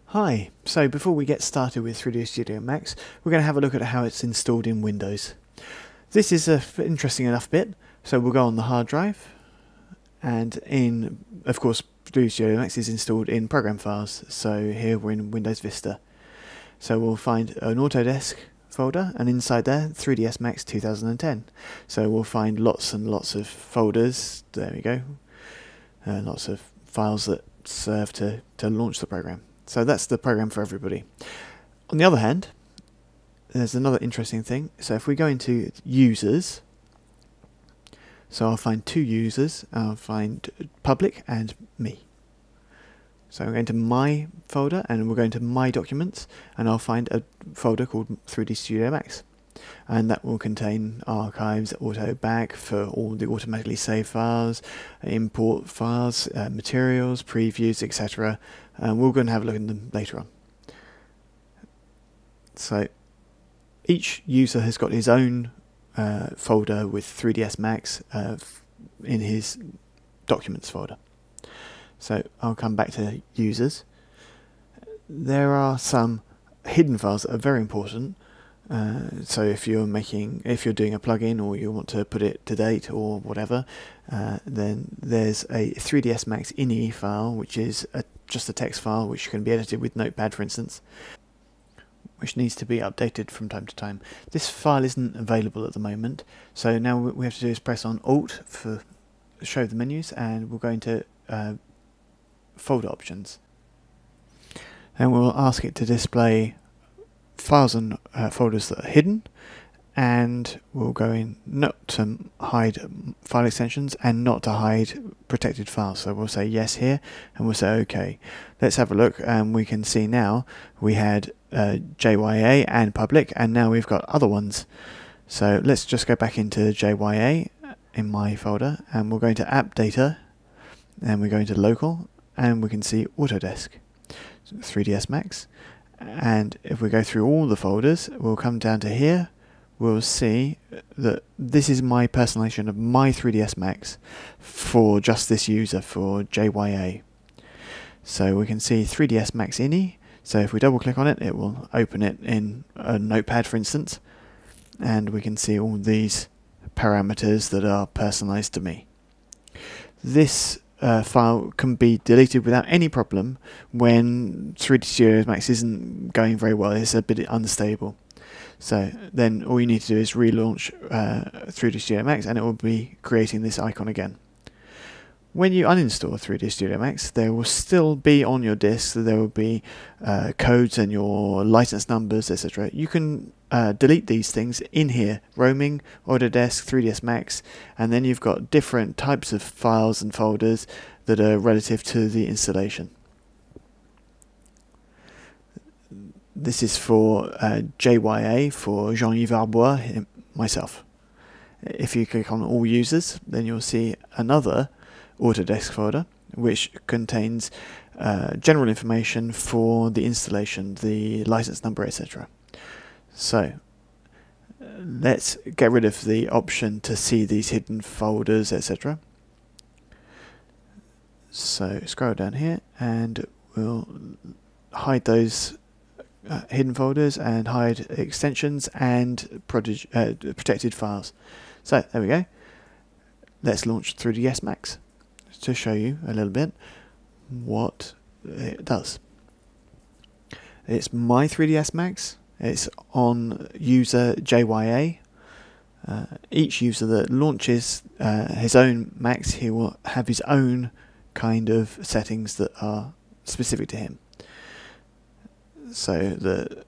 Hi, so before we get started with 3ds Studio Max, we're going to have a look at how it's installed in Windows. This is an interesting enough bit, so we'll go on the hard drive, and of course 3ds Studio Max is installed in program files, so here we're in Windows Vista. So we'll find an Autodesk folder, and inside there 3ds Max 2010. So we'll find lots and lots of folders, there we go, lots of files that serve to launch the program. So that's the program for everybody. On the other hand, there's another interesting thing. So if we go into users, so I'll find two users, I'll find public and me. So I'm going to my folder and we're going to my documents, and I'll find a folder called 3ds Studio Max. And that will contain archives, auto back for all the automatically saved files, import files, materials, previews, etc. We're going to have a look at them later on. So each user has got his own folder with 3ds Max in his documents folder. So I'll come back to users. There are some hidden files that are very important. So if you're doing a plugin or you want to put it to date or whatever, then there's a 3ds Max ini file, which is just a text file which can be edited with Notepad, for instance, which needs to be updated from time to time. This file isn't available at the moment, so now what we have to do is press on Alt for show the menus, and we'll go into folder options, and we'll ask it to display files and folders that are hidden, and we'll go in not to hide file extensions and not to hide protected files. So we'll say yes here and we'll say OK. Let's have a look, and we can see now we had JYA and public, and now we've got other ones. So let's just go back into JYA in my folder, and we'll go into app data, and we're going to local, and we can see Autodesk, 3ds Max. And if we go through all the folders, we'll come down to here, we'll see that this is my personalization of my 3ds Max for just this user, for JYA. So we can see 3ds Max ini, so if we double click on it, it will open it in a Notepad, for instance, and we can see all these parameters that are personalized to me. This file can be deleted without any problem when 3ds Studio Max isn't going very well, it's a bit unstable. So then all you need to do is relaunch 3ds Studio Max, and it will be creating this icon again. When you uninstall 3ds Studio Max, there will still be on your disk, there will be codes and your license numbers, etc. You can delete these things in here: roaming, Autodesk, 3ds Max, and then you've got different types of files and folders that are relative to the installation. This is for JYA, for Jean-Yves Arbois, myself. If you click on all users, then you'll see another Autodesk folder which contains general information for the installation, the license number, etc. So let's get rid of the option to see these hidden folders, etc. So scroll down here and we'll hide those hidden folders and hide extensions and protected files. So there we go. Let's launch 3ds Max to show you a little bit what it does. It's my 3ds Max. It's on user JYA. Each user that launches his own Max, he will have his own kind of settings that are specific to him. So the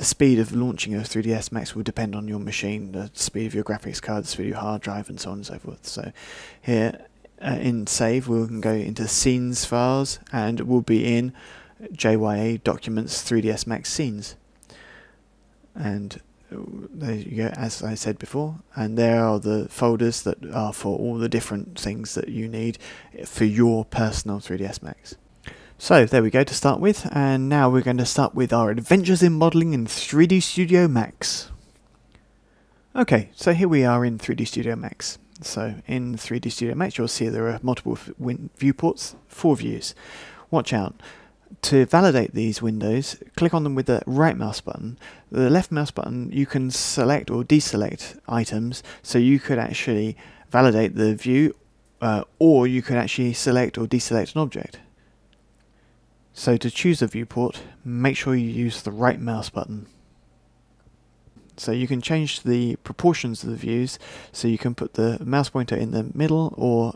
speed of launching a 3ds Max will depend on your machine, the speed of your graphics card, the speed of your hard drive, and so on and so forth. So here in Save, we can go into Scenes files, and we'll be in JYA Documents 3ds Max Scenes. And there you go, as I said before, and there are the folders that are for all the different things that you need for your personal 3ds Max. So there we go to start with, and now we're going to start with our adventures in modelling in 3D Studio Max. Okay, so here we are in 3D Studio Max. So in 3D Studio Max, you'll see there are multiple viewports, 4 views. Watch out. To validate these windows, click on them with the right mouse button. The left mouse button, you can select or deselect items, so you could actually validate the view, or you could actually select or deselect an object. So to choose a viewport, make sure you use the right mouse button. So you can change the proportions of the views, so you can put the mouse pointer in the middle or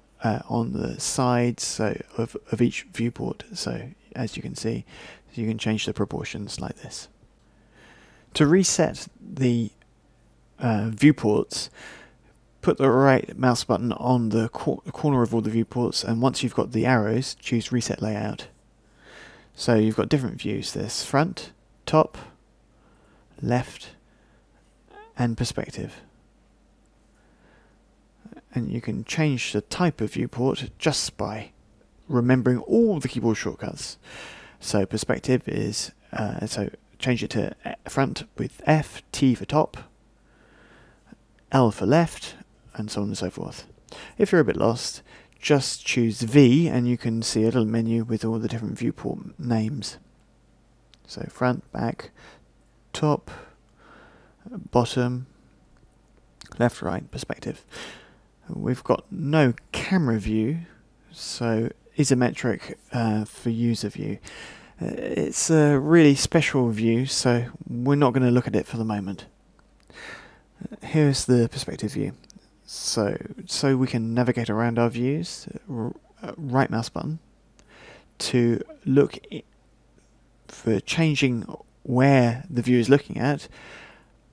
on the sides of each viewport. So as you can see, you can change the proportions like this. To reset the viewports, put the right mouse button on the corner of all the viewports, and once you've got the arrows, choose Reset Layout. So you've got different views. There's front, top, left, and perspective. And you can change the type of viewport just by remembering all the keyboard shortcuts. So perspective is, so change it to front with F, T for top, L for left, and so on and so forth. If you're a bit lost, just choose V and you can see a little menu with all the different viewport names. So front, back, top, bottom, left, right, perspective. We've got no camera view, so isometric for user view. It's a really special view, so we're not going to look at it for the moment. Here's the perspective view. So we can navigate around our views, right mouse button, to look for changing where the view is looking at,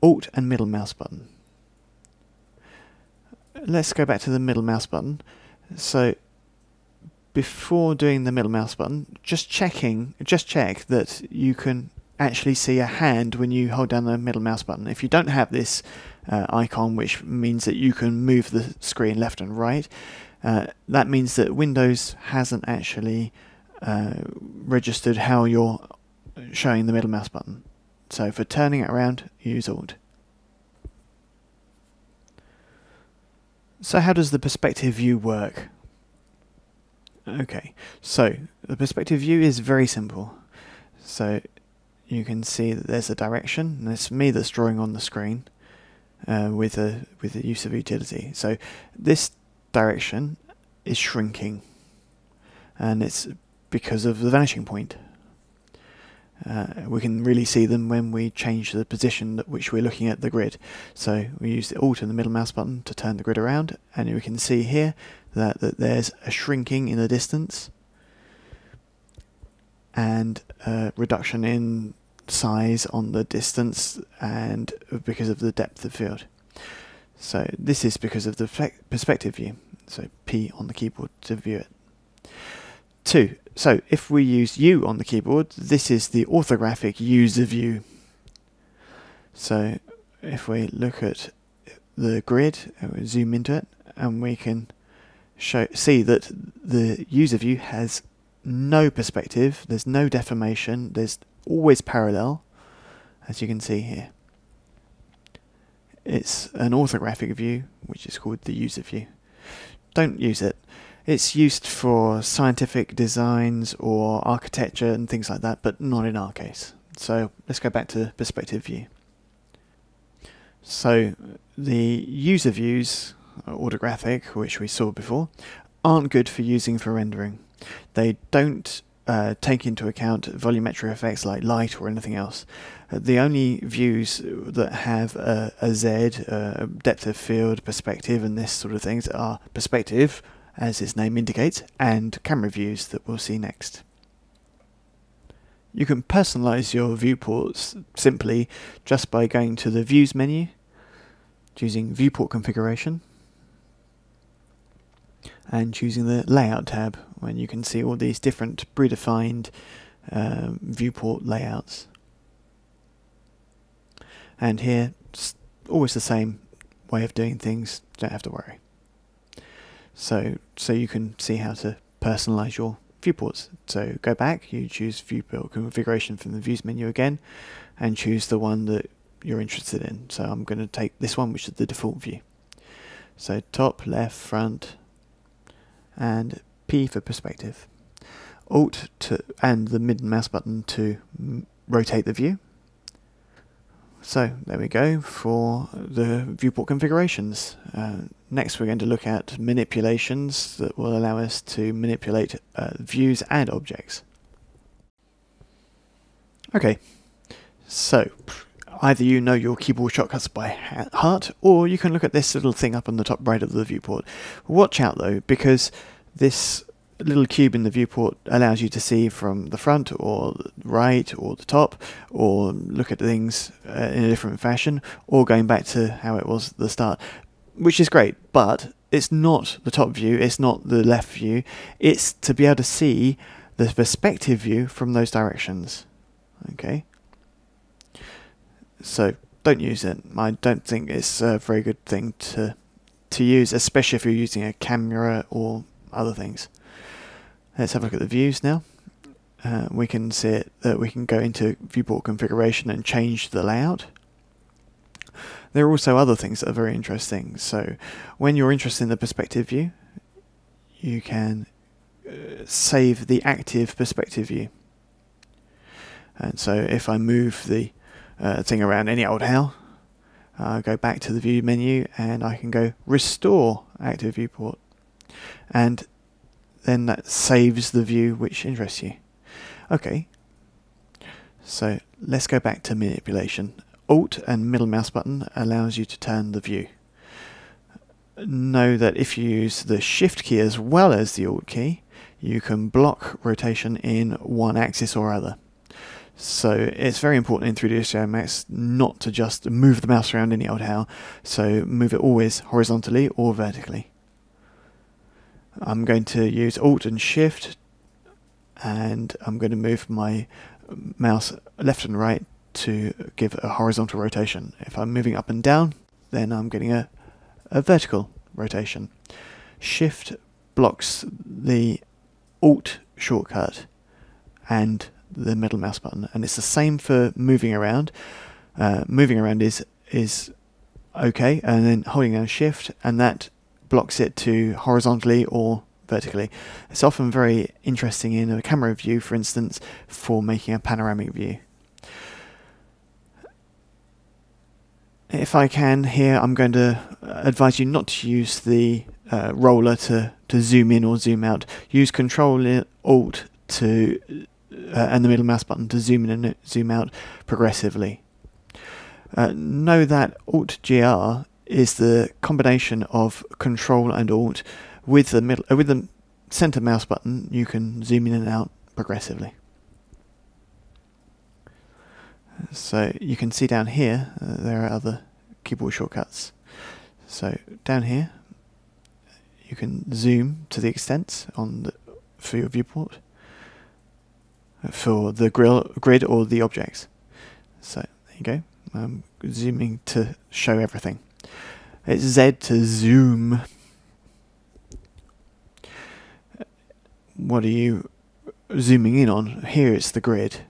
Alt and middle mouse button. Let's go back to the middle mouse button. So before doing the middle mouse button, just check that you can actually see a hand when you hold down the middle mouse button. If you don't have this icon, which means that you can move the screen left and right, that means that Windows hasn't actually registered how you're showing the middle mouse button. So for turning it around, use Alt. So how does the perspective view work? Okay, so the perspective view is very simple. So you can see that there's a direction, and it's me that's drawing on the screen with the use of utility. So this direction is shrinking, and it's because of the vanishing point. We can really see them when we change the position at which we're looking at the grid. So we use the Alt and the middle mouse button to turn the grid around, and we can see here that there's a shrinking in the distance and a reduction in size on the distance, and because of the depth of field. So this is because of the perspective view. So P on the keyboard to view it. 2. So if we use U on the keyboard, this is the orthographic user view. So if we look at the grid, we zoom into it, and we can see that the user view has no perspective, there's no deformation, there's always parallel, as you can see here. It's an orthographic view, which is called the user view. Don't use it. It's used for scientific designs or architecture and things like that, but not in our case. So let's go back to perspective view. So the user views, orthographic, which we saw before, aren't good for using for rendering. They don't take into account volumetric effects like light or anything else. The only views that have a Z, depth of field, perspective, and this sort of things are perspective, as its name indicates, and camera views that we'll see next. You can personalize your viewports simply just by going to the Views menu, choosing Viewport Configuration, and choosing the Layout tab, when you can see all these different predefined viewport layouts. And here, it's always the same way of doing things, don't have to worry. So you can see how to personalize your viewports. So go back, you choose Viewport Configuration from the Views menu again, and choose the one that you're interested in. So I'm going to take this one, which is the default view. So top, left, front, and P for perspective. Alt and the middle mouse button to rotate the view. So there we go for the viewport configurations. Next we're going to look at manipulations that will allow us to manipulate views and objects. Okay, so either you know your keyboard shortcuts by heart, or you can look at this little thing up on the top right of the viewport. Watch out though, because this little cube in the viewport allows you to see from the front or the right or the top, or look at things in a different fashion, or going back to how it was at the start, which is great, but it's not the top view, it's not the left view, it's to be able to see the perspective view from those directions. Okay, so don't use it. I don't think it's a very good thing to use, especially if you're using a camera or other things. Let's have a look at the views now. We can see it that we can go into viewport configuration and change the layout. There are also other things that are very interesting. So when you're interested in the perspective view, you can save the active perspective view. And so if I move the thing around any old how, I'll go back to the view menu and I can go restore active viewport. And then that saves the view which interests you. Okay, so let's go back to manipulation. Alt and middle mouse button allows you to turn the view. Know that if you use the Shift key as well as the Alt key, you can block rotation in one axis or other. So it's very important in 3ds Studio Max not to just move the mouse around any old how, so move it always horizontally or vertically. I'm going to use Alt and Shift, and I'm going to move my mouse left and right to give a horizontal rotation. If I'm moving up and down, then I'm getting a vertical rotation. Shift blocks the Alt shortcut and the middle mouse button, and it's the same for moving around. Moving around is okay, and then holding down Shift, and that blocks it to horizontally or vertically. It's often very interesting in a camera view, for instance, for making a panoramic view. If I can here, I'm going to advise you not to use the roller to zoom in or zoom out. Use Control Alt to and the middle mouse button to zoom in and zoom out progressively. Know that Alt GR is the combination of Control and Alt. With the center mouse button, you can zoom in and out progressively. So you can see down here there are other keyboard shortcuts. So down here you can zoom to the extent for your viewport, for the grid or the objects. So there you go. I'm zooming to show everything. It's Z to zoom. What are you zooming in on? Here it's the grid.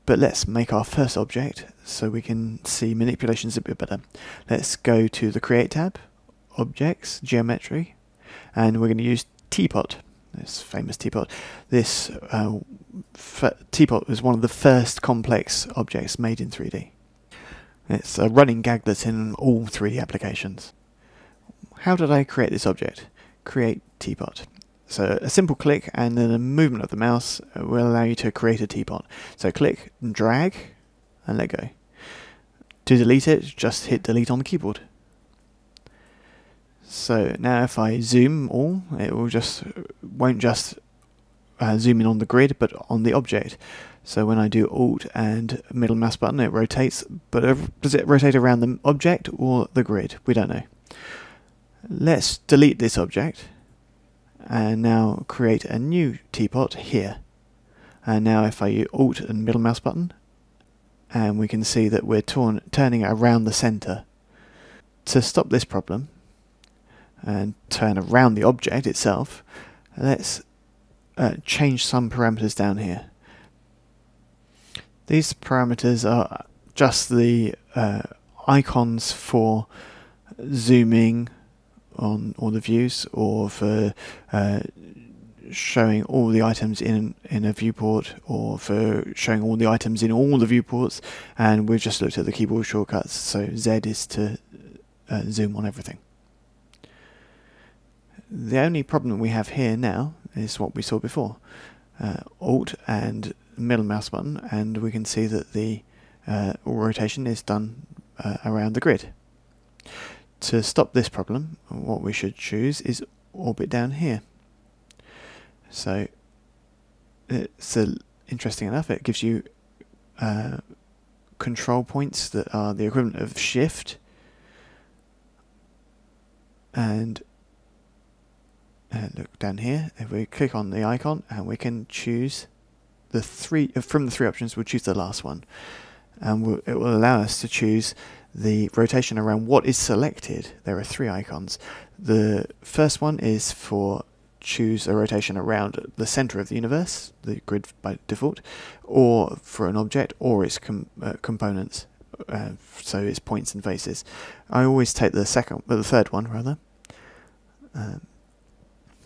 But let's make our first object so we can see manipulations a bit better. Let's go to the Create tab, Objects, Geometry, and we're going to use Teapot, this famous teapot. This teapot was one of the first complex objects made in 3D. It's a running gag that's in all 3D applications. How did I create this object? Create teapot. So a simple click and then a movement of the mouse will allow you to create a teapot. So click and drag and let go. To delete it, just hit delete on the keyboard. So now if I zoom all, it won't just zoom in on the grid, but on the object. So when I do Alt and middle mouse button, it rotates, but does it rotate around the object or the grid? We don't know. Let's delete this object and now create a new teapot here. And now if I use Alt and middle mouse button, and we can see that we're turning it around the center. To stop this problem and turn around the object itself, let's change some parameters down here. These parameters are just the icons for zooming on all the views, or for showing all the items in a viewport, or for showing all the items in all the viewports, and we've just looked at the keyboard shortcuts. So Z is to zoom on everything. The only problem we have here now is what we saw before. Alt and middle mouse button, and we can see that the rotation is done around the grid. To stop this problem, what we should choose is orbit down here. So it's interesting enough, it gives you control points that are the equivalent of shift, and look down here, if we click on the icon, and we can choose the three, from the three options we'll choose the last one, and it will allow us to choose the rotation around what is selected. There are three icons. The first one is for choose a rotation around the center of the universe, the grid by default, or for an object or its components, so its points and faces. I always take the third one rather,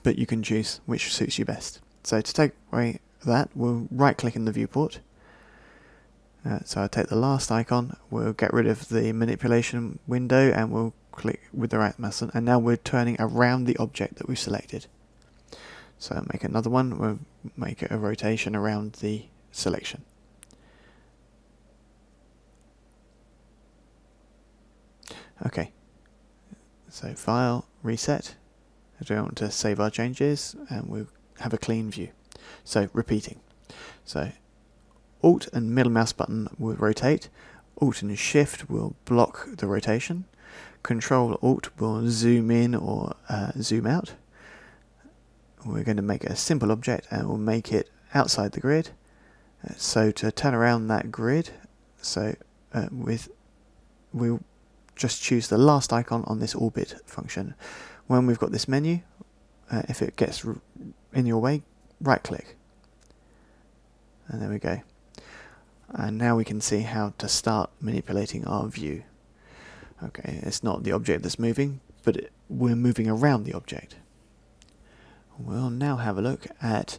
but you can choose which suits you best. So to take away that, we'll right click in the viewport. So I'll take the last icon, we'll get rid of the manipulation window, and we'll click with the right mouse button, and now we're turning around the object that we've selected. So make another one, we'll make it a rotation around the selection. Okay, so File, Reset. I don't want to save our changes, and we'll have a clean view. So repeating. So Alt and middle mouse button will rotate. Alt and Shift will block the rotation. Control Alt will zoom in or zoom out. We're going to make a simple object, and we'll make it outside the grid. So to turn around that grid, so we'll just choose the last icon on this orbit function. When we've got this menu, if it gets in your way, right click. And there we go. And now we can see how to start manipulating our view. Okay, it's not the object that's moving, but we're moving around the object. We'll now have a look at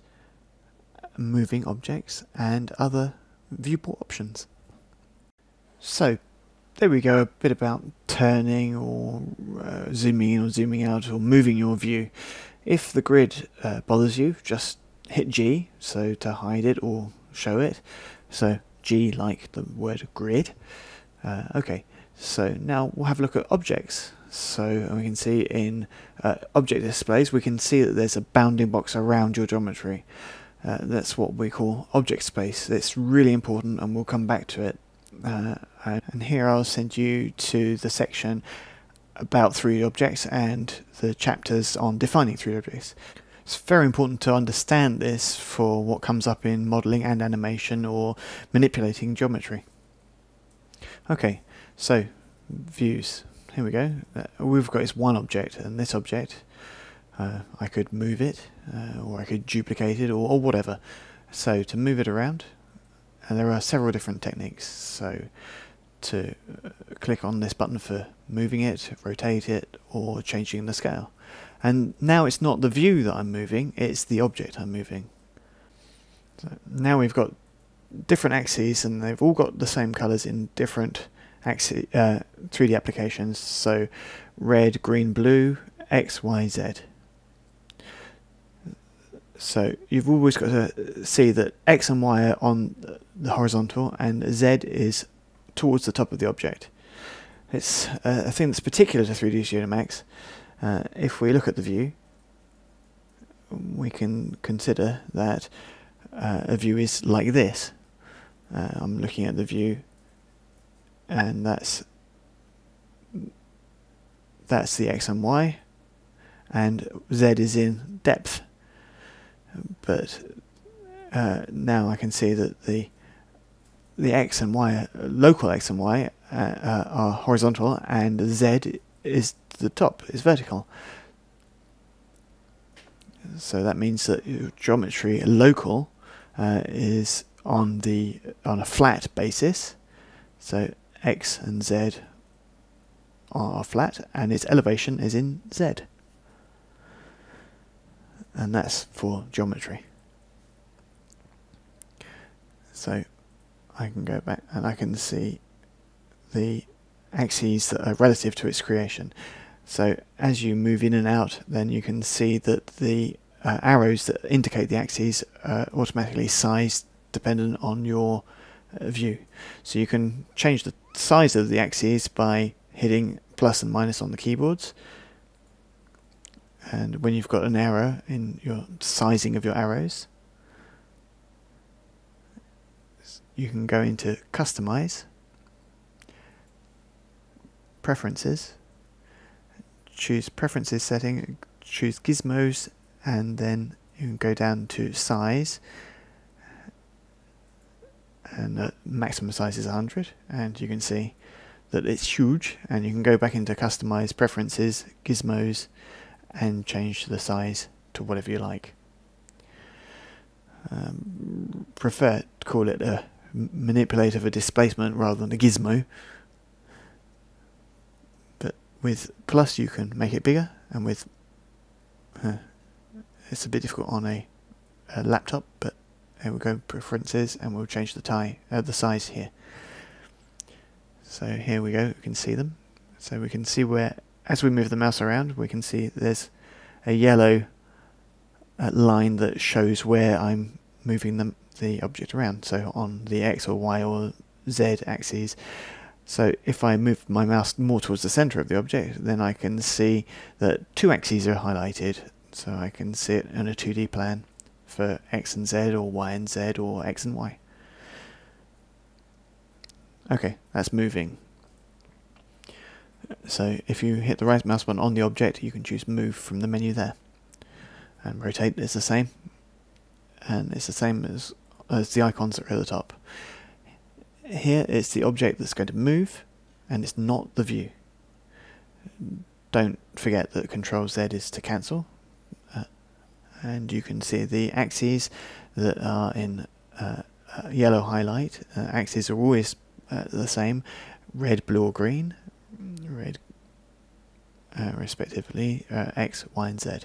moving objects and other viewport options. So there we go, a bit about turning or zooming in or zooming out or moving your view. If the grid bothers you, just hit G, so to hide it or show it. So G like the word grid. Okay, so now we'll have a look at objects. So we can see in object displays, we can see that there's a bounding box around your geometry. That's what we call object space. It's really important, and we'll come back to it. And here I'll send you to the section about 3D objects and the chapters on defining 3D objects. It's very important to understand this for what comes up in modeling and animation or manipulating geometry. Okay, so views. Here we go. We've got this one object, and this object, I could move it, or I could duplicate it, or whatever. So to move it around, and there are several different techniques. So to click on this button for moving it, rotate it, or changing the scale. And now it's not the view that I'm moving, it's the object I'm moving. So now we've got different axes, and they've all got the same colors in different 3D applications. So red, green, blue, X, Y, Z. So you've always got to see that X and Y are on the horizontal, and Z is towards the top of the object. It's a thing that's particular to 3D Studio Max. If we look at the view, we can consider that a view is like this. I'm looking at the view, and that's the X and Y, and Z is in depth. But now I can see that the X and Y, local X and Y, are horizontal, and Z is the top, is vertical. So that means that geometry local is on a flat basis. So X and Z are flat, and its elevation is in Z. and that's for geometry. So I can go back and I can see the axes that are relative to its creation. So as you move in and out, then you can see that the arrows that indicate the axes are automatically sized dependent on your view. So you can change the size of the axes by hitting plus and minus on the keyboards. And when you've got an error in your sizing of your arrows, you can go into Customize, Preferences, choose Preferences setting, choose Gizmos, and then you can go down to Size, and the maximum size is 100, and you can see that it's huge, and you can go back into Customize, Preferences, Gizmos, and change the size to whatever you like. Prefer to call it a manipulator for displacement rather than a gizmo, but with plus you can make it bigger, and with it's a bit difficult on a laptop, but here we go, Preferences, and we'll change the size here. So here we go, we can see them. So we can see where, as we move the mouse around, we can see there's a yellow line that shows where I'm moving the object around, so on the X or Y or Z axes. So if I move my mouse more towards the center of the object, then I can see that two axes are highlighted, so I can see it in a 2D plan for X and Z, or Y and Z, or X and Y. Okay, that's moving. So if you hit the right mouse button on the object, you can choose Move from the menu there. And Rotate is the same, and it's the same as the icons that are at the top. Here it's the object that's going to move, and it's not the view. Don't forget that Control Z is to cancel, and you can see the axes that are in yellow highlight. Axes are always the same: red, blue, or green. Red, respectively, X, Y, and Z.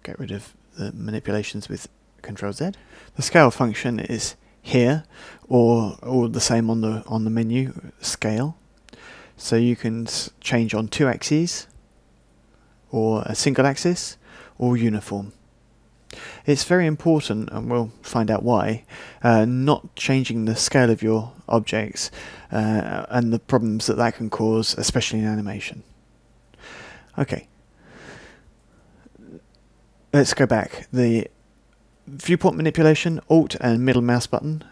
Get rid of the manipulations with Control Z. The scale function is here, or the same on the menu, Scale. So you can change on two axes, or a single axis, or uniform. It's very important, and we'll find out why, not changing the scale of your objects and the problems that can cause, especially in animation. Okay, let's go back. The viewport manipulation, Alt and middle mouse button,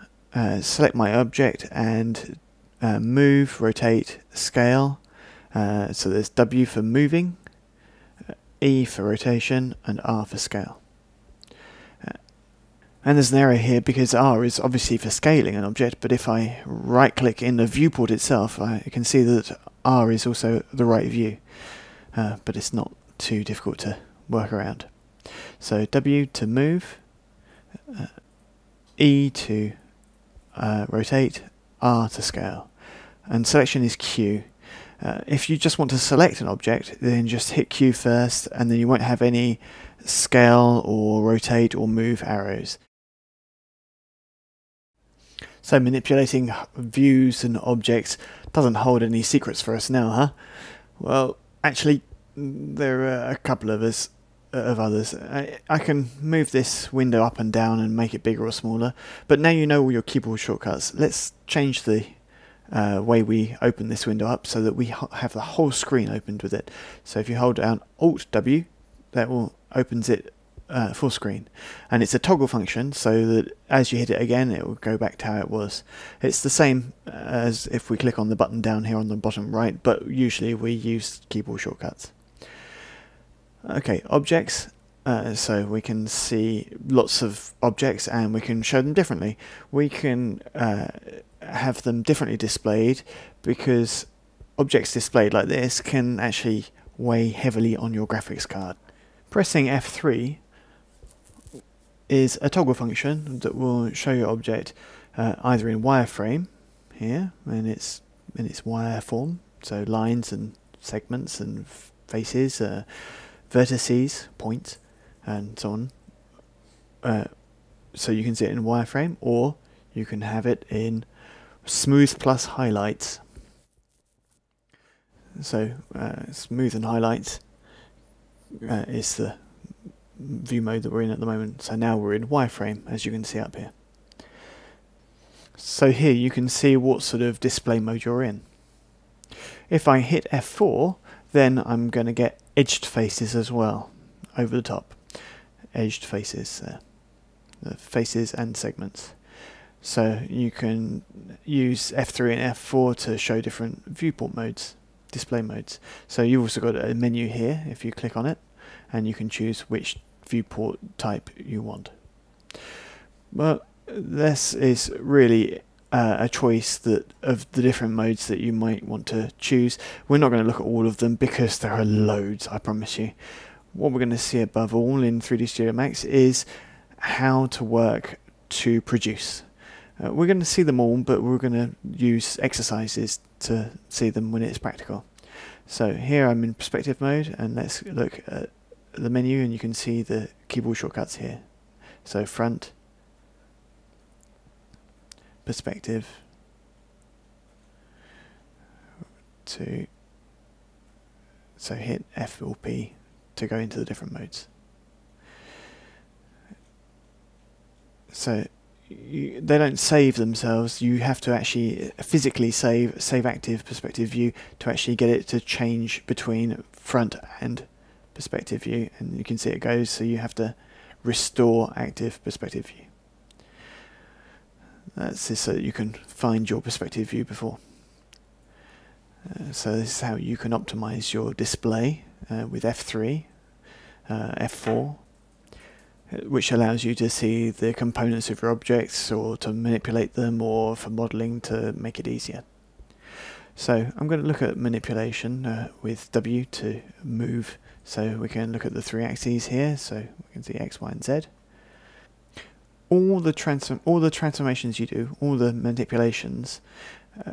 select my object and move, rotate, scale. So there's W for moving, E for rotation, and R for scale. And there's an error here because R is obviously for scaling an object, but if I right click in the viewport itself, I can see that R is also the right view, but it's not too difficult to work around. So W to move, E to rotate, R to scale, and selection is Q. If you just want to select an object, then just hit Q first, and then you won't have any scale or rotate or move arrows. So manipulating views and objects doesn't hold any secrets for us now, huh? Well, actually, there are a couple of others. I can move this window up and down and make it bigger or smaller, but now you know all your keyboard shortcuts. Let's change the way we open this window up so that we have the whole screen opened with it. So if you hold down Alt-W, that will opens it full screen, and it's a toggle function, so that as you hit it again it will go back to how it was. It's the same as if we click on the button down here on the bottom right, but usually we use keyboard shortcuts. Okay, objects. So we can see lots of objects and we can show them differently. We can have them differently displayed because objects displayed like this can actually weigh heavily on your graphics card. Pressing F3 is a toggle function that will show your object either in wireframe here in its wire form, so lines and segments and faces, vertices, points, and so on. So you can see it in wireframe, or you can have it in smooth plus highlights. So smooth and highlights is the view mode that we're in at the moment. So now we're in wireframe, as you can see up here. So here you can see what sort of display mode you're in. If I hit F4, then I'm going to get edged faces as well, over the top. Edged faces, faces and segments. So you can use F3 and F4 to show different viewport modes, display modes. So you've also got a menu here if you click on it, and you can choose which viewport type you want. Well, this is really a choice of the different modes that you might want to choose. We're not going to look at all of them because there are loads, I promise you. What we're going to see above all in 3D Studio Max is how to work to produce. We're going to see them all, but we're going to use exercises to see them when it's practical. So here I'm in perspective mode, and let's look at the menu, and you can see the keyboard shortcuts here. So front, perspective, so hit F or P to go into the different modes. So they don't save themselves. You have to actually physically save active perspective view to actually get it to change between front and perspective view, and you can see it goes, so you have to restore active perspective view. That's just so that you can find your perspective view before. So this is how you can optimize your display with F3, F4, which allows you to see the components of your objects, or to manipulate them, or for modeling to make it easier. So I'm going to look at manipulation with W to move, so we can look at the three axes here, so we can see X, Y and Z. All the transformations you do, all the manipulations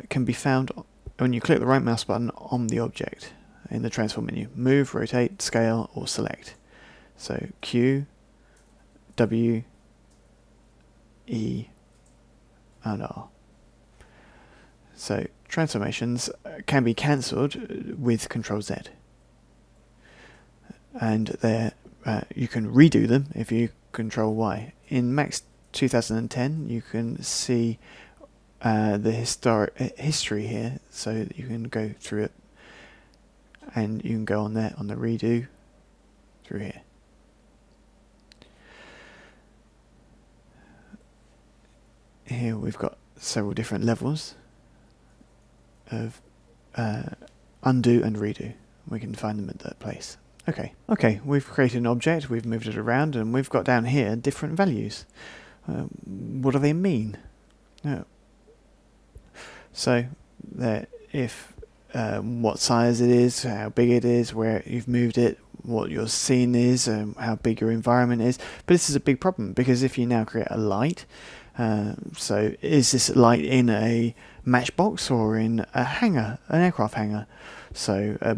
can be found when you click the right mouse button on the object in the transform menu. Move, rotate, scale or select. So Q, W, E and R. So transformations can be cancelled with Control Z, and you can redo them if you Control Y. In Max 2010 you can see the history here, so that you can go through it, and you can go on there on the redo through here. Here we've got several different levels of undo and redo. We can find them at that place. Okay, we've created an object, we've moved it around, and we've got down here different values. What do they mean? So if what size it is, how big it is, where you've moved it, what your scene is, how big your environment is. But this is a big problem, because if you now create a light, so is this light in a matchbox or in a hangar, an aircraft hangar? So a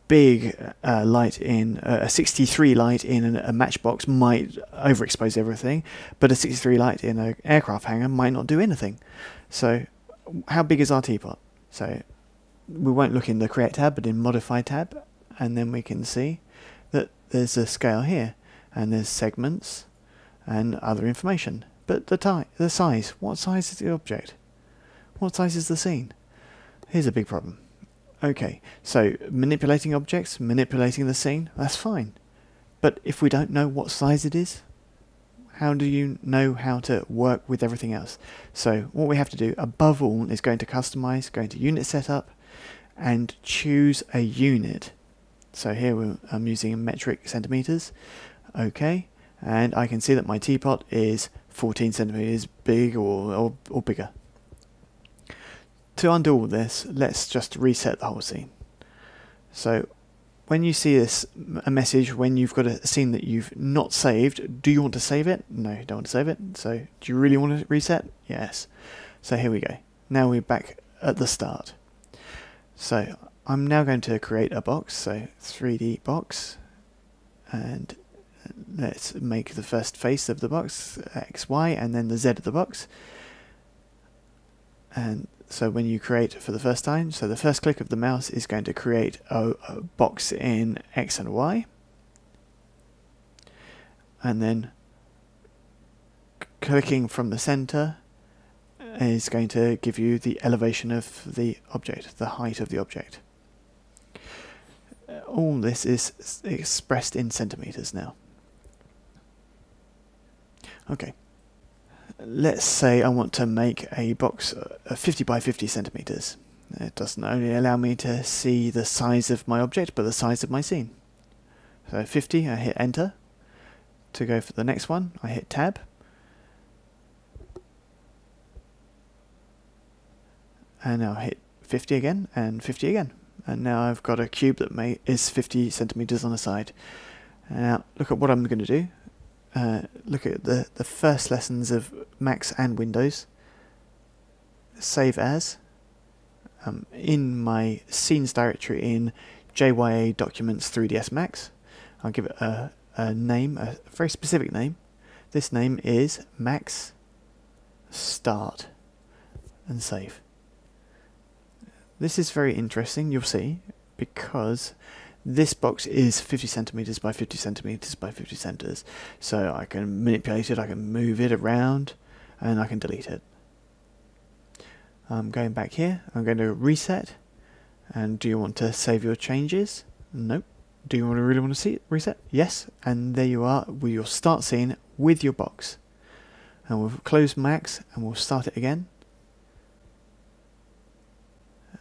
big light in a 63 light in a matchbox might overexpose everything, but a 63 light in an aircraft hangar might not do anything. So how big is our teapot? So we won't look in the create tab, but in modify tab, and then we can see that there's a scale here, and there's segments and other information. But the size, what size is the object? What size is the scene? Here's a big problem. Okay, so manipulating objects, manipulating the scene, that's fine. But if we don't know what size it is, how do you know how to work with everything else? So what we have to do above all is going to customize, going to unit setup, and choose a unit. So here I'm using metric centimeters. Okay, and I can see that my teapot is 14 centimeters big or bigger. To undo all this, let's just reset the whole scene. So when you see a message when you've got a scene that you've not saved, do you want to save it? No, you don't want to save it. So do you really want to reset? Yes. So here we go. Now we're back at the start. So I'm now going to create a box, so 3D box, and let's make the first face of the box X, Y, and then the Z of the box. And so when you create for the first time, so the first click of the mouse is going to create a box in X and Y, and then clicking from the center is going to give you the elevation of the object, the height of the object. All this is expressed in centimeters now. Okay, let's say I want to make a box 50 by 50 centimeters. It doesn't only allow me to see the size of my object, but the size of my scene. So 50, I hit enter. To go for the next one, I hit tab. And now I hit 50 again, and 50 again. And now I've got a cube that is 50 centimeters on the side. Now look at what I'm going to do. Look at the first lessons of Max and Windows. Save as. In my scenes directory in JYA Documents 3ds Max. I'll give it a name, a very specific name. This name is Max Start, and save. This is very interesting, you'll see, because this box is 50 centimeters by 50 centimeters by 50 centimeters. So I can manipulate it, I can move it around, and I can delete it. I'm going back here, I'm going to reset. And do you want to save your changes? Nope. Do you really want to see it? Reset? Yes. And there you are with your start scene with your box. And we'll close Max and we'll start it again.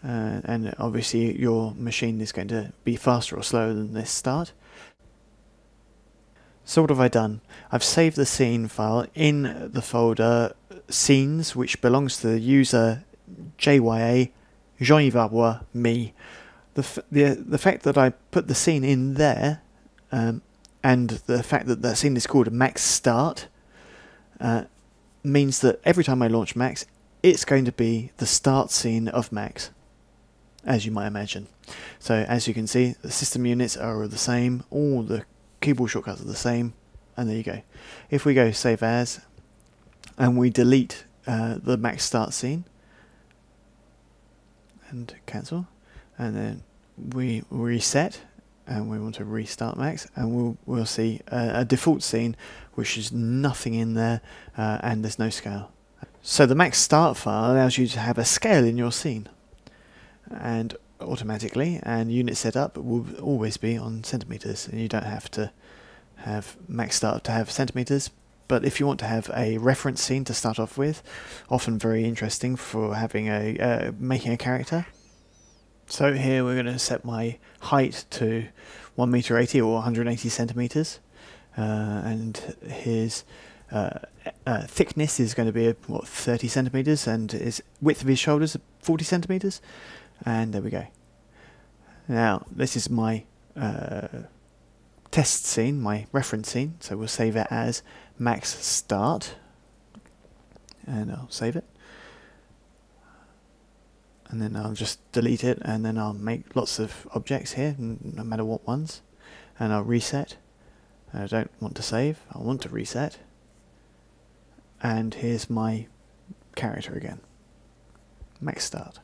And obviously your machine is going to be faster or slower than this start. So what have I done? I've saved the scene file in the folder scenes, which belongs to the user JYA Jean-Yves Arbois, me. The fact that I put the scene in there, and the fact that the scene is called Max Start, means that every time I launch Max, it's going to be the start scene of Max, as you might imagine. So as you can see, the system units are the same, all the keyboard shortcuts are the same, and there you go. If we go save as, and we delete the Max Start scene, and cancel, and then we reset, and we want to restart Max, and we'll see a default scene which is nothing in there, and there's no scale. So the Max Start file allows you to have a scale in your scene, and automatically, and unit setup will always be on centimeters, and you don't have to have Max Start to have centimeters. But if you want to have a reference scene to start off with, often very interesting for having making a character. So here we're going to set my height to 1.80 meters or 180 centimeters, and his thickness is going to be 30 centimeters, and his width of his shoulders 40 centimeters. And there we go. Now this is my test scene, my reference scene, so we'll save it as Max Start, and I'll save it, and then I'll just delete it, and then I'll make lots of objects here, no matter what ones, and I'll reset. I don't want to save, I want to reset, and here's my character again, Max Start.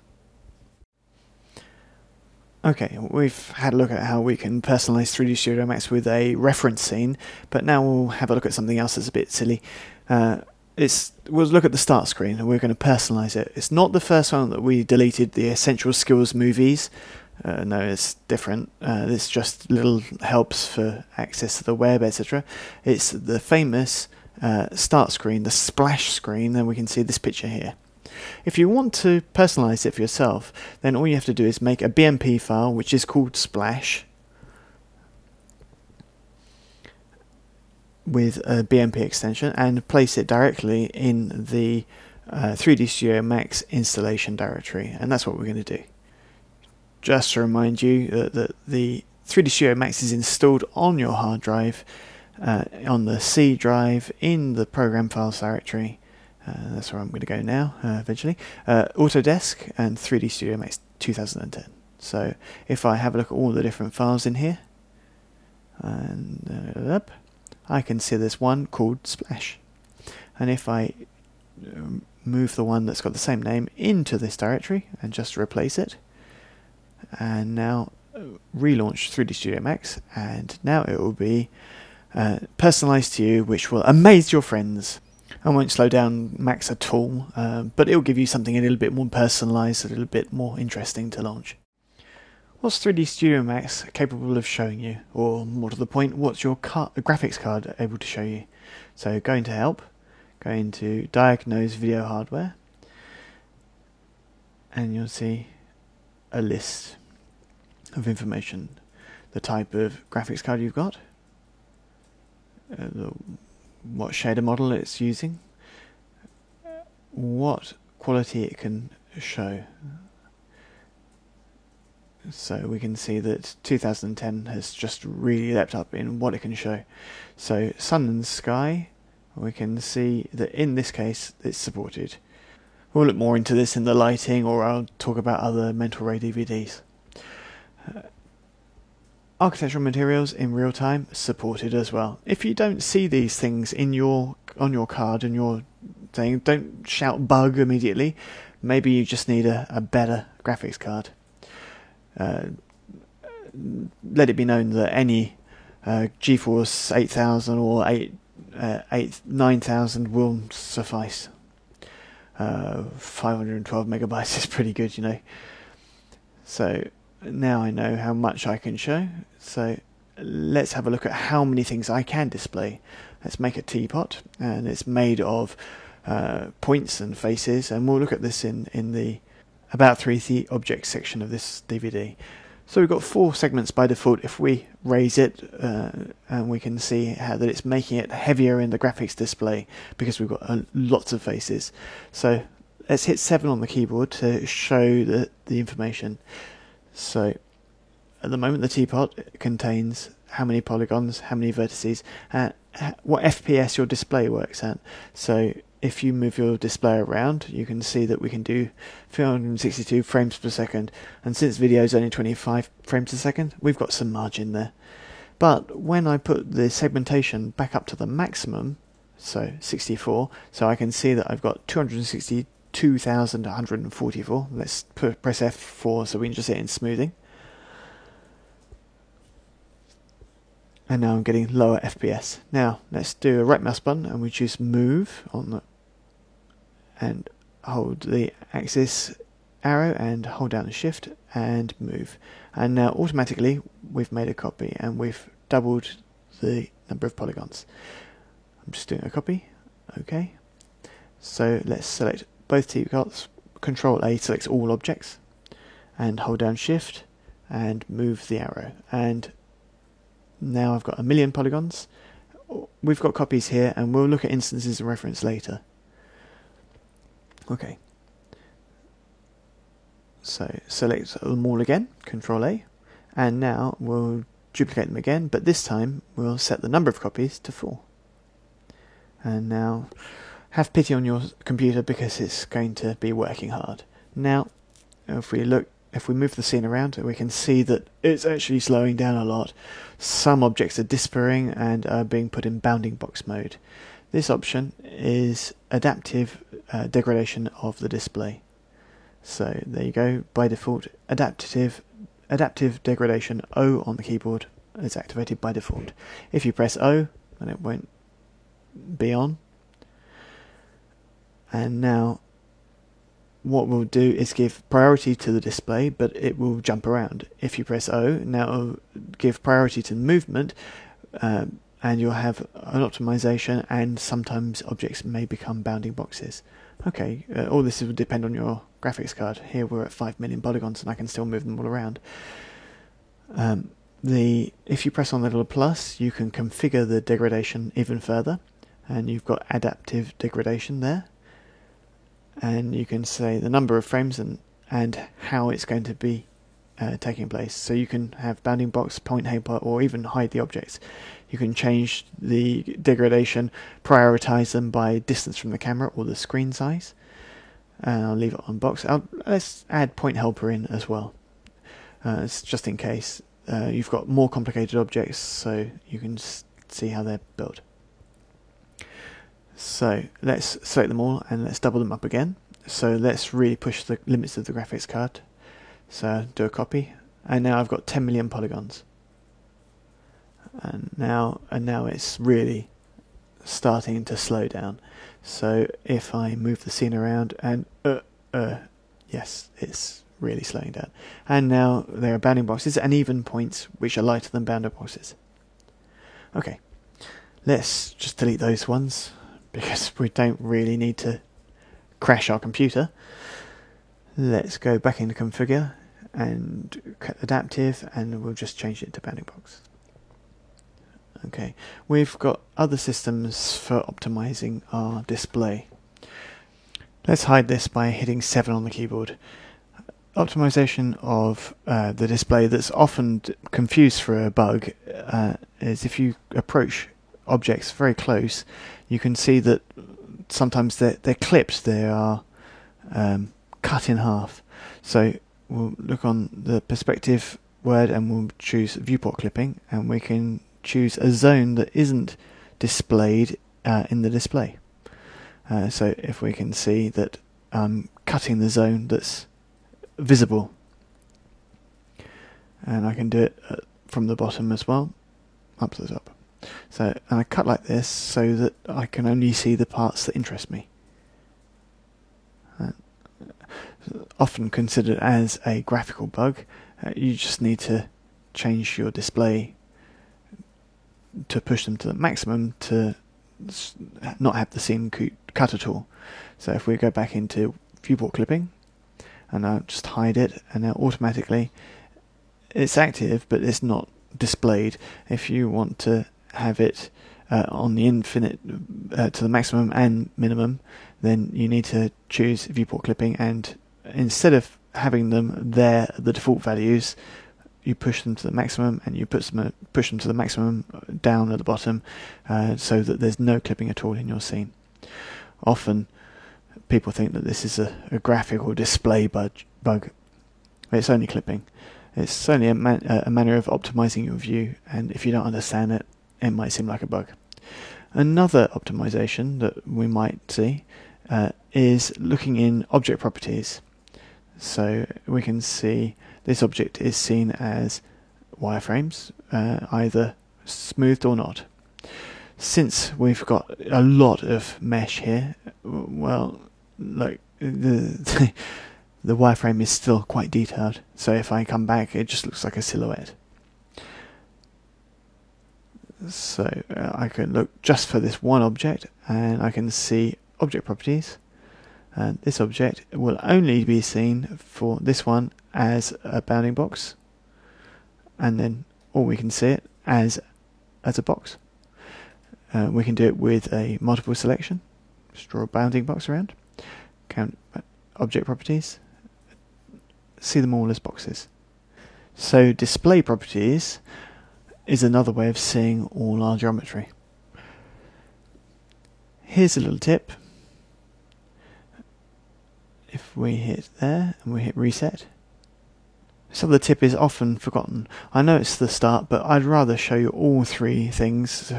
Okay, we've had a look at how we can personalize 3D Studio Max with a reference scene, but now we'll have a look at something else that's a bit silly. We'll look at the start screen, and we're going to personalize it. It's not the first one that we deleted, the Essential Skills movies. No, it's different. It's just little helps for access to the web, etc. It's the famous start screen, the splash screen, and we can see this picture here. If you want to personalize it for yourself, then all you have to do is make a BMP file which is called Splash with a BMP extension, and place it directly in the 3D Studio Max installation directory, and that's what we're going to do. Just to remind you that the 3D Studio Max is installed on your hard drive, on the C drive in the program files directory. That's where I'm going to go now, eventually. Autodesk and 3D Studio Max 2010. So if I have a look at all the different files in here, and up, I can see there's one called Splash. And if I move the one that's got the same name into this directory and just replace it, and now relaunch 3D Studio Max, and now it will be personalized to you, which will amaze your friends. I won't slow down Max at all, but it'll give you something a little bit more personalized, a little bit more interesting to launch. What's 3D Studio Max capable of showing you? Or more to the point, what's your graphics card able to show you? So go into Help, go into Diagnose Video Hardware, and you'll see a list of information. The type of graphics card you've got, what shader model it's using, what quality it can show. So we can see that 2010 has just really leapt up in what it can show. So Sun and Sky, we can see that in this case it's supported. We'll look more into this in the lighting, or I'll talk about other Mental Ray DVDs. Architectural materials in real time supported as well. If you don't see these things in on your card and your thing, don't shout bug immediately. Maybe you just need a better graphics card. Let it be known that any GeForce 8000 or 9000 will suffice. 512 megabytes is pretty good, you know. So now I know how much I can show. So let's have a look at how many things I can display. Let's make a teapot, and it's made of points and faces, and we'll look at this in the About 3D Objects section of this DVD. So we've got 4 segments by default. If we raise it, and we can see how that it's making it heavier in the graphics display because we've got lots of faces. So let's hit 7 on the keyboard to show the information. So at the moment the teapot contains how many polygons, how many vertices, what FPS your display works at. So if you move your display around, you can see that we can do 362 frames per second, and since video is only 25 frames a second, we've got some margin there. But when I put the segmentation back up to the maximum, so 64, so I can see that I've got 262,144. Let's press F4 so we can just hit in smoothing. And now I'm getting lower FPS. Now let's do a right mouse button and we choose move on the, and hold the axis arrow and hold down the shift and move. And now automatically we've made a copy and we've doubled the number of polygons. I'm just doing a copy. Okay. So let's select both teapots. Control A selects all objects, and hold down shift and move the arrow. And now I've got 1,000,000 polygons. We've got copies here, and we'll look at instances of reference later. Okay. So select them all again, Control A, and now we'll duplicate them again, but this time we'll set the number of copies to 4. And now have pity on your computer because it's going to be working hard. Now if we move the scene around, we can see that it's actually slowing down a lot. Some objects are disappearing and are being put in bounding box mode. This option is adaptive degradation of the display. So there you go, by default adaptive degradation O on the keyboard is activated by default. If you press O, then it won't be on. And now what we'll do is give priority to the display, but it will jump around. If you press O, now it'll give priority to the movement, and you'll have an optimization, and sometimes objects may become bounding boxes. Okay, all this will depend on your graphics card. Here we're at 5,000,000 polygons and I can still move them all around. If you press on the little plus, you can configure the degradation even further, and you've got adaptive degradation there. And you can say the number of frames and how it's going to be taking place. So you can have bounding box, point helper, or even hide the objects. You can change the degradation, prioritize them by distance from the camera or the screen size. I'll leave it on box. Let's add point helper in as well. It's just in case. you've got more complicated objects, so you can see how they're built. So let's select them all and let's double them up again. So let's really push the limits of the graphics card. So do a copy, and now I've got 10 million polygons. And now it's really starting to slow down. So if I move the scene around and yes, it's really slowing down. And now there are bounding boxes and even points which are lighter than bounding boxes. Okay, let's just delete those ones because we don't really need to crash our computer. Let's go back into configure and adaptive, and we'll just change it to bounding box. Okay, we've got other systems for optimizing our display. Let's hide this by hitting 7 on the keyboard. Optimization of the display that's often confused for a bug is if you approach objects very close, you can see that sometimes they're clipped, they are cut in half. So we'll look on the perspective word and we'll choose viewport clipping, and we can choose a zone that isn't displayed in the display. So if we can see that I'm cutting the zone that's visible, and I can do it from the bottom as well, up to the top. So, and I cut like this so that I can only see the parts that interest me. Often considered as a graphical bug, you just need to change your display to push them to the maximum to not have the scene cut at all. So if we go back into viewport clipping, and I'll just hide it, and now automatically it's active but it's not displayed. If you want to have it on the infinite to the maximum and minimum, then you need to choose viewport clipping, and instead of having them there at the default values, you push them to the maximum, and you push them to the maximum down at the bottom, so that there's no clipping at all in your scene. Often people think that this is a graphical display bug. It's only clipping. It's only a manner of optimizing your view, and if you don't understand it, it might seem like a bug. Another optimization that we might see is looking in object properties. So we can see this object is seen as wireframes, either smoothed or not. Since we've got a lot of mesh here, well, like the wireframe is still quite detailed. So if I come back, it just looks like a silhouette. So I can look just for this one object, and I can see object properties. And this object will only be seen for this one as a bounding box, and then or we can see it as a box. We can do it with a multiple selection. Just draw a bounding box around, count object properties, see them all as boxes. So display properties is another way of seeing all our geometry. Here's a little tip. If we hit there and we hit reset, some of the tip is often forgotten. I know it's the start, but I'd rather show you all three things, so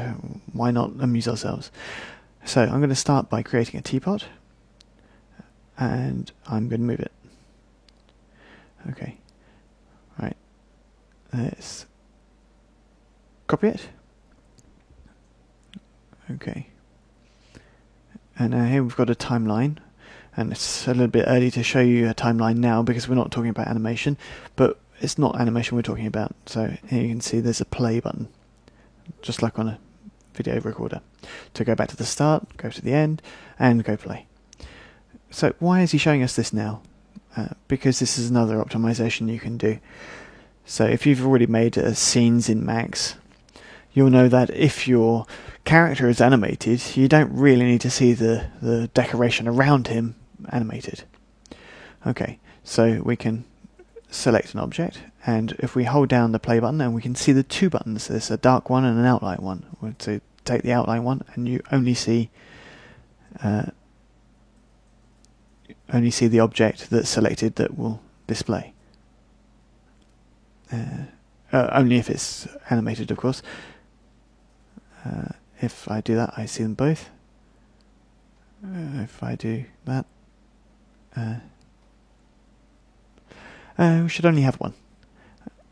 why not amuse ourselves? So I'm going to start by creating a teapot, and I'm going to move it. Okay, right, let's copy it. Okay, and now here we've got a timeline. And it's a little bit early to show you a timeline now because we're not talking about animation, but it's not animation we're talking about. So here you can see there's a play button, just like on a video recorder. To go back to the start, go to the end, and go play. So why is he showing us this now? Because this is another optimization you can do. So if you've already made scenes in Max, you'll know that if your character is animated, you don't really need to see the decoration around him animated. Okay, so we can select an object, and if we hold down the play button, and we can see the two buttons, there's a dark one and an outline one. So take the outline one, and you only see the object that's selected that will display. only if it's animated, of course. If I do that, I see them both. If I do that, we should only have one.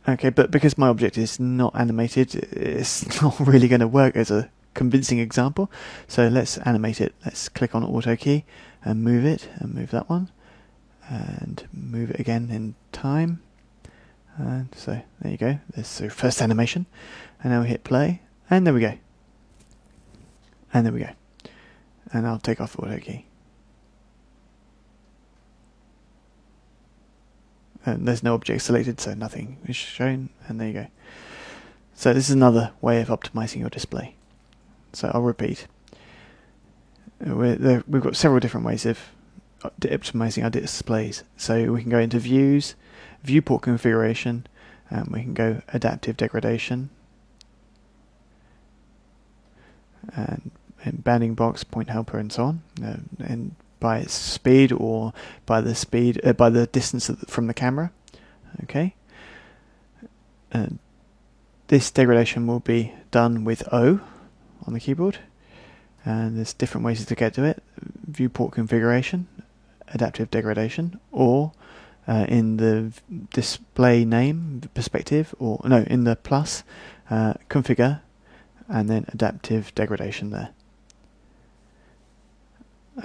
Okay, but because my object is not animated, it's not really going to work as a convincing example. So let's animate it. Let's click on Auto Key and move it, and move that one, and move it again in time. And so there you go. There's the first animation, and now we hit play, and there we go. And there we go. And I'll take off Auto Key. And there's no object selected, so nothing is shown, and there you go. So this is another way of optimizing your display. So I'll repeat. We've got several different ways of optimizing our displays. So we can go into Views, Viewport Configuration, and we can go Adaptive Degradation, and bounding box, point helper, and so on, and by its speed or by the distance from the camera. Okay. This degradation will be done with O on the keyboard, and there's different ways to get to it: viewport configuration, adaptive degradation, or in the display name perspective, or no, in the plus, configure, and then adaptive degradation there.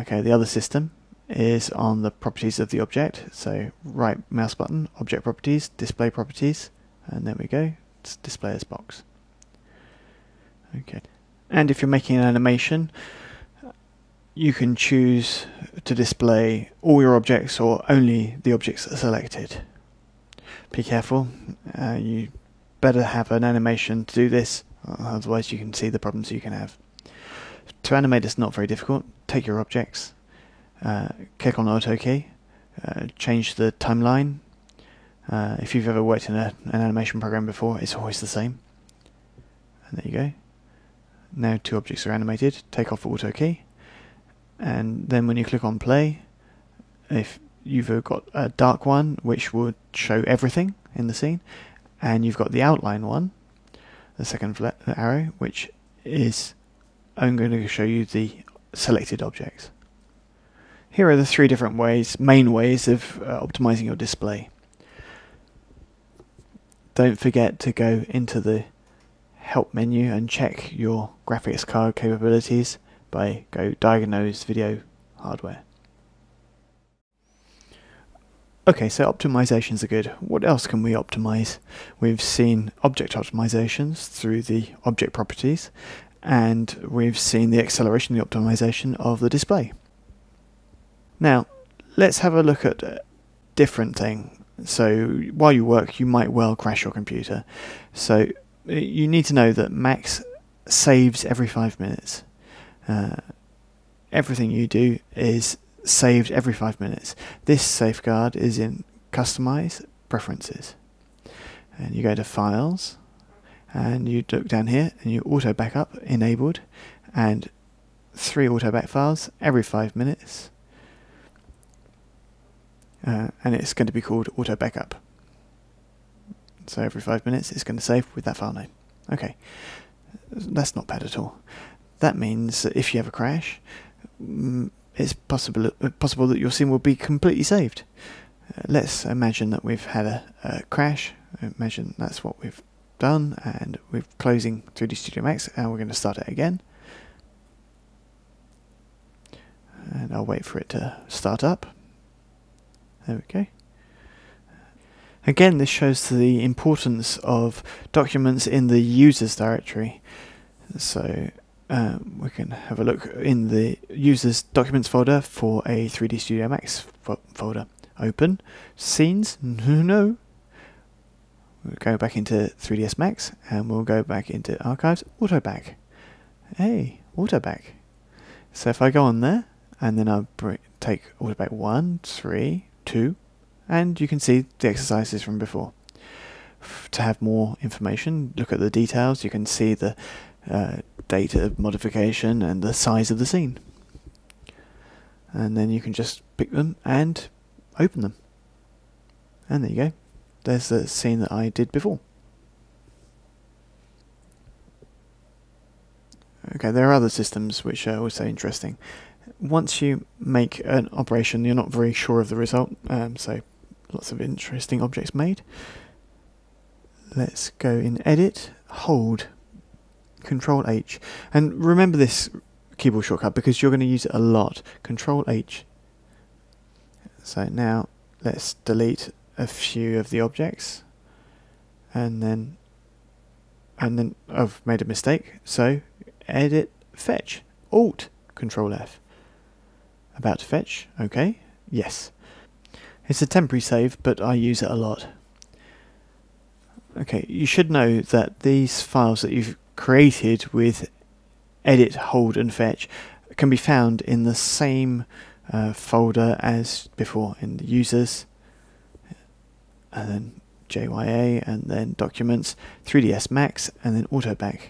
Okay, the other system is on the properties of the object, so right mouse button, object properties, display properties, and there we go, it's display as box. Okay, and if you're making an animation, you can choose to display all your objects or only the objects that are selected. Be careful, you better have an animation to do this, otherwise you can see the problems you can have. To animate it's not very difficult. Take your objects, click on Auto Key, change the timeline. If you've ever worked in an animation program before, it's always the same. And there you go. Now two objects are animated. Take off Auto Key, and then when you click on play, if you've got a dark one which would show everything in the scene, and you've got the outline one, the second arrow, which is I'm going to show you the selected objects. Here are the three different main ways of optimizing your display. Don't forget to go into the help menu and check your graphics card capabilities by go diagnose video hardware. Okay, so optimizations are good. What else can we optimize? We've seen object optimizations through the object properties, and we've seen the acceleration, the optimization of the display. Now, let's have a look at a different thing. So, while you work, you might well crash your computer. So, you need to know that Max saves every 5 minutes. Everything you do is saved every 5 minutes. This safeguard is in Customize, Preferences. And you go to Files, and you look down here and you auto backup enabled, and 3 auto back files every 5 minutes, and it's going to be called auto backup. So every 5 minutes it's going to save with that file name. Okay, that's not bad at all. That means that if you have a crash, it's possible that your scene will be completely saved. Let's imagine that we've had a crash. Imagine that's what we've done, and we're closing 3D Studio Max, and we're going to start it again. And I'll wait for it to start up. There we go. Again, this shows the importance of documents in the users directory. So we can have a look in the users documents folder for a 3D Studio Max folder. Open scenes. No. We'll go back into 3ds Max, and we'll go back into Archives, Auto Back. Hey, Auto Back. So if I go on there, and then I'll take Auto Back 1, 3, 2, and you can see the exercises from before. To have more information, look at the details. You can see the date of modification and the size of the scene. And then you can just pick them and open them. And there you go. There's the scene that I did before. Okay, there are other systems which are also interesting. Once you make an operation, you're not very sure of the result, so lots of interesting objects made. Let's go in Edit, hold, Control H, and remember this keyboard shortcut because you're going to use it a lot. Control H. So now let's delete a few of the objects, and then I've made a mistake. So Edit, fetch, Alt, Control F. About to fetch. Okay. Yes. It's a temporary save, but I use it a lot. Okay, you should know that these files that you've created with Edit, Hold and Fetch can be found in the same folder as before, in the Users, and then JYA, and then Documents, 3ds Max, and then AutoBack.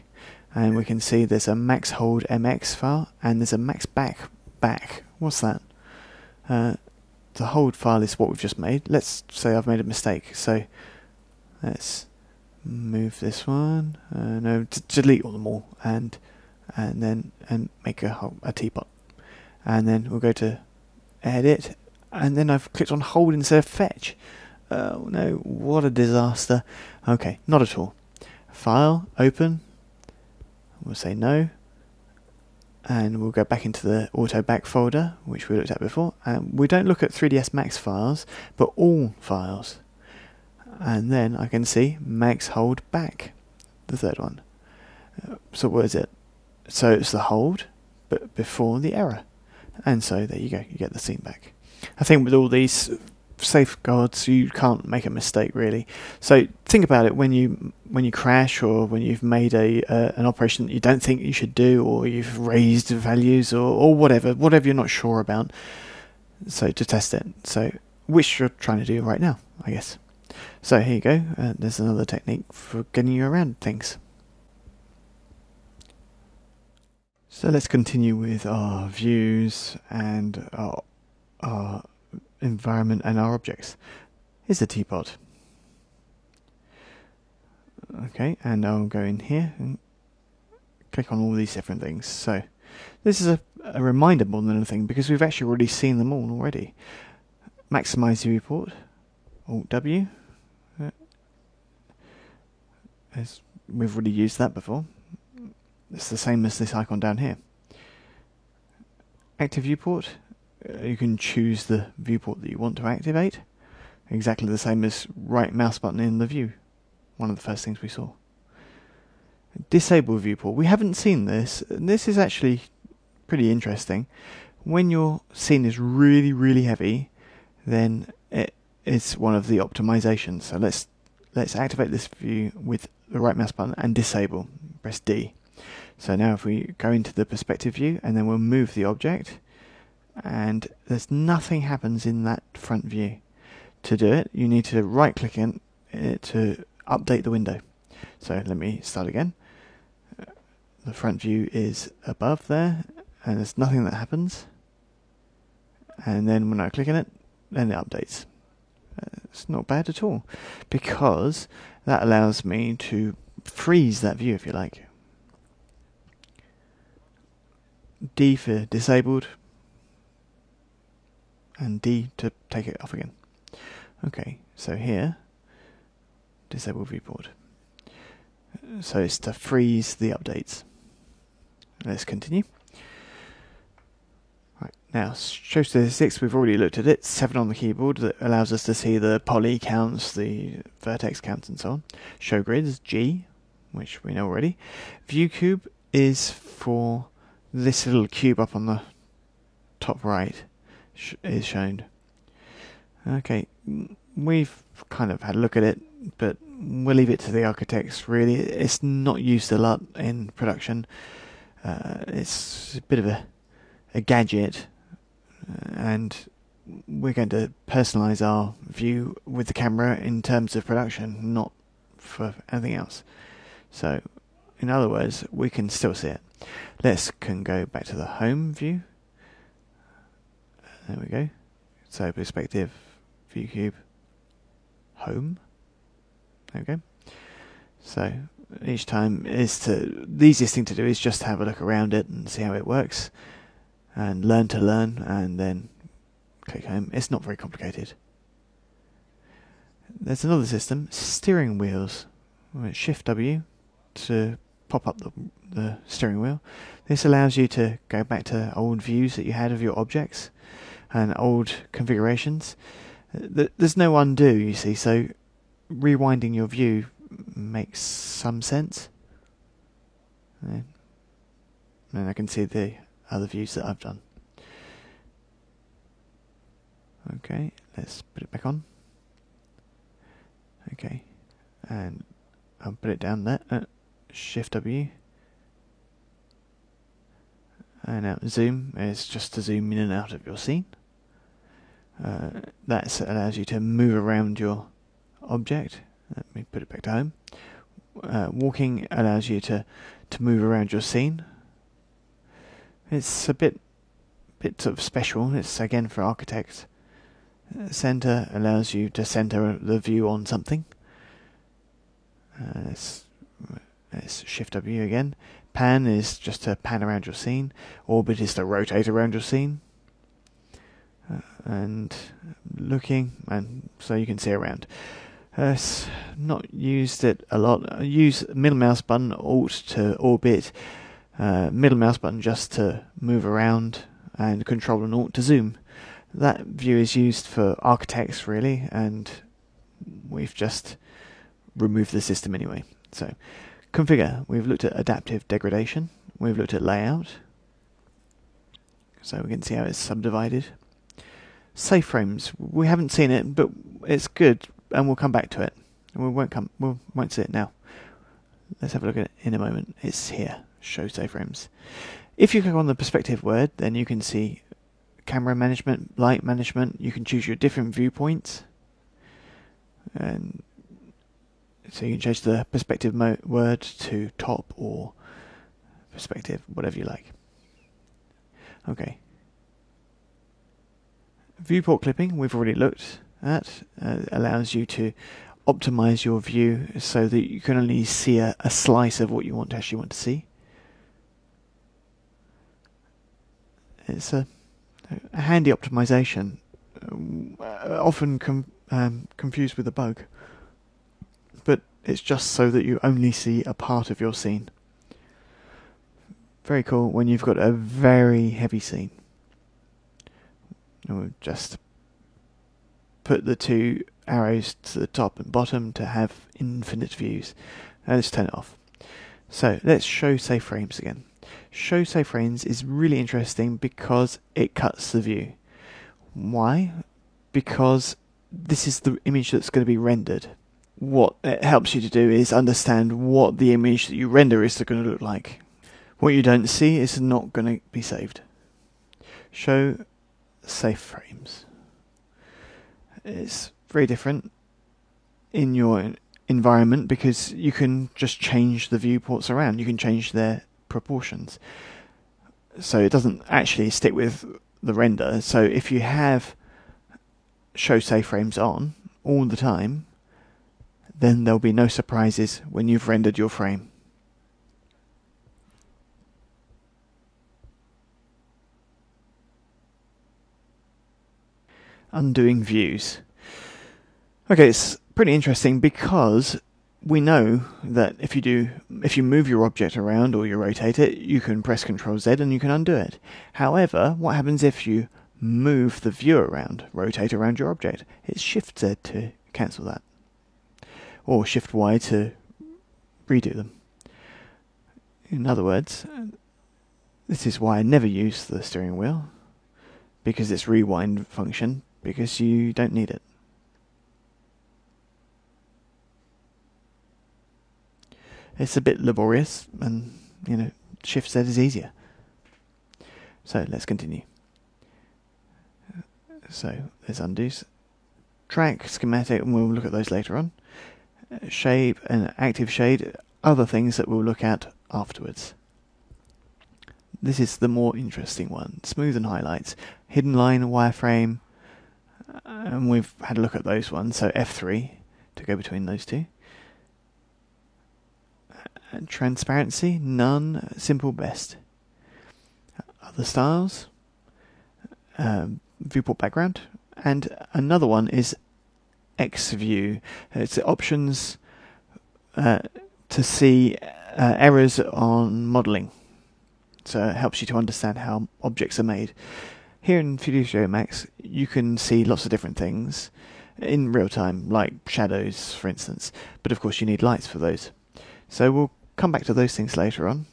And we can see there's a Max Hold MX file, and there's a Max Back. What's that? The hold file is what we've just made. Let's say I've made a mistake. So let's move this one. No, delete all them all, and make a teapot. And then we'll go to Edit, and then I've clicked on Hold instead of Fetch. Oh no, what a disaster. Okay, not at all. File, Open. We'll say no. And we'll go back into the AutoBack folder, which we looked at before. And we don't look at 3ds Max files, but all files. And then I can see Max Hold Back, the third one. So what is it? So it's the hold, but before the error. And so there you go, you get the scene back. I think with all these safeguards, you can't make a mistake really. So think about it when you crash, or when you've made an operation that you don't think you should do, or you've raised values, or whatever you're not sure about. So to test it, so which you're trying to do right now, I guess. So here you go. There's another technique for getting you around things. So let's continue with our views and our environment and our objects. Here's the teapot. Okay, and I'll go in here and click on all these different things. So this is a reminder more than anything, because we've actually already seen them all already. Maximize the viewport, Alt W. As we've already used that before. It's the same as this icon down here. Active viewport. You can choose the viewport that you want to activate. Exactly the same as right mouse button in the view. One of the first things we saw. Disable viewport. We haven't seen this. This is actually pretty interesting. When your scene is really, really heavy, then it's one of the optimizations. So let's activate this view with the right mouse button and disable. Press D. So now if we go into the perspective view, and then we'll move the object, and there's nothing happens in that front view. To do it, you need to right click in it to update the window. So let me start again. The front view is above there, and there's nothing that happens. And then when I click on it, then it updates. It's not bad at all, because that allows me to freeze that view, if you like. D for disabled, and D to take it off again. Okay, so here, disable viewport. So it's to freeze the updates. Let's continue. Right, now, show statistics, we've already looked at it. 7 on the keyboard, that allows us to see the poly counts, the vertex counts, and so on. Show grids, G, which we know already. View cube is for this little cube up on the top right is shown. Okay, we've kind of had a look at it, but we'll leave it to the architects really. It's not used a lot in production. It's a bit of a gadget, and we're going to personalize our view with the camera in terms of production, not for anything else. So in other words, we can still see it. Can go back to the home view. There we go. So perspective, view cube, home. There we go. So each time the easiest thing to do is just have a look around it and see how it works, and learn to learn, and then click home. It's not very complicated. There's another system, steering wheels. Shift W to pop up the steering wheel. This allows you to go back to old views that you had of your objects and old configurations. There's no undo, you see, so rewinding your view makes some sense. And I can see the other views that I've done. Okay, let's put it back on. Okay, and I'll put it down there. Shift W. And now zoom is just to zoom in and out of your scene. That allows you to move around your object. Let me put it back to home. Walking allows you to move around your scene. It's a bit sort of special. It's again for architects. Center allows you to center the view on something. It's Shift W again. Pan is just to pan around your scene. Orbit is to rotate around your scene. And looking, and so you can see around. It's not used it a lot. I use middle mouse button, Alt to orbit, middle mouse button just to move around, and Control and Alt to zoom. That view is used for architects really, and we've just removed the system anyway. So, configure. We've looked at adaptive degradation. We've looked at layout. So we can see how it's subdivided. Safe frames. We haven't seen it, but it's good, and we'll come back to it. We won't see it now. Let's have a look at it in a moment. It's here. Show safe frames. If you click on the perspective word, then you can see camera management, light management. You can choose your different viewpoints, and so you can change the perspective word to top or perspective, whatever you like. Okay. Viewport clipping we've already looked at. Allows you to optimize your view so that you can only see a slice of what you actually want to see. It's a handy optimization, often confused with a bug, but it's just so that you only see a part of your scene. Very cool when you've got a very heavy scene. We'll just put the two arrows to the top and bottom to have infinite views. Let's turn it off. So let's show safe frames again. Show safe frames is really interesting because it cuts the view. Why? Because this is the image that's going to be rendered. What it helps you to do is understand what the image that you render is going to look like. What you don't see is not going to be saved. Show safe frames. It's very different in your environment because you can just change the viewports around. You can change their proportions. So it doesn't actually stick with the render. So if you have show safe frames on all the time, then there'll be no surprises when you've rendered your frame. Undoing views. Okay, it's pretty interesting because we know that if you move your object around or you rotate it, you can press Ctrl Z and you can undo it. However, what happens if you move the view around, rotate around your object? It's Shift Z to cancel that, or Shift Y to redo them. In other words, this is why I never use the steering wheel, because it's rewind function, because you don't need it. It's a bit laborious, and Shift Z is easier. So let's continue. So there's undos, track, schematic, and we'll look at those later on. Shape and active shade, other things that we'll look at afterwards. This is the more interesting one. Smooth and highlights, hidden line, wireframe, and we've had a look at those ones. So F3 to go between those two. And transparency, none, simple, best. Other styles, viewport background, and another one is X view. It's options to see errors on modelling. So it helps you to understand how objects are made. Here in Fusion Studio Max, you can see lots of different things in real time, like shadows, for instance. But of course, you need lights for those. So we'll come back to those things later on.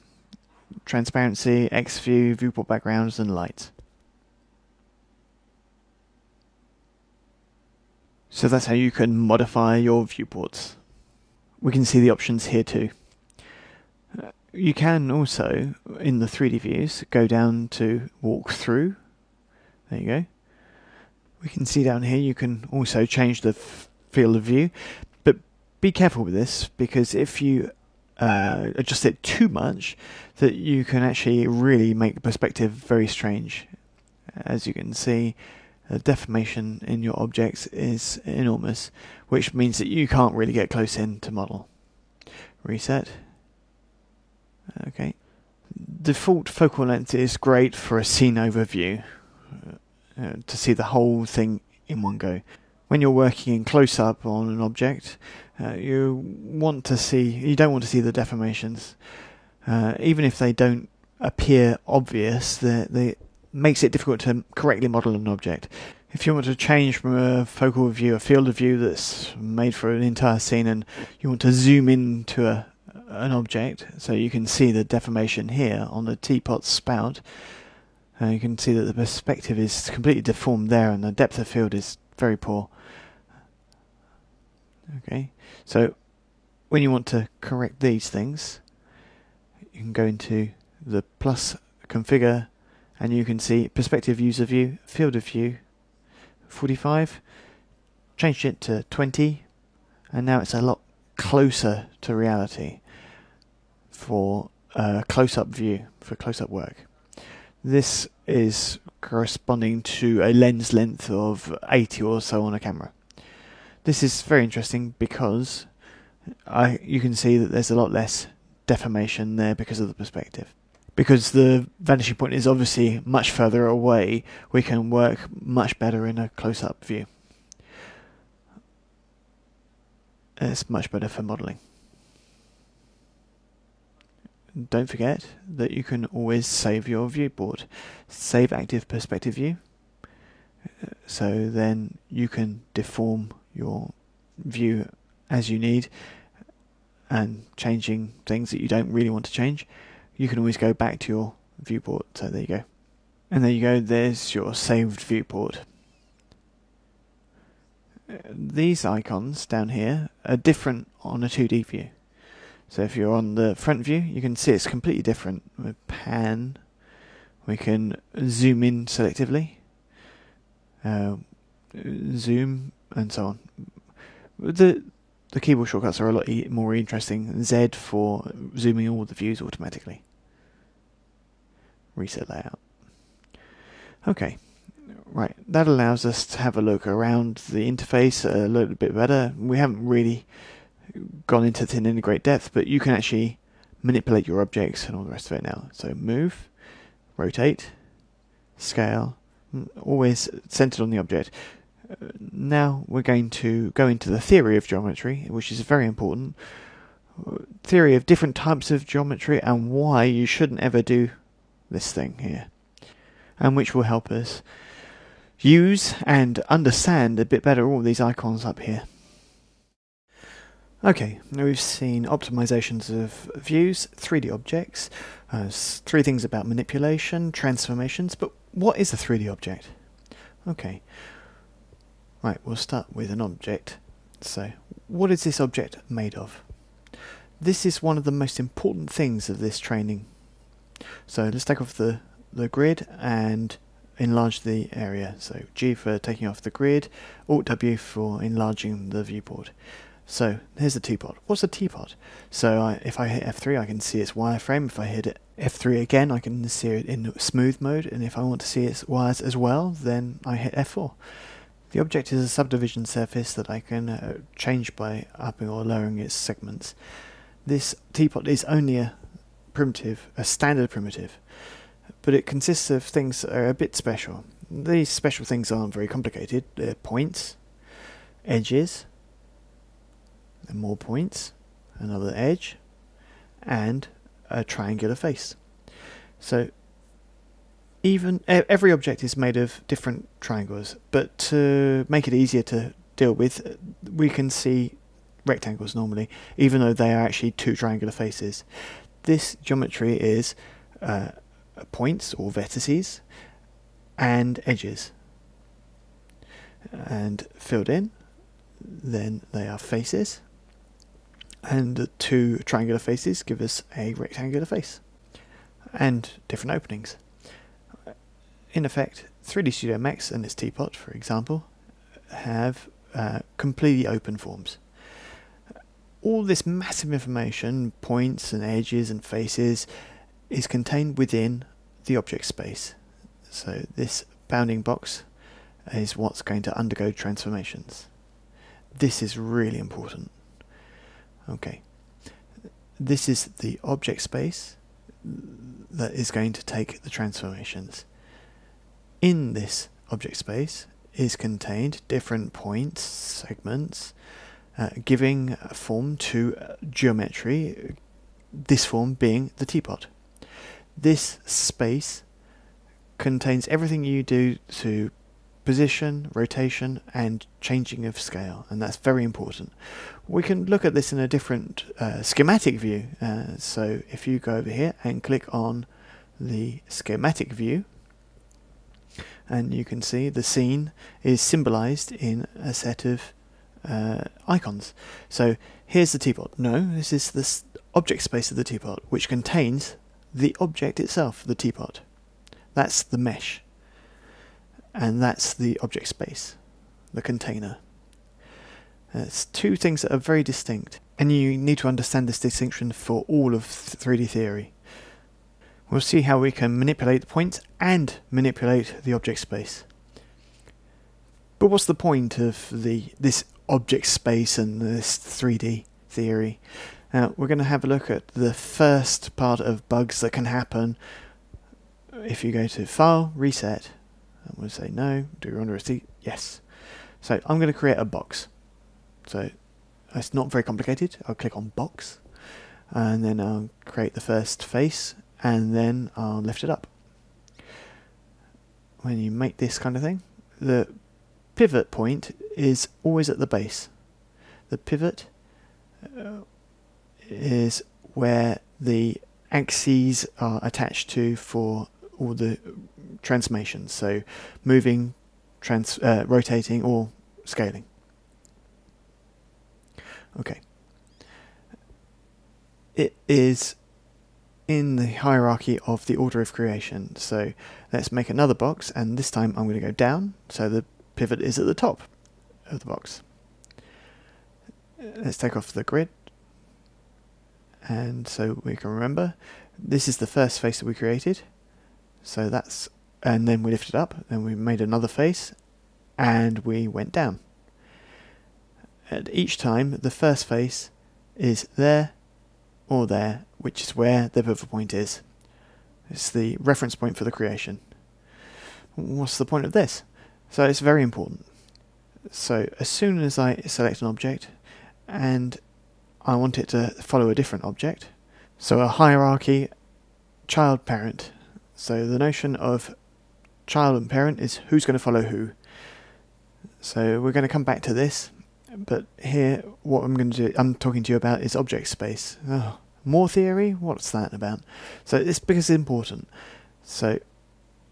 Transparency, X view, viewport backgrounds, and lights. So that's how you can modify your viewports. We can see the options here too. You can also, in the 3D views, go down to walk through. There you go. We can see down here you can also change the field of view, but be careful with this, because if you adjust it too much, that you can actually really make the perspective very strange. As you can see, the deformation in your objects is enormous, which means that you can't really get close in to model. Reset. Okay. Default focal length is great for a scene overview, to see the whole thing in one go. When you're working in close-up on an object, you don't want to see the deformations. Even if they don't appear obvious, they makes it difficult to correctly model an object. If you want to change from a focal view, a field of view that's made for an entire scene, and you want to zoom into an object, so you can see the deformation here on the teapot spout, you can see that the perspective is completely deformed there, and the depth of field is very poor. Okay, so when you want to correct these things, you can go into the plus configure, and you can see perspective user view, field of view, 45, changed it to 20, and now it's a lot closer to reality for a close-up view, for close-up work. This is corresponding to a lens length of 80 or so on a camera. This is very interesting because you can see that there's a lot less deformation there because of the perspective. Because the vanishing point is obviously much further away, we can work much better in a close-up view. It's much better for modelling. Don't forget that you can always save your viewport. Save active perspective view, so then you can deform your view as you need, and changing things that you don't really want to change, you can always go back to your viewport. So there you go. And there you go, there's your saved viewport. These icons down here are different on a 2D view. So if you're on the front view, you can see it's completely different. We pan, we can zoom in selectively, zoom, and so on. The keyboard shortcuts are a lot more interesting. Z for zooming all the views automatically. Reset layout. Okay, right, that allows us to have a look around the interface a little bit better. We haven't really gone into it in great depth, but you can actually manipulate your objects and all the rest of it now. So move, rotate, scale, always centered on the object. Now we're going to go into the theory of geometry, which is very important. Theory of different types of geometry and why you shouldn't ever do this thing here, and which will help us use and understand a bit better all these icons up here. Okay, now we've seen optimizations of views, 3D objects, 3 things about manipulation, transformations, but what is a 3D object? Okay, right, we'll start with an object. So, what is this object made of? This is one of the most important things of this training. So let's take off the grid and enlarge the area. So G for taking off the grid, Alt W for enlarging the viewport. So here's the teapot. What's a teapot? So if I hit F3, I can see its wireframe. If I hit F3 again, I can see it in smooth mode. And if I want to see its wires as well, then I hit F4. The object is a subdivision surface that I can change by upping or lowering its segments. this teapot is only a primitive, a standard primitive, but it consists of things that are a bit special. These special things aren't very complicated. They're points, edges, and more points, another edge, and a triangular face. So every object is made of different triangles, but to make it easier to deal with, we can see rectangles normally, even though they are actually two triangular faces. This geometry is points or vertices and edges, and filled in, then they are faces, and the two triangular faces give us a rectangular face and different openings. In effect, 3D Studio Max and its teapot, for example, have completely open forms. All this massive information, points and edges and faces, is contained within the object space. So this bounding box is what's going to undergo transformations. This is really important. Okay, this is the object space that is going to take the transformations. In this object space is contained different points, segments, giving a form to geometry, this form being the teapot. This space contains everything you do to position, rotation, and changing of scale, and that's very important. We can look at this in a different schematic view. So if you go over here and click on the schematic view, and you can see the scene is symbolized in a set of icons. So here's the teapot. No, this is the object space of the teapot, which contains the object itself, the teapot. That's the mesh, and that's the object space, the container. It's two things that are very distinct, and you need to understand this distinction for all of 3D theory. We'll see how we can manipulate the points and manipulate the object space. But what's the point of this object space and this 3D theory? We're going to have a look at the first part of bugs that can happen. If you go to File, Reset, and we'll say no, do you want to receipt? Yes. So I'm going to create a box. So it's not very complicated. I'll click on Box, and then I'll create the first face, and then I'll lift it up. When you make this kind of thing, the pivot point is always at the base. The pivot is where the axes are attached to for all the transformations, so moving, rotating, or scaling. Okay. It is in the hierarchy of the order of creation. So let's make another box, and this time I'm going to go down, so the pivot is at the top of the box. Let's take off the grid, and so we can remember this is the first face that we created. So that's, and then we lifted up, then we made another face, and we went down. At each time, the first face is there or there, which is where the pivot point is. It's the reference point for the creation. What's the point of this? So it's very important. So as soon as I select an object and I want it to follow a different object, so a hierarchy, child, parent. So the notion of child and parent is who's going to follow who. So we're going to come back to this, but here what I'm talking to you about is object space. Oh, more theory? What's that about? So it's because it's important. So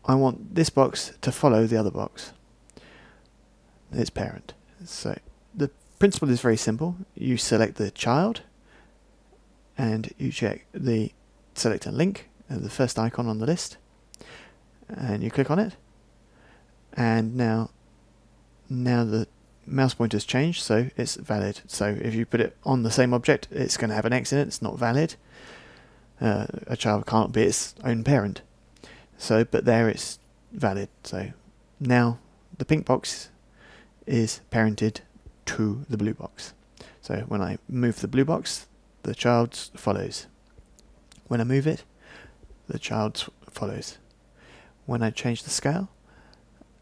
I want this box to follow the other box. Its parent. So the principle is very simple. You select the child and you check the select and link, the first icon on the list, and you click on it, and now the mouse pointer has changed, so it's valid. So if you put it on the same object, it's going to have an X in it, it's not valid. A child can't be its own parent. So, but there it's valid. So now the pink box is parented to the blue box. So when I move the blue box, the child follows. When I move it, the child follows. When I change the scale,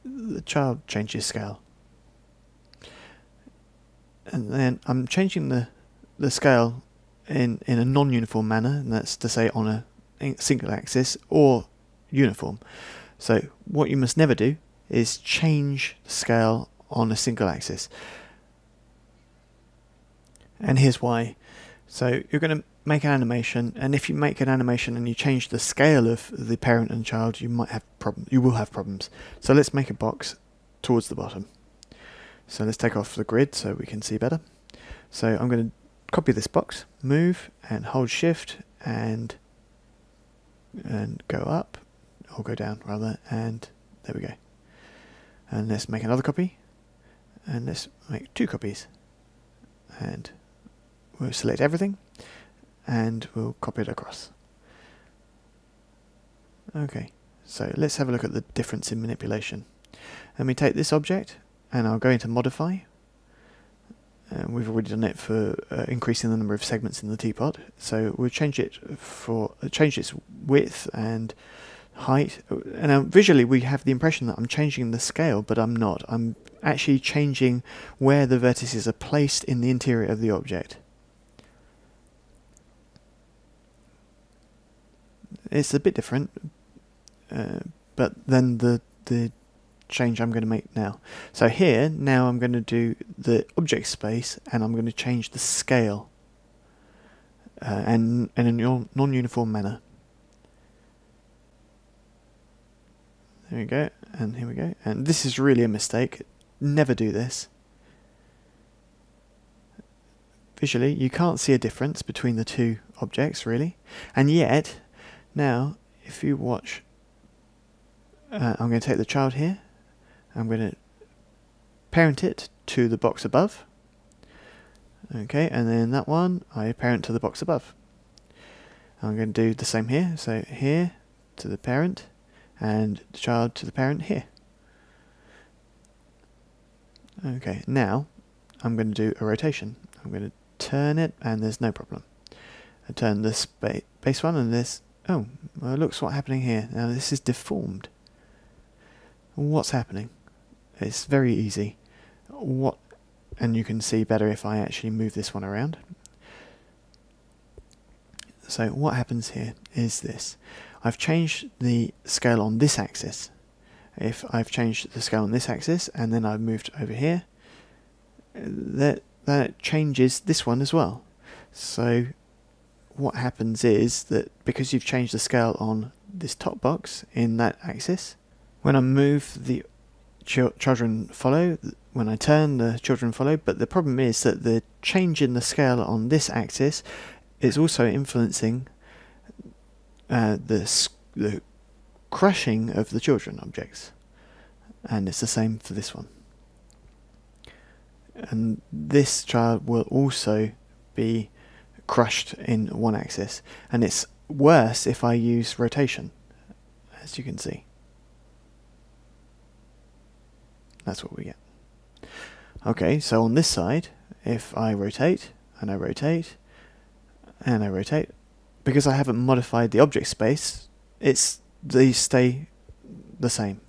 the child changes scale. And then I'm changing the scale in a non-uniform manner, and that's to say on a single axis or uniform. So what you must never do is change the scale on a single axis. And here's why. So you're going to make an animation, and if you make an animation and you change the scale of the parent and child, you might have problems. You will have problems. So let's make a box towards the bottom. So let's take off the grid so we can see better. So I'm going to copy this box, move and hold shift and go up, or go down rather, and there we go. And let's make another copy, and let's make 2 copies, and we'll select everything and we'll copy it across. Okay, so let's have a look at the difference in manipulation. Let me take this object and I'll go into modify. We've already done it for increasing the number of segments in the teapot, so we'll change it for change its width and height. And now visually we have the impression that I'm changing the scale, but I'm not. I'm actually changing where the vertices are placed in the interior of the object. It's a bit different, but then the change I'm going to make now. So here, now I'm going to do the object space, and I'm going to change the scale and in a non-uniform manner. There we go, and here we go. And this is really a mistake. Never do this. Visually, you can't see a difference between the 2 objects, really. And yet, now, if you watch, I'm going to take the child here. I'm going to parent it to the box above. Okay, and then that one, I parent to the box above. I'm going to do the same here. So here to the parent, and the child to the parent here. Okay, now I'm going to do a rotation. I'm going to turn it, and there's no problem. I turn this base one, and this. Oh, well, look what's happening here. Now this is deformed. What's happening? It's very easy. And you can see better if I actually move this one around. So what happens here is this. I've changed the scale on this axis. If I've changed the scale on this axis and then I've moved over here, that changes this one as well. So what happens is that because you've changed the scale on this top box in that axis, when I move the children follow, when I turn the children follow, but the problem is that the change in the scale on this axis is also influencing the crushing of the children objects, and it's the same for this one. And this child will also be crushed in one axis, and it's worse if I use rotation, as you can see. That's what we get. Okay, so on this side, if I rotate, and I rotate, and I rotate, because I haven't modified the object space, these stay the same.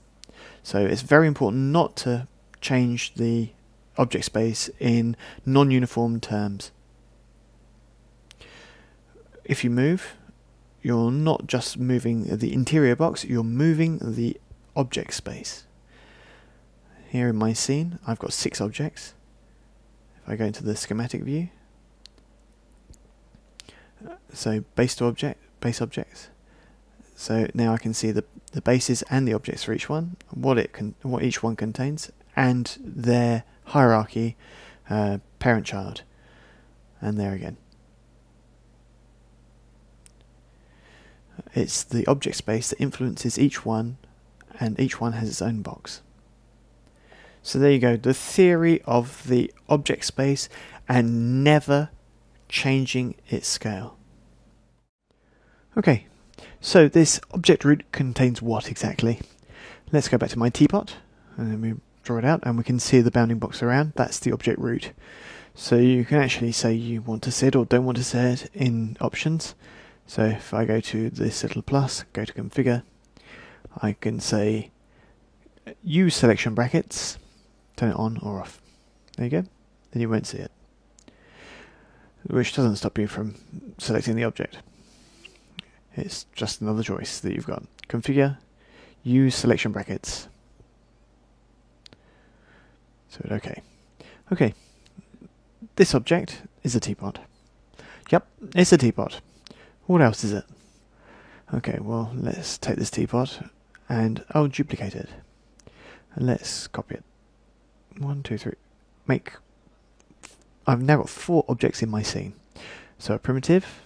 So it's very important not to change the object space in non-uniform terms. If you move, you're not just moving the interior box, you're moving the object space. Here in my scene, I've got 6 objects. If I go into the schematic view, so base objects. So now I can see the bases and the objects for each one, what each one contains, and their hierarchy, parent-child, and there again. It's the object space that influences each one, and each one has its own box. So there you go, the theory of the object space and never changing its scale. Okay, so this object root contains what exactly? Let's go back to my teapot, and then we draw it out, and we can see the bounding box around. That's the object root. So you can actually say you want to see it or don't want to see it in options. So if I go to this little plus, go to configure, I can say use selection brackets, turn it on or off. There you go. Then you won't see it. Which doesn't stop you from selecting the object. It's just another choice that you've got. Configure, use selection brackets. So okay. Okay. This object is a teapot. Yep, it's a teapot. What else is it? Okay, well, let's take this teapot and I'll duplicate it. And let's copy it. 1, 2, 3. I've now got 4 objects in my scene. So a primitive,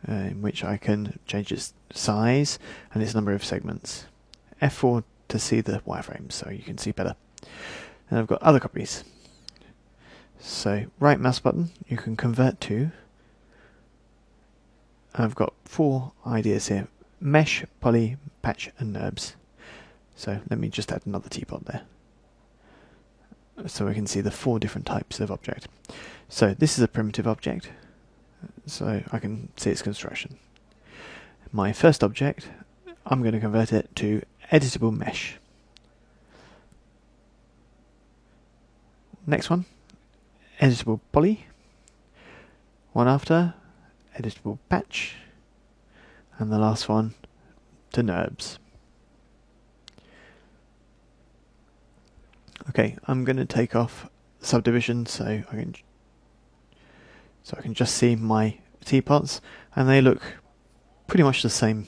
in which I can change its size and its number of segments. F4 to see the wireframes, so you can see better. And I've got other copies. So right mouse button, you can convert to. I've got 4 ideas here: mesh, poly, patch, and NURBS. So let me just add another teapot there, so we can see the 4 different types of object. So this is a primitive object, so I can see its construction. My first object, I'm going to convert it to editable mesh. Next one, editable poly. One after, editable patch. And the last one, to NURBS. Okay, I'm going to take off subdivision so I can just see my teapots, and they look pretty much the same.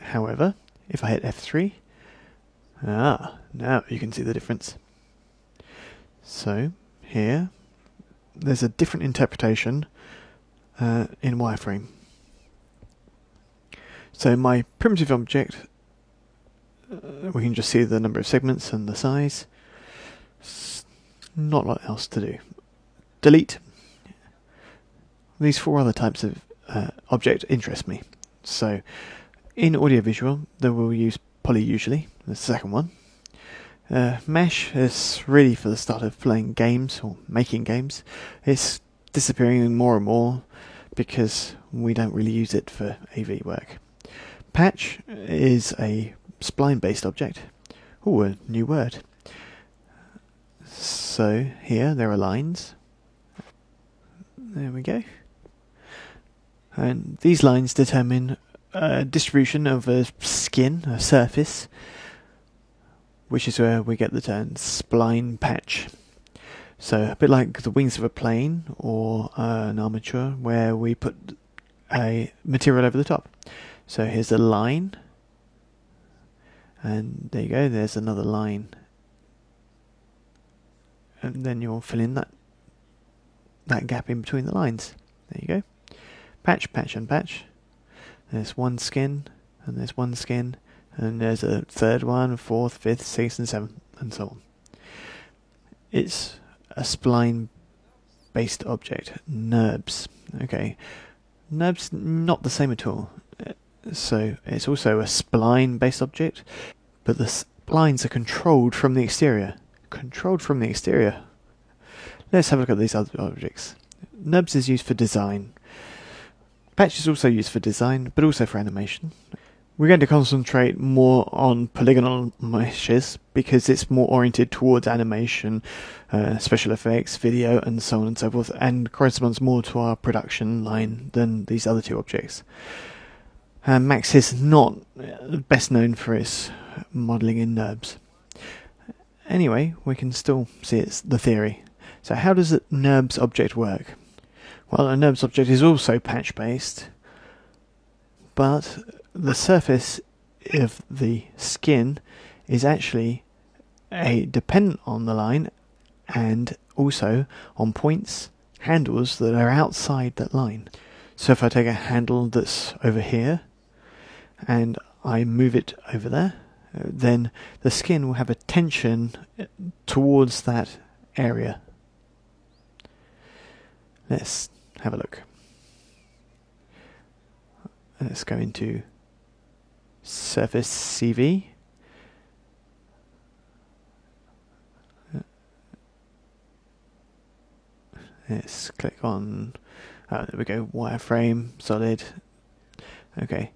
However, if I hit F3, now you can see the difference. So here, there's a different interpretation in wireframe. So my primitive object, we can just see the number of segments and the size. Not a lot else to do. Delete. These 4 other types of object interest me. So in audiovisual, they will use poly usually, the second one. Mesh is really for the start of playing games or making games. It's disappearing more and more because we don't really use it for AV work. Patch is a spline-based object. Oh, a new word. So here there are lines. There we go. And these lines determine a distribution of a skin, a surface, which is where we get the term spline patch. So a bit like the wings of a plane or an armature, where we put a material over the top. So here's a line, and there you go, there's another line. And then you'll fill in that gap in between the lines. There you go. Patch, patch, and patch. There's one skin, and there's one skin, and there's a third one, fourth, fifth, sixth, and seventh, and so on. It's a spline-based object. NURBS. Okay. NURBS not the same at all. So it's also a spline-based object, but the splines are controlled from the exterior. Controlled from the exterior. Let's have a look at these other objects. NURBS is used for design. Patch is also used for design, but also for animation. We're going to concentrate more on polygonal meshes because it's more oriented towards animation, special effects, video, and so on and so forth, and corresponds more to our production line than these other 2 objects. Max is not best known for its modelling in NURBS. Anyway, we can still see it's the theory. So how does a NURBS object work? Well, a NURBS object is also patch-based, but the surface of the skin is actually dependent on the line and also on points, handles that are outside that line. So if I take a handle that's over here and I move it over there, then the skin will have a tension towards that area. Let's have a look. Let's go into Surface CV. Let's click on, there we go, wireframe, solid. Okay,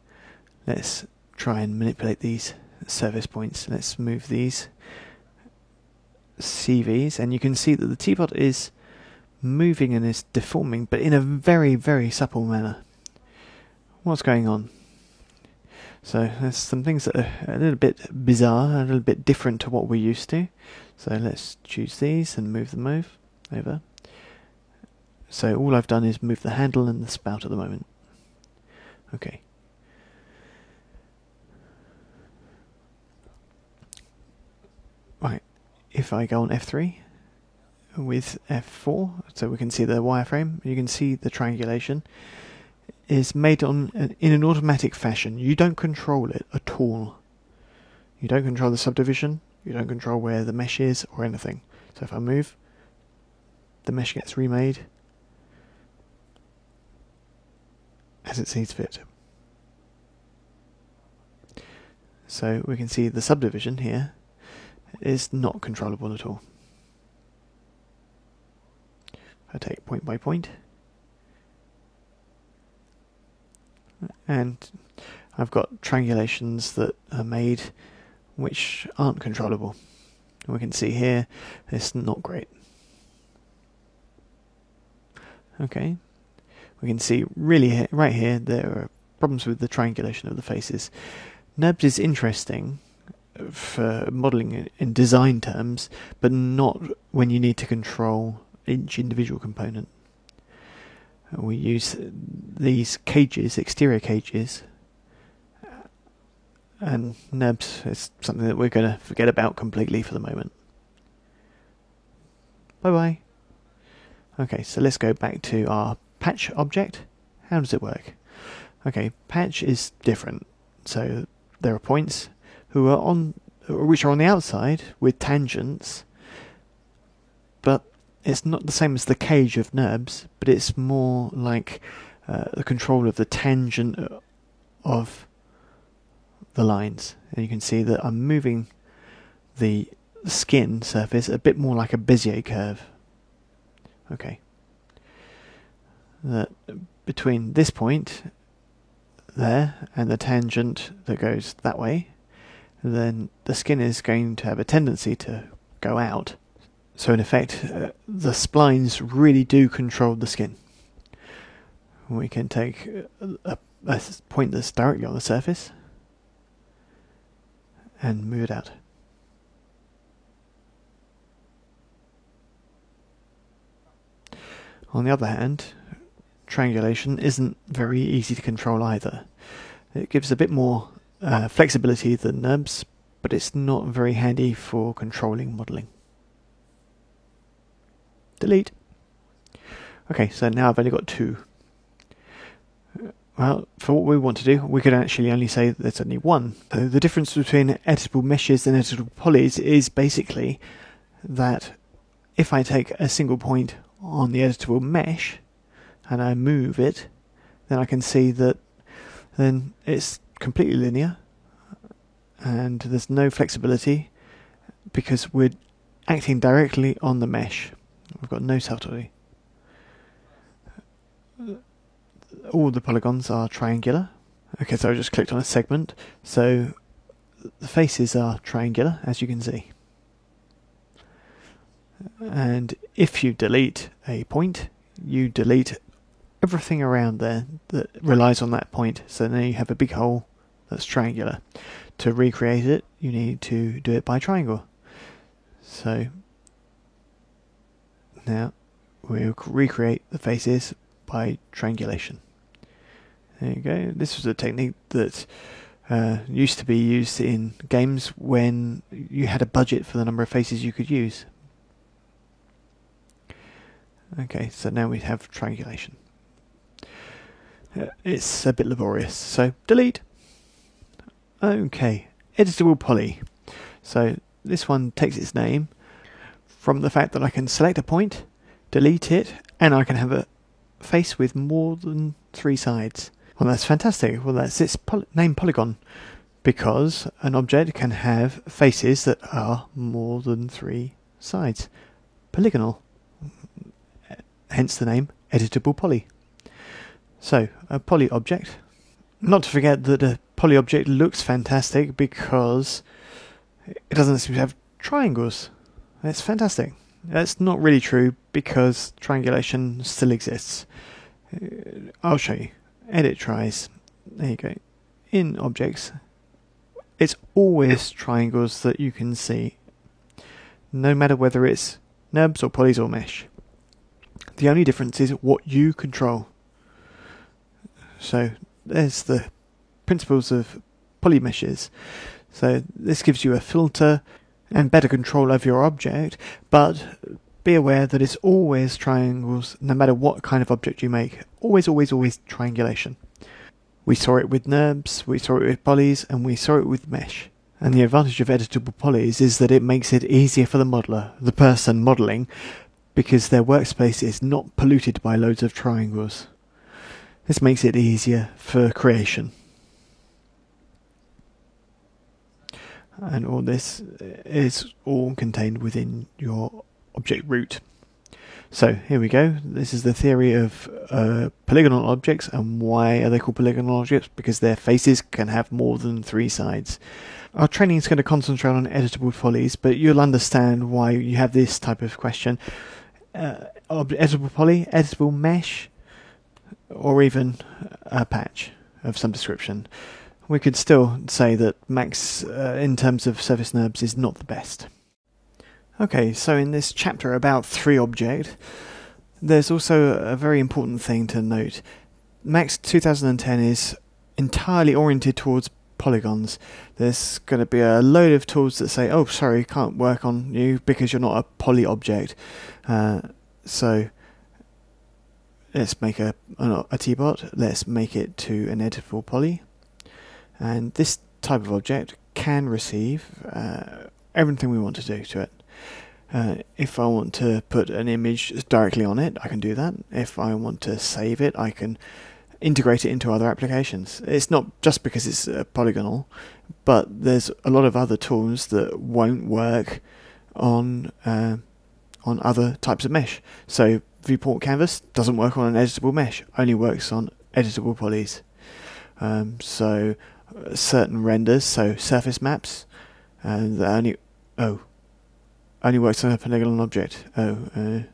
let's try and manipulate these surface points. Let's move these CVs, and you can see that the teapot is moving and is deforming, but in a very, very supple manner. What's going on? So there's some things that are a little bit bizarre, a little bit different to what we're used to. So let's choose these and move them over. So all I've done is move the handle and the spout at the moment. Okay. Right, if I go on F3 with F4, so we can see the wireframe, you can see the triangulation is made in an automatic fashion. You don't control it at all. You don't control the subdivision, you don't control where the mesh is or anything. So if I move, the mesh gets remade as it sees fit. So we can see the subdivision here is not controllable at all. I take point by point, and I've got triangulations that are made which aren't controllable. We can see here it's not great. Okay, we can see really right here there are problems with the triangulation of the faces. NURBS is interesting for modelling in design terms, but not when you need to control each individual component. We use these cages, exterior cages, and NURBS is something that we're going to forget about completely for the moment. Bye bye. Okay, so let's go back to our patch object. How does it work? Okay, patch is different. So there are points which are on the outside with tangents, but it's not the same as the cage of NURBS, but it's more like the control of the tangent of the lines. And you can see that I'm moving the skin surface a bit more like a Bezier curve. Okay. That between this point there and the tangent that goes that way, then the skin is going to have a tendency to go out. So in effect, the splines really do control the skin. We can take a point that's directly on the surface and move it out. On the other hand, triangulation isn't very easy to control either. It gives a bit more flexibility than NURBS, but it's not very handy for controlling modelling. Delete. Okay, so now I've only got two. Well, for what we want to do, we could actually only say that there's only one. So the difference between editable meshes and editable polys is basically that if I take a single point on the editable mesh and I move it, then I can see that then it's completely linear and there's no flexibility because we're acting directly on the mesh. We've got no subtlety. All the polygons are triangular. Okay, so I just clicked on a segment. So the faces are triangular, as you can see. And if you delete a point, you delete everything around there that relies on that point. So now you have a big hole that's triangular. To recreate it, you need to do it by triangle. So now we'll recreate the faces by triangulation. There you go. This was a technique that used to be used in games when you had a budget for the number of faces you could use. Okay, so now we have triangulation. It's a bit laborious, so delete. Okay, editable poly. So this one takes its name from the fact that I can select a point, delete it, and I can have a face with more than 3 sides. Well, that's fantastic. Well, that's its name polygon, because an object can have faces that are more than 3 sides. Polygonal. hence the name editable poly. So, a poly object. Not to forget that a poly object looks fantastic because it doesn't seem to have triangles. It's fantastic. That's not really true because triangulation still exists. I'll show you. Edit tries. There you go. In objects, it's always triangles that you can see, no matter whether it's NURBS or polys or mesh. The only difference is what you control. So there's the principles of poly meshes. So this gives you a filter and better control of your object, but be aware that it's always triangles no matter what kind of object you make. Always, always, always triangulation. We saw it with NURBS, we saw it with polys, and we saw it with mesh. And the advantage of editable polys is that it makes it easier for the modeler, the person modelling, because their workspace is not polluted by loads of triangles. This makes it easier for creation. And all this is all contained within your object root. So here we go. This is the theory of polygonal objects. And why are they called polygonal objects? Because their faces can have more than 3 sides. Our training is going to concentrate on editable polys, but you'll understand why you have this type of question. Editable poly, editable mesh, or even a patch of some description. We could still say that Max, in terms of surface NURBS, is not the best. Okay, so in this chapter about 3Object, there's also a very important thing to note. Max 2010 is entirely oriented towards polygons. There's going to be a load of tools that say, oh, sorry, can't work on you because you're not a poly object. So let's make a T-bot. Let's make it to an editable poly. And this type of object can receive everything we want to do to it. If I want to put an image directly on it, I can do that. If I want to save it, I can integrate it into other applications. It's not just because it's polygonal, but there's a lot of other tools that won't work on other types of mesh. So viewport canvas doesn't work on an editable mesh, only works on editable polys. So certain renders, so surface maps, that only works on a polygonal object. Okay,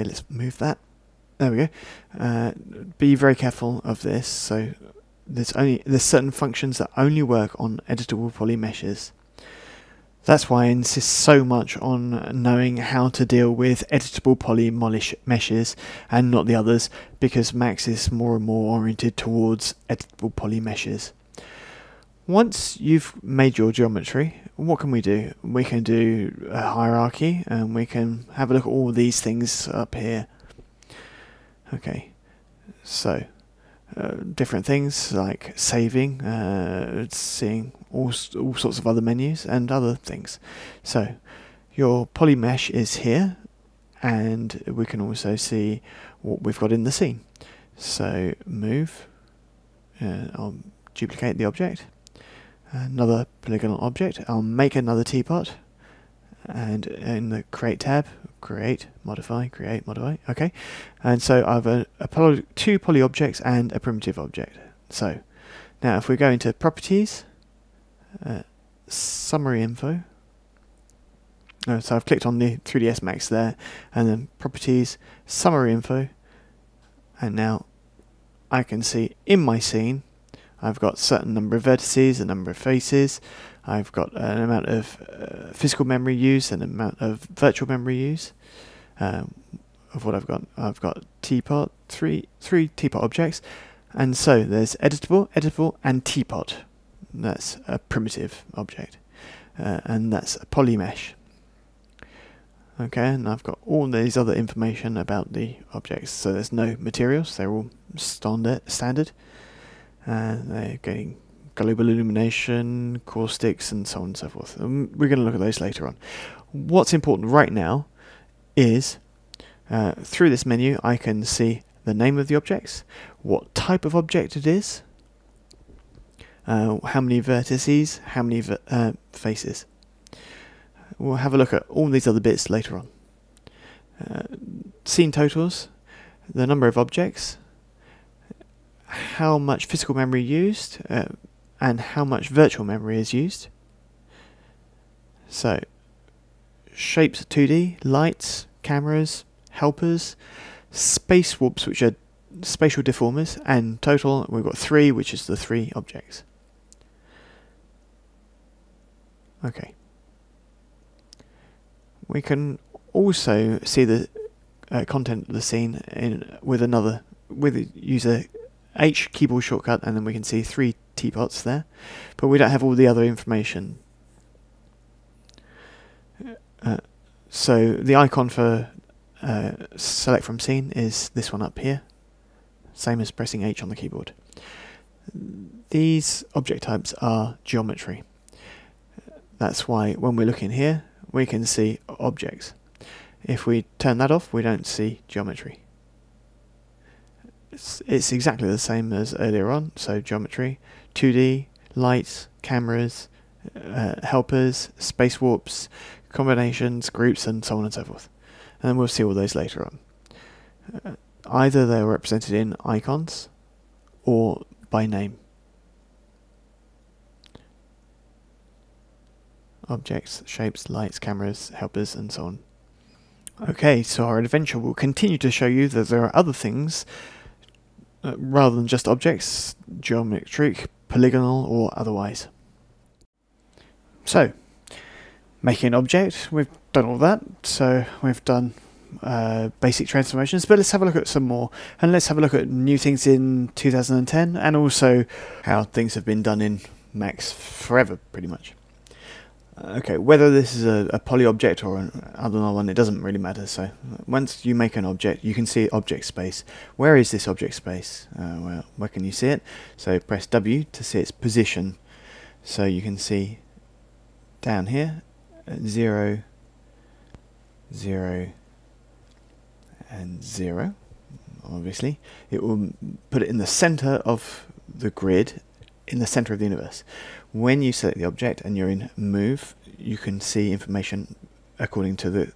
let's move that. There we go. Be very careful of this. So there's certain functions that only work on editable poly meshes. That's why I insist so much on knowing how to deal with editable poly meshes and not the others, because Max is more and more oriented towards editable poly meshes. Once you've made your geometry, what can we do? We can do a hierarchy, and we can have a look at all these things up here. Okay, so different things like saving, seeing all sorts of other menus and other things. So your poly mesh is here, and we can also see what we've got in the scene. So move, I'll duplicate the object. Another polygonal object. I'll make another teapot, and in the create tab, create, modify. Okay, and so I have two poly objects and a primitive object. So now if we go into properties, summary info. So I've clicked on the 3ds Max there, and then properties, summary info, and now I can see in my scene I've got a certain number of vertices, a number of faces, I've got an amount of physical memory used and an amount of virtual memory used of what I've got. I've got teapot, three teapot objects, and so there's editable, and teapot. That's a primitive object, and that's a poly mesh. Okay, and I've got all these other information about the objects. So there's no materials; they're all standard. They're getting global illumination, caustics, and so on and so forth. We're going to look at those later on. What's important right now is through this menu I can see the name of the objects, what type of object it is, how many vertices, how many faces. We'll have a look at all these other bits later on. Scene totals, the number of objects, how much physical memory used, and how much virtual memory is used. So, shapes 2D, lights, cameras, helpers, space warps, which are spatial deformers, and total we've got 3, which is the 3 objects. Okay. We can also see the content of the scene with user H keyboard shortcut, and then we can see 3 teapots there, but we don't have all the other information. So the icon for select from scene is this one up here, same as pressing H on the keyboard. These object types are geometry. That's why when we're looking here, we can see objects. If we turn that off, we don't see geometry. It's exactly the same as earlier on, so geometry, 2D, lights, cameras, helpers, space warps, combinations, groups, and so on and so forth. And we'll see all those later on. Either they're represented in icons or by name. Objects, shapes, lights, cameras, helpers, and so on. Okay, so our adventure will continue to show you that there are other things rather than just objects, geometric, polygonal, or otherwise. So, making an object, we've done all that, so we've done basic transformations, but let's have a look at some more, and let's have a look at new things in 2010, and also how things have been done in Max forever, pretty much. Okay, whether this is a poly object or another one, it doesn't really matter. So once you make an object, you can see object space. Where is this object space? Well, where can you see it? So press W to see its position. So you can see down here, 0, 0, and 0. Obviously, it will put it in the center of the grid, in the center of the universe. When you select the object and you're in move, you can see information according to the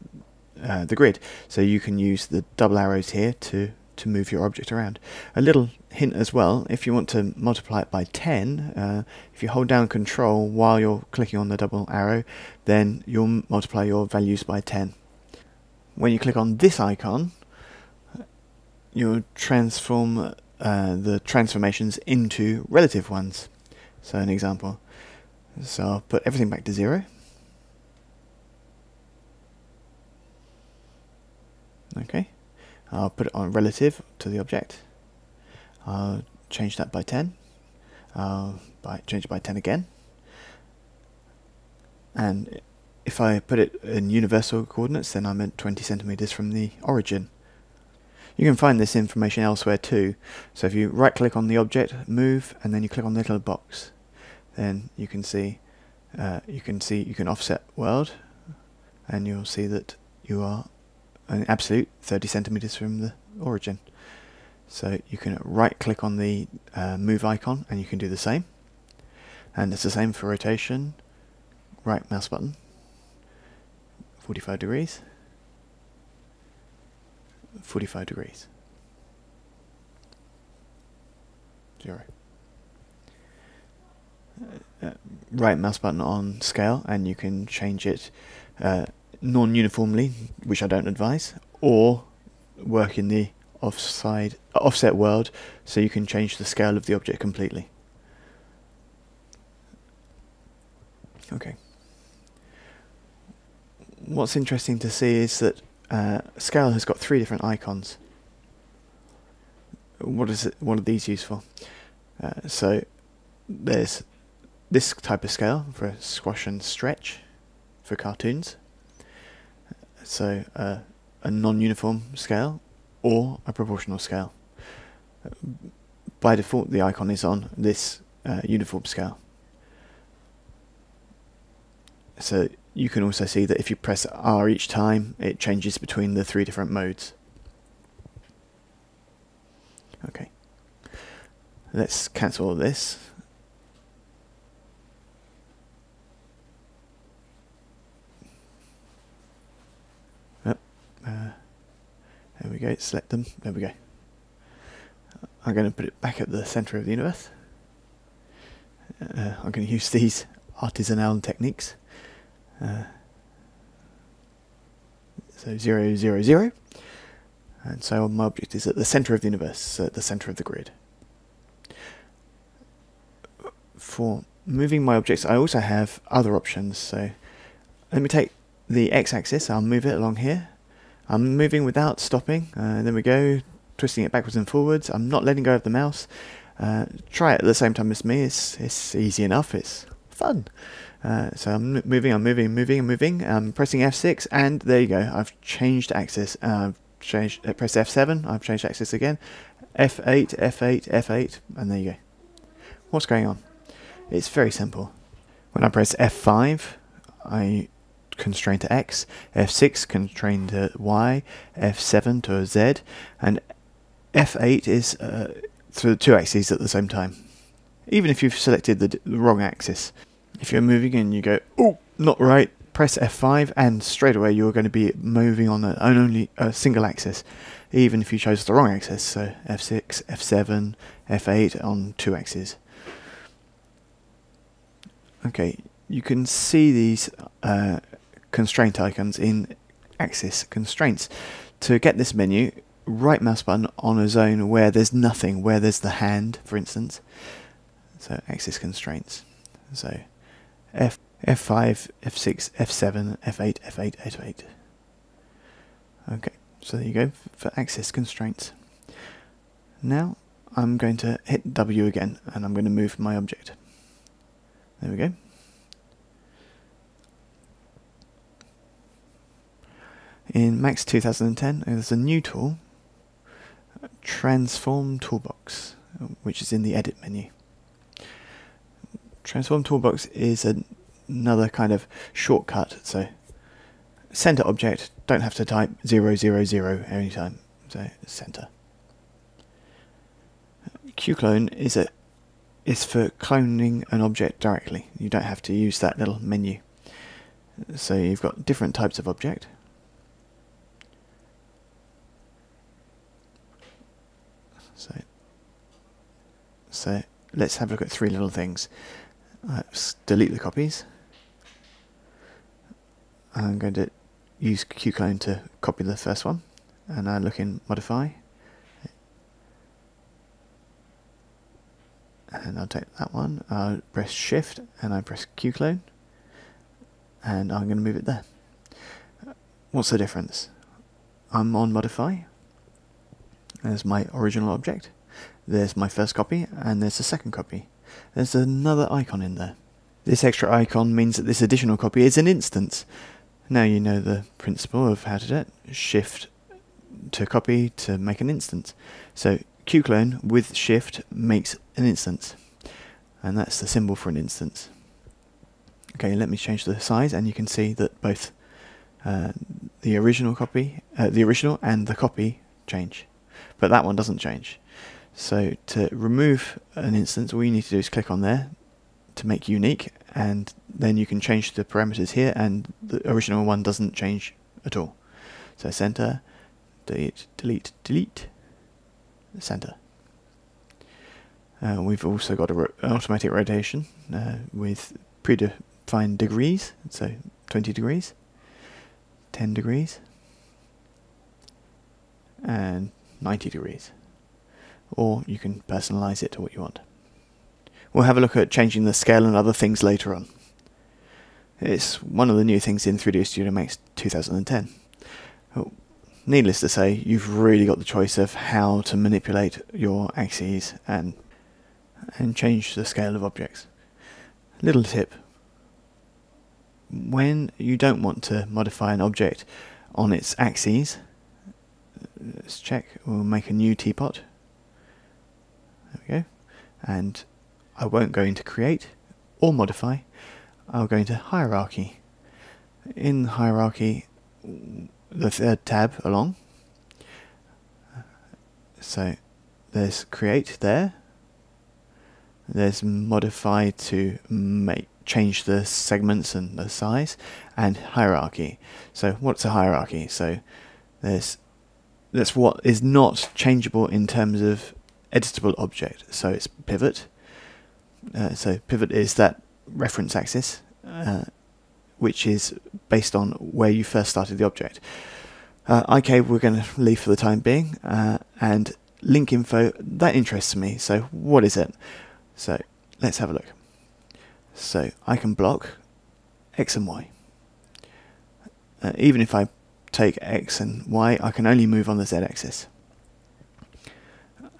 grid. So you can use the double arrows here to move your object around. A little hint as well, if you want to multiply it by 10, if you hold down Control while you're clicking on the double arrow, then you'll multiply your values by 10. When you click on this icon, you'll transform the transformations into relative ones. So an example. So I'll put everything back to 0. Okay. I'll put it on relative to the object. I'll change that by 10. I'll change it by 10 again. And if I put it in universal coordinates, then I'm at 20 centimeters from the origin. You can find this information elsewhere too. So if you right click on the object, move, and then you click on the little box, then you can see you can offset world, and you'll see that you are an absolute 30 centimeters from the origin. So you can right click on the move icon and you can do the same, and it's the same for rotation. Right mouse button, 45 degrees, 45 degrees, 0. Right mouse button on scale, and you can change it non-uniformly, which I don't advise, or work in the offset world, so you can change the scale of the object completely. Okay. What's interesting to see is that scale has got 3 different icons. What are these used for? So there's this type of scale for squash and stretch for cartoons. So a non-uniform scale or a proportional scale. By default, the icon is on this uniform scale. So you can also see that if you press R each time, it changes between the 3 different modes. Okay. Let's cancel all this. we go, select them, there we go. I'm going to put it back at the centre of the universe. I'm going to use these artisanal techniques. So 0, 0, 0. And so my object is at the centre of the universe, at the centre of the grid. For moving my objects, I also have other options. So let me take the x-axis, I'll move it along here. I'm moving without stopping. There we go, twisting it backwards and forwards. I'm not letting go of the mouse. Try it at the same time as me. It's easy enough. It's fun. So I'm moving. I'm pressing F6, and there you go. I've changed axis. Press F7. I've changed axis again. F8, F8, F8, and there you go. What's going on? It's very simple. When I press F5, I constrain to X, F6 constrain to Y, F7 to Z, and F8 is through the two axes at the same time. Even if you've selected the wrong axis. If you're moving and you go, oh, not right, press F5 and straight away you're going to be moving on only a single axis, even if you chose the wrong axis. So F6, F7, F8 on two axes. Okay, you can see these constraint icons in axis constraints. To get this menu, right mouse button on a zone where there's nothing, where there's the hand, for instance. So axis constraints. So F5, F6, F7, F8, F8, F8. Okay, so there you go for axis constraints. Now I'm going to hit W again and I'm going to move my object. There we go. In Max 2010, there's a new tool, Transform Toolbox, which is in the Edit menu. Transform Toolbox is another kind of shortcut. So, center object, don't have to type 0, 0, 0 anytime. So, center. QClone is for cloning an object directly. You don't have to use that little menu. So, you've got different types of object. So let's have a look at three little things. Delete the copies. I'm going to use QClone to copy the first one, and I look in Modify, and I'll take that one. I'll press Shift and I press QClone, and I'm going to move it there. What's the difference? I'm on Modify. There's my original object. There's my first copy, and there's a second copy. There's another icon in there. This extra icon means that this additional copy is an instance. Now you know the principle of how to do it. Shift to copy to make an instance. So QClone with Shift makes an instance, and that's the symbol for an instance. Okay, let me change the size, and you can see that both the original and the copy change, but that one doesn't change. So to remove an instance, all you need to do is click on there to make unique, and then you can change the parameters here, and the original one doesn't change at all. So center, delete, delete, delete, center. We've also got an automatic rotation with predefined degrees, so 20 degrees, 10 degrees, and 90 degrees. Or you can personalize it to what you want. We'll have a look at changing the scale and other things later on. It's one of the new things in 3ds Studio Max 2010. Needless to say, you've really got the choice of how to manipulate your axes and change the scale of objects. Little tip. When you don't want to modify an object on its axes, let's check, we'll make a new teapot. There we go. And I won't go into Create or Modify. I'll go into Hierarchy. In Hierarchy, the third tab along. So there's Create there. There's Modify to change the segments and the size, and Hierarchy. So what's a hierarchy? So there's that's what is not changeable in terms of editable object. So it's pivot. So pivot is that reference axis, which is based on where you first started the object. IK we're going to leave for the time being, and link info, that interests me. So what is it? So let's have a look. So I can block X and Y. Even if I take X and Y, I can only move on the Z axis.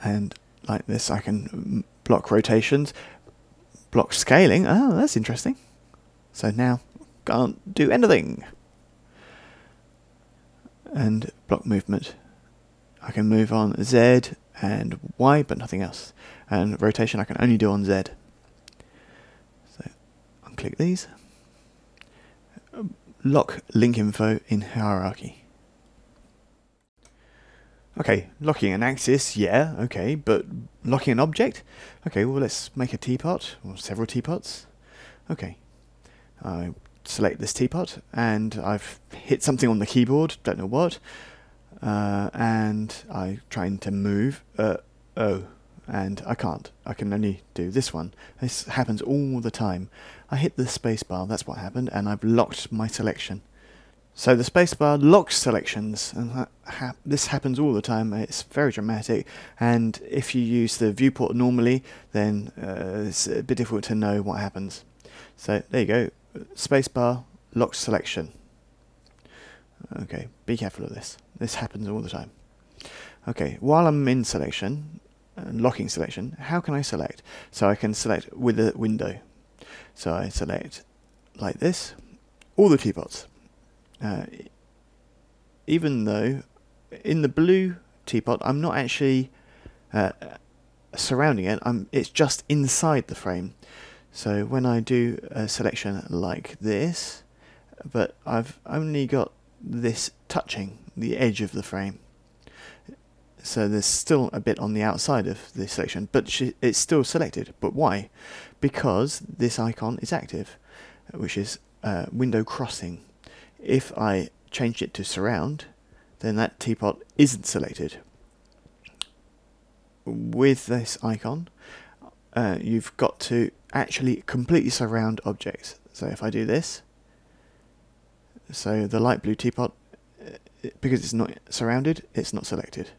And like this, I can block rotations, block scaling. Oh, that's interesting. So now can't do anything. And block movement. I can move on Z and Y, but nothing else. And rotation I can only do on Z. So unclick these. Lock link info in hierarchy. Okay, locking an axis, yeah, okay, but locking an object? Okay, well let's make a teapot, or several teapots. Okay, I select this teapot, and I've hit something on the keyboard, don't know what, and I'm trying to move, and I can't. I can only do this one. This happens all the time. I hit the spacebar, that's what happened, and I've locked my selection. So the spacebar locks selections, and this happens all the time. It's very dramatic, and if you use the viewport normally, then it's a bit difficult to know what happens. So there you go, spacebar locks selection. Okay, be careful of this. This happens all the time. Okay, while I'm in selection, locking selection, how can I select? So I can select with a window. So I select like this, all the teapots. Even though in the blue teapot I'm not actually surrounding it, it's just inside the frame. So when I do a selection like this, but I've only got this touching the edge of the frame, so there's still a bit on the outside of the selection, but it's still selected. But why? Because this icon is active, which is window crossing. If I change it to surround, then that teapot isn't selected. With this icon, you've got to actually completely surround objects. So if I do this, so the light blue teapot, because it's not surrounded, it's not selected.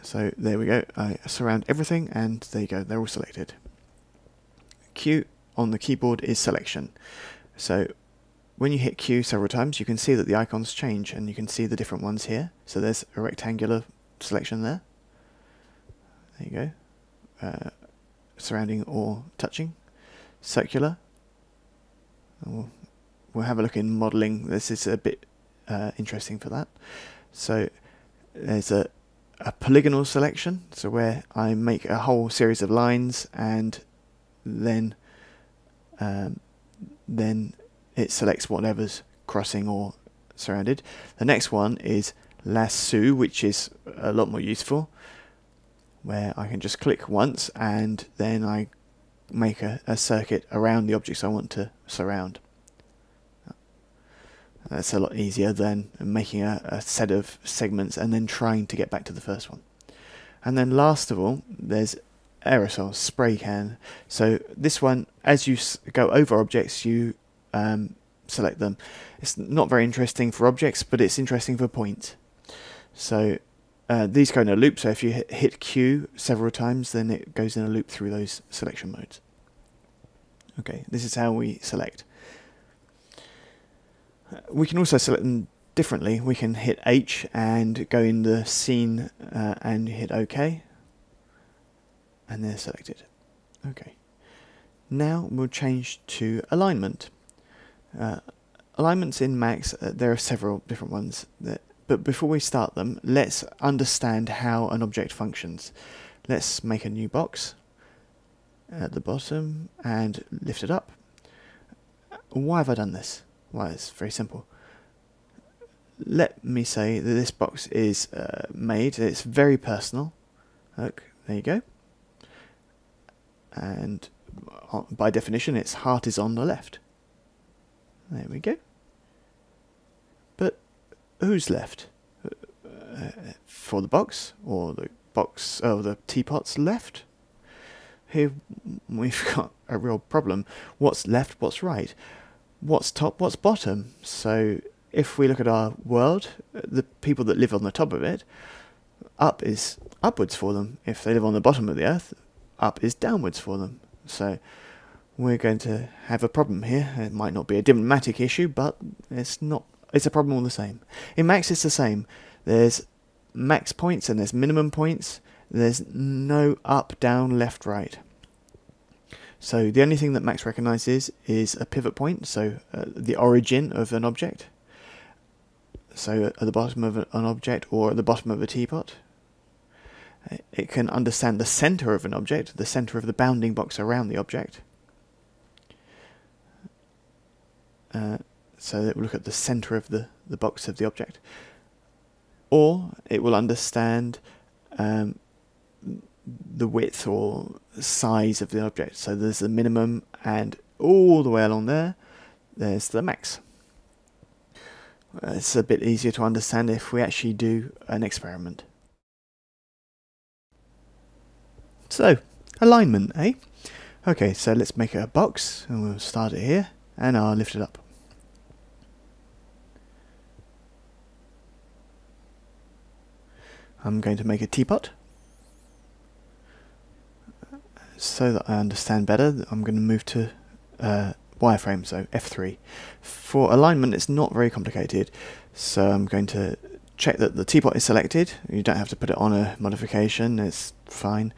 So there we go, I surround everything, and there you go, they're all selected. Q on the keyboard is selection. So when you hit Q several times, you can see that the icons change, and you can see the different ones here. So there's a rectangular selection there. There you go. Surrounding or touching. Circular. We'll have a look in modelling. This is a bit interesting for that. So there's a polygonal selection, so where I make a whole series of lines, and then it selects whatever's crossing or surrounded. The next one is lasso, which is a lot more useful, where I can just click once and then I make a circuit around the objects I want to surround. That's a lot easier than making a set of segments and then trying to get back to the first one. And then last of all, there's aerosol, spray can. So this one, as you go over objects, you select them. It's not very interesting for objects, but it's interesting for points. So these go in a loop, so if you hit Q several times, then it goes in a loop through those selection modes. Okay, this is how we select. We can also select them differently. We can hit H and go in the scene and hit OK, and they're selected. Okay. Now we'll change to alignment. Alignments in Max, there are several different ones, but before we start them, let's understand how an object functions. Let's make a new box at the bottom and lift it up. Why have I done this? Well, it's very simple. Let me say that this box is made, it's very personal. Look, there you go. And by definition, its heart is on the left. There we go. But who's left? for the box, or the box, or the teapot's left. Here we've got a real problem. What's left, what's right? What's top, what's bottom? So if we look at our world, the people that live on the top of it, up is upwards for them. If they live on the bottom of the earth, up is downwards for them. So we're going to have a problem here. It might not be a diplomatic issue, but it's a problem all the same. In Max it's the same. There's max points and there's minimum points. There's no up, down, left, right. So the only thing that Max recognizes is a pivot point, so the origin of an object. So at the bottom of an object or at the bottom of a teapot. It can understand the center of an object, the center of the bounding box around the object. So it will look at the center of the box of the object. Or it will understand the width or size of the object. So there's the minimum, and all the way along there's the max. It's a bit easier to understand if we actually do an experiment. So, alignment, eh? Okay, so let's make a box, and we'll start it here, and I'll lift it up. I'm going to make a teapot. So that I understand better, I'm going to move to wireframe, so F3. For alignment, it's not very complicated, so I'm going to check that the teapot is selected. You don't have to put it on a modification, it's fine.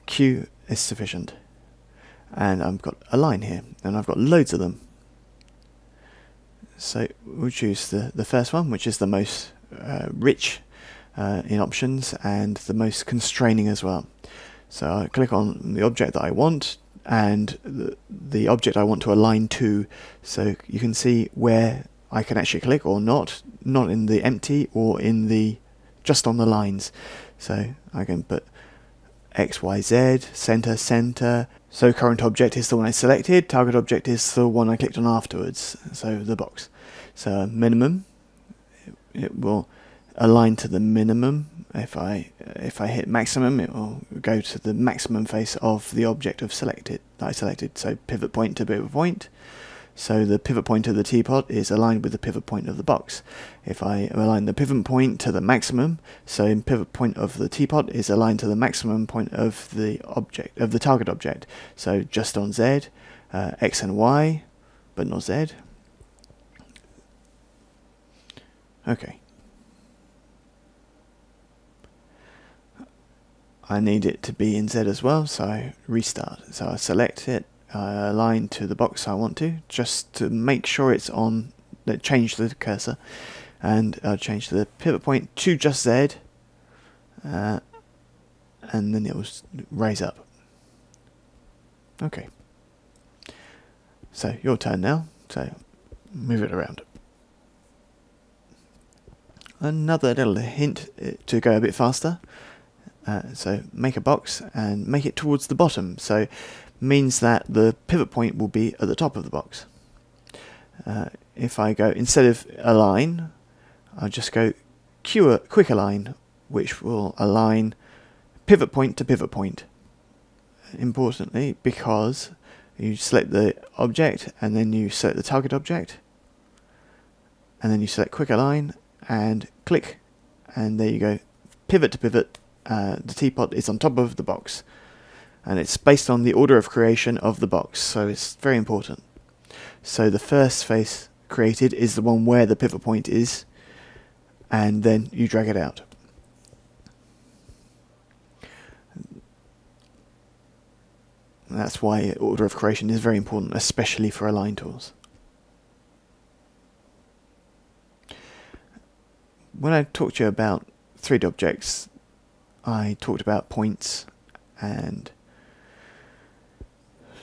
Q is sufficient. And I've got a line here, and I've got loads of them. So we'll choose the first one, which is the most rich in options and the most constraining as well. So I click on the object that I want and the object I want to align to, so you can see where I can actually click or not in the empty or in the just on the lines. So I can put X, Y, Z, center, center. So current object is the one I selected, target object is the one I clicked on afterwards, so the box. So minimum, it will align to the minimum. If I hit maximum, it will go to the maximum face of the object that I selected. So pivot point to pivot point. So the pivot point of the teapot is aligned with the pivot point of the box. If I align the pivot point to the maximum, so in pivot point of the teapot is aligned to the maximum point of the object, of the target object. So just on Z, X and Y, but not Z. Okay. I need it to be in Z as well, so I restart. So I select it, I align to the box I want to, just to make sure it's on, change the cursor, and I'll change the pivot point to just Z, and then it will raise up. Okay. So your turn now, so move it around. Another little hint to go a bit faster. So make a box and make it towards the bottom, so means that the pivot point will be at the top of the box. If I go, instead of align, I'll just go quick align, which will align pivot point to pivot point. Importantly, because you select the object and then you select the target object and then you select quick align and click, and there you go, pivot to pivot. The teapot is on top of the box, and it's based on the order of creation of the box, so it's very important. So the first face created is the one where the pivot point is, and then you drag it out. That's why order of creation is very important, especially for align tools. When I talked to you about 3D objects, I talked about points and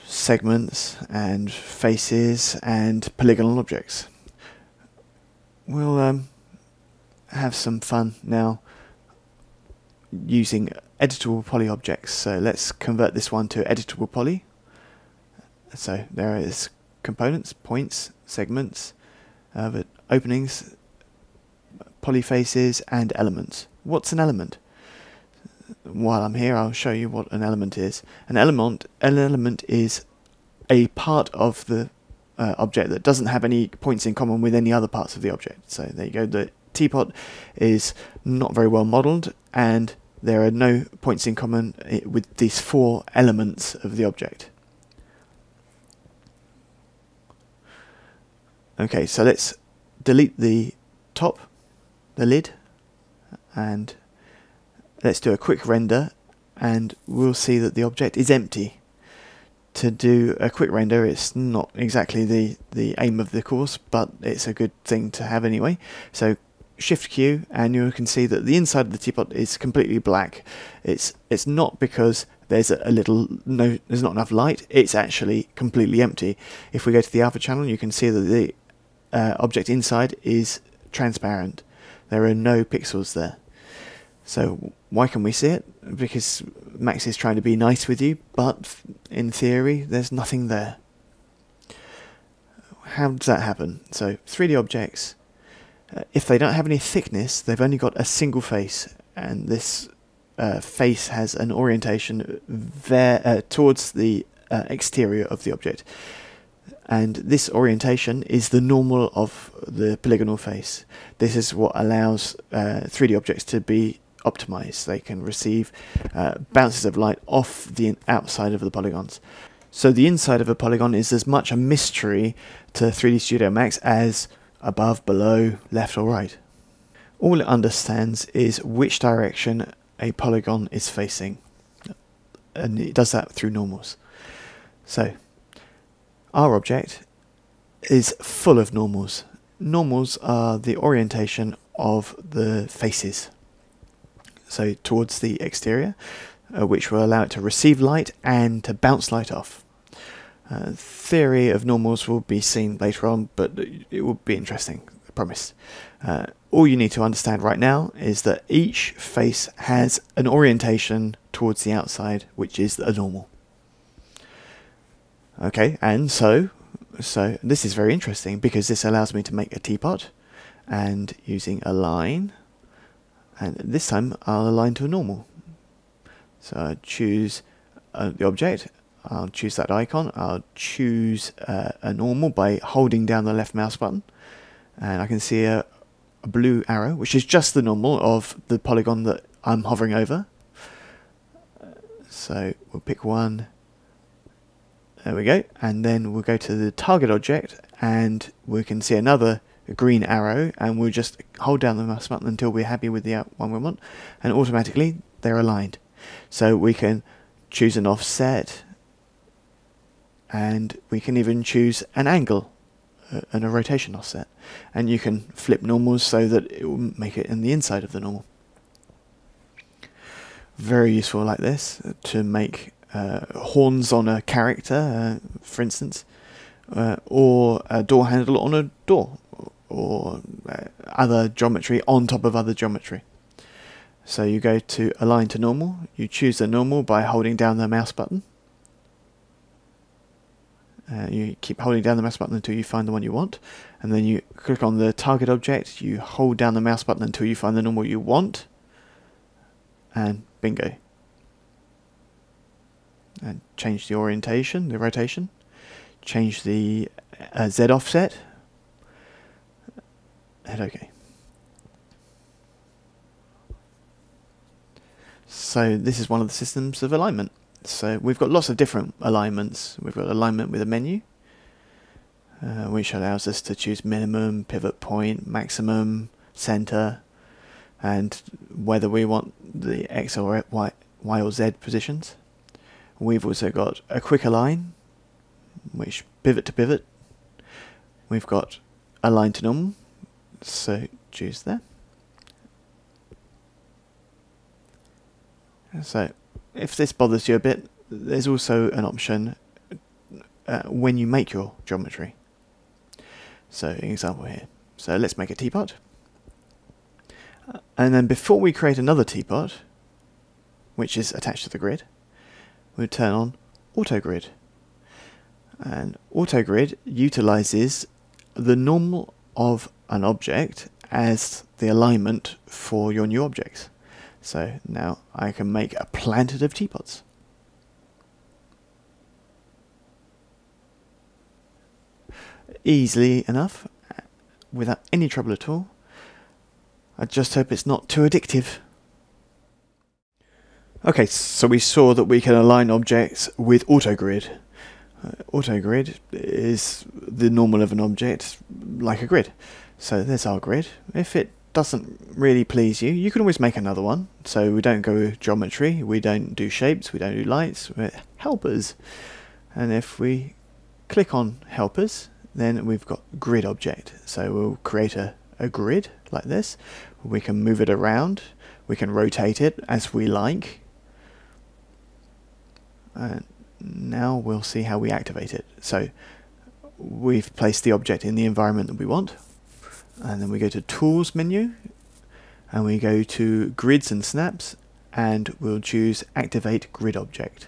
segments and faces and polygonal objects. We'll have some fun now using editable poly objects. So let's convert this one to editable poly. So there is components, points, segments, but openings, polyfaces, and elements. What's an element? While I'm here, I'll show you what an element is. An element is a part of the object that doesn't have any points in common with any other parts of the object. So there you go. The teapot is not very well modelled, and there are no points in common with these 4 elements of the object. Okay, so let's delete the top, the lid, and let's do a quick render, and we'll see that the object is empty. To do a quick render, it's not exactly the aim of the course, but it's a good thing to have anyway. So Shift Q, and you can see that the inside of the teapot is completely black. It's not because there's there's not enough light. It's actually completely empty. If we go to the alpha channel, you can see that the object inside is transparent. There are no pixels there. So why can we see it? Because Max is trying to be nice with you, but in theory there's nothing there. How does that happen? So 3D objects, if they don't have any thickness, they've only got a single face, and this face has an orientation towards the exterior of the object. And this orientation is the normal of the polygonal face. This is what allows 3D objects to be optimized. They can receive bounces of light off the outside of the polygons. So the inside of a polygon is as much a mystery to 3D Studio Max as above, below, left or right. All it understands is which direction a polygon is facing, and it does that through normals. So our object is full of normals. Normals are the orientation of the faces, so towards the exterior, which will allow it to receive light and to bounce light off. Theory of normals will be seen later on, but it will be interesting, I promise. All you need to understand right now is that each face has an orientation towards the outside, which is a normal. Okay, and so this is very interesting because this allows me to make a teapot, and using align, and this time I'll align to a normal. So I choose the object, I'll choose that icon, I'll choose a normal by holding down the left mouse button, and I can see a blue arrow, which is just the normal of the polygon that I'm hovering over. So we'll pick one. There we go, and then we'll go to the target object, and we can see another green arrow, and we'll just hold down the mouse button until we're happy with the one we want, and automatically they're aligned. So we can choose an offset, and we can even choose an angle and a rotation offset, and you can flip normals so that it will make it in the inside of the normal. Very useful like this to make horns on a character, for instance, or a door handle on a door, or other geometry on top of other geometry. So you go to align to normal, you choose the normal by holding down the mouse button. You keep holding down the mouse button until you find the one you want, and then you click on the target object, you hold down the mouse button until you find the normal you want, and bingo. And change the orientation, the rotation, change the Z offset, hit OK. So this is one of the systems of alignment. So we've got lots of different alignments. We've got alignment with a menu, which allows us to choose minimum, pivot point, maximum, center, and whether we want the X or Y or Z positions. We've also got a quick align, which pivot to pivot. We've got align to normal, so choose there. So if this bothers you a bit, there's also an option when you make your geometry. So an example here. So let's make a teapot. And then before we create another teapot, which is attached to the grid, we'll turn on AutoGrid. And AutoGrid utilizes the normal of an object as the alignment for your new objects. So now I can make a planted of teapots. Easily enough, without any trouble at all. I just hope it's not too addictive. Okay, so we saw that we can align objects with AutoGrid. AutoGrid is the normal of an object, like a grid. So there's our grid. If it doesn't really please you, you can always make another one. So we don't go with geometry, we don't do shapes, we don't do lights, we're helpers. And if we click on helpers, then we've got grid object. So we'll create a grid like this. We can move it around, we can rotate it as we like. And now we'll see how we activate it. So we've placed the object in the environment that we want, and then we go to Tools menu, and we go to Grids and Snaps, and we'll choose Activate Grid Object.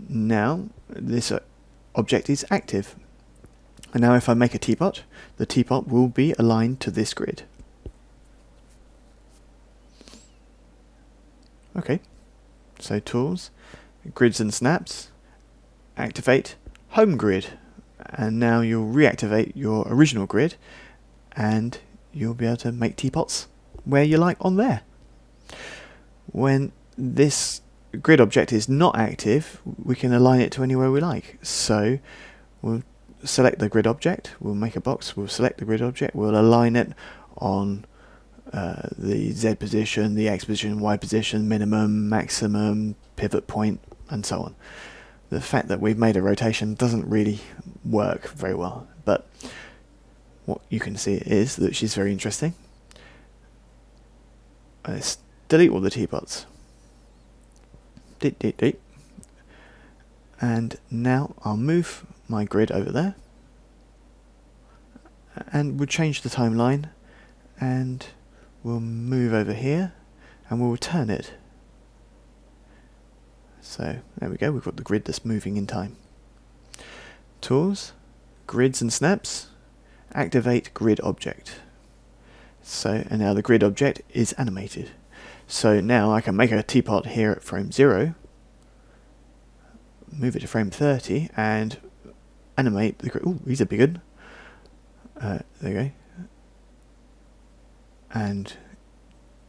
Now this object is active, and now if I make a teapot, the teapot will be aligned to this grid. Okay, so Tools, Grids and Snaps, activate Home Grid, and now you'll reactivate your original grid and you'll be able to make teapots where you like on there. When this grid object is not active, we can align it to anywhere we like. So we'll select the grid object, we'll make a box, we'll select the grid object, we'll align it on the Z position, the X position, Y position, minimum, maximum, pivot point, and so on. The fact that we've made a rotation doesn't really work very well, but what you can see is that she's very interesting. Let's delete all the teapots. Delete. And now I'll move my grid over there, and we'll change the timeline, and we'll move over here, and we'll turn it. So there we go, we've got the grid that's moving in time. Tools, Grids and Snaps, activate grid object. So, and now the grid object is animated. So now I can make a teapot here at frame 0, move it to frame 30, and animate the grid. Ooh, he's a big one. There we go. And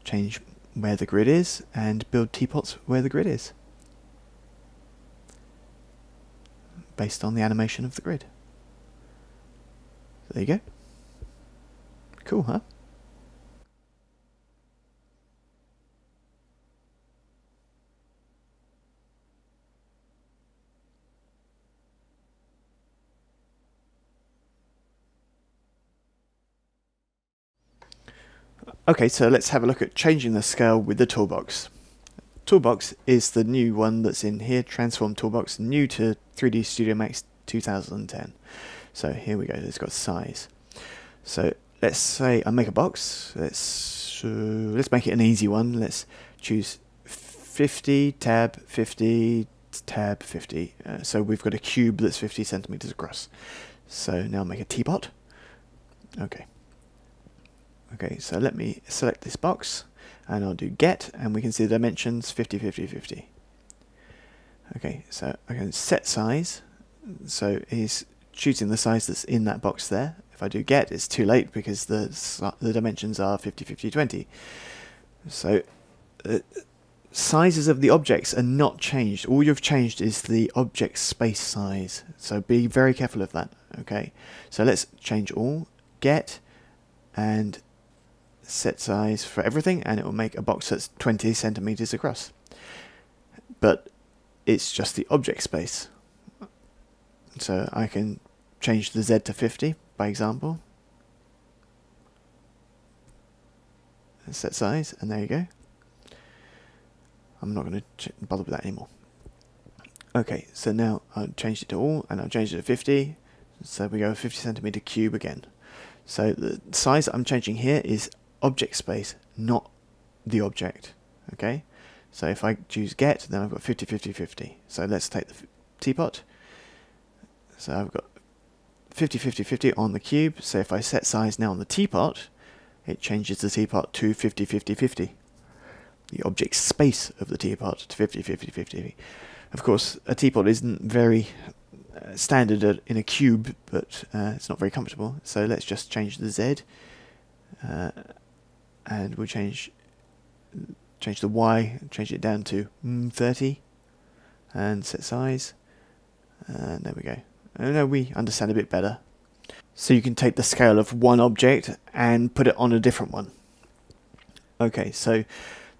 change where the grid is, and build teapots where the grid is, based on the animation of the grid. So there you go. Cool, huh? Okay, so let's have a look at changing the scale with the toolbox. Toolbox is the new one that's in here, Transform Toolbox, new to 3D Studio Max 2010. So here we go, it's got size. So let's say I make a box, let's make it an easy one. Let's choose 50, tab, 50, tab, 50. So we've got a cube that's 50 centimeters across. So now I'll make a teapot. Okay. Okay, so let me select this box, and I'll do get, and we can see the dimensions 50, 50, 50. Okay, so I can set size, so he's choosing the size that's in that box there. If I do get, it's too late because the dimensions are 50, 50, 20. So sizes of the objects are not changed. All you've changed is the object space size, so be very careful of that. Okay, so let's change all, get, and set size for everything, and it will make a box that's 20 centimeters across. But it's just the object space. So I can change the Z to 50, by example. Set size, and there you go. I'm not going to bother with that anymore. Okay, so now I've changed it to all, and I've changed it to 50. So we go 50 centimeter cube again. So the size that I'm changing here is object space, not the object. Okay, so if I choose get, then I've got 50, 50, 50. So let's take the teapot. So I've got 50, 50, 50 on the cube. So if I set size now on the teapot, it changes the teapot to 50, 50, 50. The object space of the teapot to 50, 50, 50. Of course, a teapot isn't very standard in a cube, but it's not very comfortable. So let's just change the Z, and we'll change the Y, change it down to 30, and set size. And there we go. And now we understand a bit better. So you can take the scale of one object and put it on a different one. Okay, so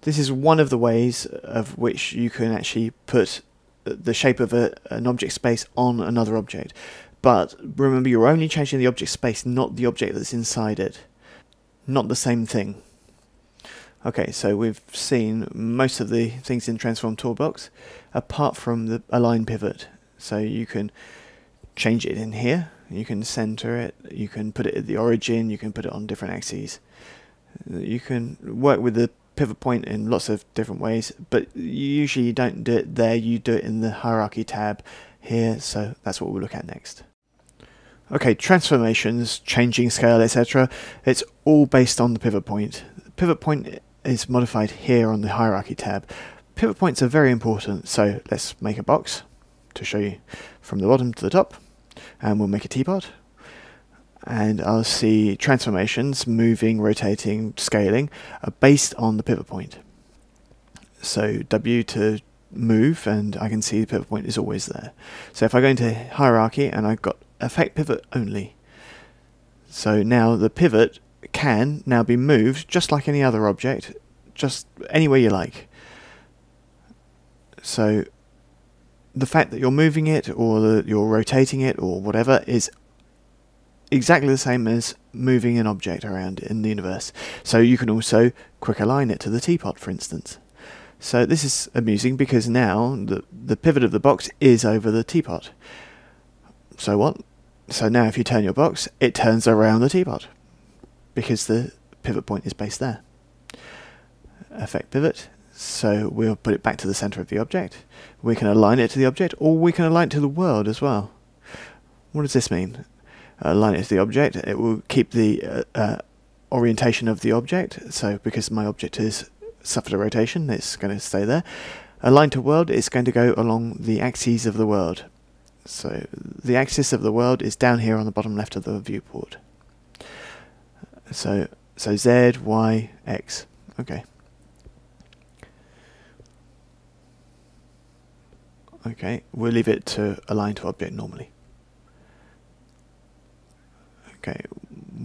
this is one of the ways of which you can actually put the shape of an object space on another object. But remember, you're only changing the object space, not the object that's inside it. Not the same thing. Okay, so we've seen most of the things in Transform Toolbox, apart from the Align Pivot. So you can change it in here, you can center it, you can put it at the origin, you can put it on different axes. You can work with the pivot point in lots of different ways, but usually you don't do it there, you do it in the Hierarchy tab here, so that's what we'll look at next. Okay, transformations, changing scale, etc. It's all based on the pivot point. The pivot point is modified here on the Hierarchy tab. Pivot points are very important, so let's make a box to show you from the bottom to the top, and we'll make a teapot. And I'll see transformations, moving, rotating, scaling, are based on the pivot point. So W to move, and I can see the pivot point is always there. So if I go into Hierarchy and I've got Affect Pivot Only, so now the pivot can now be moved just like any other object, just anywhere you like. So the fact that you're moving it or that you're rotating it or whatever is exactly the same as moving an object around in the universe. So you can also quick align it to the teapot, for instance. So this is amusing because now the pivot of the box is over the teapot. So what? So now if you turn your box, it turns around the teapot because the pivot point is based there. Affect Pivot. So we'll put it back to the center of the object. We can align it to the object, or we can align it to the world as well. What does this mean? Align it to the object, it will keep the orientation of the object, so because my object is suffered a rotation, it's going to stay there. Align to world, it's going to go along the axes of the world. So the axis of the world is down here on the bottom left of the viewport. So Z, Y, X. Okay. Okay, we'll leave it to align to object normally. Okay,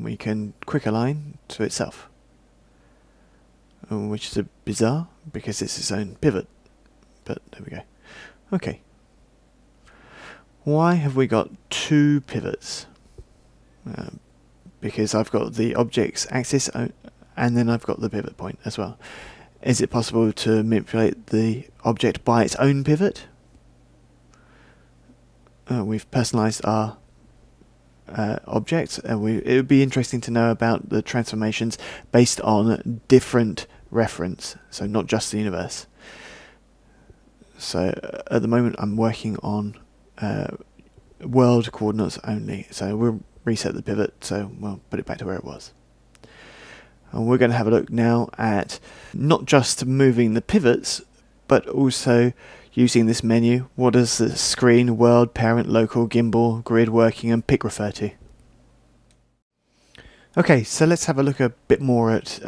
we can quick align to itself, which is a bizarre because it's its own pivot, but there we go. Okay, why have we got two pivots? Because I've got the object's axis and then I've got the pivot point as well. Is it possible to manipulate the object by its own pivot? We've personalized our objects, and it would be interesting to know about the transformations based on different reference, so not just the universe. So at the moment I'm working on world coordinates only, so we'll reset the pivot, so we'll put it back to where it was. And we're going to have a look now at not just moving the pivots, but also using this menu. What does the screen, world, parent, local, gimbal, grid, working and pick refer to? Okay, so let's have a look a bit more at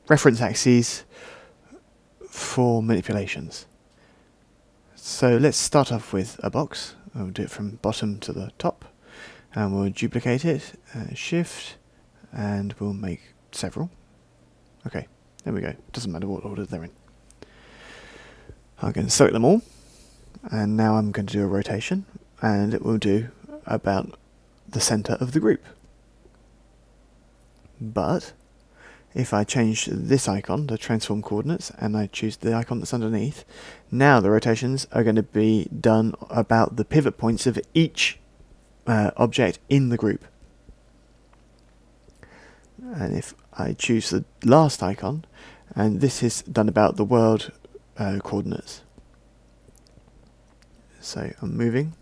reference axes for manipulations. So let's start off with a box. We'll do it from bottom to the top, and we'll duplicate it, shift, and we'll make several. Okay, there we go. Doesn't matter what order they're in. I'm going to select them all, and now I'm going to do a rotation, and it will do about the center of the group. But if I change this icon, the transform coordinates, and I choose the icon that's underneath, now the rotations are going to be done about the pivot points of each object in the group. And if I choose the last icon, and this is done about the world coordinates. So I'm moving.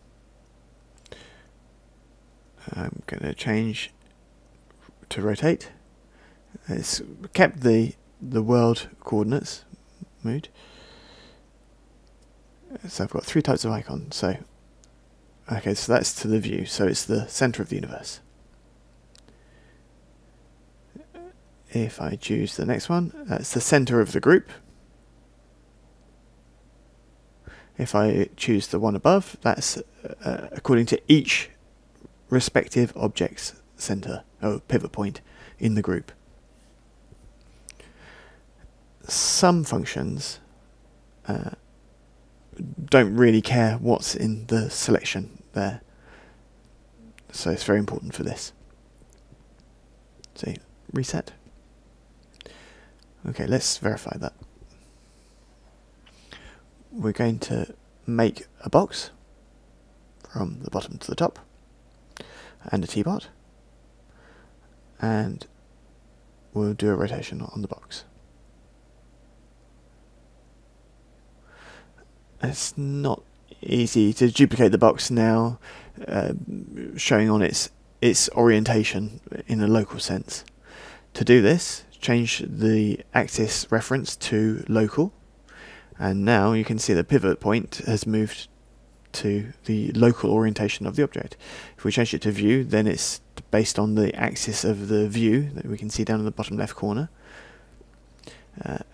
I'm going to change to rotate, It's kept the world coordinates mood. So I've got 3 types of icon. So okay, so that's to the view. So it's the center of the universe. If I choose the next one, that's the center of the group. If I choose the one above, that's according to each respective object's center or pivot point in the group. Some functions don't really care what's in the selection there, so it's very important for this. So reset. Okay, let's verify that. We're going to make a box from the bottom to the top and a teapot, and we'll do a rotation on the box. It's not easy to duplicate the box now, showing on its orientation in a local sense. To do this, change the axis reference to local, and now you can see the pivot point has moved to the local orientation of the object. If we change it to view, then it's based on the axis of the view that we can see down in the bottom left corner.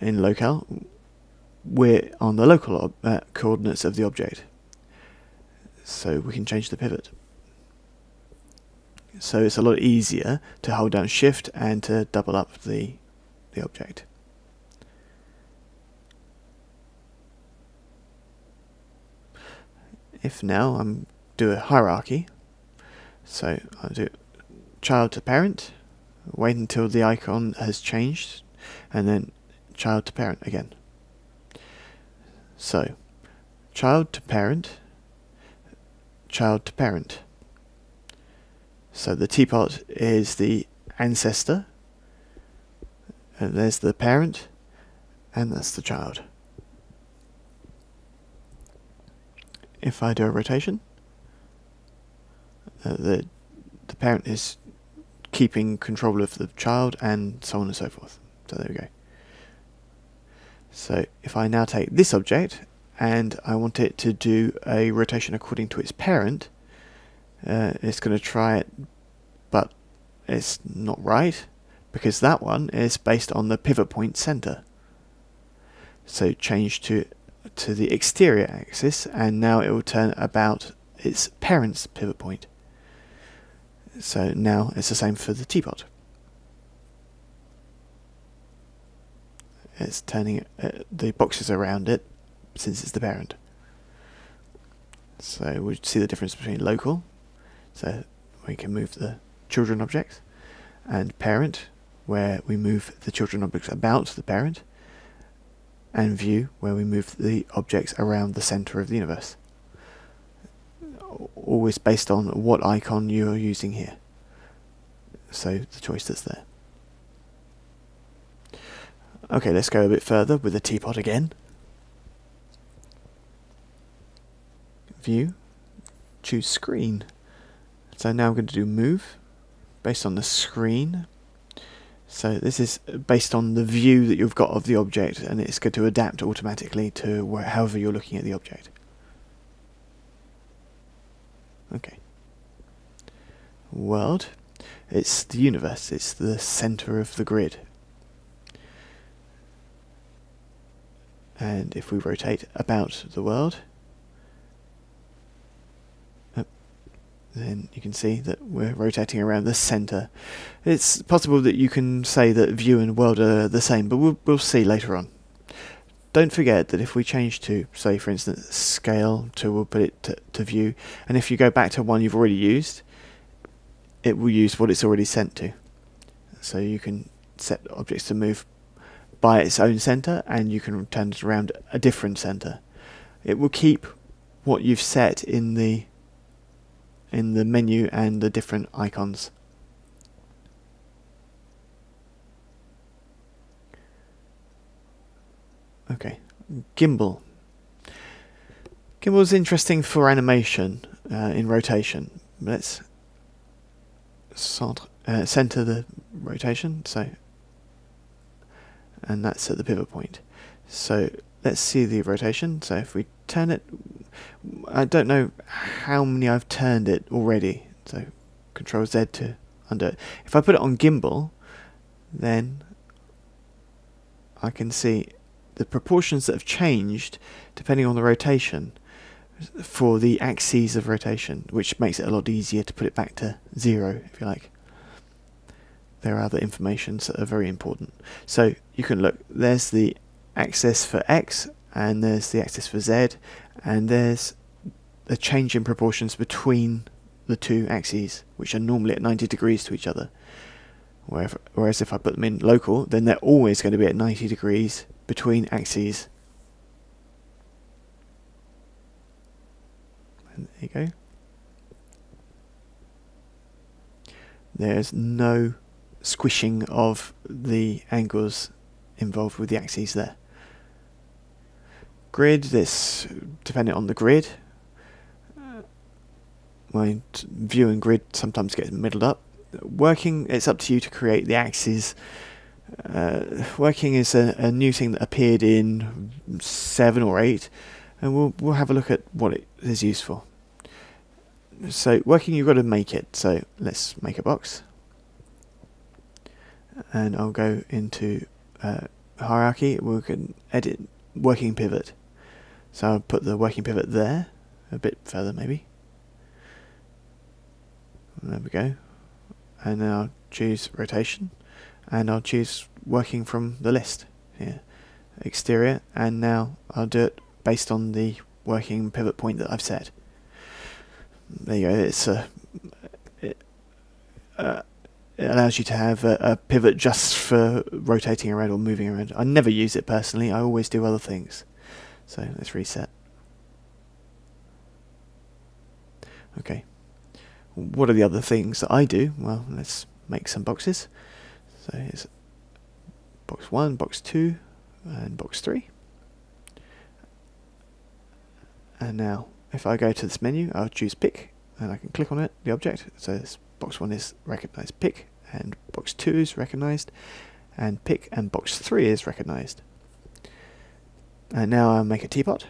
In locale, we're on the local coordinates of the object, so we can change the pivot. So it's a lot easier to hold down shift and to double up the object. If now I'm do a hierarchy, so I'll do child to parent, wait until the icon has changed, and then child to parent again. So child to parent, child to parent. So the teapot is the ancestor, and there's the parent, and that's the child. If I do a rotation, the parent is keeping control of the child, and so on and so forth. So there we go. So if I now take this object and I want it to do a rotation according to its parent, it's going to try it, but it's not right, because that one is based on the pivot point center. So change to the exterior axis, and now it will turn about its parent's pivot point. So now it's the same for the teapot. It's turning the boxes around it since it's the parent. So we see the difference between local, so we can move the children objects, and parent, where we move the children objects about the parent, and view, where we move the objects around the center of the universe. Always based on what icon you are using here. So the choice that's there. Okay, let's go a bit further with the teapot again. View, choose screen. So now I'm going to do move based on the screen. So this is based on the view that you've got of the object, and it's going to adapt automatically to however you're looking at the object. Okay. World. It's the universe. It's the center of the grid. And if we rotate about the world, then you can see that we're rotating around the center. It's possible that you can say that view and world are the same, but we'll see later on. Don't forget that if we change to, say for instance, scale to, we'll put it to view, and if you go back to one you've already used, it will use what it's already sent to. So you can set objects to move by its own center, and you can turn it around a different center. It will keep what you've set in the menu and the different icons. Okay, gimbal. Gimbal is interesting for animation in rotation. Let's center the rotation. So and that's at the pivot point. So let's see the rotation. So if we turn it, I don't know how many I've turned it already, so Control Z to undo it. If I put it on gimbal, then I can see the proportions that have changed depending on the rotation for the axes of rotation, which makes it a lot easier to put it back to 0, if you like. There are other informations that are very important. So you can look, there's the axis for X, and there's the axis for Z, and there's a change in proportions between the two axes, which are normally at 90 degrees to each other. Whereas if I put them in local, then they're always going to be at 90 degrees between axes. And there you go. There's no squishing of the angles involved with the axes there. Grid, this depending on the grid. My view and grid sometimes gets middled up. Working, it's up to you to create the axes. Working is a new thing that appeared in 7 or 8, and we'll have a look at what it is used for. So working, you've got to make it. So let's make a box, and I'll go into hierarchy. We can edit working pivot. So I'll put the working pivot there, a bit further maybe. There we go. And then I'll choose rotation, and I'll choose working from the list here, exterior, and now I'll do it based on the working pivot point that I've set. There you go. It allows you to have a pivot just for rotating around or moving around. I never use it personally. I always do other things. So let's reset. Okay. What are the other things that I do? Well, let's make some boxes. So here's box 1, box 2, and box 3. And now, if I go to this menu, I'll choose pick, and I can click on it, the object. So this box 1 is recognized pick, and box 2 is recognized, and pick, and box 3 is recognized. And now I'll make a teapot.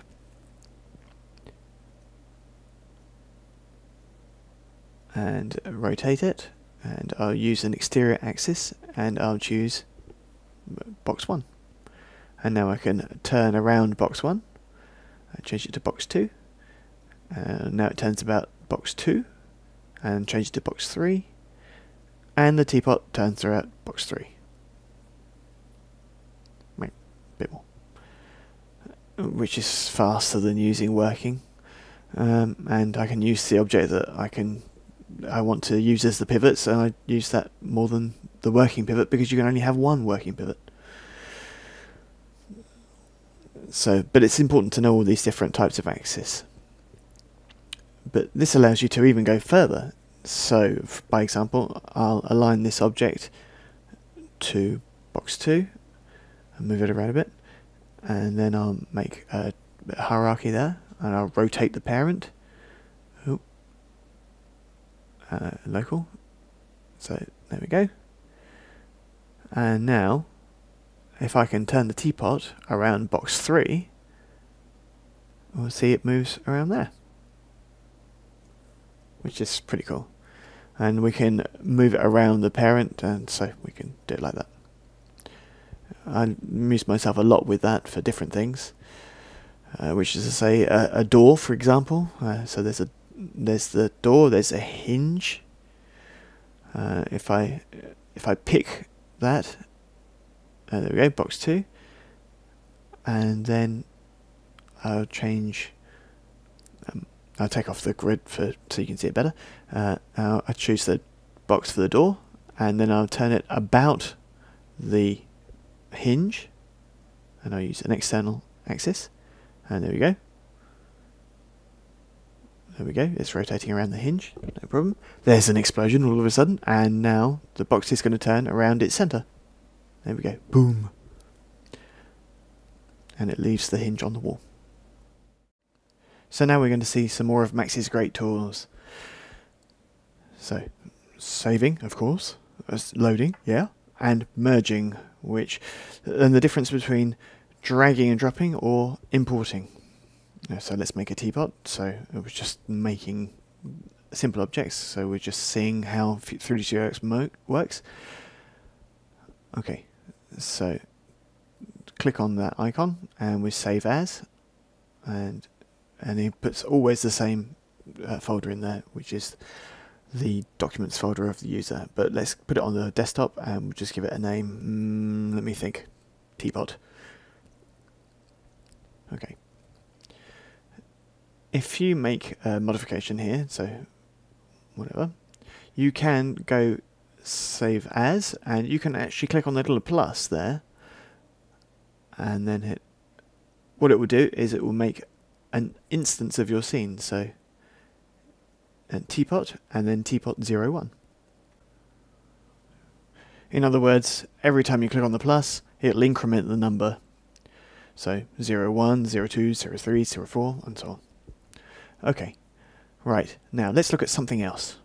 And rotate it, and I'll use an exterior axis, and I'll choose box 1. And now I can turn around box 1, I change it to box 2, and now it turns about box 2, and change it to box 3, and the teapot turns throughout box 3. Wait, a bit more. Which is faster than using working, and I can use the object that I want to use as the pivot, so I use that more than the working pivot because you can only have one working pivot. So, but it's important to know all these different types of axes. But this allows you to even go further. So, by example, I'll align this object to box 2 and move it around a bit, and then I'll make a hierarchy there, and I'll rotate the parent. Local. So there we go. And now, if I can turn the teapot around box 3, we'll see it moves around there, which is pretty cool. And we can move it around the parent, and so we can do it like that. I amuse myself a lot with that for different things, which is to say a door, for example. So there's the door, there's a hinge. If I pick that, there we go, box 2, and then I'll change. I'll take off the grid so you can see it better. I choose the box for the door, and then I'll turn it about the hinge, and I'll use an external axis, and there we go. There we go, it's rotating around the hinge, no problem. There's an explosion all of a sudden, and now the box is going to turn around its centre. There we go, boom. And it leaves the hinge on the wall. So now we're going to see some more of Max's great tools. So, saving, of course, loading, yeah, and merging, and the difference between dragging and dropping or importing. So let's make a teapot. So it was just making simple objects, so we're just seeing how 3D Studio X works. Okay, so click on that icon and we save as, and it puts always the same folder in there, which is the documents folder of the user. But let's put it on the desktop and we'll just give it a name. Let me think. Teapot. Okay. If you make a modification here, so whatever, you can go save as, and you can actually click on the little plus there and then hit. What it will do is it will make an instance of your scene, so teapot and then teapot 01. In other words, every time you click on the plus, it'll increment the number, so 01, 02, 03, 04 and so on. Okay, right, now let's look at something else.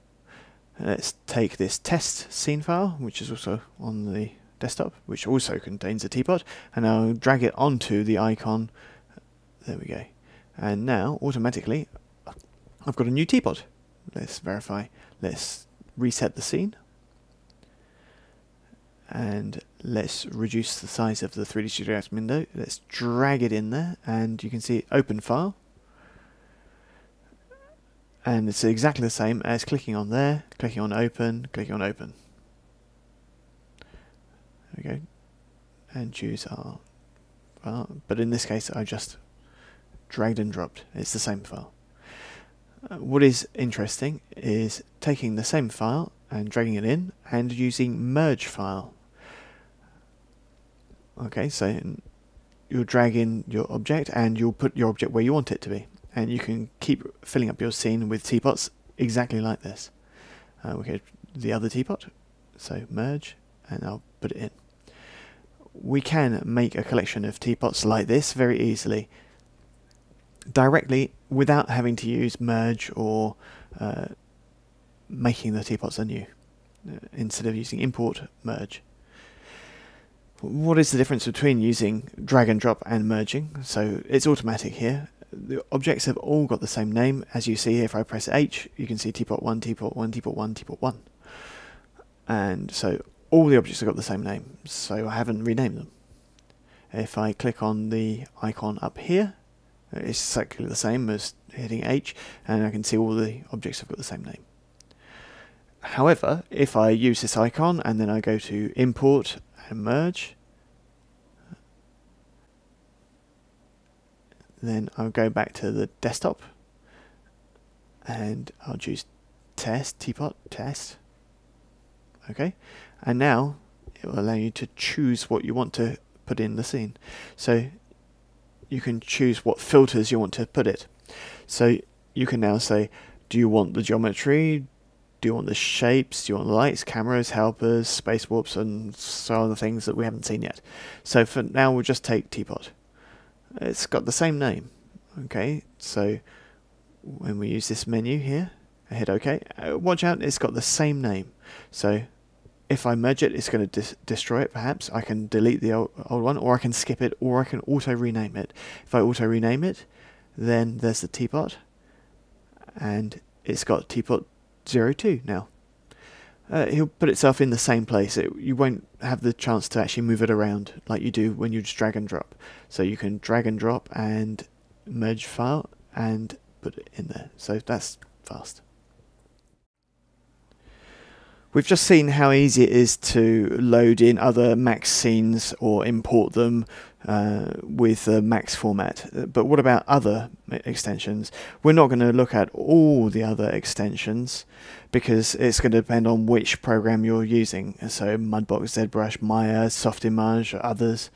Let's take this test scene file, which is also on the desktop, which also contains a teapot, and I'll drag it onto the icon. There we go. And now, automatically, I've got a new teapot. Let's verify. Let's reset the scene. And let's reduce the size of the 3D Studio X window. Let's drag it in there, and you can see open file. And it's exactly the same as clicking on there, clicking on open, clicking on open. There we go. And choose our file. But in this case, I just dragged and dropped. It's the same file. What is interesting is taking the same file and dragging it in and using merge file. Okay, so you'll drag in your object and you'll put your object where you want it to be. And you can keep filling up your scene with teapots exactly like this. We'll get the other teapot, so merge, and I'll put it in. We can make a collection of teapots like this very easily, directly, without having to use merge or making the teapots anew, instead of using import merge. What is the difference between using drag and drop and merging? So it's automatic here. The objects have all got the same name. As you see here, if I press H, you can see teapot 1, teapot 1, teapot 1, teapot 1. And so all the objects have got the same name, so I haven't renamed them. If I click on the icon up here, it's exactly the same as hitting H, and I can see all the objects have got the same name. However, if I use this icon and then I go to import and merge, then I'll go back to the desktop and I'll choose test, teapot, test. Okay, and now it will allow you to choose what you want to put in the scene. So you can choose what filters you want to put it. So you can now say, do you want the geometry? Do you want the shapes? Do you want the lights, cameras, helpers, space warps, and so other things that we haven't seen yet? So for now, we'll just take teapot. It's got the same name. Okay, so when we use this menu here, I hit OK. Watch out, it's got the same name. So if I merge it, it's going to destroy it perhaps. I can delete the old one, or I can skip it, or I can auto rename it. If I auto rename it, then there's the teapot, and it's got teapot 02 now. It'll put itself in the same place. You won't have the chance to actually move it around like you do when you just drag and drop. So you can drag and drop and merge file and put it in there. So that's fast. We've just seen how easy it is to load in other Max scenes or import them with the Max format. But what about other extensions? We're not going to look at all the other extensions because it's going to depend on which program you're using. So Mudbox, ZBrush, Maya, Softimage, others.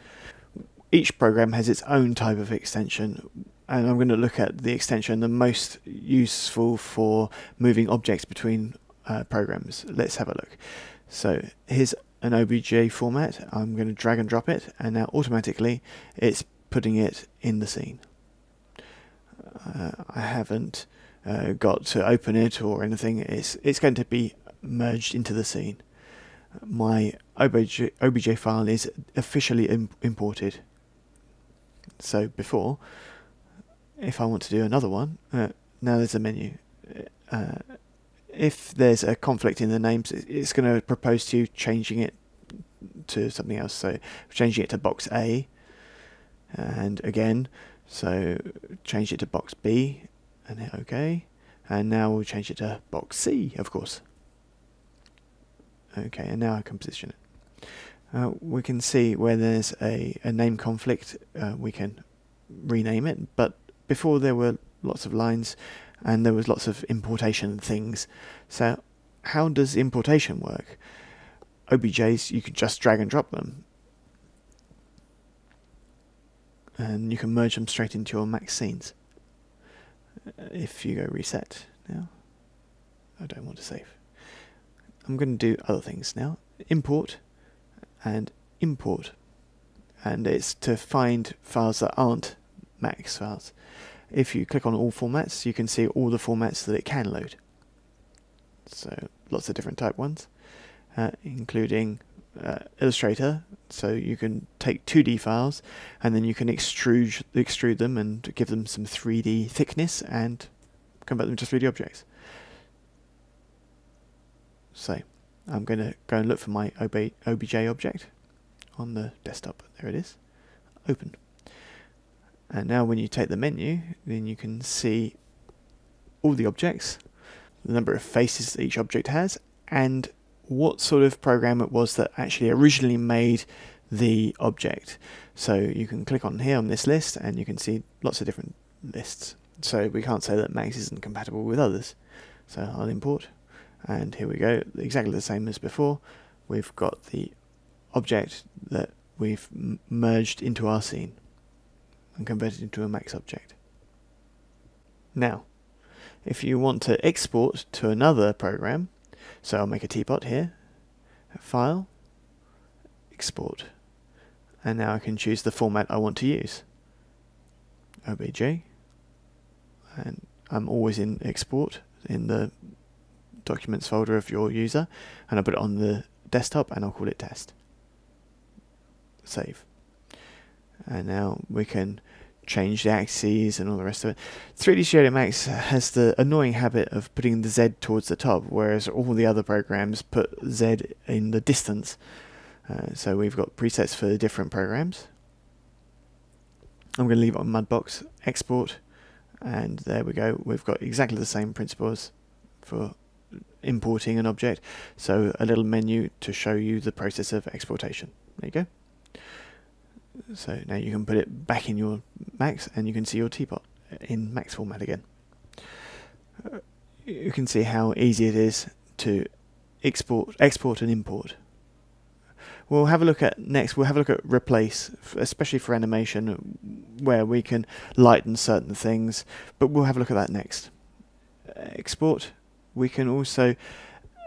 Each program has its own type of extension, and I'm going to look at the extension the most useful for moving objects between programs. Let's have a look. So here's an OBJ format. I'm going to drag and drop it, and now automatically it's putting it in the scene. I haven't got to open it or anything. It's going to be merged into the scene. my OBJ file is officially imported. So before, if I want to do another one, now there's a menu. If there's a conflict in the names, it's going to propose to you changing it to something else. So changing it to box A, and again, so change it to box B, and hit OK. And now we'll change it to box C, of course. Okay, and now I can position it. We can see where there's a name conflict, we can rename it, but before there were lots of lines and there was lots of importation things. So how does importation work? OBJs, you could just drag and drop them, and you can merge them straight into your Max scenes. If you go reset now, I don't want to save. I'm going to do other things now. Import and import, and it's to find files that aren't Max files. If you click on all formats, you can see all the formats that it can load. So lots of different type ones, including Illustrator. So you can take 2D files and then you can extrude them and give them some 3D thickness and convert them to 3D objects. So I'm going to go and look for my OBJ object on the desktop. There it is. Open. And now when you take the menu, then you can see all the objects, the number of faces that each object has, and what sort of program it was that actually originally made the object. So you can click on here on this list and you can see lots of different lists. So we can't say that Max isn't compatible with others. So I'll import, and here we go, exactly the same as before. We've got the object that we've merged into our scene and converted into a Max object. Now, if you want to export to another program, so I'll make a teapot here, File, Export, and now I can choose the format I want to use. OBJ, and I'm always in Export in the Documents folder of your user, and I'll put it on the desktop and I'll call it Test. Save. And now we can change the axes and all the rest of it. 3D Studio Max has the annoying habit of putting the Z towards the top, whereas all the other programs put Z in the distance. So we've got presets for different programs. I'm going to leave it on Mudbox, export, and there we go. We've got exactly the same principles for importing an object. So a little menu to show you the process of exportation. There you go. So now you can put it back in your Max and you can see your teapot in Max format again. You can see how easy it is to export and import. We'll have a look at next, we'll have a look at replace, especially for animation, where we can lighten certain things, but we'll have a look at that next. Export, we can also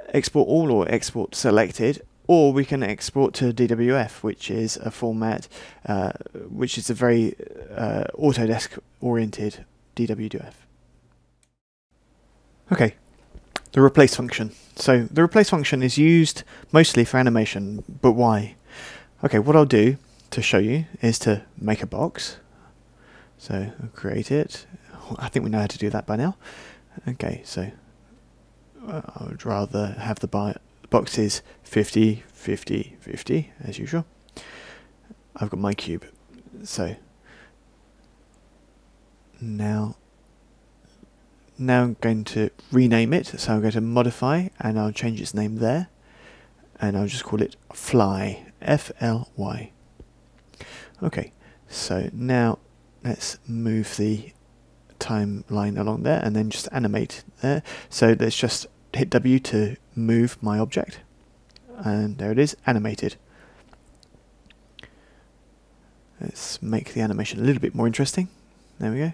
export all or export selected, or we can export to DWF, which is a format which is a very Autodesk oriented DWF. Okay, the replace function. So the replace function is used mostly for animation, but why? Okay, what I'll do to show you is to make a box. So I'll create it. I think we know how to do that by now. Okay, so I would rather have the boxes 50, 50, 50 as usual. I've got my cube. So now I'm going to rename it. So I'm going to modify and I'll change its name there, and I'll just call it Fly, F-L-Y. Okay, so now let's move the timeline along there and then just animate there. So let's just hit W to move my object, and there it is, animated. Let's make the animation a little bit more interesting. There we go.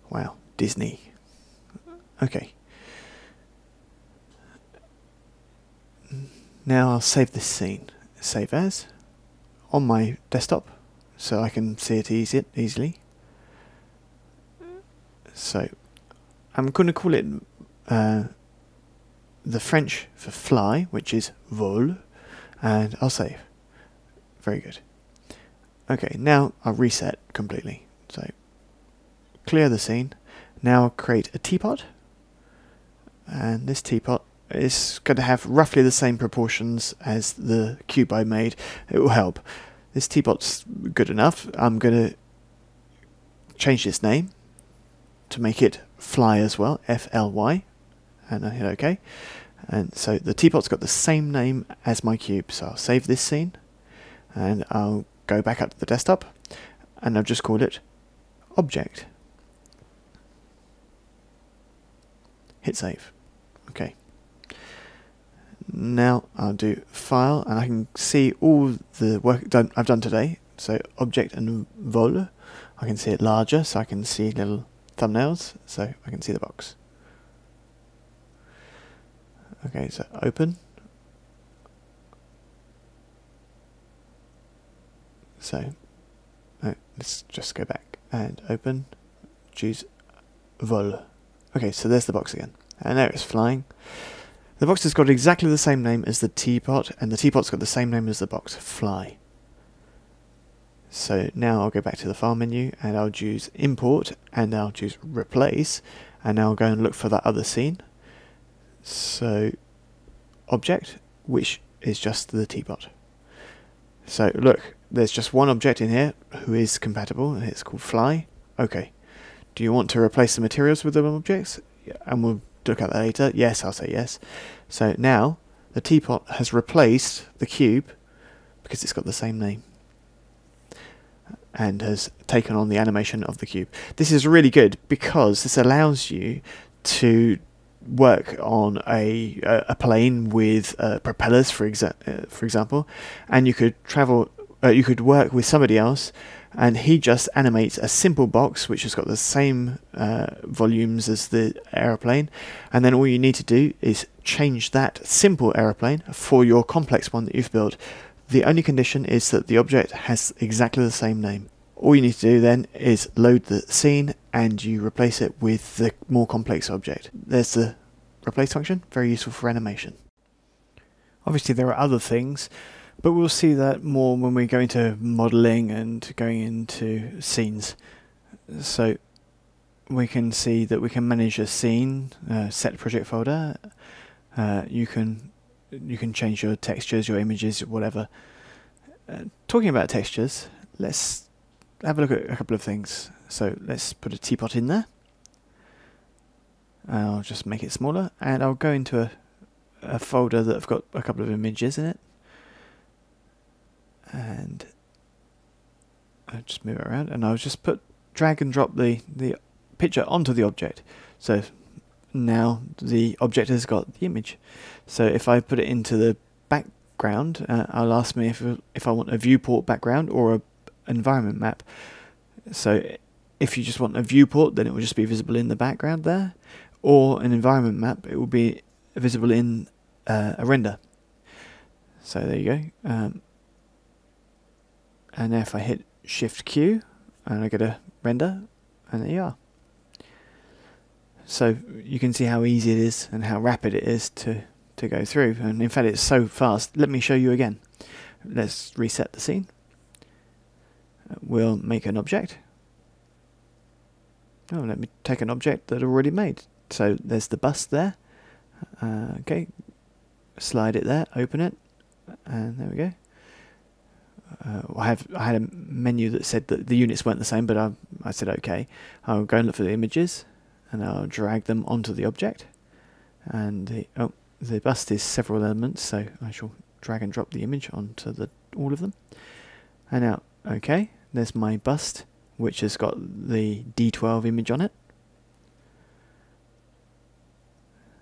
Wow, Disney. Okay. Now I'll save this scene. Save as on my desktop so I can see it easily. So I'm going to call it the French for fly, which is vol, and I'll save. Very good. Okay, now I'll reset completely. So clear the scene. Now create a teapot, and this teapot is going to have roughly the same proportions as the cube I made. It will help. This teapot's good enough. I'm going to change its name to make it fly as well, F-L-Y, and I hit OK. And so the teapot's got the same name as my cube, so I'll save this scene, and I'll go back up to the desktop, and I've just called it Object. Hit save. Okay. Now I'll do File, and I can see all the work I've done today. So Object and Vol. I can see it larger, so I can see little thumbnails, so I can see the box. Okay, so open. So let's just go back and open. Choose Vol. Okay, so there's the box again, and there it's flying. The box has got exactly the same name as the teapot, and the teapot's got the same name as the box, Fly. So now I'll go back to the file menu, and I'll choose Import, and I'll choose Replace, and now I'll go and look for that other scene. So Object, which is just the teapot. So look, there's just one object in here who is compatible, and it's called Fly. Okay. Do you want to replace the materials with the objects? Yeah, and we'll look at that later. Yes, I'll say yes. So now the teapot has replaced the cube because it's got the same name and has taken on the animation of the cube. This is really good because this allows you to work on a plane with propellers, for example, and you could travel. You could work with somebody else, and he just animates a simple box which has got the same volumes as the aeroplane, and then all you need to do is change that simple aeroplane for your complex one that you've built. The only condition is that the object has exactly the same name. All you need to do then is load the scene and you replace it with the more complex object. There's the replace function, very useful for animation. Obviously there are other things, but we'll see that more when we go into modeling and going into scenes. So we can see that we can manage a scene, set project folder. You can change your textures, your images, whatever. Talking about textures, let's have a look at a couple of things. So let's put a teapot in there. I'll just make it smaller, and I'll go into a folder that I've got a couple of images in it. And I'll just move it around, and I'll just drag and drop the picture onto the object. So now the object has got the image. So if I put it into the background, I'll ask me if I want a viewport background or a environment map. So if you just want a viewport, then it will just be visible in the background there, or an environment map, it will be visible in a render. So there you go. And now if I hit Shift Q, and I get a render, and there you are. So you can see how easy it is and how rapid it is to go through. And in fact, it's so fast. Let me show you again. Let's reset the scene. We'll make an object. Oh, let me take an object that I already made. So there's the bust there. Okay, slide it there, open it, and there we go. I had a menu that said that the units weren't the same, but I said okay. I'll go and look for the images, and I'll drag them onto the object. And the bust is several elements, so I shall drag and drop the image onto all of them. And now, okay, there's my bust, which has got the D12 image on it.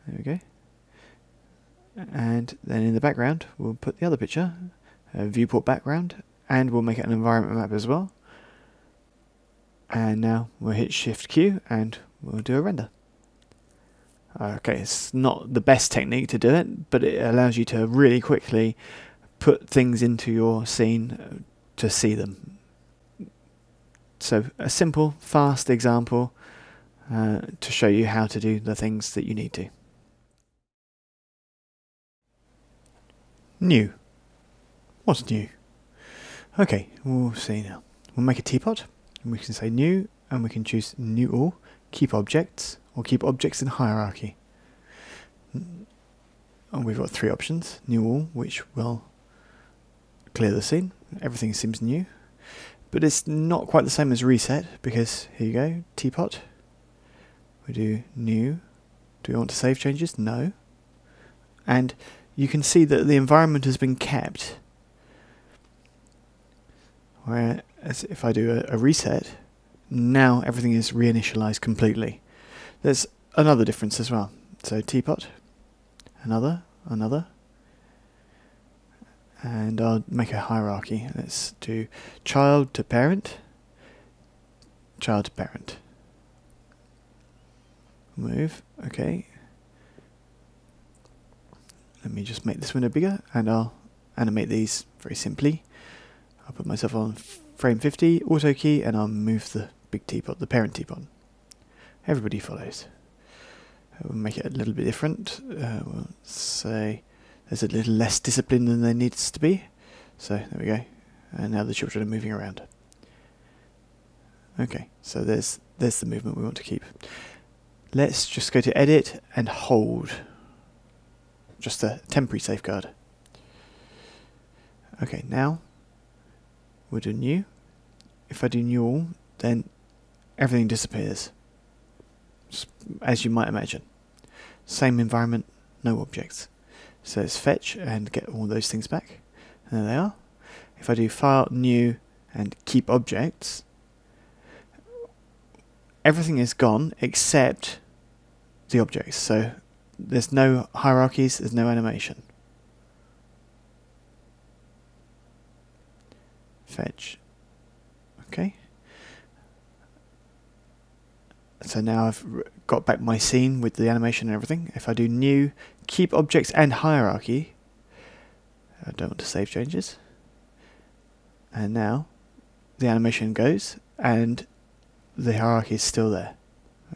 There we go. And then in the background, we'll put the other picture, a viewport background, and we'll make it an environment map as well. And now we'll hit Shift Q and we'll do a render. Okay, it's not the best technique to do it, but it allows you to really quickly put things into your scene to see them. So a simple, fast example to show you how to do the things that you need to. New. What's new? Okay, we'll see now. We'll make a teapot, and we can say new, and we can choose new all, keep objects, or keep objects in hierarchy. And we've got 3 options. New all, which will clear the scene. Everything seems new. But it's not quite the same as reset, because here you go, teapot. We do new. Do we want to save changes? No. And you can see that the environment has been kept. Whereas if I do a reset, now everything is reinitialized completely. There's another difference as well. So teapot, another, and I'll make a hierarchy. Let's do child to parent, child to parent. Move, okay. Let me just make this window bigger, and I'll animate these very simply. I'll put myself on frame 50, auto key, and I'll move the big teapot, the parent teapot. Everybody follows. We'll make it a little bit different. We'll say there's a little less discipline than there needs to be. So there we go. And now the children are moving around. Okay, so there's the movement we want to keep. Let's just go to edit and hold. Just a temporary safeguard. Okay, now we'll do new. If I do new all, then everything disappears, as you might imagine. Same environment, no objects. So let's fetch and get all those things back. And there they are. If I do file, new, and keep objects, everything is gone except the objects. So there's no hierarchies, there's no animation. Fetch. Okay. So now I've got back my scene with the animation and everything. If I do new, keep objects and hierarchy, I don't want to save changes. And now the animation goes and the hierarchy is still there.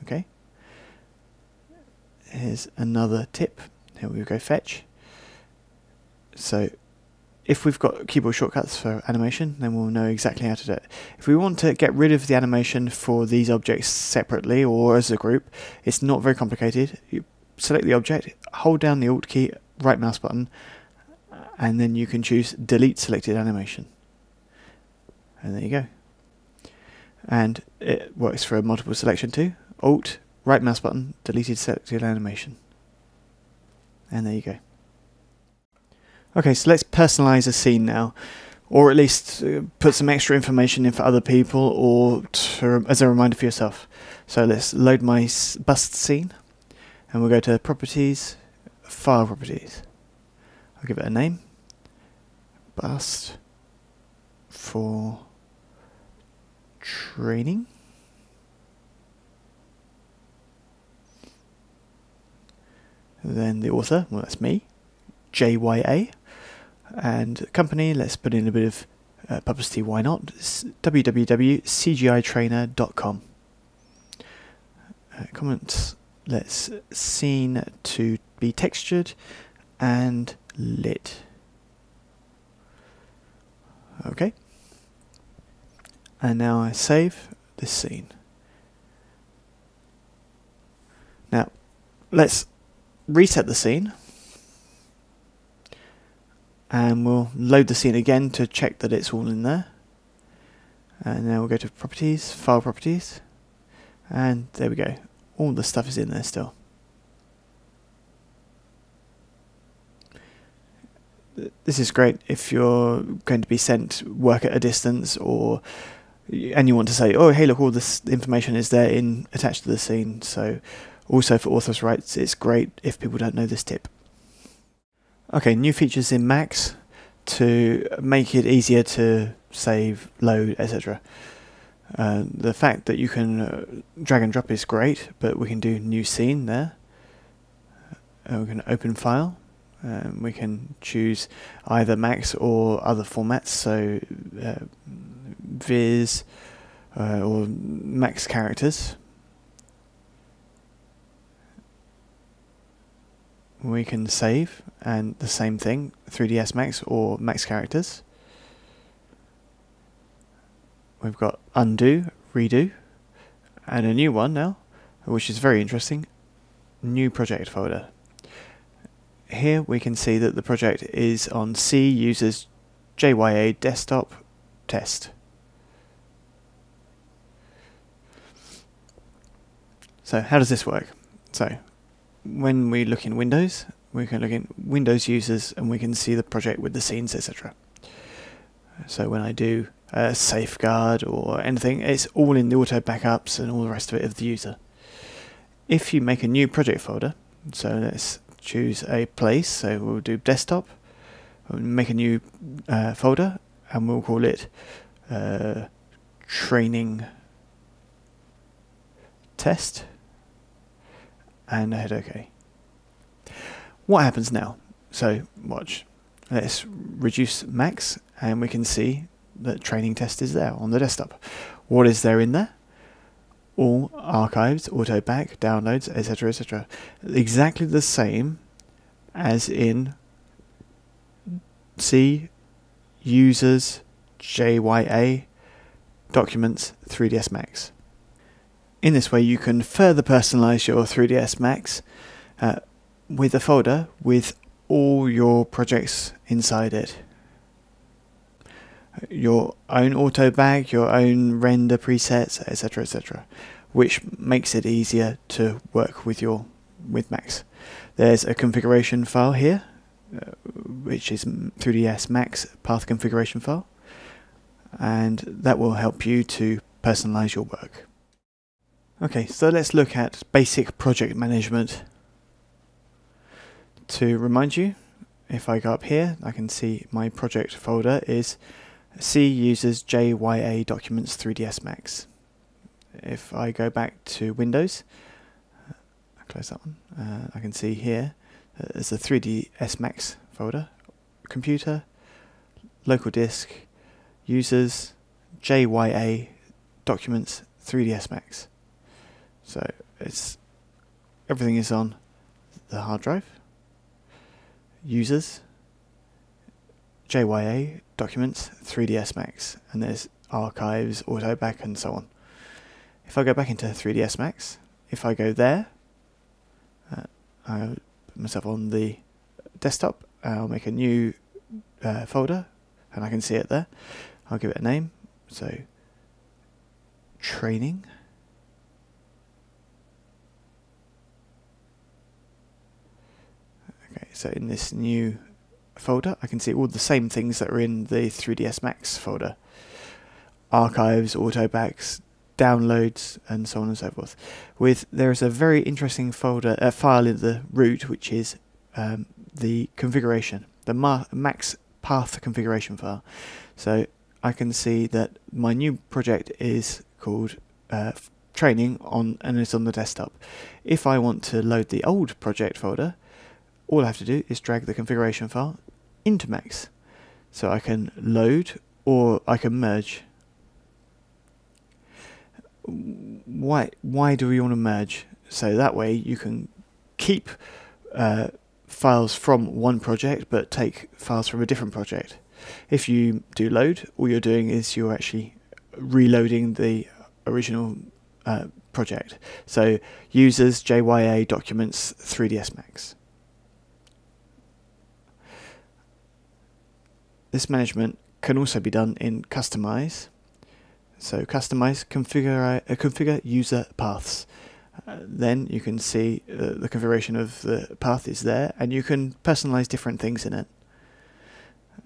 Okay. Here's another tip. Here we go, fetch. So if we've got keyboard shortcuts for animation, then we'll know exactly how to do it. If we want to get rid of the animation for these objects separately or as a group, it's not very complicated. You select the object, hold down the Alt key, right mouse button, and then you can choose delete selected animation. And there you go. And it works for a multiple selection too. Alt, right mouse button, deleted selected animation. And there you go. Okay, so let's personalize a scene now, or at least put some extra information in for other people, or as a reminder for yourself. So let's load my bust scene, and we'll go to Properties, File Properties. I'll give it a name, Bust for Training. Then the author, well that's me, JYA. And company, let's put in a bit of publicity, why not? It's www.cgitrainer.com. Comments, let's scene to be textured and lit. Okay. And now I save this scene. Now, let's reset the scene. And we'll load the scene again to check that it's all in there. And now we'll go to Properties, File Properties, and there we go. All the stuff is in there still. This is great if you're going to be sent work at a distance, and you want to say, oh hey look, all this information is there attached to the scene. So also for author's rights, it's great if people don't know this tip. Okay, new features in Max to make it easier to save, load, etc. The fact that you can drag and drop is great, but we can do new scene there. We can open file. We can choose either Max or other formats, so Viz or Max characters. we can save, and the same thing, 3ds Max or Max Characters. We've got undo, redo, and a new one now, which is very interesting, new project folder. Here we can see that the project is on C users JYA desktop test. So how does this work? So when we look in Windows, we can look in Windows users and we can see the project with the scenes, etc. So when I do a safeguard or anything, it's all in the auto backups and all the rest of it of the user. If you make a new project folder, so let's choose a place, so we'll do desktop, we'll make a new folder and we'll call it training test, and hit OK. What happens now? So watch, let's reduce max and we can see that training test is there on the desktop. What is there in there? All archives, auto back, downloads, etc., etc. Exactly the same as in C users JYA documents 3ds Max. In this way you can further personalize your 3ds Max with a folder with all your projects inside it. Your own auto bag, your own render presets, etc., etc., which makes it easier to work with Max. There's a configuration file here, which is 3ds Max path configuration file, and that will help you to personalize your work. Okay, so let's look at basic project management. To remind you, if I go up here, I can see my project folder is C users JYA documents 3ds Max. If I go back to Windows, close that one, I can see here there's a 3ds Max folder, computer, local disk, users, JYA documents 3ds Max. So everything is on the hard drive, users, JYA documents 3ds Max, and there's archives, auto back, and so on. If I go back into 3ds Max, if I go there, I'll put myself on the desktop, I'll make a new folder and I can see it there. I'll give it a name, so training. Okay, so in this new folder I can see all the same things that are in the 3ds Max folder. Archives, auto backs, downloads, and so on and so forth. There is a very interesting folder file in the root, which is the configuration, the Max path configuration file. So I can see that my new project is called training and it's on the desktop. If I want to load the old project folder, all I have to do is drag the configuration file into Max. So I can load or I can merge. Why do we want to merge? So that way you can keep files from one project but take files from a different project. If you do load, all you're doing is you're actually reloading the original project. So users JYA documents 3ds Max. This management can also be done in Customize. So Customize, configure user paths. Then you can see the configuration of the path is there, and you can personalize different things in it.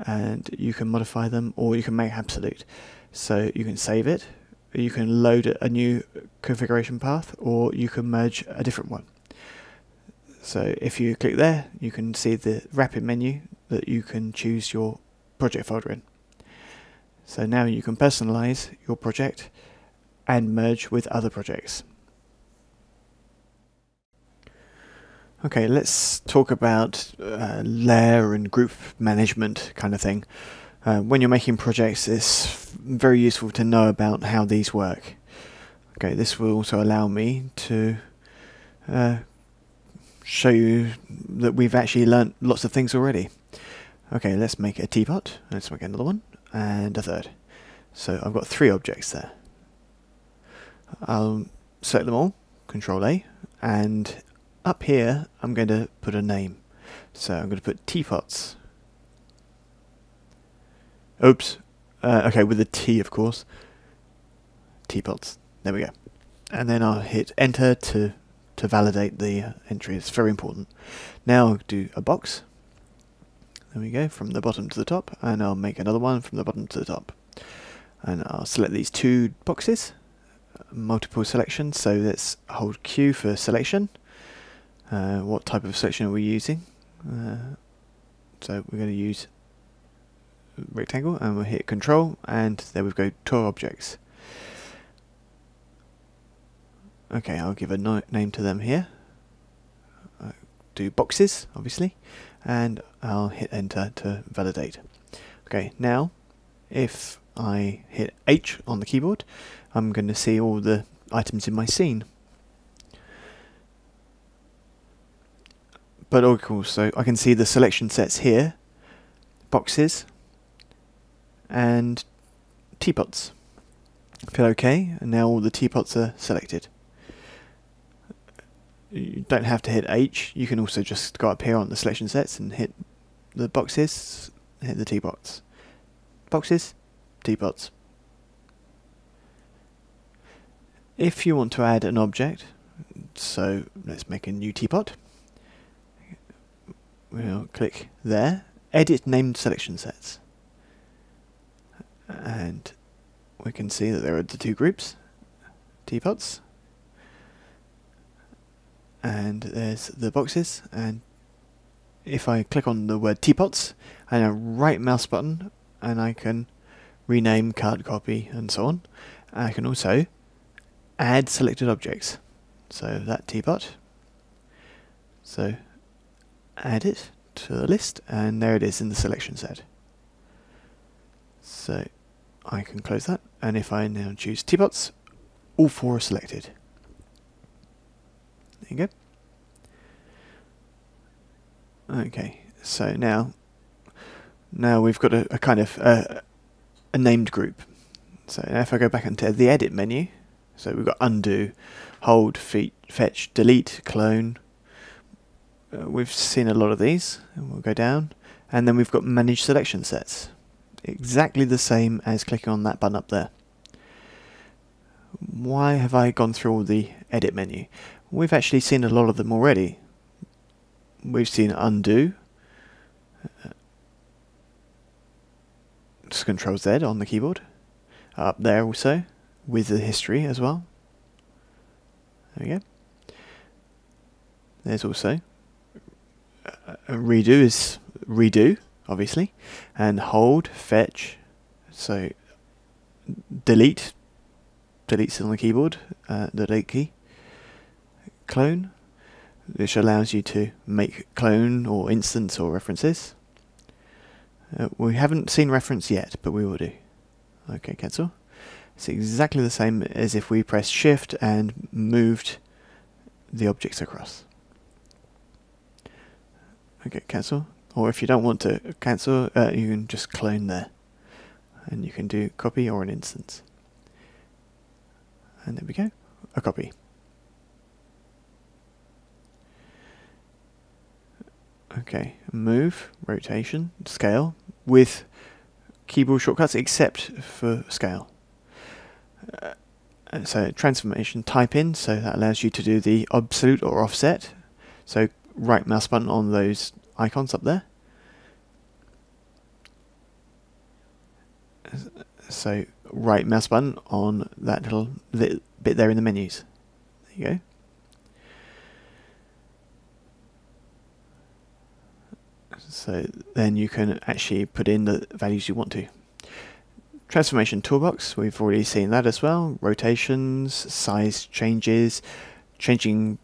And you can modify them, or you can make absolute. So you can save it, you can load a new configuration path, or you can merge a different one. So if you click there, you can see the rapid menu that you can choose your project folder in. So now you can personalize your project and merge with other projects. Okay, let's talk about layer and group management kind of thing. When you're making projects, it's very useful to know about how these work. Okay, this will also allow me to show you that we've actually learnt lots of things already. Okay, let's make a teapot. Let's make another one and a third. So I've got 3 objects there. I'll select them all, Control A, and up here I'm going to put a name. So I'm going to put teapots. Oops. Okay, with a T, of course. Teapots. There we go. And then I'll hit enter to validate the entry. It's very important. Now I'll do a box. There we go, from the bottom to the top, and I'll make another one from the bottom to the top. And I'll select these 2 boxes, multiple selections, so let's hold Q for selection. What type of selection are we using? So we're going to use rectangle, and we'll hit Control, and there we go, 2 objects. Okay, I'll give a name to them here. Do boxes, obviously, and I'll hit enter to validate. Okay, now if I hit H on the keyboard, I'm going to see all the items in my scene. But also I can see the selection sets here, boxes and teapots. Hit OK, and now all the teapots are selected. You don't have to hit H, you can also just go up here on the selection sets and hit the boxes, hit the teapots. Boxes, teapots. If you want to add an object, so let's make a new teapot. We'll click there, edit named selection sets. And we can see that there are the 2 groups, teapots, and there's the boxes. And if I click on the word teapots and a right mouse button, and I can rename, cut, copy and so on. I can also add selected objects. So that teapot, so add it to the list, and there it is in the selection set. So I can close that, and if I now choose teapots, all 4 are selected. There you go. Okay, so now we've got a kind of a named group. So now if I go back into the edit menu, so we've got undo, hold, fetch, delete, clone. We've seen a lot of these, and we'll go down, and then we've got manage selection sets. Exactly the same as clicking on that button up there. Why have I gone through all the edit menu? We've actually seen a lot of them already. We've seen undo, just Control Z on the keyboard, up there also, with the history as well. There we go. There's also redo is redo, obviously, and hold, fetch, so delete, deletes on the keyboard, the delete key, clone, which allows you to make clone or instance or references. We haven't seen reference yet, but we will do. Okay, cancel. It's exactly the same as if we pressed Shift and moved the objects across. Okay, cancel. Or if you don't want to cancel, you can just clone there. And you can do copy or an instance. And there we go, a copy. Okay, move, rotation, scale, with keyboard shortcuts except for scale. So transformation, type in, so that allows you to do the absolute or offset. So right mouse button on those icons up there. So right mouse button on that little bit there in the menus. There you go. So then you can actually put in the values you want to. Transformation toolbox, we've already seen that as well. Rotations, size changes, changing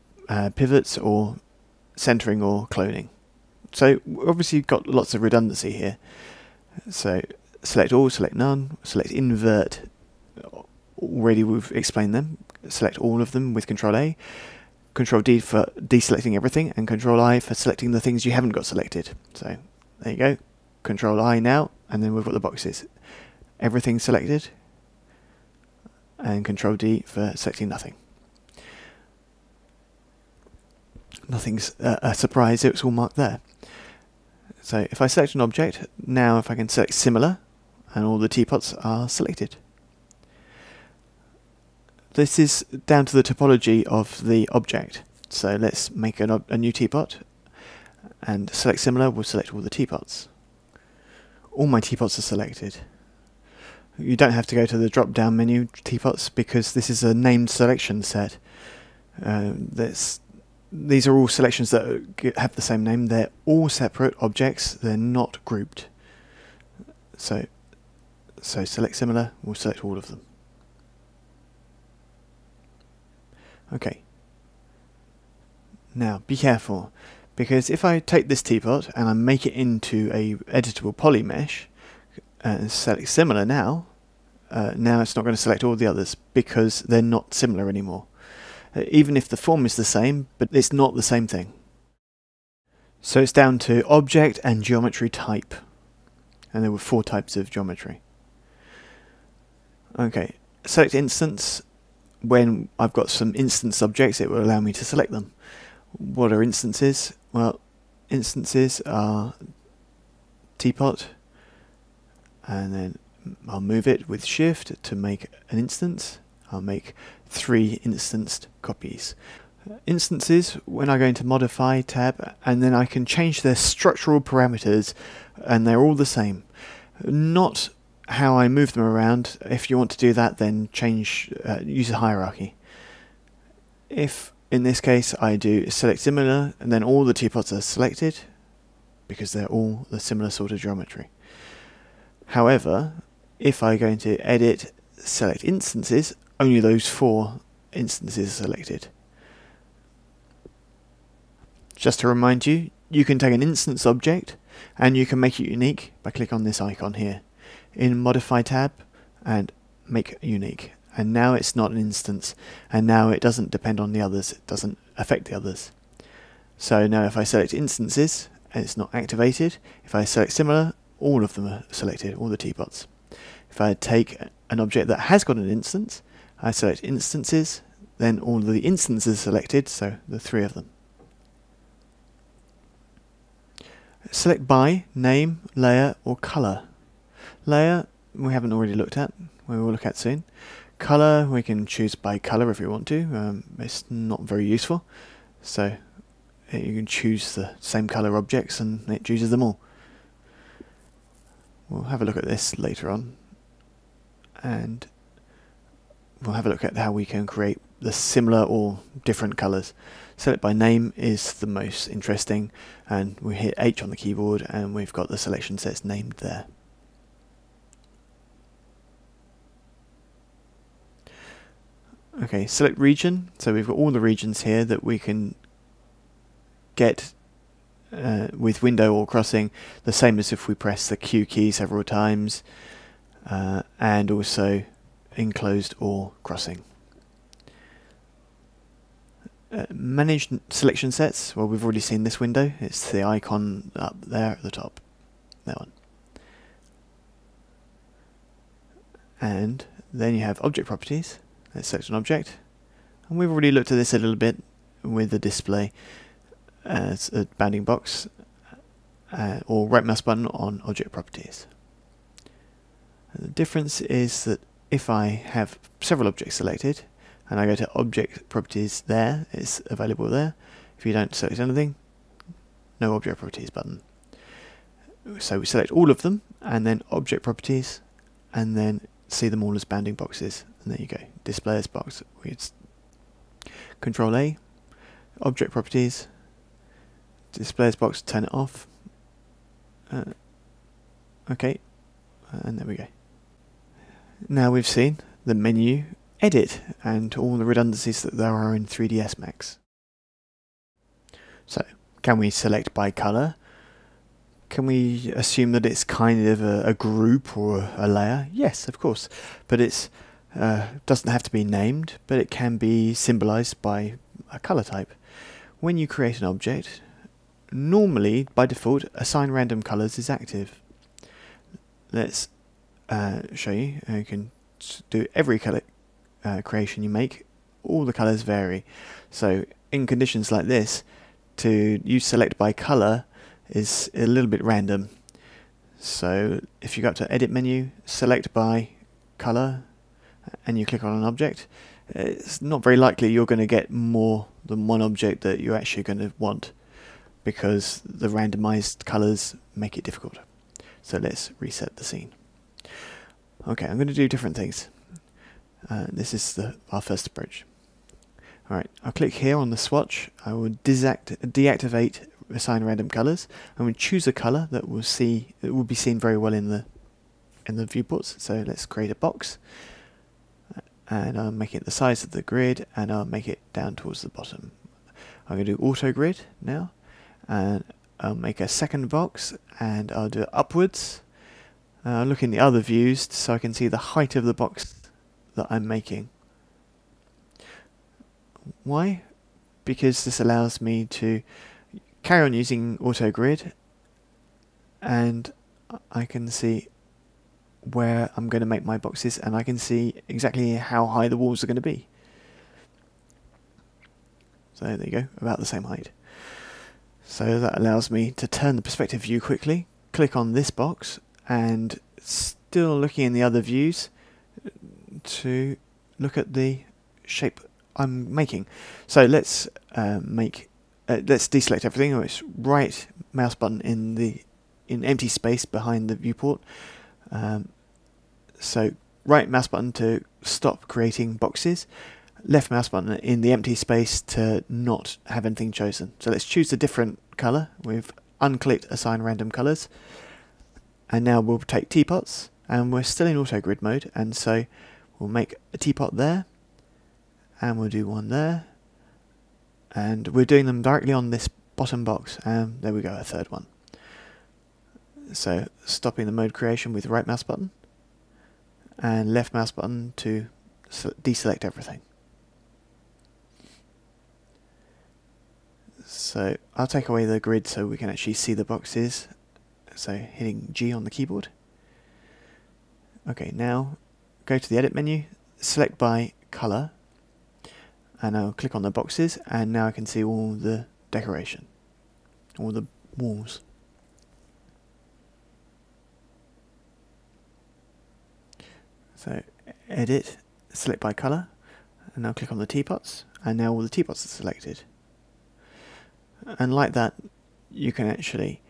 pivots, or centering or cloning. So obviously you've got lots of redundancy here. So select all, select none, select invert. Already we've explained them. Select all of them with Control A. Control D for deselecting everything, and Control I for selecting the things you haven't got selected. So there you go. Control I now, and then we've got the boxes. Everything selected, and Control D for selecting nothing. Nothing's a surprise, it's all marked there. So if I select an object, now if I can select similar, and all the teapots are selected. This is down to the topology of the object. So let's make a new teapot, and select similar will select all the teapots. All my teapots are selected. You don't have to go to the drop down menu teapots because this is a named selection set. These are all selections that have the same name. They're all separate objects. They're not grouped. So select similar will select all of them. Okay. Now be careful, because if I take this teapot and I make it into a editable poly mesh and select similar now, now it's not going to select all the others because they're not similar anymore. Even if the form is the same, but it's not the same thing. So it's down to object and geometry type. And there were 4 types of geometry. Okay, select instance. When I've got some instance objects, it will allow me to select them. What are instances? Well, instances are teapot, and then I'll move it with shift to make an instance. I'll make 3 instanced copies. Instances, when I go into modify tab, and then I can change their structural parameters, and they're all the same. Not how I move them around. If you want to do that, then use a hierarchy. If in this case I do select similar, and then all the teapots are selected because they're all the similar sort of geometry. However, if I go into edit, select instances, only those 4 instances are selected. Just to remind you, you can take an instance object and you can make it unique by clicking on this icon here in modify tab and make unique. And now it's not an instance, and now it doesn't depend on the others, it doesn't affect the others. So now if I select instances and it's not activated, if I select similar, all of them are selected, all the teapots. If I take an object that has got an instance, I select instances, then all of the instances are selected, so the 3 of them. Select by, name, layer or colour. Layer we haven't already looked at, we will look at soon. Colour we can choose by colour if we want to, it's not very useful, so you can choose the same colour objects and it chooses them all. We'll have a look at this later on, and we'll have a look at how we can create the similar or different colours. Select by name is the most interesting, and we hit H on the keyboard and we've got the selection sets named there. Okay, select region. So we've got all the regions here that we can get with window or crossing, the same as if we press the Q key several times, and also enclosed or crossing. Manage selection sets. Well, we've already seen this window. It's the icon up there at the top. That one. And then you have object properties. Let's select an object. And we've already looked at this a little bit with the display as a bounding box, or right mouse button on object properties. And the difference is that if I have several objects selected, and I go to object properties there, it's available there. If you don't select anything, no object properties button. So we select all of them, and then object properties, and then see them all as bounding boxes. And there you go, display as box. Control A, object properties, display as box, turn it off. Okay, and there we go. Now we've seen the menu edit and all the redundancies that there are in 3ds Max. So, can we select by colour? Can we assume that it's kind of a group or a layer? Yes, of course, but it's doesn't have to be named, but it can be symbolized by a color type. When you create an object, normally by default assign random colors is active. Let's show you. You can do every color creation you make, all the colors vary. So in conditions like this, to use select by color is a little bit random. So if you go up to edit menu, select by color, and you click on an object, it's not very likely you're going to get more than one object that you're actually going to want, because the randomized colors make it difficult. So let's reset the scene. Okay, I'm going to do different things. This is our first approach. Alright, I'll click here on the swatch. I will deactivate assign random colors. I'm going to choose a color that will be seen very well in the viewports. So let's create a box, and I'll make it the size of the grid, and I'll make it down towards the bottom. I'm going to do auto grid now, and I'll make a second box, and I'll do it upwards. I'll look in the other views so I can see the height of the box that I'm making. Why? Because this allows me to carry on using auto grid, and I can see where I'm going to make my boxes, and I can see exactly how high the walls are going to be. So there you go, about the same height. So that allows me to turn the perspective view quickly, click on this box, and still looking in the other views to look at the shape I'm making. So let's let's deselect everything. It's right mouse button in empty space behind the viewport. So right mouse button to stop creating boxes, left mouse button in the empty space to not have anything chosen. So let's choose a different color. We've unclicked assign random colors, and now we'll take teapots, and we're still in auto grid mode, and so we'll make a teapot there, and we'll do one there, and we're doing them directly on this bottom box, and there we go, a third one. So stopping the mode creation with right mouse button and left mouse button to deselect everything. So I'll take away the grid so we can actually see the boxes, so hitting G on the keyboard. Okay, now go to the edit menu, select by color, and I'll click on the boxes, and now I can see all the decoration, all the walls. So edit, select by color, and now click on the teapots, and now all the teapots are selected. And like that, you can actually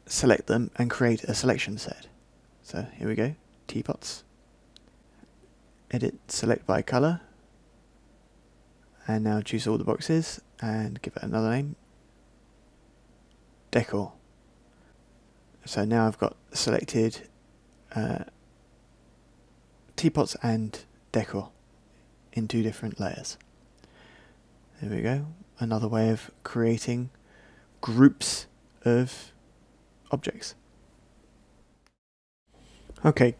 select them and create a selection set. So here we go, teapots, edit, select by color, and now choose all the boxes and give it another name, decor. So now I've got selected teapots and decor in two different layers. There we go, another way of creating groups of objects. Okay,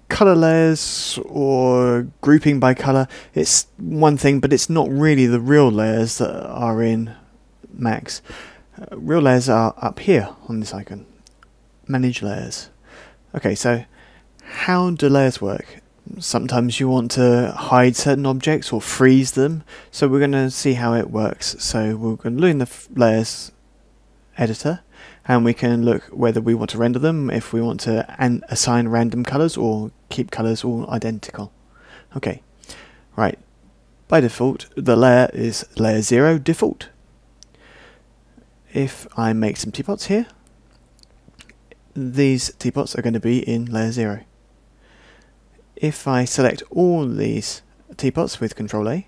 color layers or grouping by color, it's one thing, but it's not really the real layers that are in Max. Real layers are up here on this icon, manage layers. Okay, so how do layers work? Sometimes you want to hide certain objects or freeze them, so we're going to see how it works. So we're going to look in the layers editor, and we can look whether we want to render them, if we want to assign random colors or keep colors all identical. Okay, right, by default the layer is layer 0 default. If I make some teapots here, these teapots are going to be in layer 0. If I select all these teapots with Control A,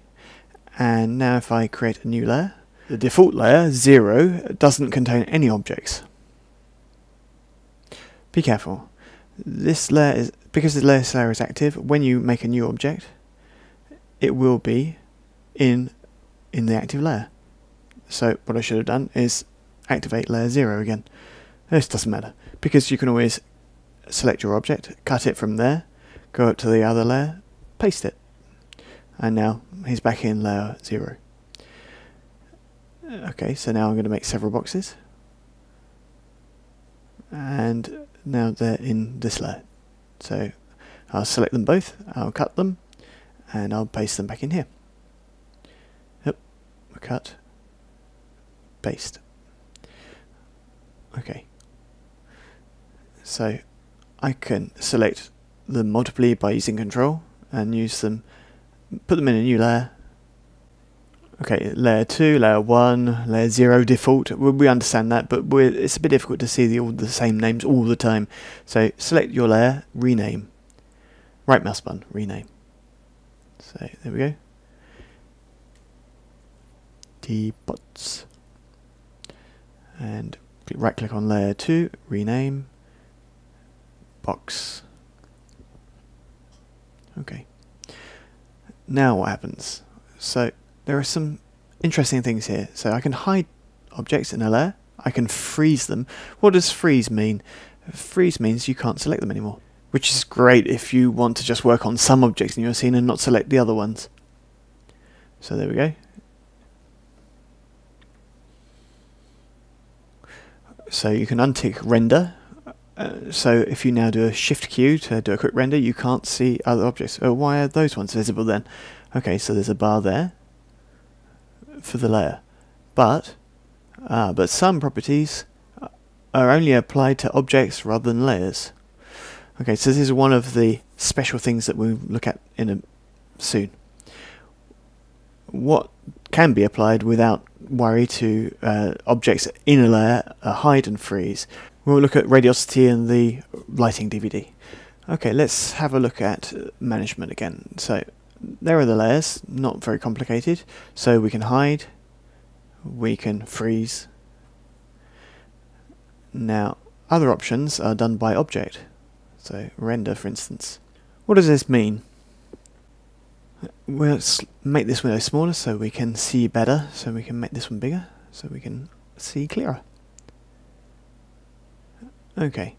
and now if I create a new layer, the default layer, 0, doesn't contain any objects. Be careful. This layer is, because the layer is active, when you make a new object, it will be in the active layer. So what I should have done is activate layer 0 again. This doesn't matter, because you can always select your object, cut it from there, go up to the other layer, paste it. and now he's back in layer 0. Okay, so now I'm going to make several boxes, and now they're in this layer. So I'll select them both, I'll cut them, and I'll paste them back in here. Yep, cut, paste. Okay, so I can select them multiply by using Control and use them, put them in a new layer. Okay, layer 2, layer 1, layer 0 default, we understand that, but it's a bit difficult to see all the same names all the time. So select your layer, rename, right mouse button, rename. So there we go. Teapots. And right click on layer 2, rename, box. Okay. Now what happens? So there are some interesting things here. So I can hide objects in a layer. I can freeze them. What does freeze mean? Freeze means you can't select them anymore, which is great if you want to just work on some objects in your scene and not select the other ones. So there we go. So you can untick render. So if you now do a Shift Q to do a quick render, you can't see other objects. Oh, why are those ones visible then? Okay, so there's a bar there for the layer, but some properties are only applied to objects rather than layers. Okay, so this is one of the special things that we'll look at soon. What can be applied without worry to objects in a layer, hide and freeze. We'll look at radiosity and the lighting DVD. Okay, let's have a look at management again. So there are the layers, not very complicated. So we can hide, we can freeze. Now other options are done by object. So render, for instance. What does this mean? We'll make this window smaller so we can see better. So we can make this one bigger so we can see clearer. Okay,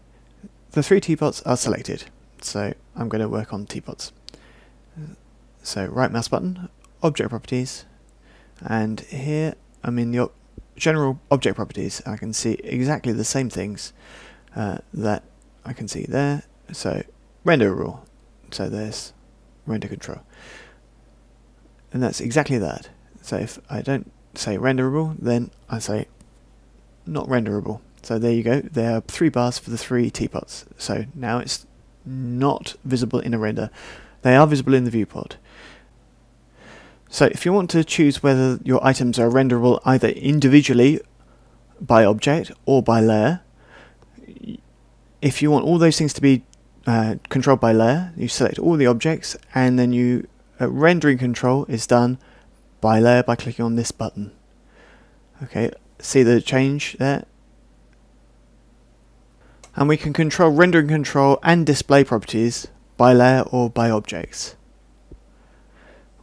the 3 teapots are selected, so I'm going to work on teapots. So right mouse button, object properties, and here I'm in the general object properties. I can see exactly the same things that I can see there. So render rule, so there's render control, and that's exactly that. So if I don't say renderable, then I say not renderable. So there you go, there are 3 bars for the 3 teapots. So now it's not visible in a render. They are visible in the viewport. So if you want to choose whether your items are renderable either individually by object or by layer, if you want all those things to be controlled by layer, you select all the objects, and then rendering control is done by layer by clicking on this button. Okay, see the change there? And we can control rendering control and display properties by layer or by objects.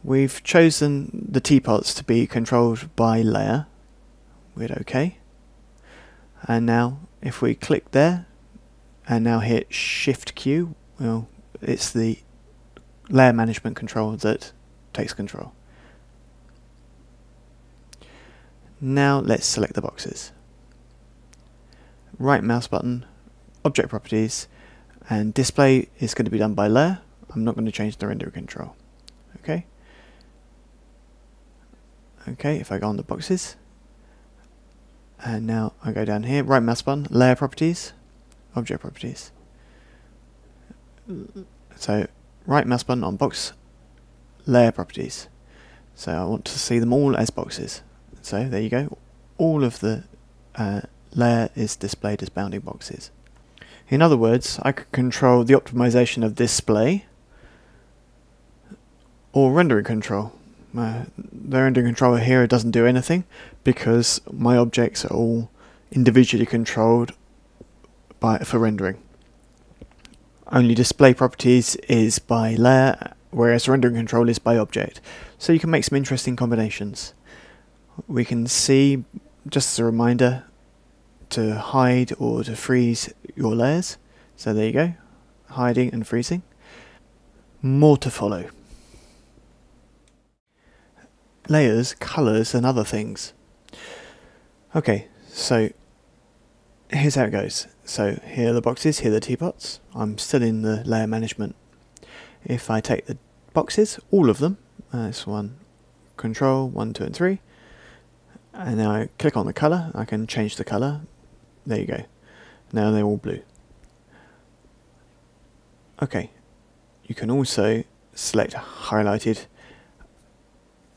We've chosen the teapots to be controlled by layer. We'd OK. And now if we click there and now hit Shift Q, well, it's the layer management control that takes control. Now let's select the boxes. Right mouse button, object properties, and display is going to be done by layer. I'm not going to change the render control. Okay. Okay, if I go on the boxes, and now I go down here, right mouse button, layer properties, object properties. So right mouse button on box, layer properties. So I want to see them all as boxes. So there you go. All of the layer is displayed as bounding boxes. In other words, I could control the optimization of display or rendering control. The rendering controller here doesn't do anything because my objects are all individually controlled for rendering. Only display properties is by layer, whereas rendering control is by object. So you can make some interesting combinations. We can see, just as a reminder, to hide or to freeze your layers. So there you go, hiding and freezing. More to follow. layers, colours and other things. Okay, so here's how it goes. So here are the boxes, here are the teapots. I'm still in the layer management. If I take the boxes, all of them, that's one, control, 1, 2 and 3, and now I click on the colour, I can change the colour. There you go. Now they're all blue. Okay, you can also select highlighted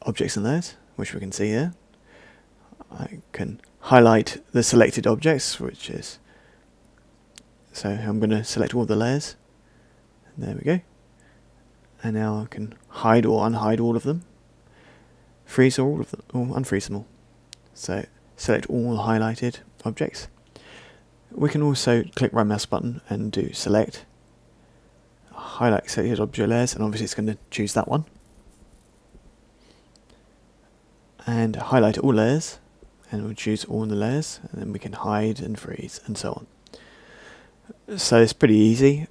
objects and layers, which we can see here. I can highlight the selected objects, which is, so I'm going to select all the layers. There we go. And now I can hide or unhide all of them, freeze all of them, or unfreeze them all. So select all highlighted objects. We can also click right mouse button and do select, highlight selected object layers, and obviously it's going to choose that one. And highlight all layers, and we'll choose all the layers, and then we can hide and freeze and so on. So it's pretty easy.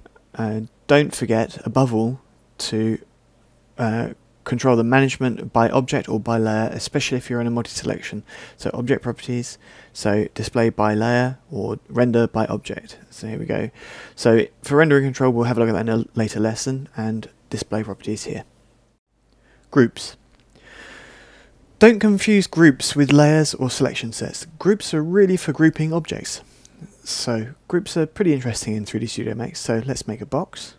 Don't forget, above all, to control the management by object or by layer, especially if you're in a multi-selection. So object properties, so display by layer or render by object. So here we go. So for rendering control, we'll have a look at that in a later lesson, and display properties here. Groups. Don't confuse groups with layers or selection sets. Groups are really for grouping objects. So groups are pretty interesting in 3D Studio Max. So let's make a box.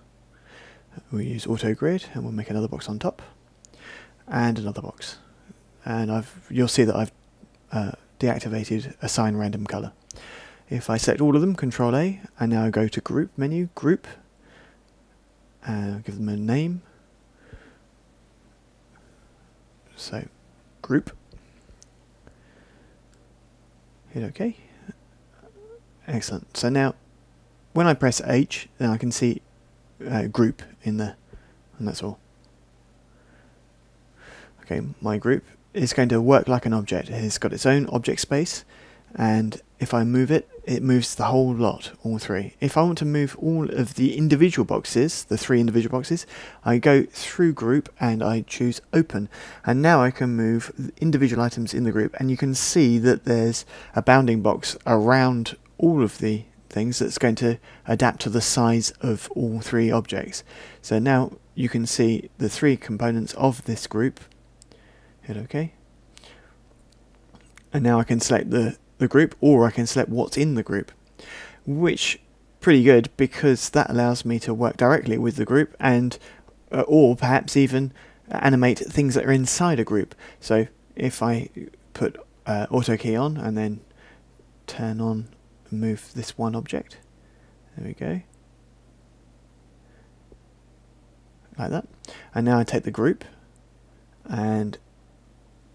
We'll use auto grid, and we'll make another box on top, and another box. And you'll see that I've deactivated assign random color. If I select all of them, Control A, and now I go to Group menu, Group, and give them a name. So Group. Hit OK. Excellent. So now, when I press H, then I can see group in there, and that's all. Okay, my group is going to work like an object. It's got its own object space, and if I move it, it moves the whole lot, all three. If I want to move all of the individual boxes, the 3 individual boxes, I go through group and I choose open, and now I can move individual items in the group, and you can see that there's a bounding box around all of the things that's going to adapt to the size of all 3 objects. So now you can see the 3 components of this group. Hit OK. And now I can select the group, or I can select what's in the group, which pretty good, because that allows me to work directly with the group, and or perhaps even animate things that are inside a group. So if I put auto key on and then turn on and move this one object, there we go, like that. And now I take the group, and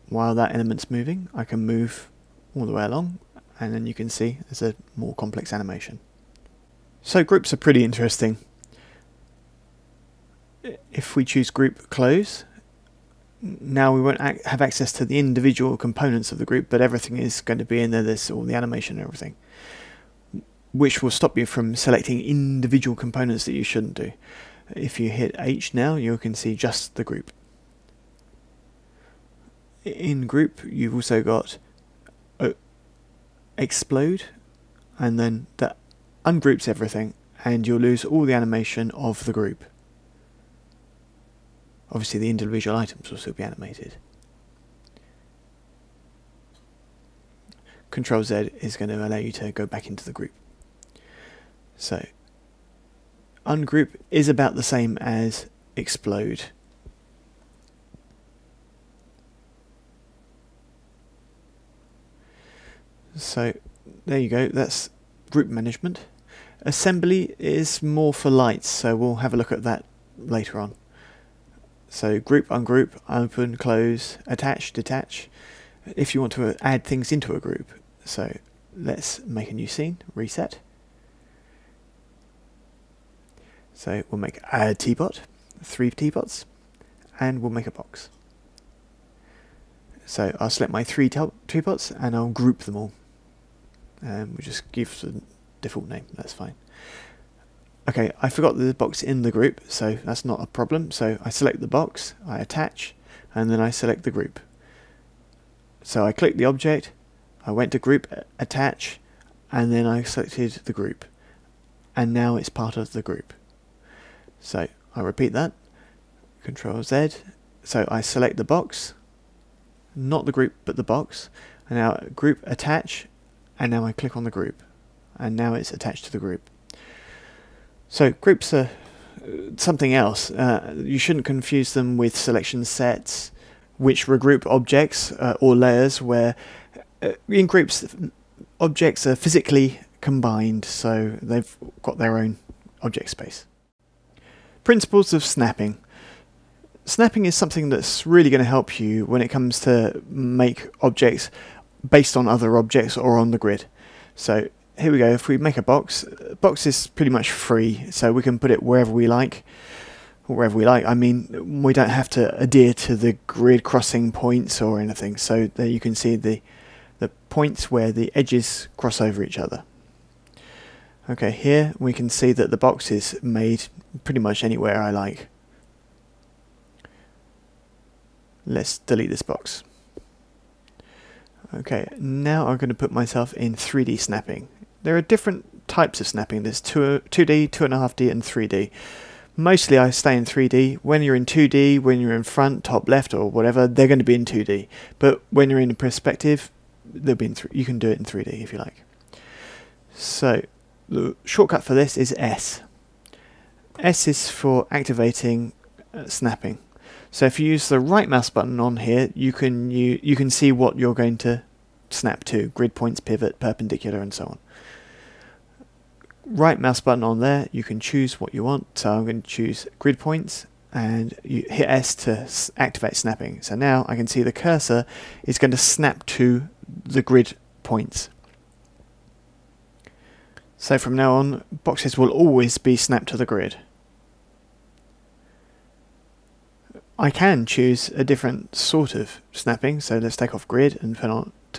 while that element's moving, I can move all the way along, and then you can see there's a more complex animation. So groups are pretty interesting. If we choose group close, now we won't have access to the individual components of the group, but everything is going to be in there. There's all the animation and everything, which will stop you from selecting individual components that you shouldn't do. If you hit H now, you can see just the group. In group, you've also got explode, and then that ungroups everything, and you'll lose all the animation of the group. Obviously the individual items will still be animated. Control Z is going to allow you to go back into the group. So ungroup is about the same as explode. So there you go, that's group management. Assembly is more for lights, so we'll have a look at that later on. So group, ungroup, open, close, attach, detach, if you want to add things into a group. So let's make a new scene, reset. So we'll make a teapot, 3 teapots, and we'll make a box. So I'll select my 3 teapots and I'll group them all. And we'll just give the default name, that's fine. Okay, I forgot the box in the group, so that's not a problem. So I select the box, I attach, and then I select the group. So I clicked the object, I went to group attach, and then I selected the group, and now it's part of the group. So I repeat that, Control Z, so I select the box, not the group but the box, and now group attach, and now I click on the group, and now it's attached to the group. So groups are something else. You shouldn't confuse them with selection sets, which regroup objects or layers, where in groups objects are physically combined, so they've got their own object space. Principles of snapping. Snapping is something that's really going to help you when it comes to make objects based on other objects or on the grid. So here we go. If we make a box is pretty much free, so we can put it wherever we like. Wherever we like, I mean, we don't have to adhere to the grid crossing points or anything. So there you can see the points where the edges cross over each other. Okay, here we can see that the box is made pretty much anywhere I like. Let's delete this box. Okay, now I'm going to put myself in 3D snapping. There are different types of snapping. There's 2D, 2.5D and 3D. Mostly I stay in 3D. When you're in 2D, when you're in front, top left or whatever, they're going to be in 2D. But when you're in perspective, they'll be in you can do it in 3D if you like. So the shortcut for this is S. S is for activating snapping. So if you use the right mouse button on here, you can see what you're going to snap to: grid points, pivot, perpendicular, and so on. Right mouse button on there, you can choose what you want. So I'm going to choose grid points, and you hit S to activate snapping. So now I can see the cursor is going to snap to the grid points. So from now on, boxes will always be snapped to the grid. I can choose a different sort of snapping, so let's take off grid and put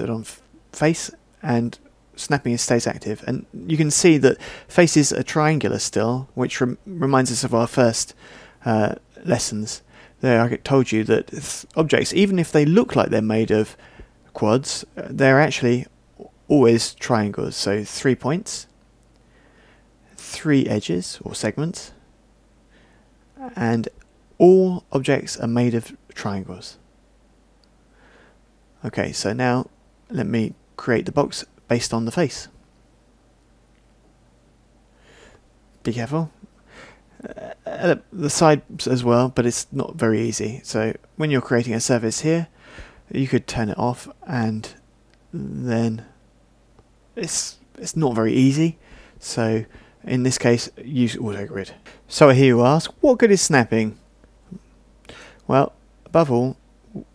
it on face, and snapping stays active. And you can see that faces are triangular still, which reminds us of our first lessons. There I told you that objects, even if they look like they're made of quads, they're actually always triangles. So 3 points, 3 edges or segments, and all objects are made of triangles. Okay, so now let me create the box based on the face. Be careful. The sides as well, but it's not very easy. So when you're creating a surface here, you could turn it off, and then it's not very easy. So in this case, use AutoGrid. So I hear you ask, what good is snapping? Well, above all,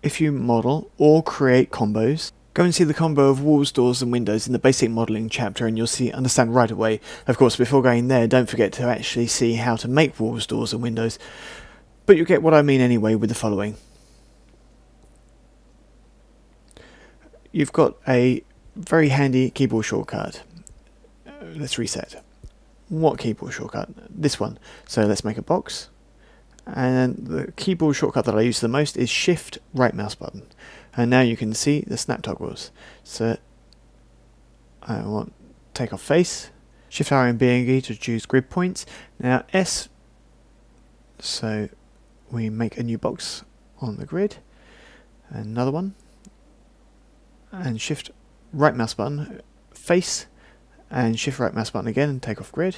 if you model or create combos, go and see the combo of walls, doors and windows in the basic modelling chapter, and you'll understand right away. Of course, before going there, don't forget to actually see how to make walls, doors and windows, but you'll get what I mean anyway with the following. You've got a very handy keyboard shortcut. Let's reset. What keyboard shortcut? This one. So let's make a box. And the keyboard shortcut that I use the most is Shift right mouse button. And now you can see the snap toggles. So I want take off face, Shift R and B and E to choose grid points. Now S, so we make a new box on the grid, another one, and Shift right mouse button, face, and Shift right mouse button again and take off grid.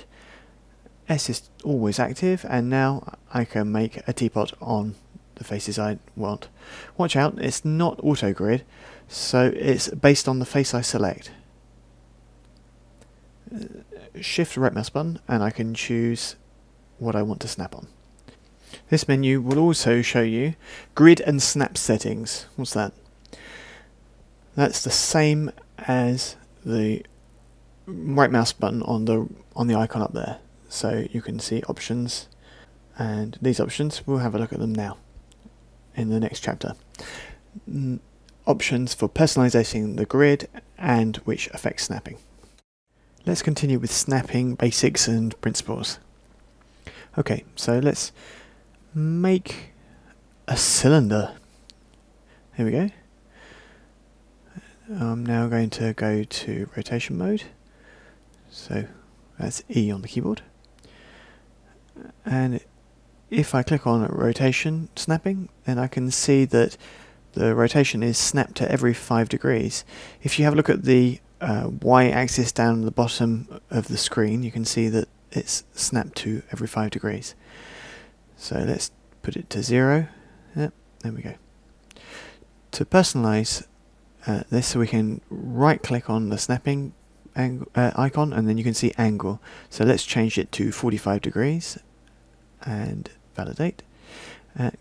S is always active, and now I can make a teapot on the faces I want. Watch out, it's not auto grid, so it's based on the face I select. Shift right mouse button and I can choose what I want to snap on. This menu will also show you grid and snap settings. What's that? That's the same as the right mouse button on the icon up there. So you can see options, and these options, we'll have a look at them now in the next chapter. Options for personalizing the grid and which affects snapping. Let's continue with snapping basics and principles. Okay, so let's make a cylinder. Here we go. I'm now going to go to rotation mode. So that's E on the keyboard. And if I click on rotation snapping, then I can see that the rotation is snapped to every 5 degrees. If you have a look at the y-axis down the bottom of the screen, you can see that it's snapped to every 5 degrees. So let's put it to 0. Yep, there we go. To personalize this, so we can right click on the snapping icon, and then you can see angle. So let's change it to 45 degrees and validate,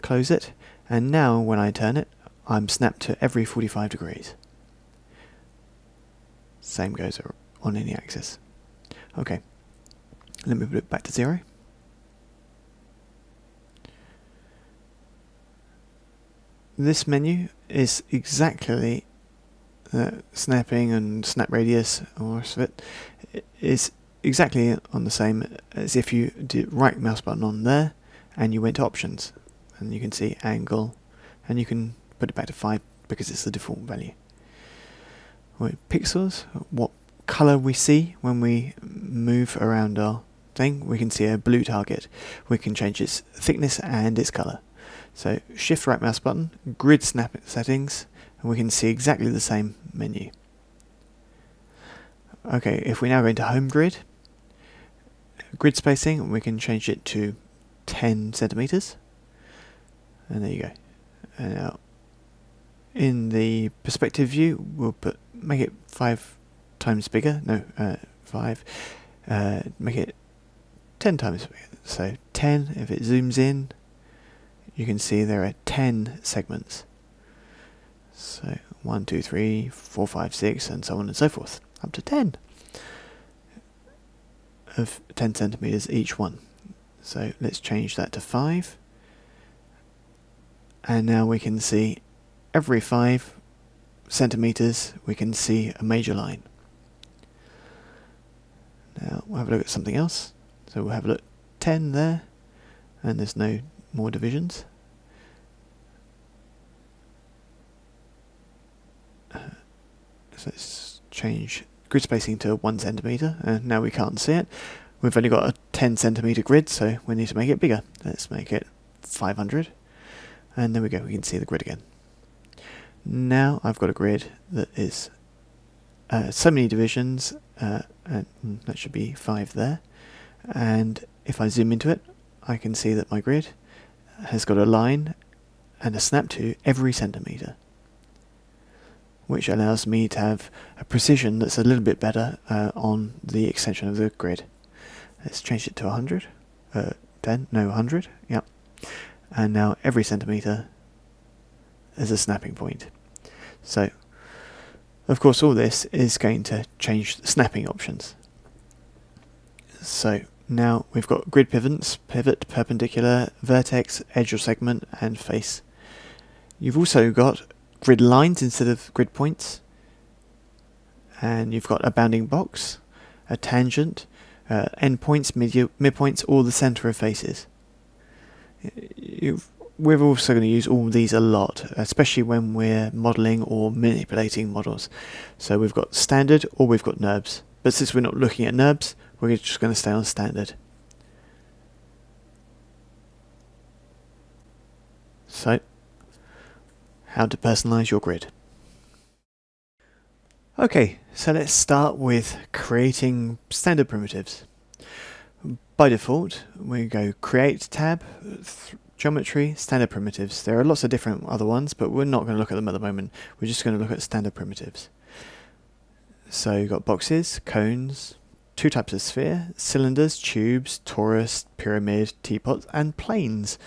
close it, and now when I turn it, I'm snapped to every 45 degrees. Same goes on any axis. Okay, let me put it back to 0. This menu is exactly snapping and snap radius, or rest of it is exactly on the same as if you did right mouse button on there and you went to options, and you can see angle, and you can put it back to 5 because it's the default value. Right, pixels, what color we see when we move around our thing. We can see a blue target. We can change its thickness and its color. So shift right mouse button, grid snap settings, and we can see exactly the same menu. Okay, if we now go into home grid spacing, we can change it to 10 centimeters, and there you go. And now in the perspective view, we'll make it 5 times bigger. No, 5. Make it 10 times bigger. So 10. If it zooms in, you can see there are 10 segments. So 1, 2, 3, 4, 5, 6, and so on and so forth, up to 10 of 10 centimeters each one. So let's change that to 5, and now we can see every 5 centimeters we can see a major line. Now we'll have a look at something else. So we'll have a look 10 there, and there's no more divisions. So let's change grid spacing to 1 centimeter, and now we can't see it. We've only got a 10 centimeter grid, so we need to make it bigger. Let's make it 500, and there we go, we can see the grid again. Now I've got a grid that is so many divisions, and that should be 5 there, and if I zoom into it, I can see that my grid has got a line and a snap to every centimeter, which allows me to have a precision that's a little bit better on the extension of the grid. Let's change it to 100, 10, no 100, yep. And now every centimeter is a snapping point. So, of course, all this is going to change the snapping options. So now we've got grid pivots, pivot, perpendicular, vertex, edge or segment, and face. You've also got grid lines instead of grid points, and you've got a bounding box, a tangent, endpoints, midpoints, or the center of faces. We're also going to use all these a lot, especially when we're modeling or manipulating models. So we've got standard or we've got NURBS, but since we're not looking at NURBS, we're just going to stay on standard. So, how to personalize your grid. Okay, so let's start with creating standard primitives. By default, we go Create tab, Geometry, Standard Primitives. There are lots of different other ones, but we're not going to look at them at the moment. We're just going to look at standard primitives. So you've got boxes, cones, 2 types of sphere, cylinders, tubes, torus, pyramid, teapots, and planes.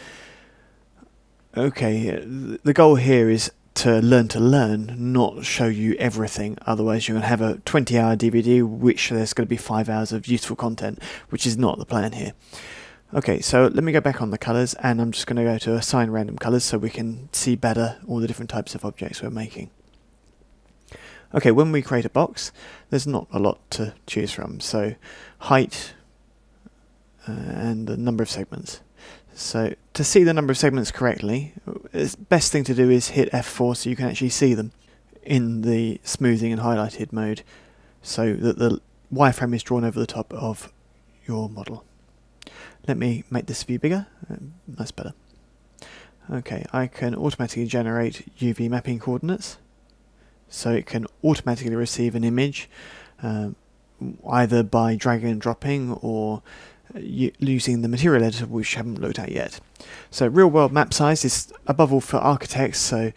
Okay, the goal here is to learn, not show you everything. Otherwise you're going to have a 20-hour DVD, which there's going to be 5 hours of useful content, which is not the plan here. Okay, so let me go back on the colours, and I'm just going to go to assign random colours so we can see better all the different types of objects we're making. Okay, when we create a box, there's not a lot to choose from. So height and the number of segments. So to see the number of segments correctly, the best thing to do is hit F4 so you can actually see them. in the smoothing and highlighted mode so that the wireframe is drawn over the top of your model. Let me make this view bigger. That's better. Okay, I can automatically generate UV mapping coordinates, so it can automatically receive an image either by dragging and dropping or using the material editor, which I haven't looked at yet. So real world map size is above all for architects, so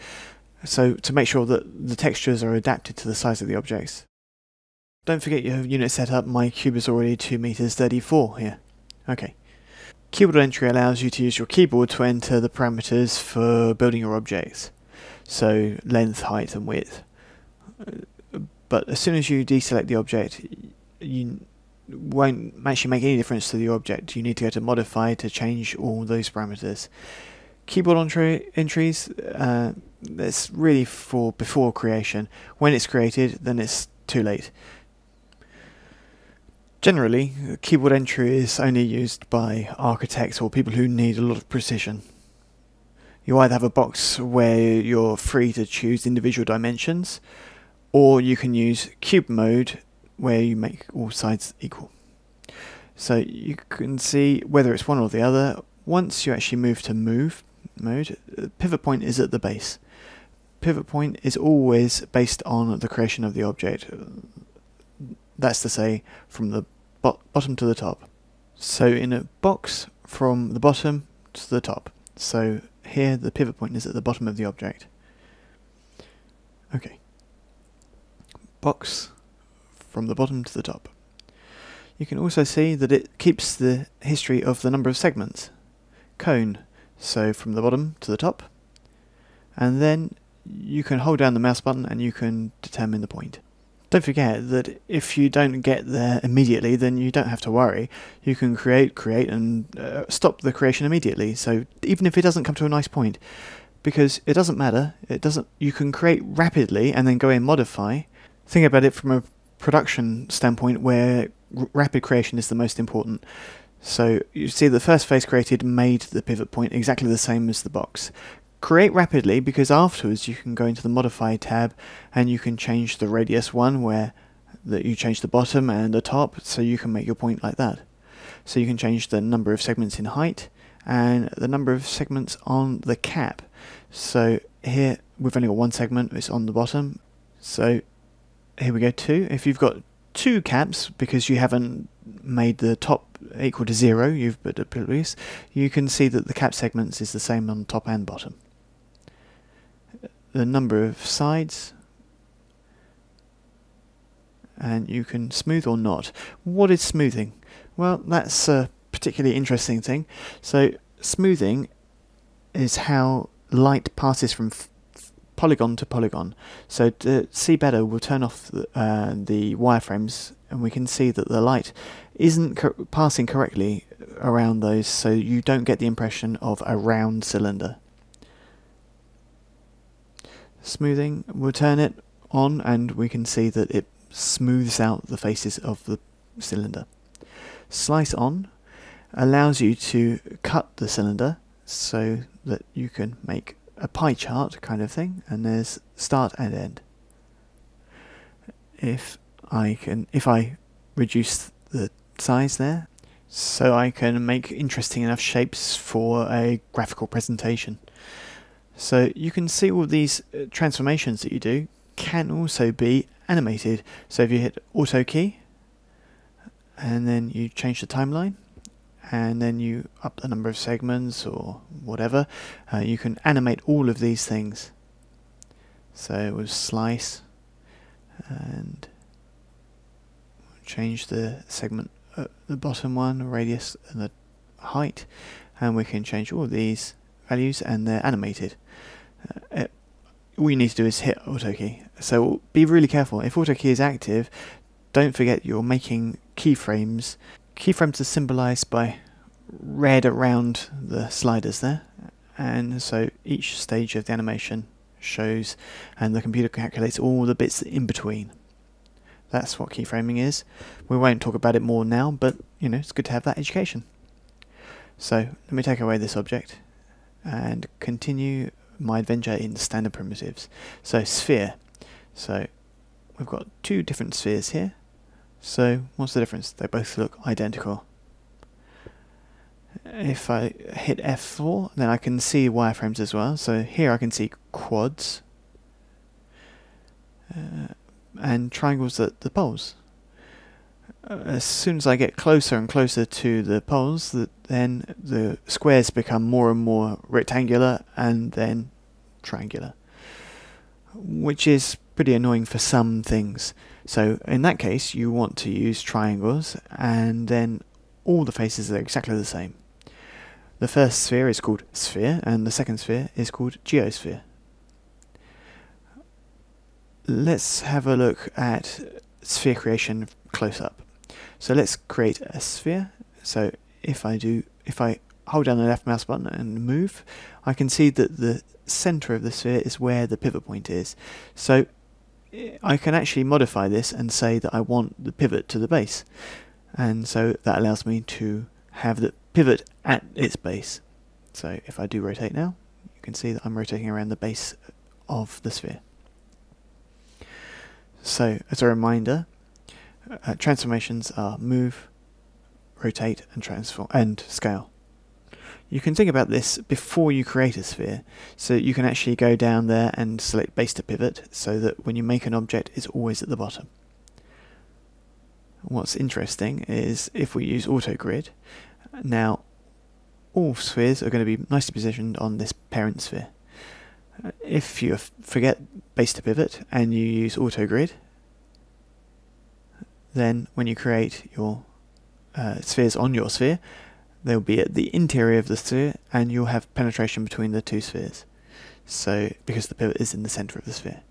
to make sure that the textures are adapted to the size of the objects. Don't forget your unit setup. My cube is already 2 meters 34 here. Okay. Keyboard entry allows you to use your keyboard to enter the parameters for building your objects. So length, height and width. But as soon as you deselect the object, you won't actually make any difference to the object. You need to go to modify to change all those parameters. Keyboard entries, that's really for before creation. When it's created, then it's too late. Generally, keyboard entry is only used by architects or people who need a lot of precision. You either have a box where you're free to choose individual dimensions, or you can use cube mode where you make all sides equal. So you can see whether it's one or the other. Once you actually move to move mode, pivot point is at the base. Pivot point is always based on the creation of the object. That's to say, from the bottom to the top. So in a box, from the bottom to the top. So here the pivot point is at the bottom of the object. Okay. Box from the bottom to the top. You can also see that it keeps the history of the number of segments. Cone, so from the bottom to the top. And then you can hold down the mouse button and you can determine the point. Don't forget that if you don't get there immediately, then you don't have to worry. You can create and stop the creation immediately. So even if it doesn't come to a nice point, because it doesn't matter, you can create rapidly and then go and modify. Think about it from a production standpoint where rapid creation is the most important. So you see the first phase created made the pivot point exactly the same as the box. Create rapidly, because afterwards you can go into the modify tab and you can change the radius 1 where you change the bottom and the top, so you can make your point like that. So you can change the number of segments in height and the number of segments on the cap. So here we've only got one segment, it's on the bottom. So here we go, 2. If you've got 2 caps because you haven't made the top equal to 0, you've put a previous, you can see that the cap segments is the same on top and bottom. The number of sides, and you can smooth or not. What is smoothing? Well, that's a particularly interesting thing. So smoothing is how light passes from polygon to polygon. So to see better, we'll turn off the wireframes and we can see that the light isn't passing correctly around those, so you don't get the impression of a round cylinder. Smoothing, we'll turn it on and we can see that it smooths out the faces of the cylinder. Slice on allows you to cut the cylinder so that you can make a pie chart kind of thing, and there's start and end. If I reduce the size there, so I can make interesting enough shapes for a graphical presentation. So you can see all these transformations that you do can also be animated. So if you hit Auto key and then you change the timeline and then you up the number of segments or whatever, you can animate all of these things. So we'll slice and change the segment, the bottom one, radius and the height, and we can change all of these values and they're animated. All you need to do is hit Auto key. So be really careful. If Auto key is active, don't forget you're making keyframes. Keyframes are symbolized by red around the sliders there, and so each stage of the animation shows and the computer calculates all the bits in between. That's what keyframing is. We won't talk about it more now, but you know, it's good to have that education. So let me take away this object and continue my adventure in standard primitives. So sphere. So we've got two different spheres here. So what's the difference? They both look identical. If I hit F4, then I can see wireframes as well. So here I can see quads and triangles at the poles. As soon as I get closer and closer to the poles, then the squares become more and more rectangular and then triangular, which is pretty annoying for some things. So in that case, you want to use triangles, and then all the faces are exactly the same. The first sphere is called sphere, and the second sphere is called geosphere. Let's have a look at sphere creation close up. So let's create a sphere. So if I hold down the left mouse button and move, I can see that the center of the sphere is where the pivot point is. So I can actually modify this and say that I want the pivot to the base, and so that allows me to have the pivot at its base. So if I do rotate now, you can see that I'm rotating around the base of the sphere. So as a reminder, transformations are move, rotate, and transform and scale. You can think about this before you create a sphere, so you can actually go down there and select base to pivot, so that when you make an object, it's always at the bottom. What's interesting is if we use AutoGrid, now all spheres are going to be nicely positioned on this parent sphere. If you forget base to pivot and you use AutoGrid, then when you create your spheres on your sphere, they'll be at the interior of the sphere, and you'll have penetration between the two spheres. So because the pivot is in the center of the sphere.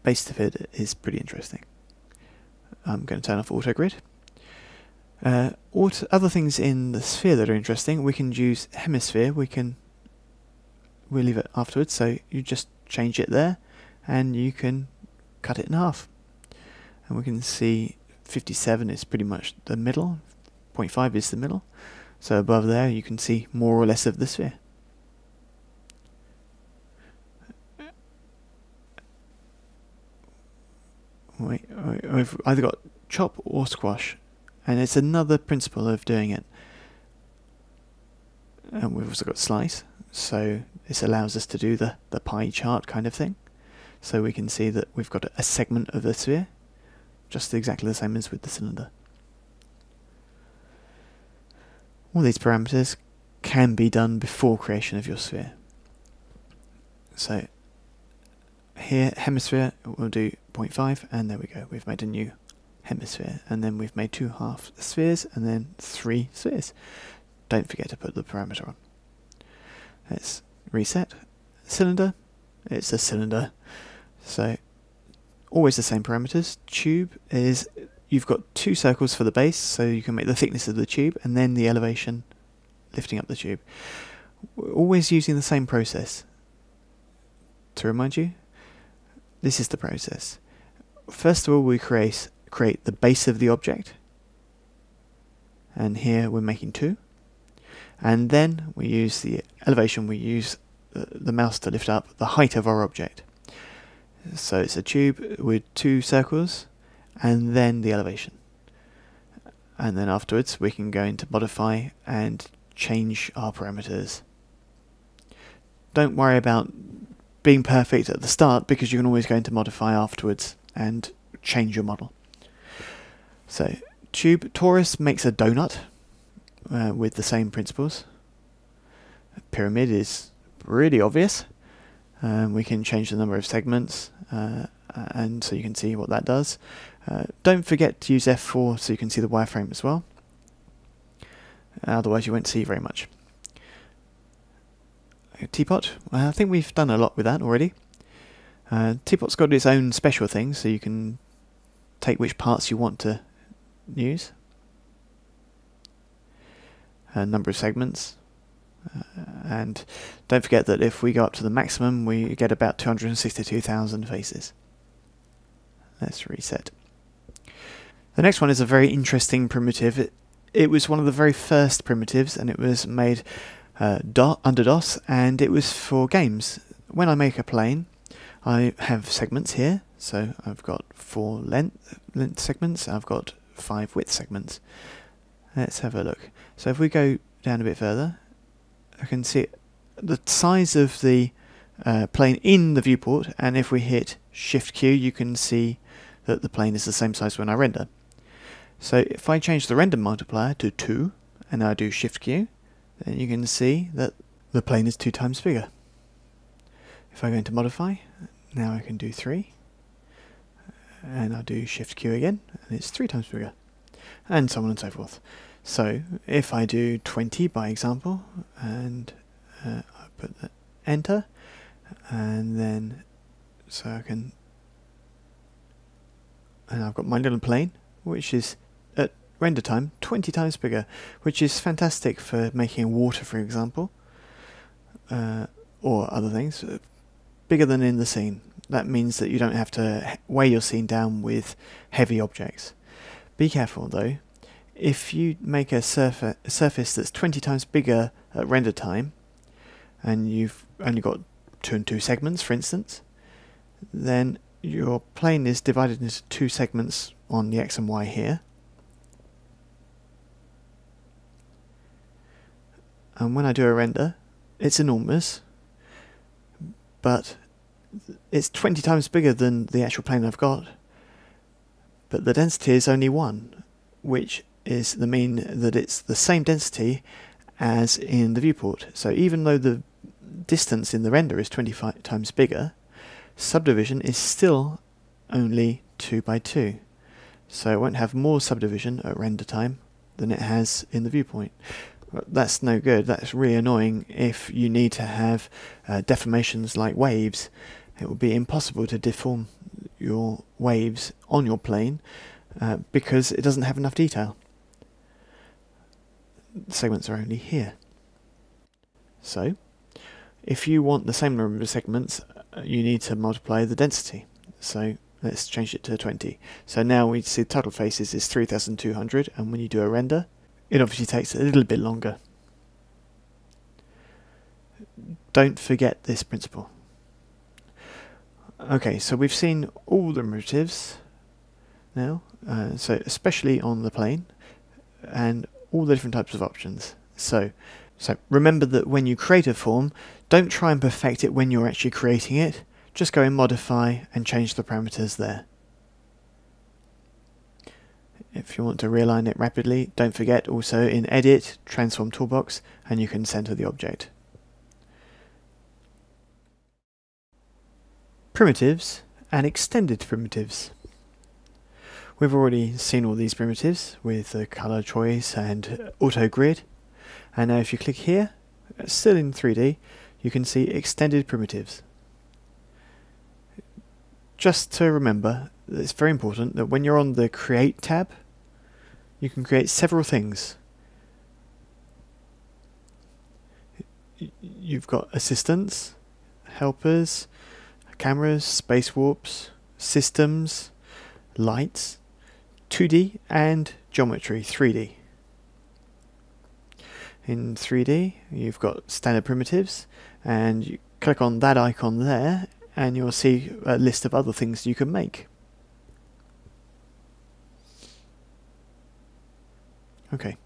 Base to pivot is pretty interesting. I'm going to turn off AutoGrid. Other things in the sphere that are interesting, we can use hemisphere. We'll leave it afterwards, so you just change it there, and you can cut it in half. And we can see 57 is pretty much the middle, 0.5 is the middle, so above there you can see more or less of the sphere. Wait, I've either got chop or squash, and it's another principle of doing it. And we've also got slice, so this allows us to do the pie chart kind of thing. So we can see that we've got a segment of the sphere, just exactly the same as with the cylinder. All these parameters can be done before creation of your sphere. So here, hemisphere, we'll do 0.5, and there we go, we've made a new hemisphere, and then we've made 2 half spheres, and then 3 spheres. Don't forget to put the parameter on. Let's reset. Cylinder, it's a cylinder, so always the same parameters. Tube is, you've got 2 circles for the base, so you can make the thickness of the tube, and then the elevation lifting up the tube. We're always using the same process. To remind you, this is the process. First of all, we create the base of the object, and here we're making 2, and then we use the elevation, we use the mouse to lift up the height of our object. So it's a tube with 2 circles, and then the elevation. And then afterwards we can go into modify and change our parameters. Don't worry about being perfect at the start, because you can always go into modify afterwards and change your model. So tube, torus makes a donut with the same principles. A pyramid is really obvious. We can change the number of segments, and so you can see what that does. Don't forget to use F4 so you can see the wireframe as well. Otherwise you won't see very much. Teapot, I think we've done a lot with that already. Teapot's got its own special things, so you can take which parts you want to use. Number of segments. And don't forget that if we go up to the maximum, we get about 262,000 faces. Let's reset. The next one is a very interesting primitive. It was one of the very first primitives, and it was made under DOS, and it was for games. When I make a plane, I have segments here, so I've got 4 length segments, I've got 5 width segments. Let's have a look. So if we go down a bit further, I can see the size of the plane in the viewport, and if we hit Shift Q, you can see that the plane is the same size when I render. So if I change the render multiplier to 2, and I do Shift Q, then you can see that the plane is 2 times bigger. If I go into modify, now I can do 3, and I'll do Shift Q again, and it's 3 times bigger, and so on and so forth. So if I do 20 by example, and I put the enter, and then so I can, and I've got my little plane, which is at render time 20 times bigger, which is fantastic for making water, for example, or other things. Bigger than in the scene. That means that you don't have to weigh your scene down with heavy objects. Be careful though. If you make a surface that's 20 times bigger at render time, and you've only got 2 and 2 segments, for instance, then your plane is divided into 2 segments on the X and Y here. And when I do a render, it's enormous, but it's 20 times bigger than the actual plane I've got, but the density is only 1, which is the mean that it's the same density as in the viewport. So even though the distance in the render is 25 times bigger, subdivision is still only 2 by 2. So it won't have more subdivision at render time than it has in the viewpoint. That's no good. That's really annoying if you need to have deformations like waves. It will be impossible to deform your waves on your plane because it doesn't have enough detail. The segments are only here. So if you want the same number of segments, you need to multiply the density. So let's change it to 20. So now we see the total faces is 3200, and when you do a render, it obviously takes a little bit longer. Don't forget this principle. Okay, so we've seen all the primitives now, so especially on the plane, and all the different types of options. So remember that when you create a form, don't try and perfect it when you're actually creating it. Just go and modify and change the parameters there. If you want to realign it rapidly, don't forget also in Edit, Transform Toolbox, and you can center the object. Primitives and extended primitives. We've already seen all these primitives with the color choice and auto grid, and now if you click here, still in 3D, you can see extended primitives. Just to remember, it's very important that when you're on the Create tab, you can create several things. You've got assistants, helpers, cameras, space warps, systems, lights, 2D and geometry, 3D. In 3D, you've got standard primitives, and you click on that icon there, and you'll see a list of other things you can make. Okay,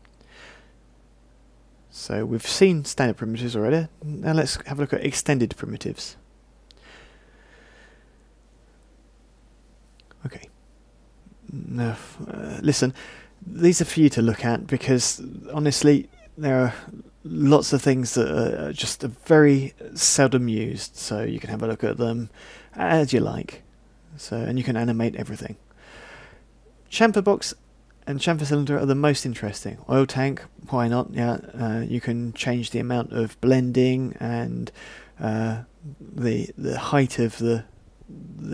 so we've seen standard primitives already. Now let's have a look at extended primitives. Okay, now listen, these are for you to look at because honestly there are lots of things that are just very seldom used, so you can have a look at them as you like. And you can animate everything. Chamfer box and chamfer cylinder are the most interesting. Oil tank, why not? Yeah, you can change the amount of blending and the height of the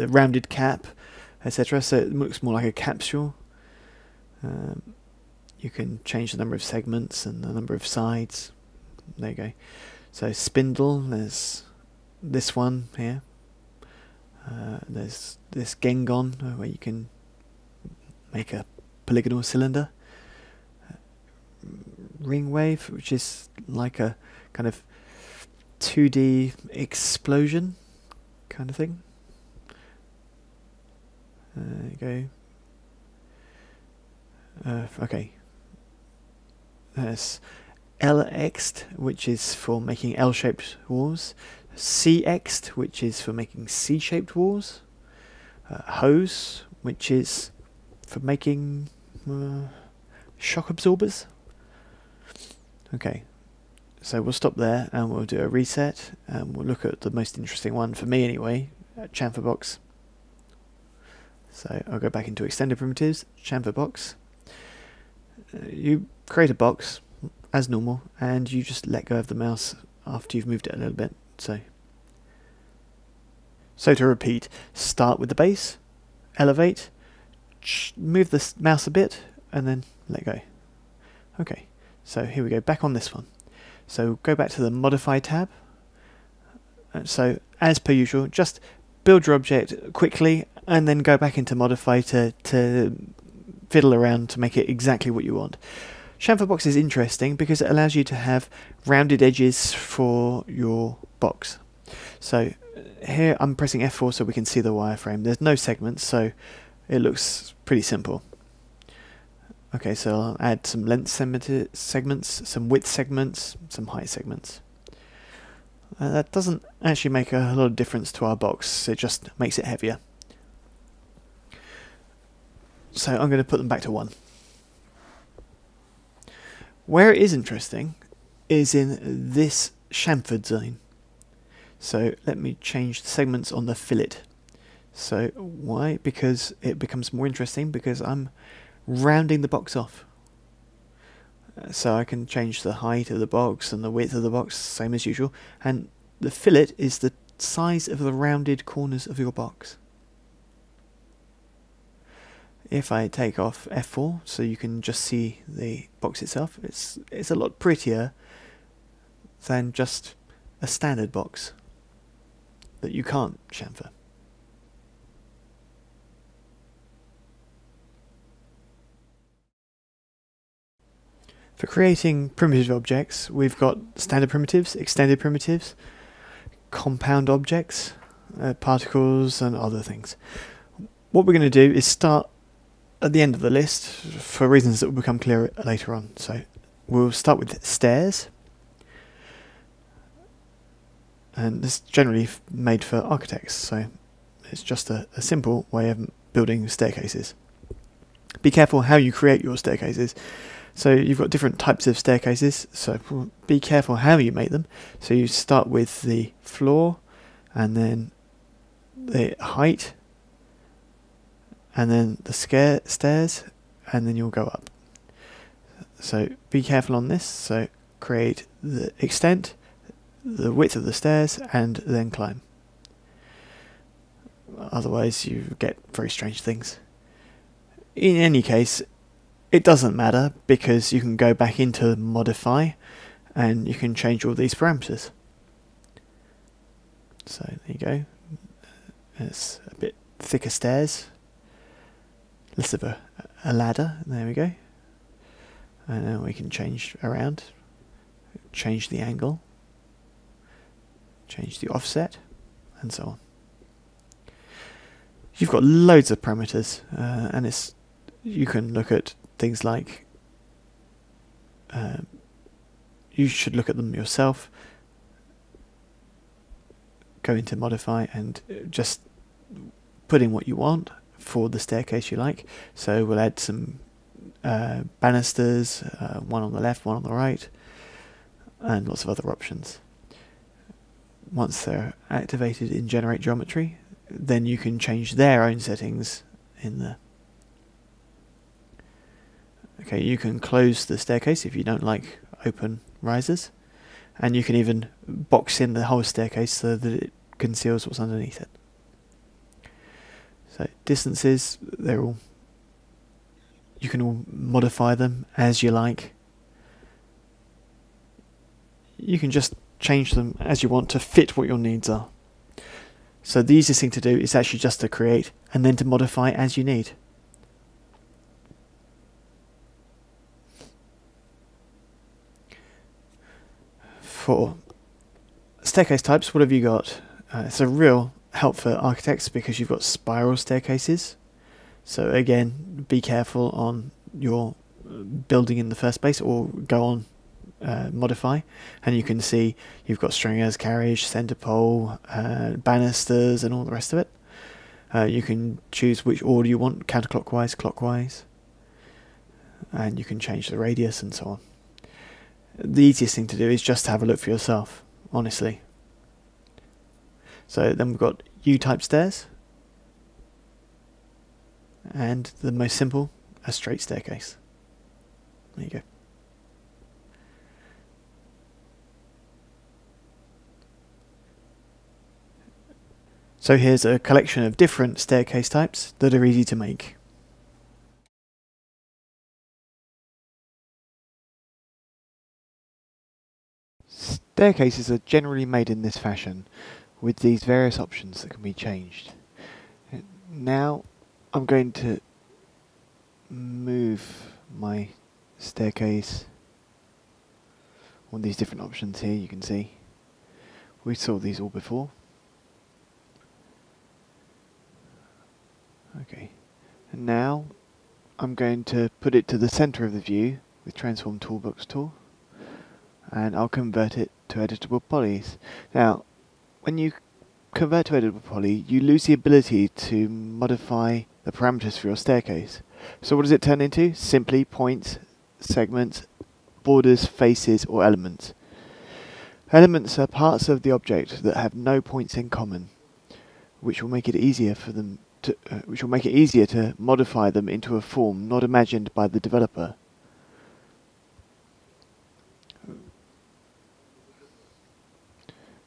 rounded cap, etc. So it looks more like a capsule. You can change the number of segments and the number of sides. There you go. So spindle, there's this one here. There's this Gengon where you can make a polygonal cylinder. Ring wave, which is like a kind of 2D explosion kind of thing. There you go. Okay. There's LXed, which is for making L-shaped walls. CXed, which is for making C-shaped walls. Hose, which is for making shock absorbers. Okay, so we'll stop there and we'll do a reset and we'll look at the most interesting one for me anyway, chamfer box. So I'll go back into extended primitives, chamfer box. You create a box as normal and you just let go of the mouse after you've moved it a little bit. So to repeat, start with the base, elevate, move the mouse a bit and then let go. Okay, so here we go, back on this one. So go back to the Modify tab. So as per usual, just build your object quickly and then go back into Modify to fiddle around to make it exactly what you want. Chamfer box is interesting because it allows you to have rounded edges for your box. So here I'm pressing F4 so we can see the wireframe. There's no segments, so it looks pretty simple. Okay, so I'll add some length segments, some width segments, some height segments. That doesn't actually make a lot of difference to our box, it just makes it heavier. So I'm going to put them back to 1. Where it is interesting is in this chamfered zone. So let me change the segments on the fillet. So why? Because it becomes more interesting because I'm rounding the box off. So I can change the height of the box and the width of the box, same as usual. And the fillet is the size of the rounded corners of your box. If I take off F4 so you can just see the box itself, it's a lot prettier than just a standard box that you can't chamfer. For creating primitive objects, we've got standard primitives, extended primitives, compound objects, particles and other things. What we're going to do is start at the end of the list for reasons that will become clearer later on. So we'll start with stairs. And this is generally made for architects, so it's just a simple way of building staircases. Be careful how you create your staircases. So you've got different types of staircases, so be careful how you make them. So you start with the floor, and then the height, and then the stairs, and then you'll go up. So be careful on this. So create the extent, the width of the stairs, and then climb. Otherwise you get very strange things. In any case, it doesn't matter because you can go back into Modify and you can change all these parameters. So there you go. It's a bit thicker stairs, less of a ladder. There we go. And then we can change around, change the angle, change the offset, and so on. You've got loads of parameters, and you can look at things like, you should look at them yourself, go into Modify and just put in what you want for the staircase you like. So we'll add some banisters, one on the left, one on the right, and lots of other options. Once they're activated in Generate Geometry, then you can change their own settings in there. Okay, you can close the staircase if you don't like open risers, and you can even box in the whole staircase so that it conceals what's underneath it. So distances, you can all modify them as you like. You can just change them as you want to fit what your needs are. So the easiest thing to do is actually just to create and then to modify as you need. For staircase types, what have you got? It's a real help for architects because you've got spiral staircases, So again, be careful on your building in the first place, or go on modify, and you can see you've got stringers, carriage, centre pole, banisters, and all the rest of it. You can choose which order you want, counterclockwise, clockwise, and you can change the radius and so on. The easiest thing to do is just to have a look for yourself, honestly. So then we've got U-type stairs, and the most simple, a straight staircase. There you go. So here's a collection of different staircase types that are easy to make. Staircases are generally made in this fashion, with these various options that can be changed. Now I'm going to move my staircase. All these different options here, you can see. We saw these all before. Okay, and now I'm going to put it to the center of the view with Transform Toolbox tool, and I'll convert it to editable polys. Now, when you convert to editable poly, you lose the ability to modify the parameters for your staircase. So what does it turn into? Simply points, segments, borders, faces, or elements. Elements are parts of the object that have no points in common, which will make it easier for them to, to modify them into a form not imagined by the developer.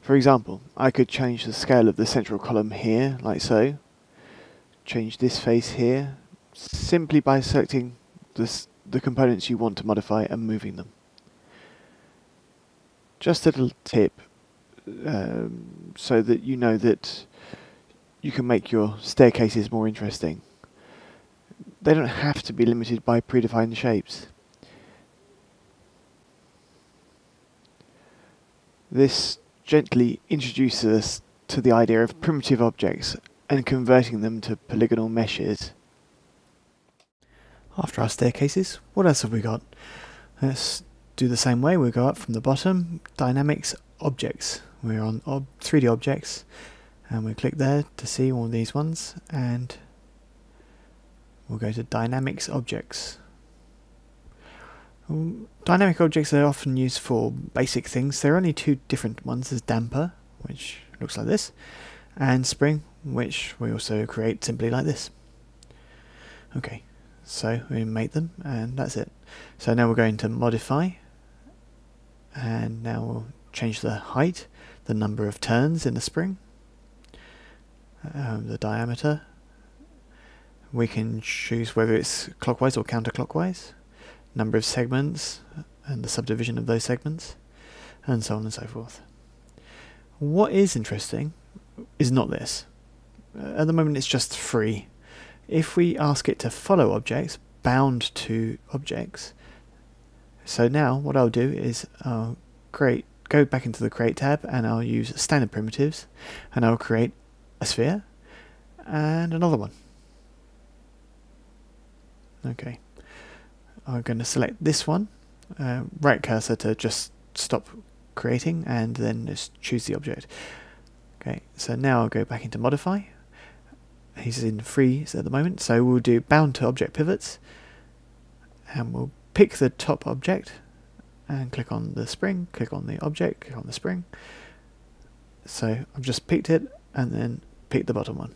For example, I could change the scale of the central column here, like so. Change this face here, simply by selecting the components you want to modify and moving them. Just a little tip, so that you know that you can make your staircases more interesting. They don't have to be limited by predefined shapes. This gently introduces us to the idea of primitive objects and converting them to polygonal meshes. After our staircases, what else have we got? Let's do the same way. We'll go up from the bottom, Dynamics Objects. We're on 3D Objects, and we click there to see all these ones, and we'll go to Dynamics Objects. Dynamic objects are often used for basic things. There are only two different ones. There's Damper, which looks like this, and Spring, which we also create simply like this. Okay, so we make them, and that's it. So now we're going to modify, and now we'll change the height, the number of turns in the spring, the diameter. We can choose whether it's clockwise or counterclockwise, number of segments and the subdivision of those segments, and so on and so forth. What is interesting is not this. At the moment it's just free. If we ask it to follow objects, bound to objects, so now what I'll do is I'll go back into the Create tab, and I'll use Standard Primitives, and I'll create a sphere and another one. Okay, I'm going to select this one, right cursor to just stop creating, and then just choose the object. Okay, so now I'll go back into Modify. He's in freeze at the moment, so we'll do Bound to Object Pivots, and we'll pick the top object and click on the spring, click on the object, click on the spring. So I've just picked it and then picked the bottom one.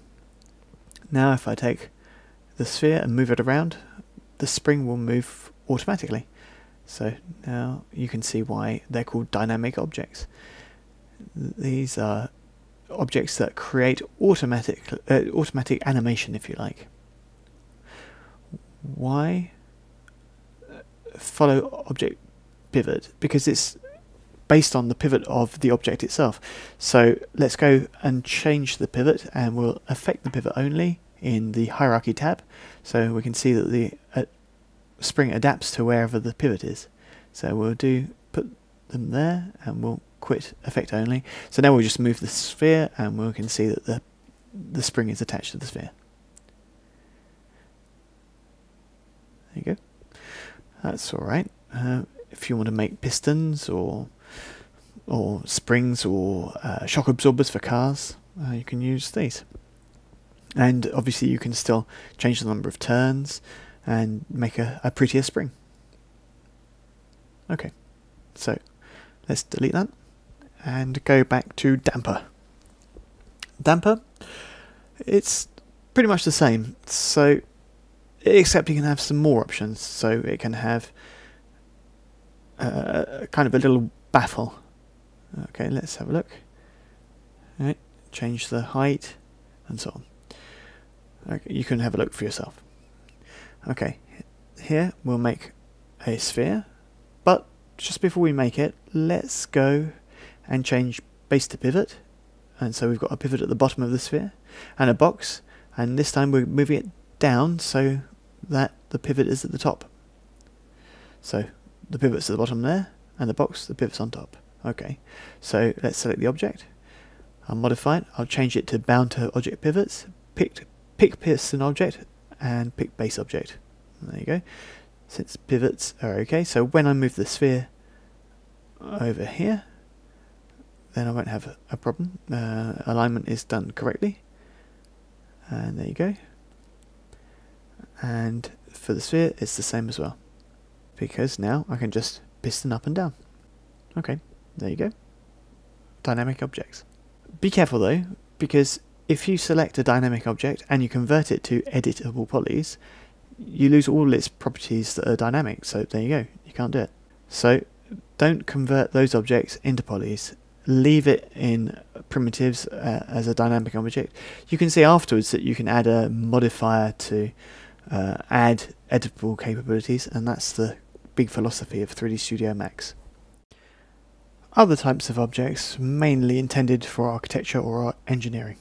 Now if I take the sphere and move it around, the spring will move automatically. So now you can see why they're called dynamic objects. These are objects that create automatic animation, if you like. Why follow object pivot? Because it's based on the pivot of the object itself. So let's go and change the pivot, and we'll affect the pivot only in the hierarchy tab, so we can see that the spring adapts to wherever the pivot is. So we'll put them there, and we'll quit effect only. So now we'll just move the sphere, and we can see that the spring is attached to the sphere. There you go. That's alright. If you want to make pistons or springs or shock absorbers for cars, you can use these. And obviously you can still change the number of turns and make a prettier spring. Okay, so let's delete that and go back to damper. Damper, it's pretty much the same, so except you can have some more options. So it can have kind of a little baffle. Okay, let's have a look. All right, change the height and so on. Okay, you can have a look for yourself. Okay, here we'll make a sphere, but just before we make it, let's go and change base to pivot. And so we've got a pivot at the bottom of the sphere and a box, and this time we're moving it down so that the pivot is at the top. So the pivot's at the bottom there, and the box, the pivot's on top. Okay, so let's select the object. I'll modify it. I'll change it to bound to object pivots. Pick piston object and pick base object. There you go. Since pivots are okay, so when I move the sphere over here, then I won't have a problem. Alignment is done correctly. And there you go. And for the sphere, it's the same as well, because now I can just piston up and down. Okay, there you go. Dynamic objects. Be careful though, because if you select a dynamic object and you convert it to editable polys, you lose all its properties that are dynamic. So there you go, you can't do it. So don't convert those objects into polys. Leave it in primitives as a dynamic object. You can see afterwards that you can add a modifier to add editable capabilities, and that's the big philosophy of 3D Studio Max. Other types of objects mainly intended for architecture or engineering.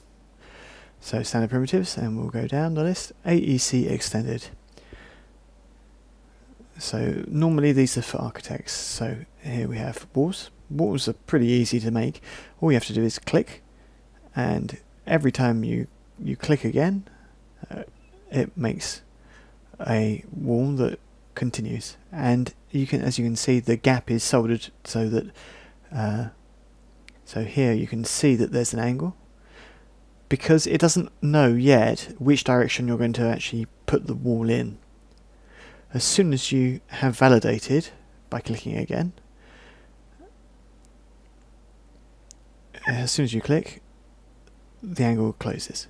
So standard primitives, and we'll go down the list. AEC extended. So normally these are for architects. So here we have walls. Walls are pretty easy to make. All you have to do is click, and every time you click again, it makes a wall that continues. And you can, as you can see, the gap is soldered so that so here you can see that there's an angle, because it doesn't know yet which direction you're going to actually put the wall in. As soon as you have validated by clicking again, as soon as you click, the angle closes.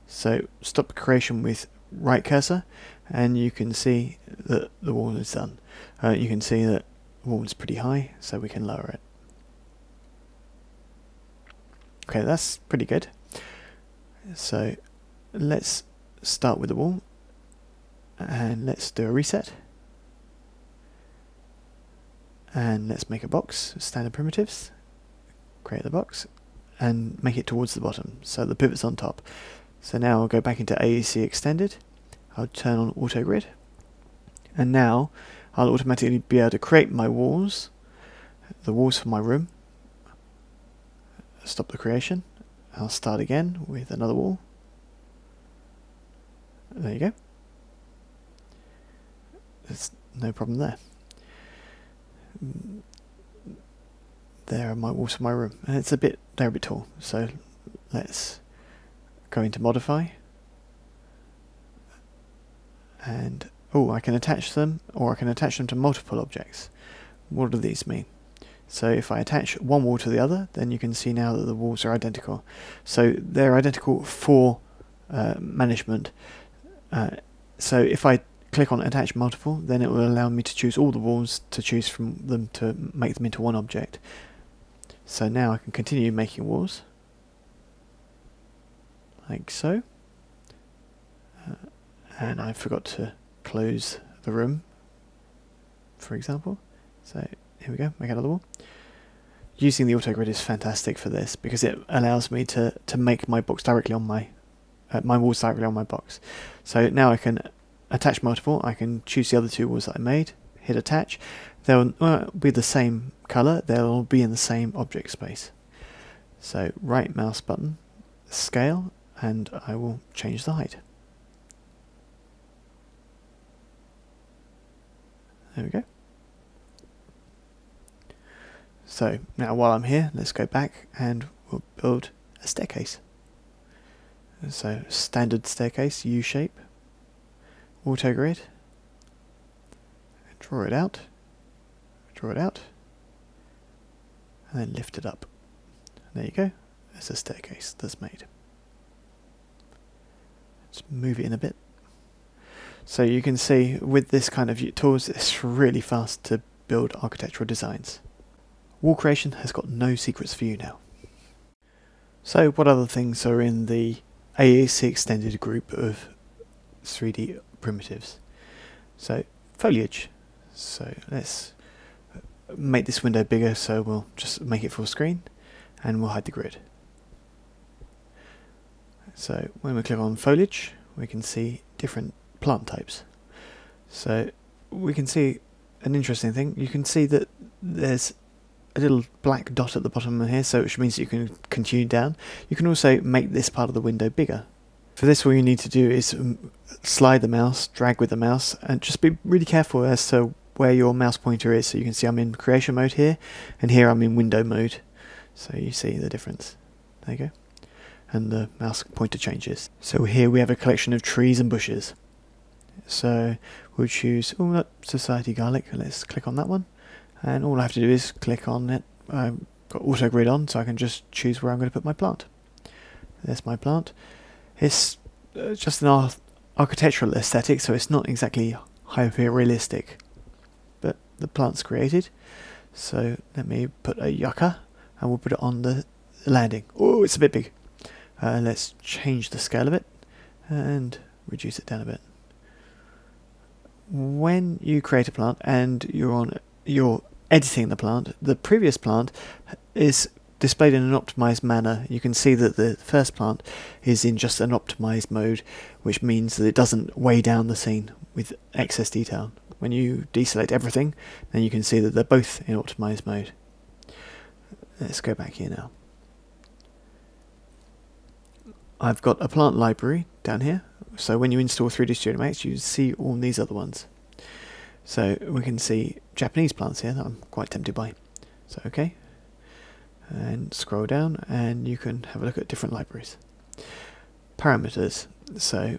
So stop creation with right cursor, and you can see that the wall is done. You can see that the wall is pretty high, so we can lower it. Okay, that's pretty good. So let's start with the wall, and let's do a reset. And let's make a box, standard primitives. Create the box and make it towards the bottom, so the pivot's on top. So now I'll go back into AEC extended. I'll turn on auto grid, and now I'll automatically be able to create my walls, the walls for my room. Stop the creation. I'll start again with another wall. There you go. There's no problem there. There are my walls for my room, and they're a bit tall, so let's go into modify, and I can attach them, or I can attach them to multiple objects. What do these mean? So if I attach one wall to the other, then you can see now that the walls are identical. So they're identical for management. So if I click on attach multiple, then it will allow me to choose all the walls to choose from them to make them into one object. So now I can continue making walls, like so. And I forgot to close the room, for example. So here we go, make another wall. Using the auto grid is fantastic for this, because it allows me to make my box directly on my walls directly on my box. So now I can attach multiple. I can choose the other two walls that I made, hit attach. They'll be the same color. They'll be in the same object space. So right mouse button, scale, and I will change the height. There we go. So now while I'm here, let's go back and we'll build a staircase. So standard staircase, U shape, auto grid, draw it out, and then lift it up. There you go, there's a staircase that's made. Let's move it in a bit. So you can see with this kind of tools, it's really fast to build architectural designs. Wall creation has got no secrets for you now. So what other things are in the AEC extended group of 3D primitives? So foliage. So let's make this window bigger, so we'll just make it full screen and we'll hide the grid. So when we click on foliage, we can see different plant types. So we can see an interesting thing. You can see that there's a little black dot at the bottom of here, so which means you can continue down. You can also make this part of the window bigger. For this, all you need to do is slide the mouse, drag with the mouse, and just be really careful as to where your mouse pointer is. So you can see I'm in creation mode here, and here I'm in window mode. So you see the difference. There you go. And the mouse pointer changes. So here we have a collection of trees and bushes. So we'll choose Society Garlic. Let's click on that one. And all I have to do is click on it. I've got auto grid on, so I can just choose where I'm going to put my plant. There's my plant. It's just an architectural aesthetic, so it's not exactly hyper realistic, but the plant's created. So let me put a yucca, and we'll put it on the landing. Oh, it's a bit big. Let's change the scale of it and reduce it down a bit. When you create a plant and you're editing the plant, the previous plant is displayed in an optimized manner. You can see that the first plant is in just an optimized mode, which means that it doesn't weigh down the scene with excess detail. When you deselect everything, then you can see that they're both in optimized mode. Let's go back here now. I've got a plant library down here, so when you install 3D Studio Max you see all these other ones. So we can see Japanese plants here that I'm quite tempted by. So okay, and scroll down and you can have a look at different libraries. Parameters, so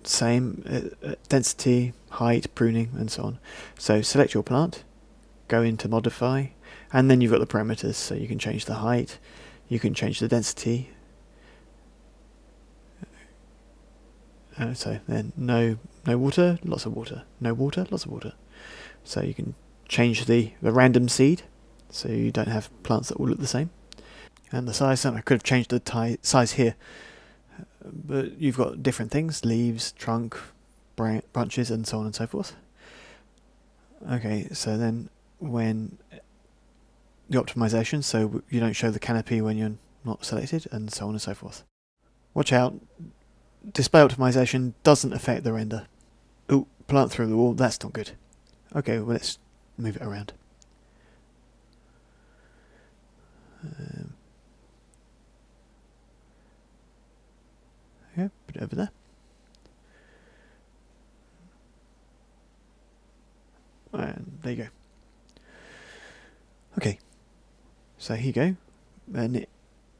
same density, height, pruning and so on. So select your plant, go into modify, and then you've got the parameters, so you can change the height, you can change the density. So then no water, lots of water, no water, lots of water. So you can change the random seed, so you don't have plants that all look the same. And the size, and I could have changed the size here, but you've got different things, leaves, trunk, branches and so on and so forth. Okay, so then when the optimization, so you don't show the canopy when you're not selected and so on and so forth. Watch out. Display optimization doesn't affect the render. Oh, plant through the wall, that's not good. Okay, well let's move it around. Yeah, put it over there. And there you go. Okay, so here you go.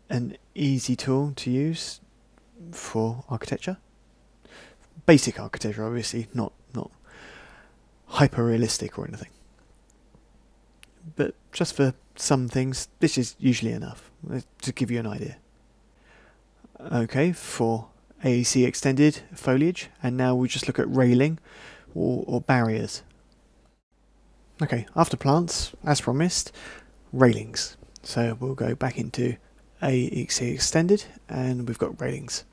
An easy tool to use for architecture. Basic architecture, obviously, not hyper realistic or anything. But just for some things, this is usually enough to give you an idea. Okay, for AEC extended foliage, and now we'll just look at railing or barriers. Okay, after plants, as promised, railings. So we'll go back into AEC extended, and we've got railings.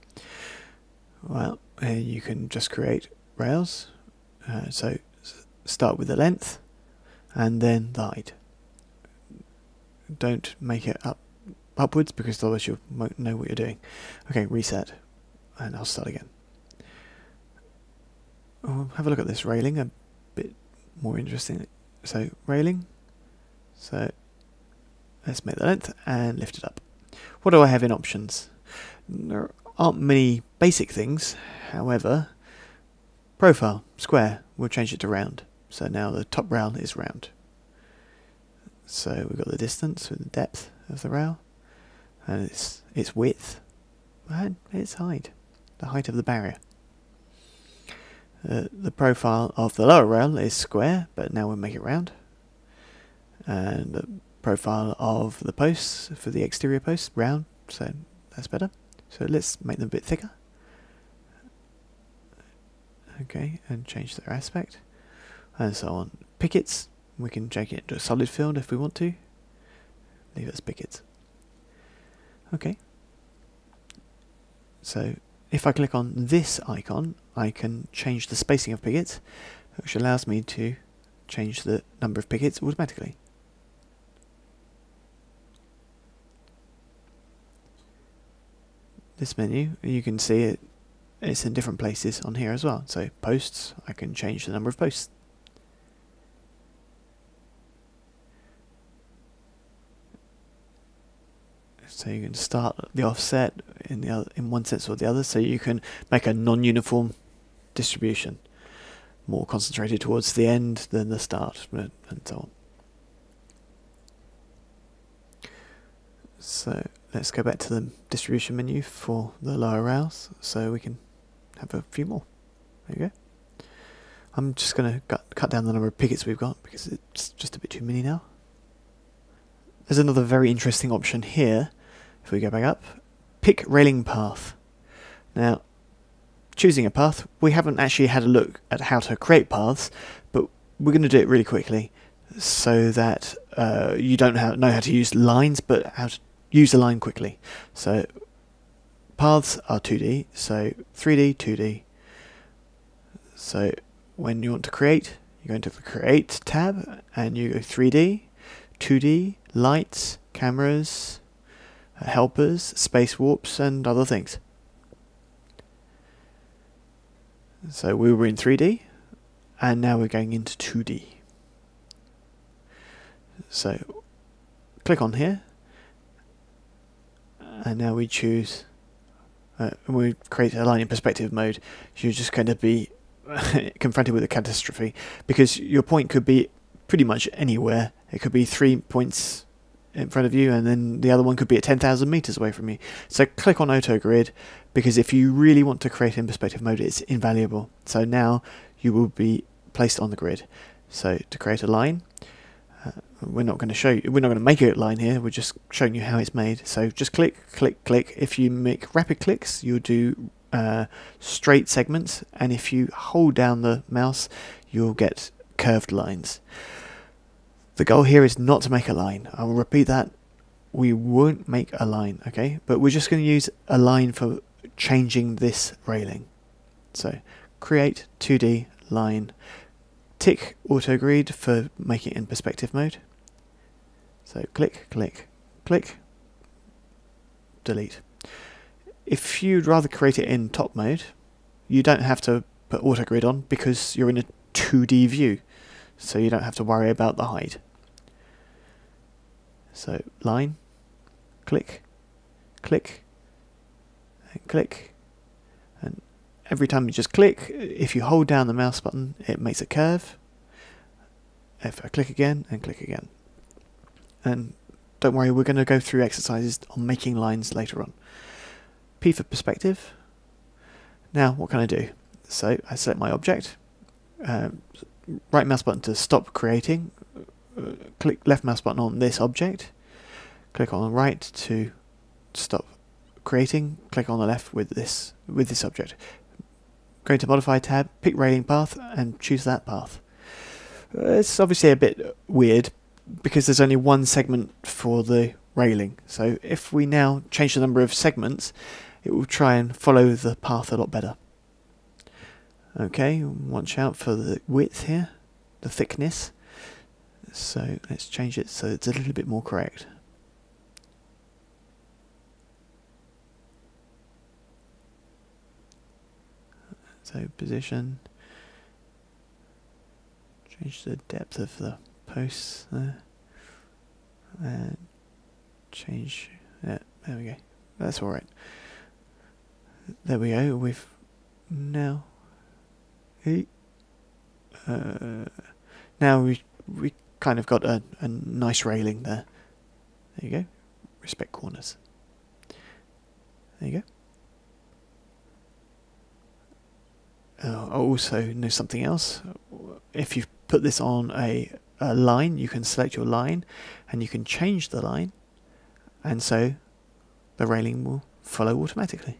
Well, you can just create rails. So start with the length, and then the height. Don't make it upwards, because otherwise you won't know what you're doing. Okay, reset, and I'll start again. We'll have a look at this railing, a bit more interesting. So railing, so let's make the length and lift it up. What do I have in options? There aren't many basic things, however, profile, square, we'll change it to round. So now the top rail is round. So we've got the distance with the depth of the rail, and its width and its height, the height of the barrier. The profile of the lower rail is square, but now we'll make it round. And the profile of the posts for the exterior posts round, so that's better. So let's make them a bit thicker. Okay, and change their aspect, and so on. Pickets, we can change it into a solid field if we want to. Leave it as pickets. Okay. So if I click on this icon, I can change the spacing of pickets, which allows me to change the number of pickets automatically. This menu, you can see it's in different places on here as well. So posts, I can change the number of posts. So you can start the offset in one sense or the other, so you can make a non-uniform distribution, more concentrated towards the end than the start, and so on. So let's go back to the distribution menu for the lower rails, so we can have a few more. There you go. I'm just going to cut down the number of pickets we've got because it's just a bit too many now. There's another very interesting option here. If we go back up, pick railing path. Now, choosing a path, we haven't actually had a look at how to create paths, but we're going to do it really quickly so that you don't know how to use lines, but how to use a line quickly. So paths are 2D, so 3D, 2D. So when you want to create, you go into the Create tab and you go 3D, 2D, lights, cameras, helpers, space warps, and other things. So we were in 3D, and now we're going into 2D. So click on here, and now we choose, we create a line in perspective mode. You're just going to be confronted with a catastrophe, because your point could be pretty much anywhere. It could be 3 points in front of you, and then the other one could be at 10,000 meters away from you. So click on Auto Grid, because if you really want to create in perspective mode, it's invaluable. So now you will be placed on the grid. So to create a line, we're not going to show you, we're not going to make a line here, we're just showing you how it's made. So just click, click, click. If you make rapid clicks, you'll do straight segments, and if you hold down the mouse, you'll get curved lines. The goal here is not to make a line. I will repeat that. We won't make a line, okay? But we're just going to use a line for changing this railing. So create 2D line. Tick Auto Grid for making it in perspective mode. So click, click, click, delete. If you'd rather create it in top mode, you don't have to put Auto Grid on because you're in a 2D view. So you don't have to worry about the height. So line, click, click, and click, and every time you just click, if you hold down the mouse button, it makes a curve. If I click again and click again, and don't worry, we're going to go through exercises on making lines later on. P for perspective. Now what can I do? So I select my object, right mouse button to stop creating, click left mouse button on this object, click on the right to stop creating, click on the left with this object. Go to Modify tab, pick railing path, and choose that path. It's obviously a bit weird because there's only one segment for the railing, so if we now change the number of segments, it will try and follow the path a lot better. Okay, watch out for the width here, the thickness. So let's change it so it's a little bit more correct. So position, change the depth of the posts there, and change, yeah, there we go, that's alright. There we go, we've now Now we kind of got a nice railing there. There you go. Respect corners. There you go. Also know something else. If you put this on a line, you can select your line and you can change the line, and so the railing will follow automatically.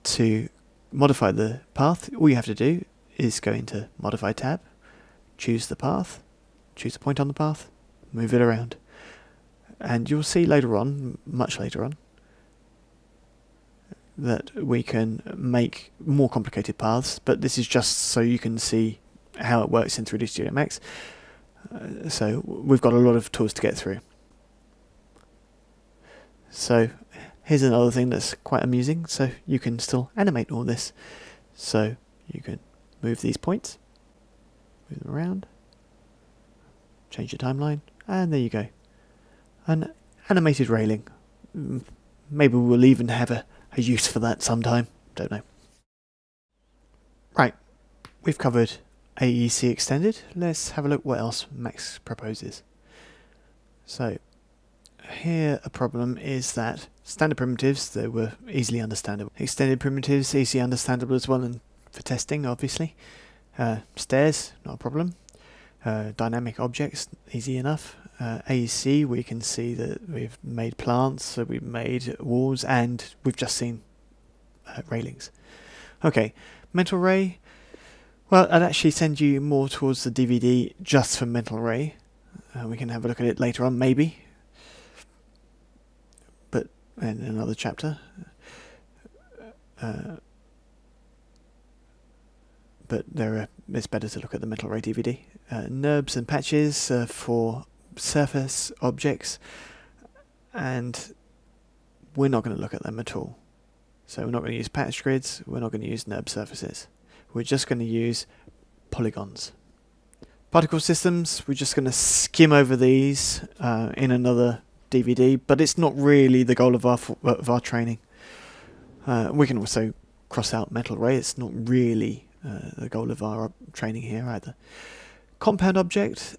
To modify the path, all you have to do is go into Modify tab, choose the path, choose the point on the path, move it around, and you'll see later on, much later on, that we can make more complicated paths, but this is just so you can see how it works in 3D Studio Max. So we've got a lot of tools to get through. So here's another thing that's quite amusing. So you can still animate all this. So you can move these points, move them around, change your timeline, and there you go. An animated railing. Maybe we'll even have a use for that sometime. Don't know. Right, we've covered AEC Extended. Let's have a look what else Max proposes. So here a problem is that standard primitives, they were easily understandable. Extended primitives, easily understandable as well, and for testing obviously. Stairs, not a problem. Dynamic objects, easy enough. AEC, we can see that we've made plants, so we've made walls, and we've just seen railings. Okay, Mental Ray. Well, I'd actually send you more towards the DVD just for Mental Ray. We can have a look at it later on, maybe. But in another chapter. But it's better to look at the Mental Ray DVD. NURBS and patches for surface objects, and we're not going to look at them at all. So we're not going to use patch grids, we're not going to use NURB surfaces. We're just going to use polygons. Particle systems, we're just going to skim over these in another DVD, but it's not really the goal of our training. We can also cross out Mental Ray, it's not really the goal of our training here either. Compound object,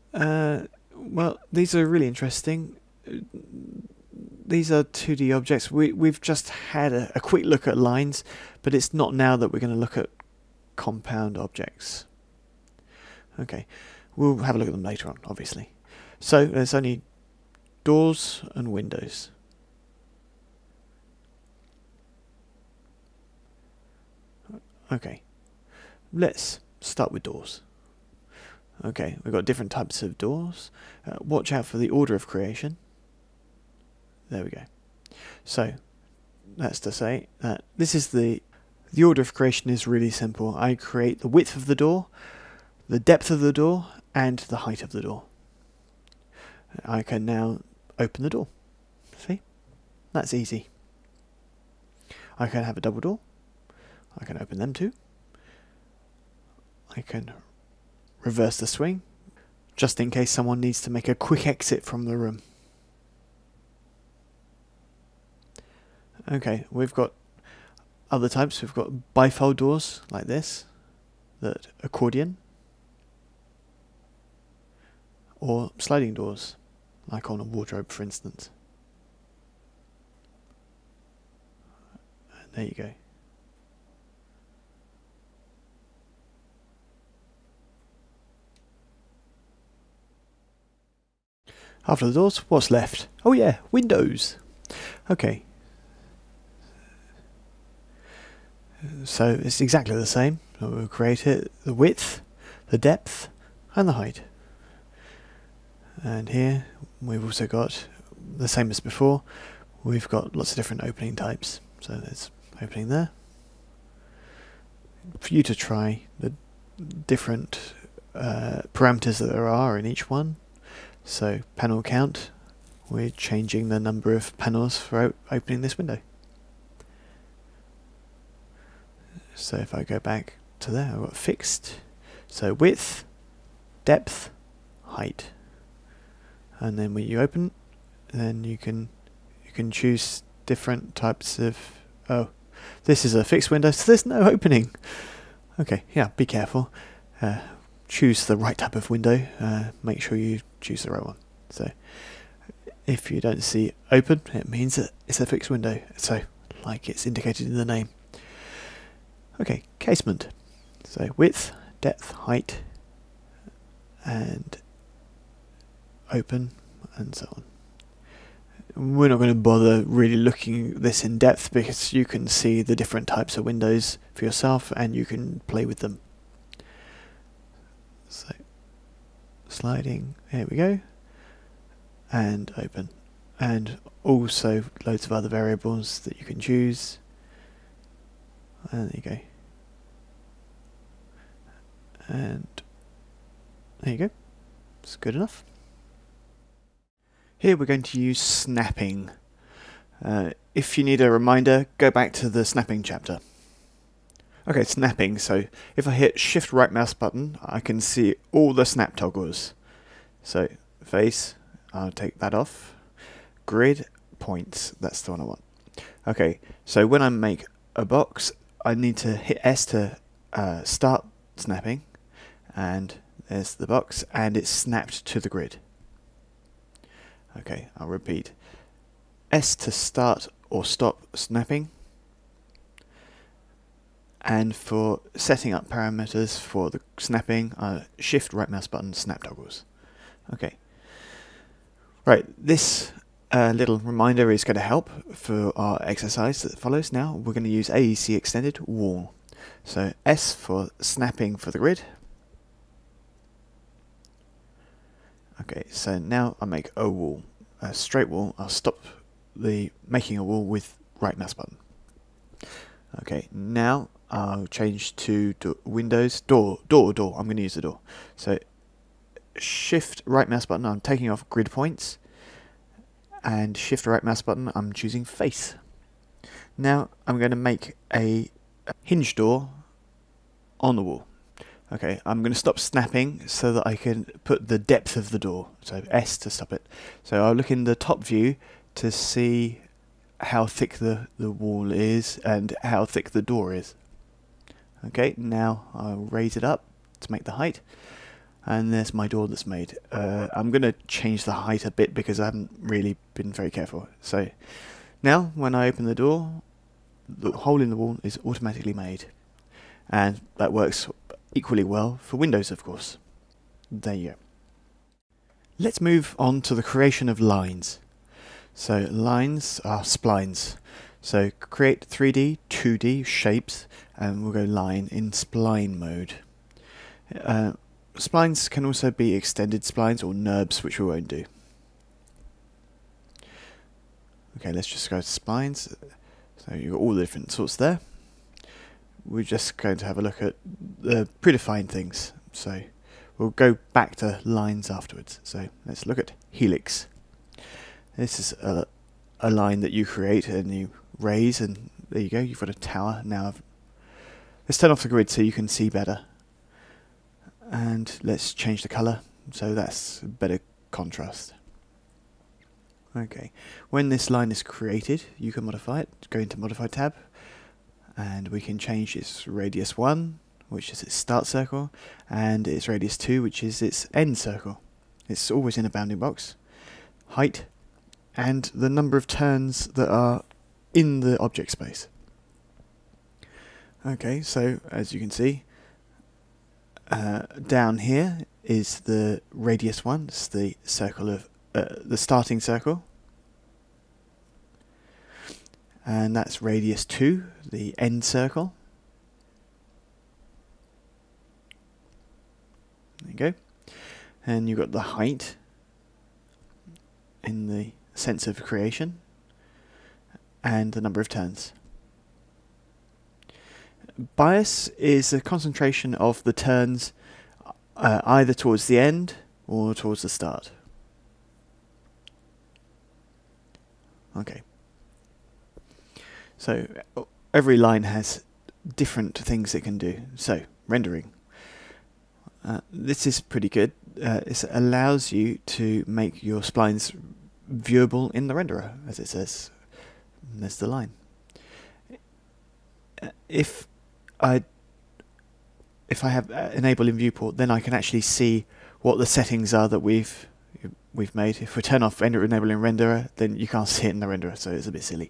well, these are really interesting. These are 2D objects. We've just had a quick look at lines, but it's not now that we're going to look at compound objects. Okay, we'll have a look at them later on, obviously. So there's only doors and windows. Okay, let's start with doors. Okay, we've got different types of doors. Watch out for the order of creation. There we go. So that's to say that this is the order of creation is really simple. I create the width of the door, the depth of the door, and the height of the door. I can now open the door. See? That's easy. I can have a double door. I can open them too. I can reverse the swing, just in case someone needs to make a quick exit from the room. Okay, we've got other types. We've got bifold doors like this, that accordion, or sliding doors, like on a wardrobe, for instance. And there you go. After the doors, what's left? Oh yeah, windows. Okay. So it's exactly the same. We'll create it, the width, the depth, and the height. And here we've also got the same as before. We've got lots of different opening types. So there's opening there. For you to try the different parameters that there are in each one. So panel count, we're changing the number of panels for opening this window. So if I go back to there, I've got fixed. So width, depth, height. And then when you open, then you can choose different types of, oh, this is a fixed window, so there's no opening. Okay, yeah, be careful. choose the right type of window. Make sure you choose the right one. So if you don't see open, it means that it's a fixed window, so like it's indicated in the name. Okay, casement. So width, depth, height, and open, and so on. We're not going to bother really looking at this in depth because you can see the different types of windows for yourself and you can play with them. So sliding, there we go, and open, and also loads of other variables that you can choose, and there you go, and there you go, it's good enough. Here we're going to use snapping. If you need a reminder, go back to the snapping chapter. Okay, snapping, so if I hit shift right mouse button, I can see all the snap toggles. So face, I'll take that off. Grid, points, that's the one I want. Okay, so when I make a box, I need to hit S to start snapping, and there's the box, and it's snapped to the grid. Okay, I'll repeat. S to start or stop snapping. And for setting up parameters for the snapping, shift right mouse button, snap toggles. Okay. Right, this little reminder is going to help for our exercise that follows now. We're going to use AEC extended wall. So S for snapping for the grid. Okay, so now I make a wall, a straight wall. I'll stop the making a wall with right mouse button. Okay, now I'll change to Windows, door. I'm going to use the door. So shift right mouse button, I'm taking off grid points, and shift right mouse button, I'm choosing face. Now I'm going to make a hinge door on the wall. Okay, I'm going to stop snapping so that I can put the depth of the door. So S to stop it. So I'll look in the top view to see how thick the wall is and how thick the door is. Okay, now I'll raise it up to make the height. And there's my door that's made. I'm going to change the height a bit because I haven't really been very careful. So now when I open the door, the hole in the wall is automatically made. And that works equally well for windows, of course. There you go. Let's move on to the creation of lines. So lines are splines. So create 3D, 2D shapes, and we'll go line in spline mode. Splines can also be extended splines or NURBS, which we won't do. Okay, let's just go to splines. So you've got all the different sorts there. We're just going to have a look at the predefined things. So we'll go back to lines afterwards. So let's look at helix. This is a line that you create and you raise, and there you go, you've got a tower. Now let's turn off the grid so you can see better. And let's change the colour, so that's better contrast. Okay, when this line is created, you can modify it. Go into Modify tab, and we can change its radius 1, which is its start circle, and its radius 2, which is its end circle. It's always in a bounding box. Height, and the number of turns that are in the object space. Okay, so as you can see, down here is the radius 1, it's the circle of the starting circle, and that's radius 2, the end circle. There you go. And you've got the height in the sense of creation, and the number of turns. Bias is a concentration of the turns either towards the end or towards the start. Okay. So every line has different things it can do. So rendering. This is pretty good. It allows you to make your splines viewable in the renderer, as it says. There's the line. If if I have enable in viewport, then I can actually see what the settings are that we've made. If we turn off enable in renderer, then you can't see it in the renderer, so it's a bit silly.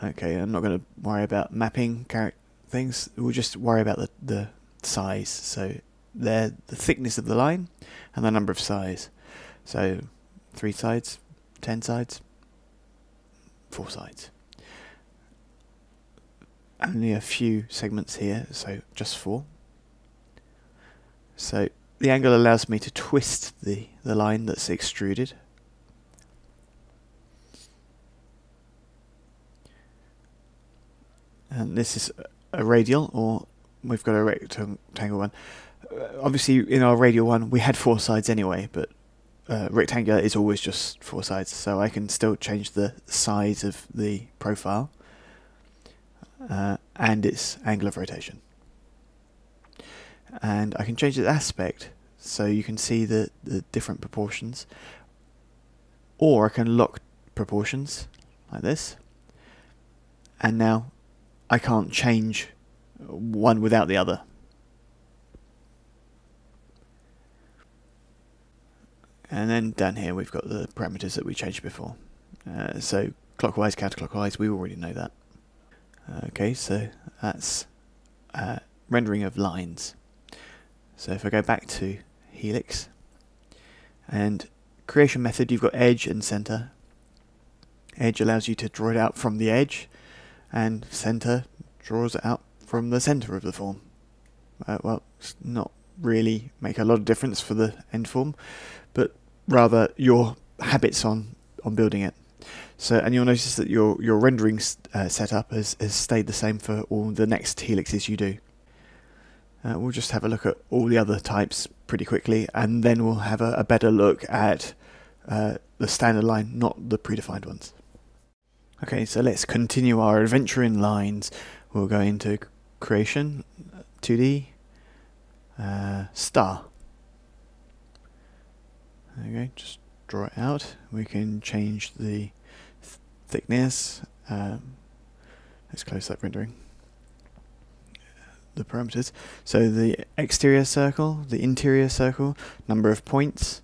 Okay, I'm not going to worry about mapping things. We'll just worry about the size. So the thickness of the line and the number of sides. So 3 sides, 10 sides, 4 sides. Only a few segments here, so just 4. So the angle allows me to twist the line that's extruded. And this is a radial, or we've got a rectangle one. Obviously in our radial one we had 4 sides anyway, but rectangular is always just 4 sides, so I can still change the size of the profile and its angle of rotation. And I can change its aspect, so you can see the different proportions, or I can lock proportions like this, and now I can't change one without the other. And then down here we've got the parameters that we changed before. So clockwise, counterclockwise, we already know that. Okay, so that's rendering of lines. So if I go back to Helix and creation method, you've got edge and center. Edge allows you to draw it out from the edge, and center draws it out from the center of the form. Well, it's not really make a lot of difference for the end form, but rather your habits on building it. So, and you'll notice that your rendering setup has stayed the same for all the next helixes you do. We'll just have a look at all the other types pretty quickly, and then we'll have a better look at the standard line, not the predefined ones. Okay, so let's continue our adventure in lines. We'll go into creation, 2D, star. Okay, just draw it out. We can change the thickness. Let's close that rendering. The parameters. So the exterior circle, the interior circle, number of points.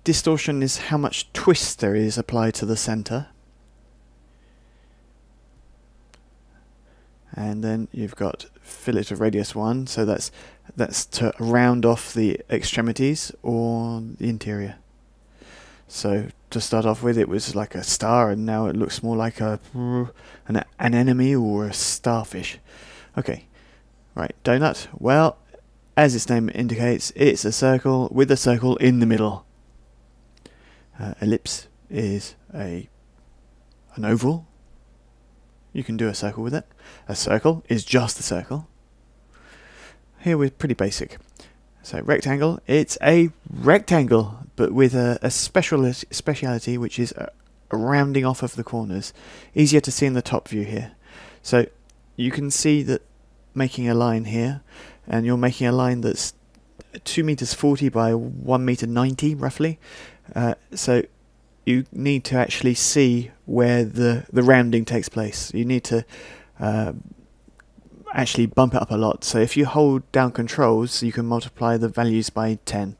Distortion is how much twist there is applied to the center. And then you've got fillet of radius 1, so that's to round off the extremities or the interior. So to start off with, it was like a star, and now it looks more like an enemy or a starfish. Okay, right, donut. Well, as its name indicates, it's a circle with a circle in the middle. Ellipse is an oval. You can do a circle with it. A circle is just a circle. Here we're pretty basic. So rectangle, it's a rectangle, but with a speciality, which is a rounding off of the corners. Easier to see in the top view here. So you can see that making a line here, and you're making a line that's 2 meters 40 by 1 meter 90 roughly. So you need to actually see where the rounding takes place. You need to actually bump it up a lot. So if you hold down controls, you can multiply the values by 10.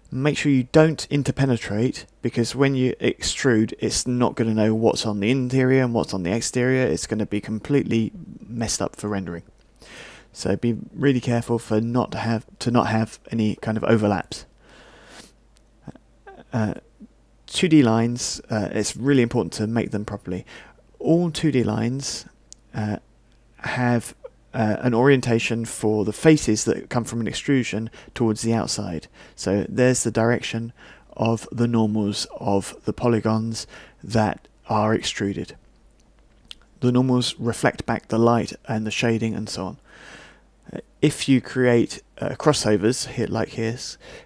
Make sure you don't interpenetrate, because when you extrude, it's not going to know what's on the interior and what's on the exterior. It's going to be completely messed up for rendering. So be really careful for not to have any kind of overlaps. 2D lines, it's really important to make them properly. All 2D lines have an orientation for the faces that come from an extrusion towards the outside. So there's the direction of the normals of the polygons that are extruded. The normals reflect back the light and the shading and so on. If you create crossovers here, like here,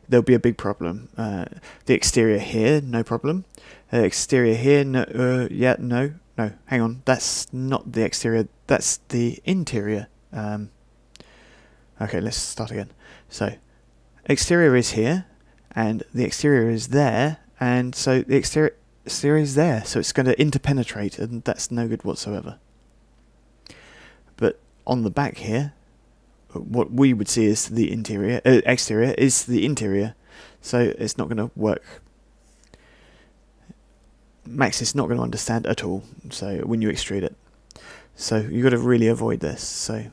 there'll be a big problem. The exterior here, no problem. Exterior here, no, yeah, no, hang on, that's not the exterior, that's the interior. Okay, let's start again. So, exterior is here, and the exterior is there, and so the exterior is there, so it's going to interpenetrate, and that's no good whatsoever. But on the back here, what we would see as the exterior is the interior, so it's not going to work. Max is not going to understand at all, so when you extrude it. So you've got to really avoid this. So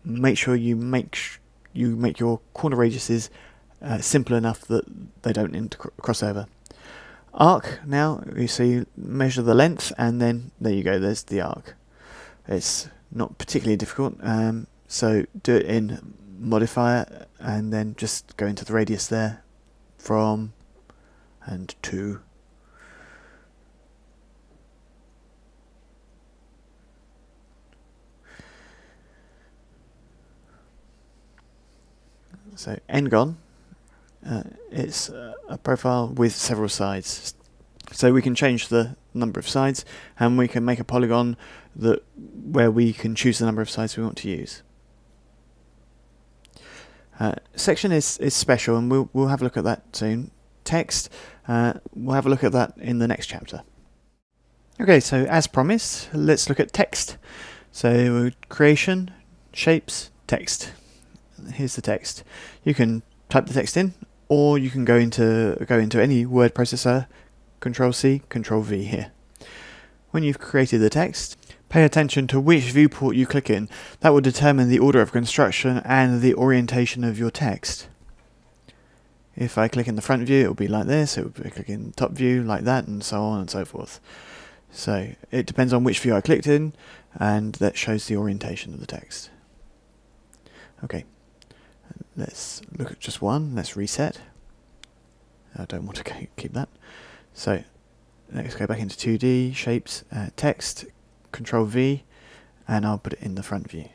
make sure you make your corner radiuses simple enough that they don't cross over. Arc, now you see, measure the length, and then there you go, there's the arc. It's not particularly difficult, so do it in modifier and then just go into the radius there, from and to. So n-gon, it's a profile with several sides. So we can change the number of sides, and we can make a polygon where we can choose the number of sides we want to use. Section is special, and we'll have a look at that soon. Text, we'll have a look at that in the next chapter. Okay, so as promised, let's look at text. So creation, shapes, text. Here's the text. You can type the text in, or you can go into any word processor. Control C, Control V here. When you've created the text, pay attention to which viewport you click in. That will determine the order of construction and the orientation of your text. If I click in the front view, it will be like this. It will be click in top view like that, and so on and so forth. So it depends on which view I clicked in, and that shows the orientation of the text. Okay. Let's look at just one. Let's reset. I don't want to keep that. So let's go back into 2D, shapes, text, Control V, and I'll put it in the front view.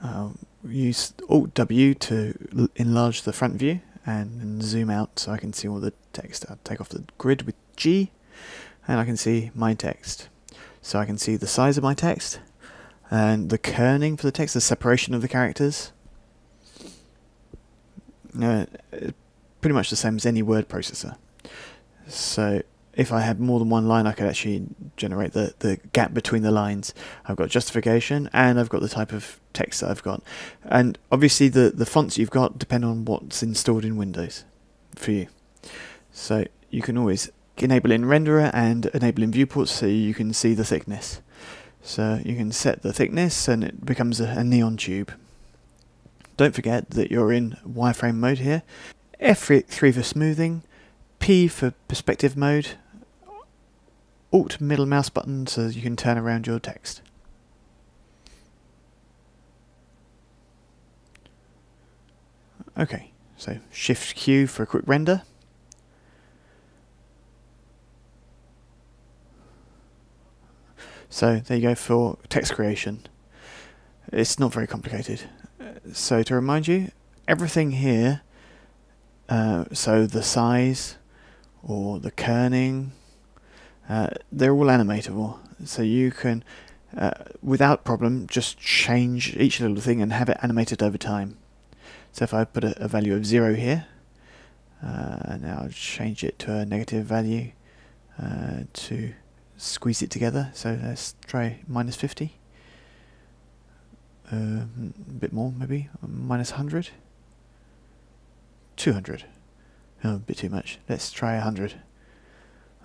I'll use Alt W to enlarge the front view and then zoom out so I can see all the text. I'll take off the grid with G, and I can see my text. So I can see the size of my text, and the kerning for the text, the separation of the characters. Pretty much the same as any word processor. So if I had more than one line, I could actually generate the gap between the lines. I've got justification, and I've got the type of text that I've got. And obviously the fonts you've got depend on what's installed in Windows for you. So you can always enable in renderer and enable in viewports so you can see the thickness. So you can set the thickness and it becomes a neon tube. Don't forget that you're in wireframe mode here. F3 for smoothing, P for perspective mode, Alt middle mouse button so you can turn around your text. Okay, so Shift Q for a quick render. So there you go for text creation. It's not very complicated. So to remind you, everything here, so the size or the kerning, they're all animatable. So you can, without problem, just change each little thing and have it animated over time. So if I put a value of 0 here, now I'll change it to a negative value to squeeze it together. So let's try -50. A bit more maybe, -100, 200. Oh, a bit too much. Let's try 100.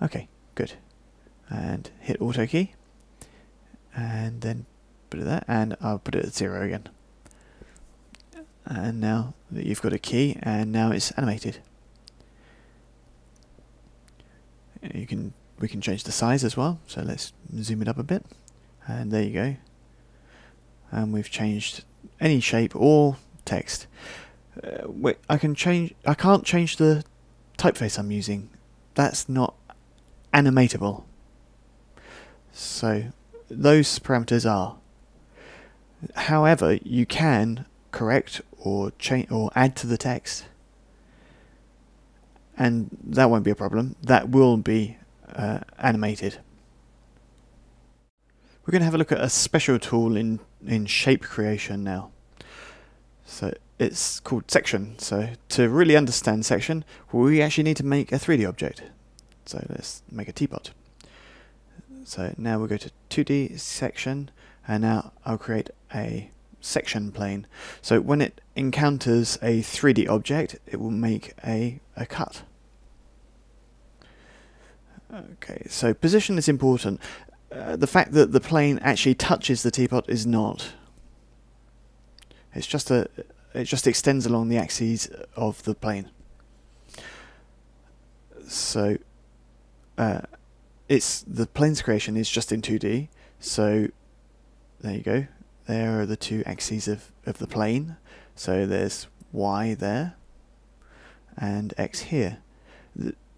Okay, good. And hit Auto key, and then put it there, and I'll put it at 0 again. And now that you've got a key, and now it's animated. We can change the size as well. So let's zoom it up a bit, and there you go. And we've changed any shape or text. I can't change the typeface I'm using. That's not animatable. So those parameters are. However, you can correct or change or add to the text, and that won't be a problem. That will be animated. We're going to have a look at a special tool in shape creation now. So it's called section. So to really understand section, we actually need to make a 3D object. So let's make a teapot. So now we'll go to 2D section, And now I'll create a section plane. So when it encounters a 3D object, it will make a cut. Okay, so position is important. The fact that the plane actually touches the teapot is not. It just extends along the axes of the plane. So the plane's creation is just in 2D. So there you go. There are the two axes of the plane. So there's Y there and X here.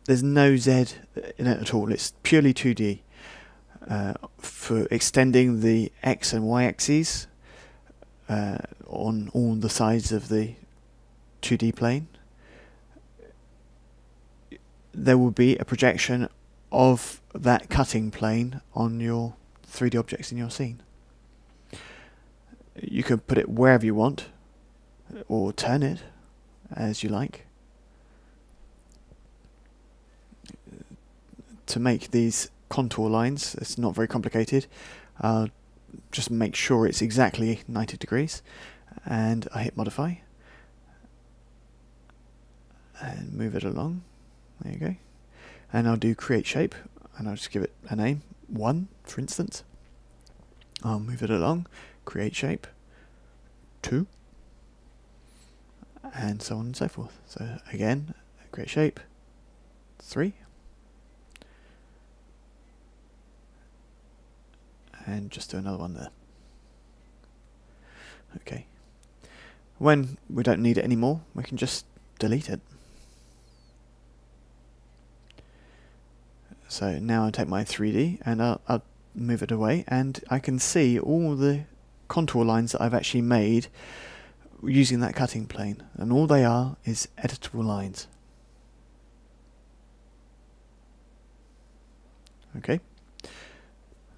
There's no Z in it at all. It's purely 2D. For extending the X and Y axes on all the sides of the 2D plane, there will be a projection of that cutting plane on your 3D objects in your scene. You can put it wherever you want, or turn it as you like. To make these contour lines, it's not very complicated. Just make sure it's exactly 90 degrees, and I hit modify and move it along. There you go. And I'll do create shape, and I'll just give it a name, 1 for instance. I'll move it along, create shape, 2, and so on and so forth. So again, create shape, 3, and just do another one there. Okay. When we don't need it anymore, we can just delete it. So now I take my 3D and I'll move it away, and I can see all the contour lines that I've actually made using that cutting plane, and all they are is editable lines. Okay,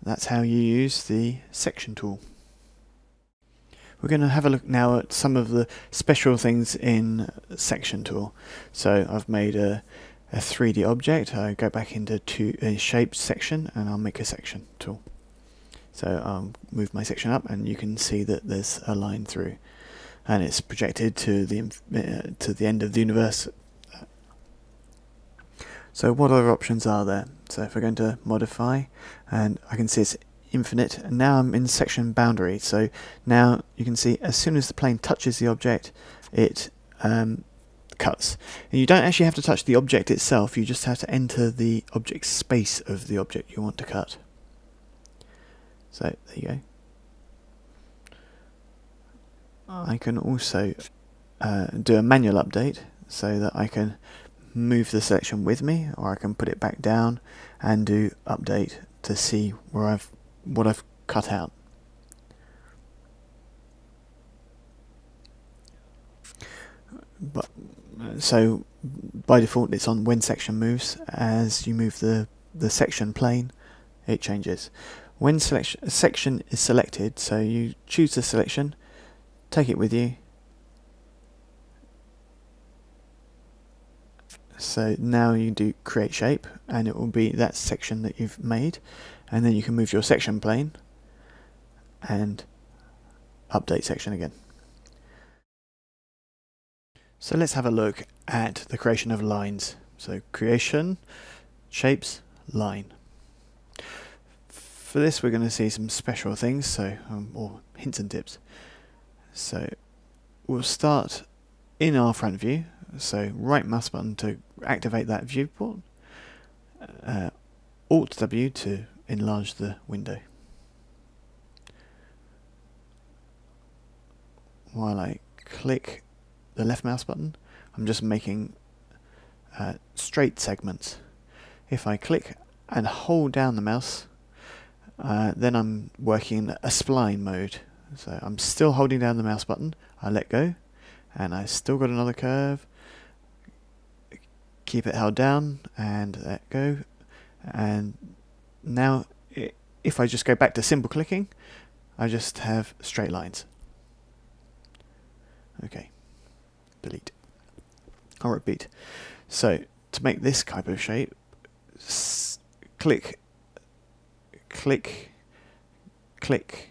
that's how you use the section tool. We're going to have a look now at some of the special things in section tool. So I've made a 3D object. I go back into shape section, and I'll make a section tool. So I'll move my section up, and you can see that there's a line through, and it's projected to the end of the universe. So what other options are there? So if we're going to modify, and I can see it's infinite, and now I'm in section boundary. So now you can see as soon as the plane touches the object, it cuts. And you don't actually have to touch the object itself, you just have to enter the object space of the object you want to cut. So there you go. I can also do a manual update so that I can move the selection with me, or I can put it back down and do update to see where what I've cut out. But so by default it's on when section moves. As you move the section plane, it changes. When section is selected, so you choose the selection, take it with you. So now you do create shape, and it will be that section that you've made, and then you can move your section plane and update section again. So let's have a look at the creation of lines. So creation, shapes, line. For this we're going to see some special things, so or hints and tips. So we'll start in our front view. So right mouse button to activate that viewport, Alt W to enlarge the window. While I click the left mouse button, I'm just making straight segments. If I click and hold down the mouse, then I'm working in a spline mode. So I'm still holding down the mouse button, I let go, and I still got another curve. Keep it held down and let go, and now if I just go back to simple clicking, I just have straight lines. Okay, delete. I'll repeat. So to make this type of shape, click, click, click,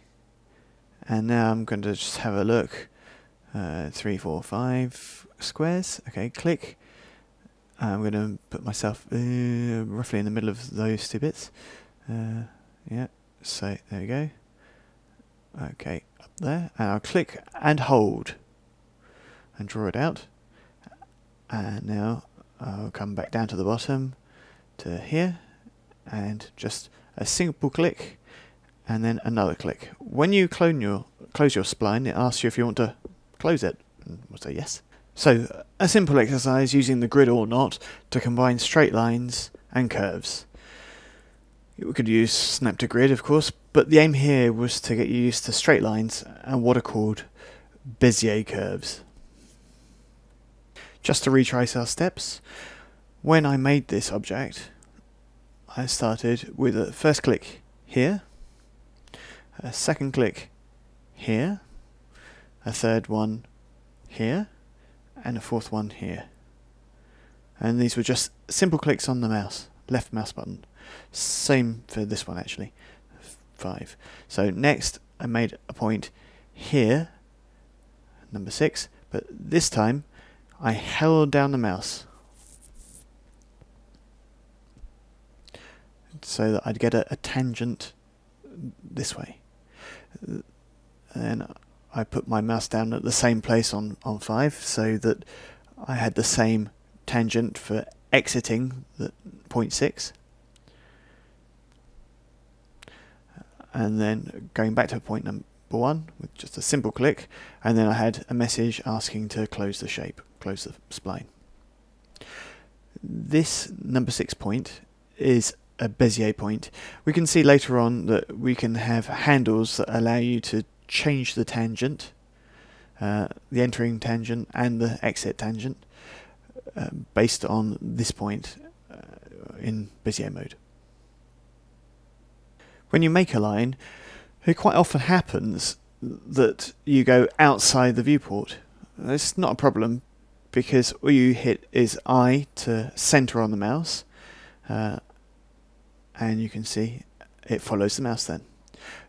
And now I'm going to just have a look. 3, 4, 5 squares. Okay, click. I'm going to put myself roughly in the middle of those two bits. Yeah, so there we go. Okay, up there. And I'll click and hold and draw it out. And now I'll come back down to the bottom to here and just a simple click and then another click. When you close your spline, it asks you if you want to close it. And we'll say yes. So a simple exercise using the grid or not to combine straight lines and curves. We could use snap to grid, of course, but the aim here was to get you used to straight lines and what are called Bezier curves. Just to retrace our steps, when I made this object, I started with a first click here, a second click here, a third one here, and a fourth one here. And these were just simple clicks on the mouse, left mouse button. Same for this one actually, 5. So next I made a point here, number 6, but this time I held down the mouse so that I'd get a tangent this way. And I put my mouse down at the same place on 5 so that I had the same tangent for exiting the point 6. And then going back to point number 1 with just a simple click, and then I had a message asking to close the shape, close the spline. This number 6 point is a Bezier point. We can see later on that we can have handles that allow you to change the tangent, the entering tangent and the exit tangent, based on this point in Bezier mode. When you make a line, it quite often happens that you go outside the viewport. It's not a problem because all you hit is I to center on the mouse, and you can see it follows the mouse then.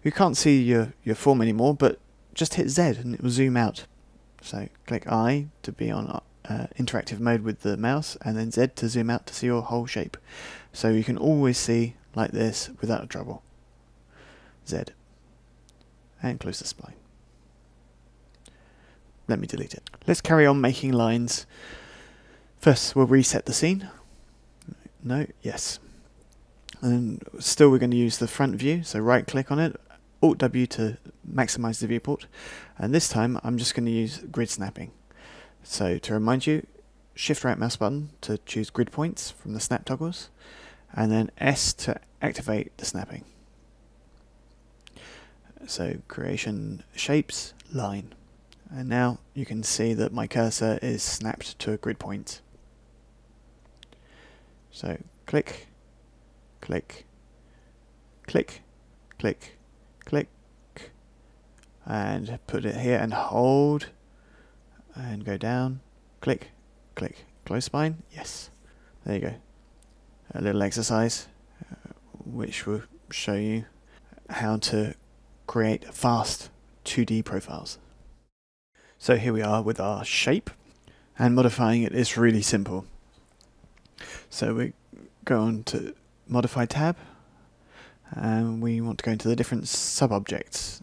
You can't see your form anymore, but just hit Z and it will zoom out. So click I to be on interactive mode with the mouse, and then Z to zoom out to see your whole shape. So you can always see like this without trouble. Z. And close the spline. Let me delete it. Let's carry on making lines. First we'll reset the scene. No, yes. And still we're going to use the front view, so right click on it, Alt W to maximize the viewport, and this time I'm just going to use grid snapping. So to remind you, shift right mouse button to choose grid points from the snap toggles, and then S to activate the snapping. So creation shapes, line, and now you can see that my cursor is snapped to a grid point. So click, click, click, click, click, and put it here and hold, and go down, click, click, close spline, yes, there you go. A little exercise which will show you how to create fast 2D profiles. So here we are with our shape, and modifying it is really simple. So we go on to Modify tab, and we want to go into the different sub-objects.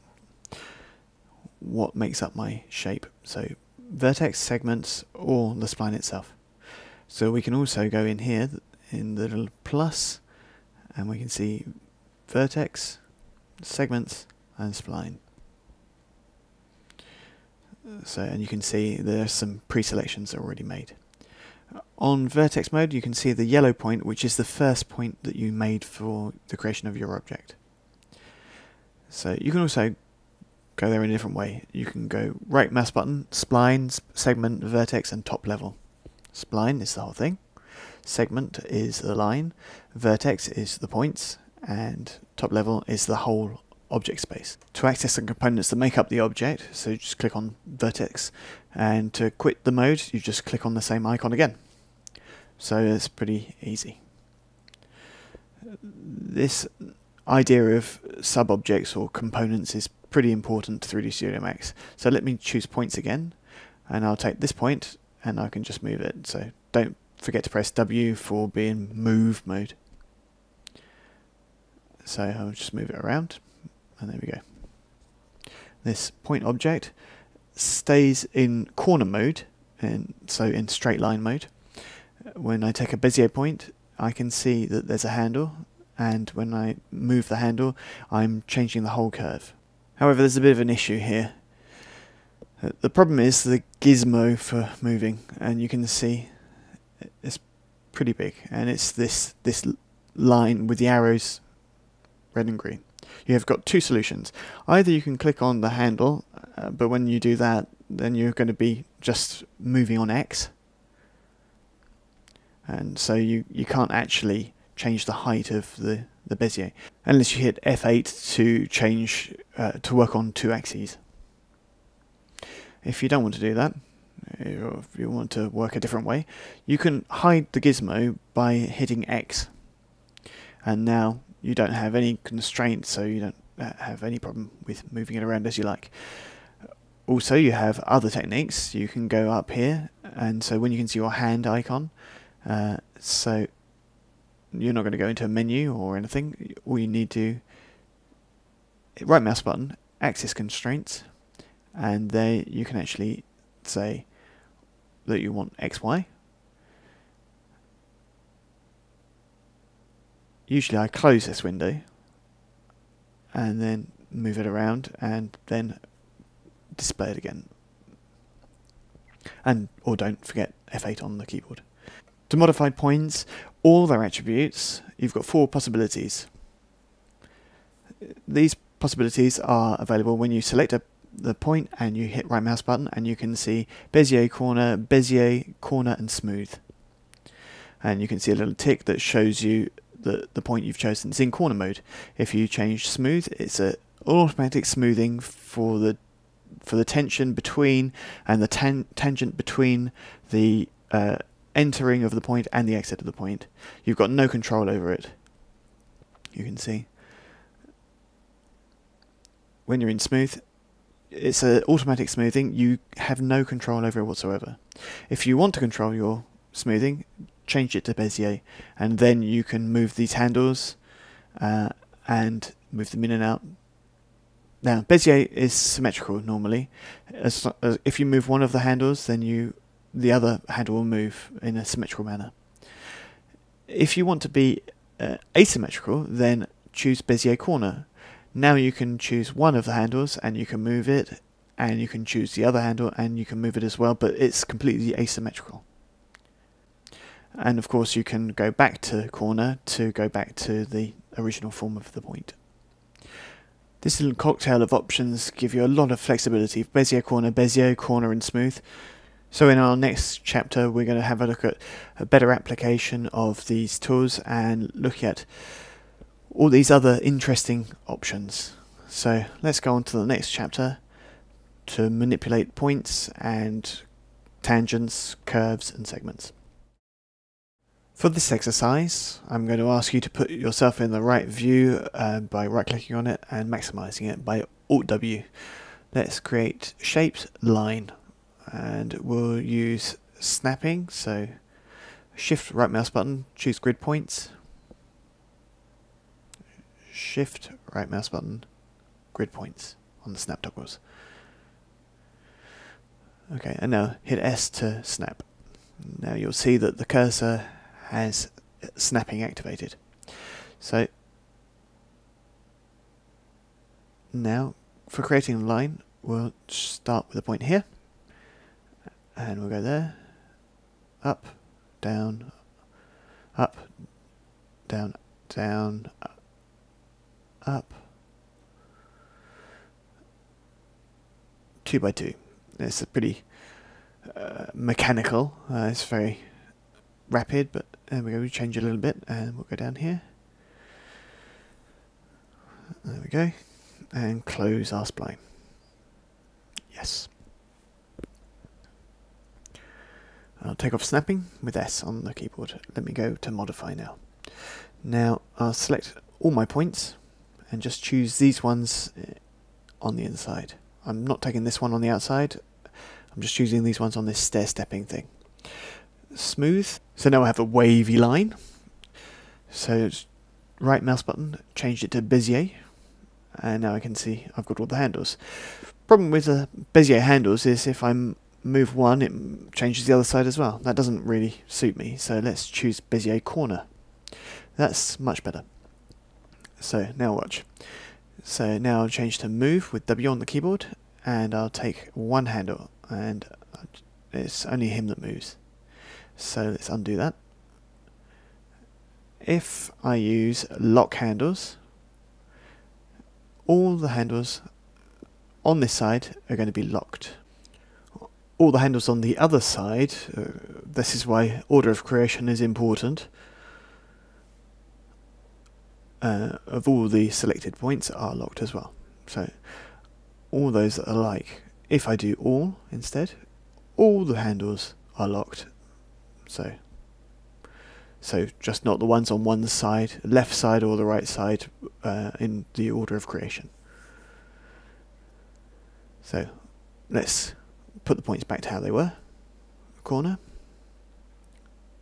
What makes up my shape? So vertex, segments, or the spline itself. So we can also go in here in the little plus, and we can see vertex, segments, and spline. So, and you can see there's some pre-selections already made. On vertex mode, you can see the yellow point, which is the first point that you made for the creation of your object. So you can also go there in a different way. You can go right mouse button, spline, segment, vertex, and top level. Spline is the whole thing. Segment is the line. Vertex is the points, and top level is the whole object space. To access the components that make up the object, so you just click on vertex, and to quit the mode you just click on the same icon again. So it's pretty easy. This idea of sub-objects or components is pretty important to 3D Studio Max. So let me choose points again, and I'll take this point and I can just move it. So don't forget to press W for being move mode. So I'll just move it around, and there we go. This point object stays in corner mode, and so in straight line mode. When I take a Bezier point, I can see that there's a handle, and when I move the handle, I'm changing the whole curve. However, there's a bit of an issue here. The problem is the gizmo for moving, and you can see it's pretty big, and it's this line with the arrows red and green. You have got two solutions. Either you can click on the handle, but when you do that, then you're going to be just moving on X, and so you can't actually change the height of the Bezier unless you hit F8 to change to work on two axes. If you don't want to do that, or if you want to work a different way, you can hide the gizmo by hitting X, and now you don't have any constraints, so you don't have any problem with moving it around as you like. Also, you have other techniques. You can go up here, and so when you can see your hand icon, so you're not going to go into a menu or anything. All you need to right mouse button, axis constraints, and there you can actually say that you want XY. Usually I close this window and then move it around and then display it again. Or don't forget F8 on the keyboard. To modify points, all their attributes, you've got 4 possibilities. These possibilities are available when you select the point and you hit right mouse button, and you can see Bezier, corner and smooth. And you can see a little tick that shows you the point you've chosen is in corner mode. If you change smooth, it's an automatic smoothing for the tension between and the tangent between the entering of the point and the exit of the point. You've got no control over it. You can see when you're in smooth, it's an automatic smoothing. You have no control over it whatsoever. If you want to control your smoothing, change it to Bezier, and then you can move these handles and move them in and out. Now, Bezier is symmetrical normally. If you move one of the handles, then the other handle will move in a symmetrical manner. If you want to be asymmetrical, then choose Bezier corner. Now you can choose one of the handles and you can move it, and you can choose the other handle and you can move it as well, but it's completely asymmetrical. And of course you can go back to corner to go back to the original form of the point. This little cocktail of options give you a lot of flexibility. Bezier, corner and smooth. So in our next chapter we're going to have a look at a better application of these tools and look at all these other interesting options. So let's go on to the next chapter to manipulate points and tangents, curves and segments. For this exercise, I'm going to ask you to put yourself in the right view by right-clicking on it and maximizing it by Alt-W. Let's create shaped line, and we'll use snapping, so shift right mouse button, choose grid points, shift right mouse button, grid points on the snap toggles. Okay, and now hit S to snap. Now you'll see that the cursor has snapping activated. So now for creating a line, we'll start with a point here, and we'll go there, up, down, down, up, 2 by 2. It's a pretty mechanical. It's very rapid, but there we go. We change it a little bit, and we'll go down here. There we go, and close our spline. Yes. I'll take off snapping with S on the keyboard. Let me go to modify now. Now I'll select all my points and just choose these ones on the inside. I'm not taking this one on the outside, I'm just using these ones on this stair-stepping thing. Smooth. So now I have a wavy line. So right mouse button, changed it to Bezier, and now I can see I've got all the handles. Problem with the Bezier handles is if I move one, it changes the other side as well. That doesn't really suit me, so let's choose Bezier corner. That's much better. So now watch. So now I'll change to move with W on the keyboard, and I'll take one handle, and it's only him that moves. So let's undo that. If I use lock handles, all the handles on this side are going to be locked. All the handles on the other side, this is why order of creation is important, of all the selected points are locked as well. So all those that are like, if I do all instead, all the handles are locked. So just not the ones on one side, left side or the right side in the order of creation. So let's put the points back to how they were. Corner.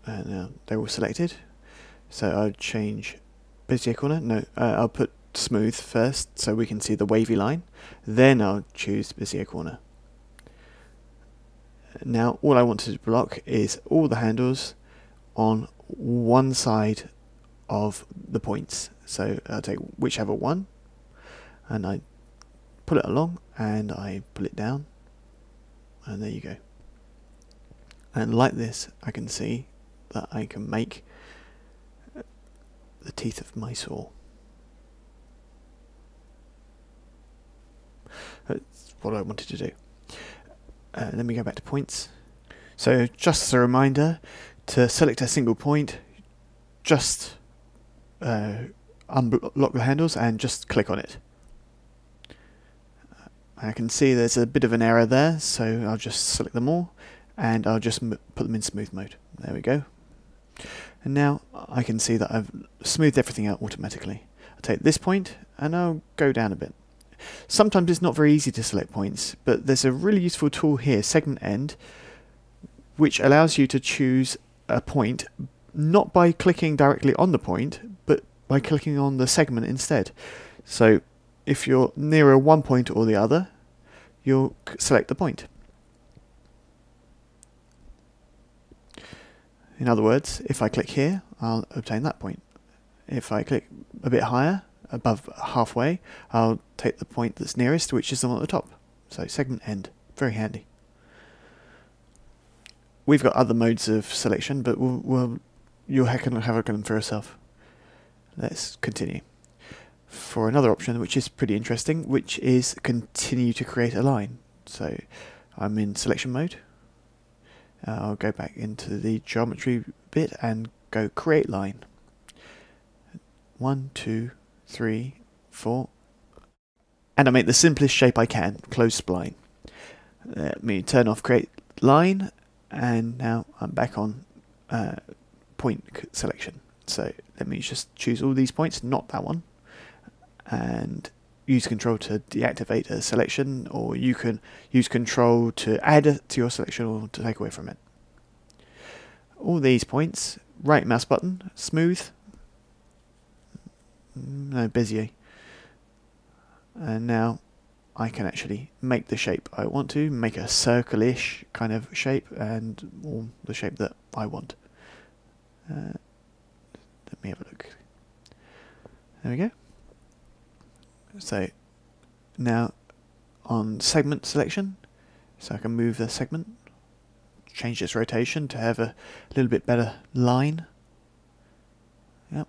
And now they're all selected. So I'll change Bezier corner. No, I'll put smooth first so we can see the wavy line. Then I'll choose Bezier corner. Now all I want to block is all the handles on one side of the points. So I'll take whichever one and I pull it along and I pull it down, and there you go. And like this I can see that I can make the teeth of my saw. That's what I wanted to do. Let me go back to points. So just as a reminder, to select a single point, just unlock the handles and just click on it. I can see there's a bit of an error there, so I'll just select them all and I'll just put them in smooth mode. There we go. And now I can see that I've smoothed everything out automatically. I'll take this point and I'll go down a bit. Sometimes it's not very easy to select points, but there's a really useful tool here, Segment End, which allows you to choose a point not by clicking directly on the point, but by clicking on the segment instead. So if you're nearer one point or the other, you'll select the point. In other words, if I click here, I'll obtain that point. If I click a bit higher, above halfway, I'll take the point that's nearest, which is the one at the top. So Segment End, very handy. We've got other modes of selection, but you'll have a look at them for yourself. Let's continue. For another option, which is pretty interesting, which is continue to create a line. So I'm in selection mode. I'll go back into the geometry bit and go create line. 1, 2, 3, 4. And I make the simplest shape I can, close spline. Let me turn off create line, and now I'm back on point selection. So let me just choose all these points, not that one, and use control to deactivate a selection, or you can use control to add to your selection or to take away from it. All these points, right mouse button, smooth, no, Bezier, and now I can actually make the shape I want to, make a circle-ish kind of shape, or the shape that I want. Let me have a look. There we go. So now on segment selection, so I can move the segment, change its rotation to have a little bit better line. Yep.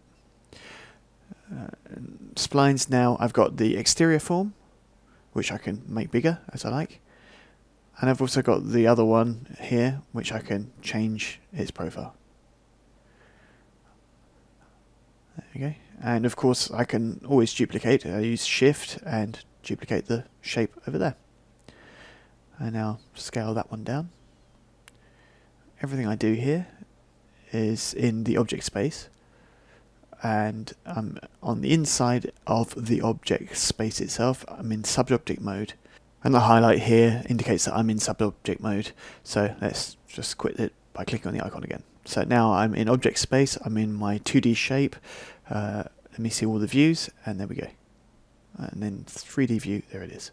Splines, now I've got the exterior form, which I can make bigger as I like, and I've also got the other one here, which I can change its profile. There we go. And of course I can always duplicate. I use shift and duplicate the shape over there. And now scale that one down. Everything I do here is in the object space. and I'm on the inside of the object space itself. I'm in subobject mode, and the highlight here indicates that I'm in subobject mode. So let's just quit it by clicking on the icon again. So now I'm in object space, I'm in my 2D shape. Let me see all the views, and there we go. And then 3D view, there it is.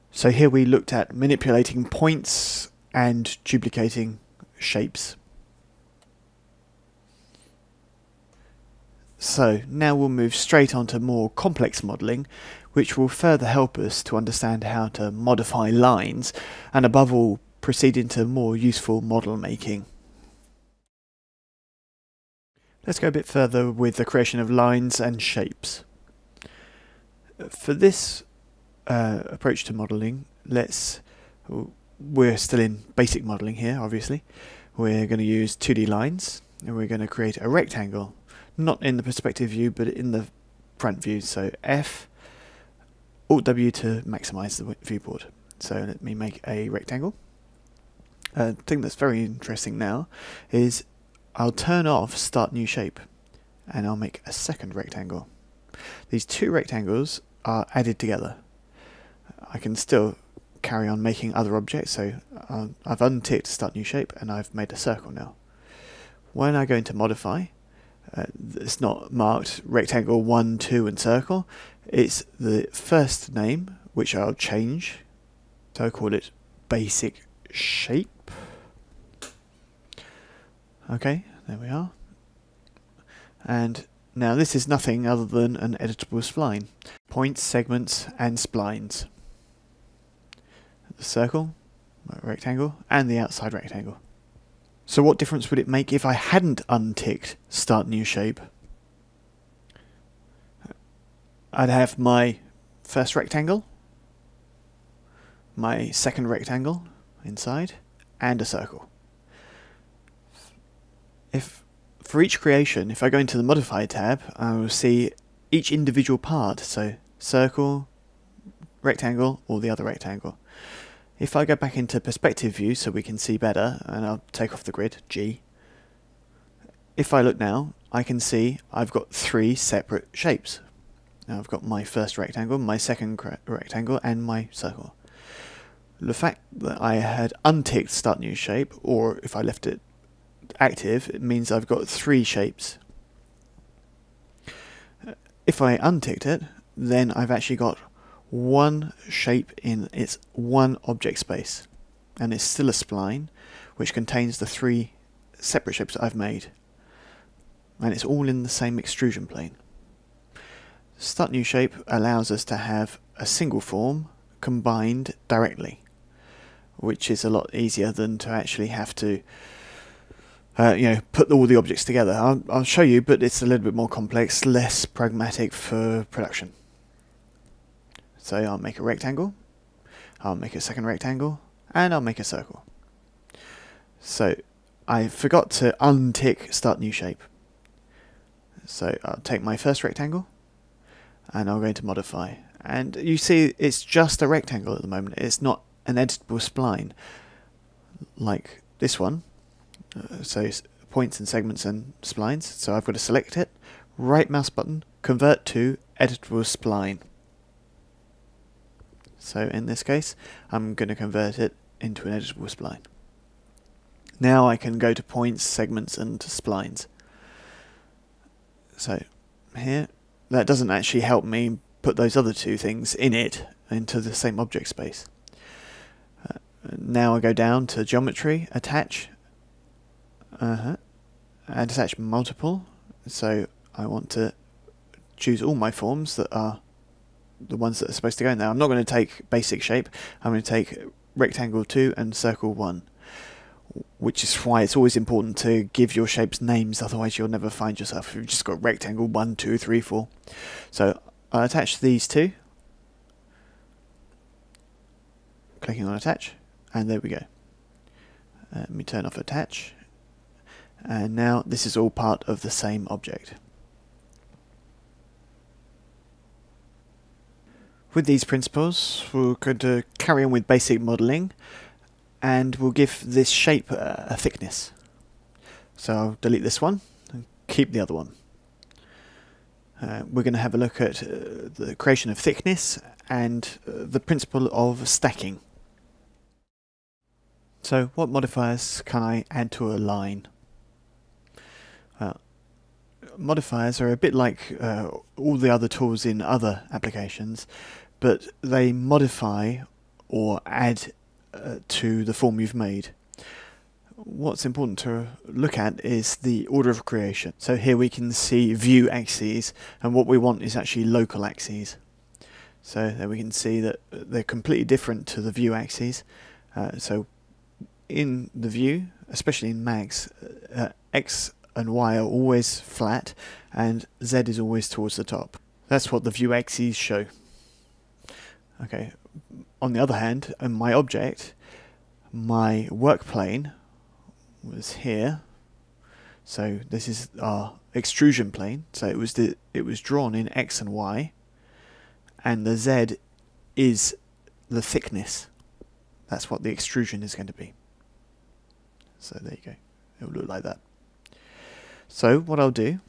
So here we looked at manipulating points and duplicating shapes. So now we'll move straight on to more complex modelling, which will further help us to understand how to modify lines, and above all proceed into more useful model making. Let's go a bit further with the creation of lines and shapes. For this approach to modelling, we're still in basic modelling here, obviously. We're going to use 2D lines, and we're going to create a rectangle, not in the perspective view, but in the front view. So F, Alt W to maximise the viewport. So let me make a rectangle. A thing that's very interesting now is I'll turn off Start New Shape, and I'll make a second rectangle. These two rectangles are added together. I can still carry on making other objects, so I've unticked Start New Shape and I've made a circle now. When I go into Modify, it's not marked rectangle 1, 2 and circle. It's the first name, which I'll change. So I call it Basic Shape. Okay, there we are. And now this is nothing other than an editable spline. Points, segments and splines. The circle, rectangle, and the outside rectangle. So what difference would it make if I hadn't unticked Start New Shape? I'd have my first rectangle, my second rectangle inside, and a circle. For each creation, if I go into the Modify tab, I will see each individual part, so circle, rectangle, or the other rectangle. If I go back into perspective view so we can see better, and I'll take off the grid, G, if I look now, I can see I've got 3 separate shapes. Now I've got my first rectangle, my second rectangle, and my circle. The fact that I had unticked Start New Shape, or if I left it active, it means I've got 3 shapes. If I unticked it, then I've actually got one shape in its one object space, and it's still a spline which contains the 3 separate shapes that I've made, and it's all in the same extrusion plane. Start New Shape allows us to have a single form combined directly, which is a lot easier than to actually have to put all the objects together. I'll show you, but it's a little bit more complex, less pragmatic for production. So I'll make a rectangle, I'll make a second rectangle, and I'll make a circle. So I forgot to untick Start New Shape. So I'll take my first rectangle, and I'll go into Modify. And you see it's just a rectangle at the moment. It's not an editable spline like this one. So points and segments and splines. So I've got to select it, right mouse button, convert to editable spline. So in this case, I'm going to convert it into an editable spline. Now I can go to points, segments and splines. So here, that doesn't actually help me put those other 2 things in it into the same object space. Now I go down to Geometry, Attach, and Attach Multiple. So I want to choose all my forms that are the ones that are supposed to go in there. I'm not going to take Basic Shape, I'm going to take Rectangle 2 and Circle 1, which is why it's always important to give your shapes names, otherwise you'll never find yourself. You've just got Rectangle 1, 2, 3, 4. So I'll attach these 2, clicking on Attach, and there we go. Let me turn off Attach, and now this is all part of the same object. With these principles, we're going to carry on with basic modelling, and we'll give this shape a thickness. So I'll delete this one and keep the other one. We're going to have a look at the creation of thickness and the principle of stacking. So what modifiers can I add to a line? Modifiers are a bit like all the other tools in other applications, but they modify or add to the form you've made. What's important to look at is the order of creation. So here we can see view axes, and what we want is actually local axes. So there we can see that they're completely different to the view axes. So in the view, especially in Max, X and Y are always flat and Z is always towards the top. That's what the view axes show. Okay. On the other hand, in my object, my work plane was here. So this is our extrusion plane. So it was drawn in X and Y, and the Z is the thickness. That's what the extrusion is going to be. So there you go. It will look like that. So what I'll do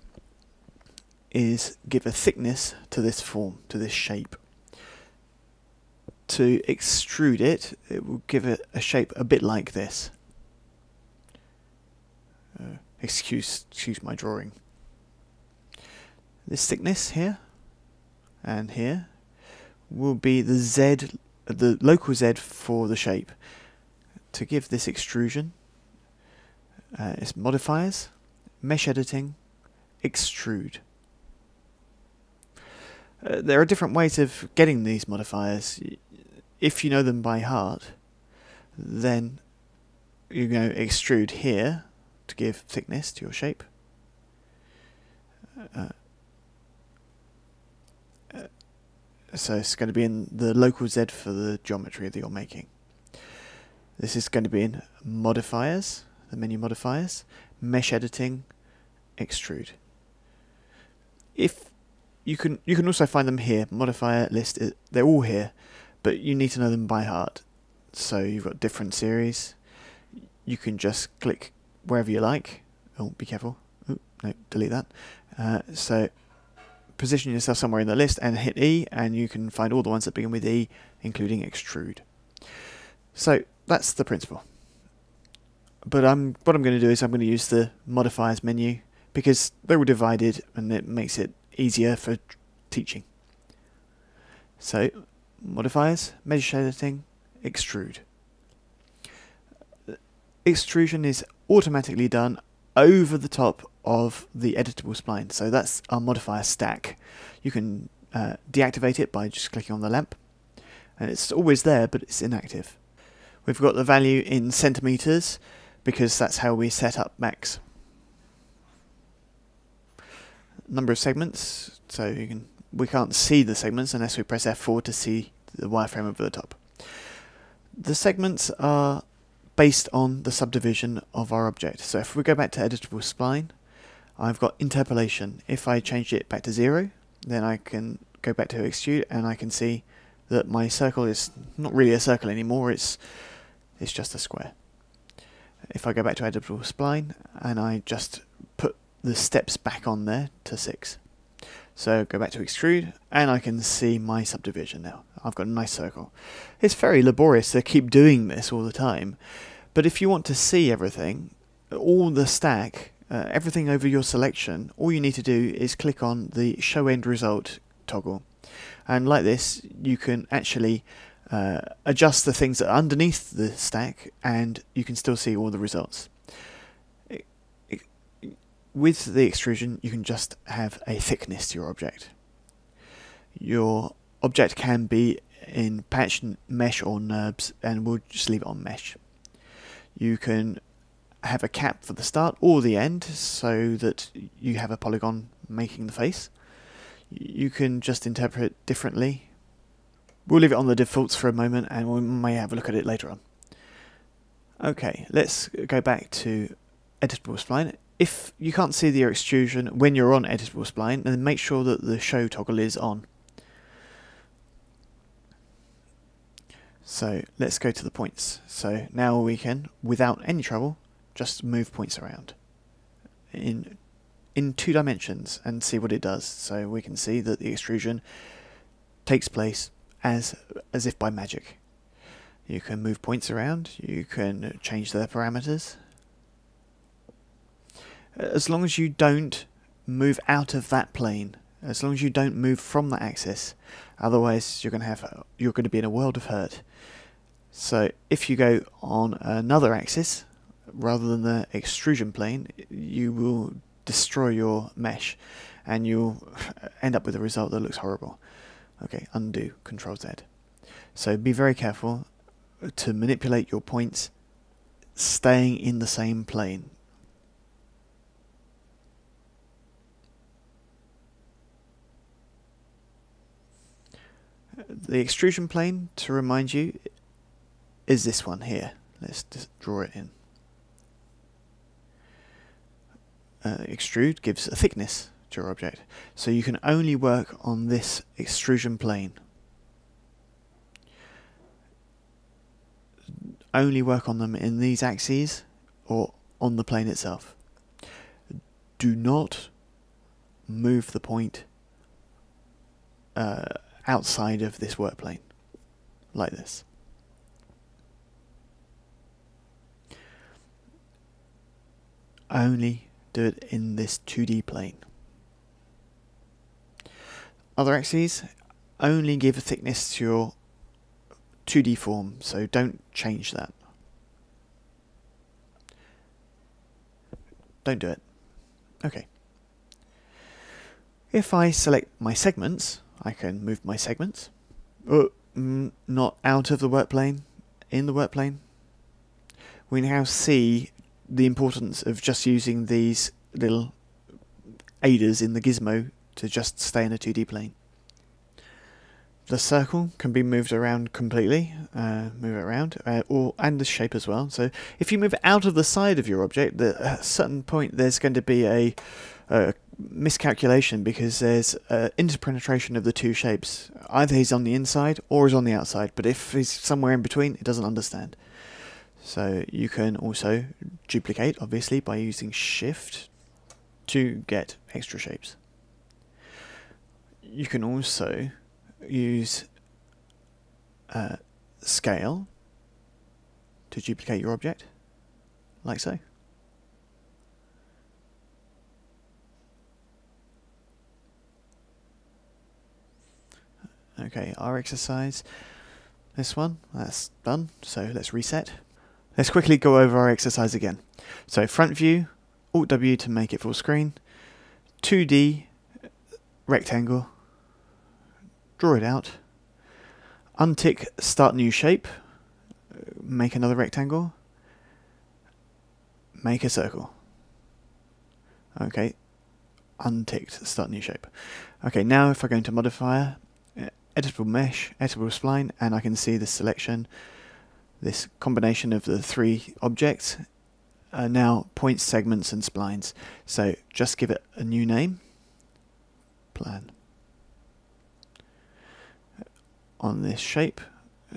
is give a thickness to this form, to this shape. To extrude it, it will give it a shape a bit like this. Excuse my drawing. This thickness here and here will be the Z, the local Z for the shape. To give this extrusion, it's modifiers, mesh editing, extrude. There are different ways of getting these modifiers. If you know them by heart, then you're going to extrude here to give thickness to your shape. So it's going to be in the local Z for the geometry that you're making. This is going to be in modifiers, the menu modifiers, mesh editing, extrude. If you can also find them here, modifier list, they're all here, but you need to know them by heart. So you've got different series. You can just click wherever you like. Oh, be careful. Oh, no, delete that. So position yourself somewhere in the list and hit E, and you can find all the ones that begin with E, including extrude. So that's the principle. But what I'm going to do is I'm going to use the modifiers menu because they're all divided and it makes it easier for teaching. So modifiers, mesh editing, extrude. Extrusion is automatically done over the top of the editable spline. So that's our modifier stack. You can deactivate it by just clicking on the lamp, and it's always there, but it's inactive. We've got the value in centimeters because that's how we set up Max. Number of segments, so we can't see the segments unless we press F4 to see the wireframe over the top. The segments are based on the subdivision of our object. So if we go back to editable spline, I've got interpolation. If I change it back to 0, then I can go back to extrude and I can see that my circle is not really a circle anymore, it's just a square. If I go back to editable spline and I just put the steps back on there to 6. So go back to extrude and I can see my subdivision now. I've got a nice circle. It's very laborious to keep doing this all the time, but if you want to see everything, all the stack, everything over your selection, all you need to do is click on the show end result toggle. And like this, you can actually adjust the things that are underneath the stack and you can still see all the results. With the extrusion, you can just have a thickness to your object. Your object can be in patch, mesh or NURBS, and we'll just leave it on mesh. You can have a cap for the start or the end so that you have a polygon making the face. You can just interpret it differently. We'll leave it on the defaults for a moment and we may have a look at it later on. Okay, let's go back to editable spline. If you can't see the extrusion when you're on editable spline, then make sure that the show toggle is on. So let's go to the points. So now we can, without any trouble, just move points around in 2 dimensions and see what it does. So we can see that the extrusion takes place as if by magic. You can move points around, you can change their parameters. As long as you don't move out of that plane, as long as you don't move from that axis, otherwise you're going to be in a world of hurt. So if you go on another axis rather than the extrusion plane, you will destroy your mesh and you'll end up with a result that looks horrible. Okay, undo, Control Z. So be very careful to manipulate your points staying in the same plane. The extrusion plane, to remind you, is this one here. Let's just draw it in. Extrude gives a thickness to your object, so you can only work on this extrusion plane. Only work on them in these axes or on the plane itself. Do not move the point outside of this work plane, like this. Only do it in this 2D plane. Other axes only give a thickness to your 2D form, so don't change that. Don't do it. Okay. If I select my segments, I can move my segments. Not out of the work plane, in the work plane. We now see the importance of just using these little aiders in the gizmo to just stay in a 2D plane. The circle can be moved around completely, move it around, and the shape as well. So if you move out of the side of your object, at a certain point there's going to be a miscalculation because there's interpenetration of the two shapes. Either he's on the inside or he's on the outside, but if he's somewhere in between, it doesn't understand. So you can also duplicate, obviously, by using Shift to get extra shapes. You can also use Scale to duplicate your object, like so. Okay, our exercise, this one, that's done, so let's reset. Let's quickly go over our exercise again. So front view, Alt W to make it full screen, 2D rectangle, draw it out, untick start new shape, make another rectangle, make a circle. Okay, unticked start new shape. Okay, now if I go into modifier, editable mesh, editable spline, and I can see the selection, this combination of the 3 objects are now points, segments and splines. So just give it a new name, plan, on this shape.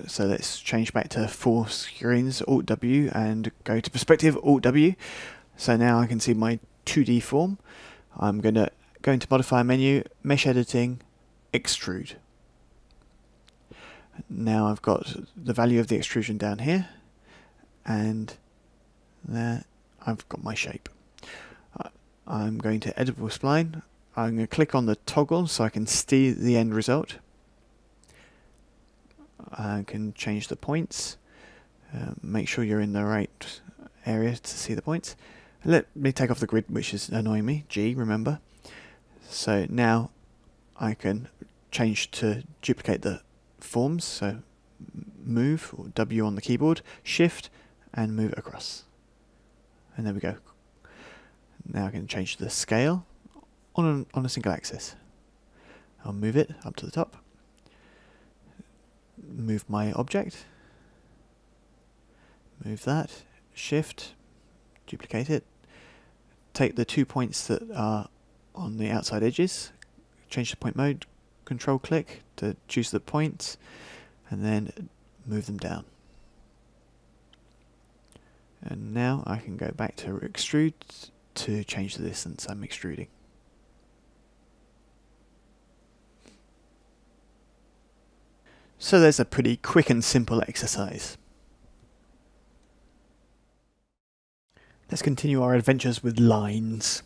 So let's change back to 4 screens, Alt W, and go to perspective, Alt W. So now I can see my 2D form. I'm going to go into modifier menu, mesh editing, extrude. Now I've got the value of the extrusion down here, and there I've got my shape. I'm going to editable spline. I'm going to click on the toggle so I can see the end result. I can change the points, make sure you're in the right area to see the points. Let me take off the grid, which is annoying me, G, remember. So now I can change to duplicate the forms, so move, or W on the keyboard, shift, and move it across. And there we go. Now I can change the scale on a single axis. I'll move it up to the top, move my object, move that, shift, duplicate it, take the 2 points that are on the outside edges, change the point mode, control click to choose the points, and then move them down. And now I can go back to extrude to change the distance I'm extruding. So there's a pretty quick and simple exercise. Let's continue our adventures with lines.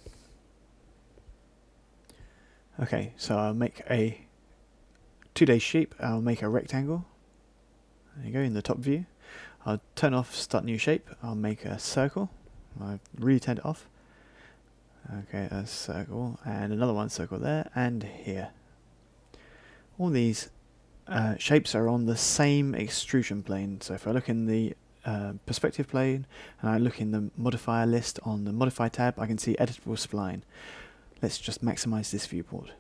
Okay, so I'll make a 2-day shape, I'll make a rectangle. There you go, in the top view. I'll turn off start new shape, I'll make a circle. I've really turned it off. Okay, a circle, and another one circle there, and here. All these shapes are on the same extrusion plane. So if I look in the perspective plane and I look in the modifier list on the modify tab, I can see editable spline. Let's just maximize this viewport.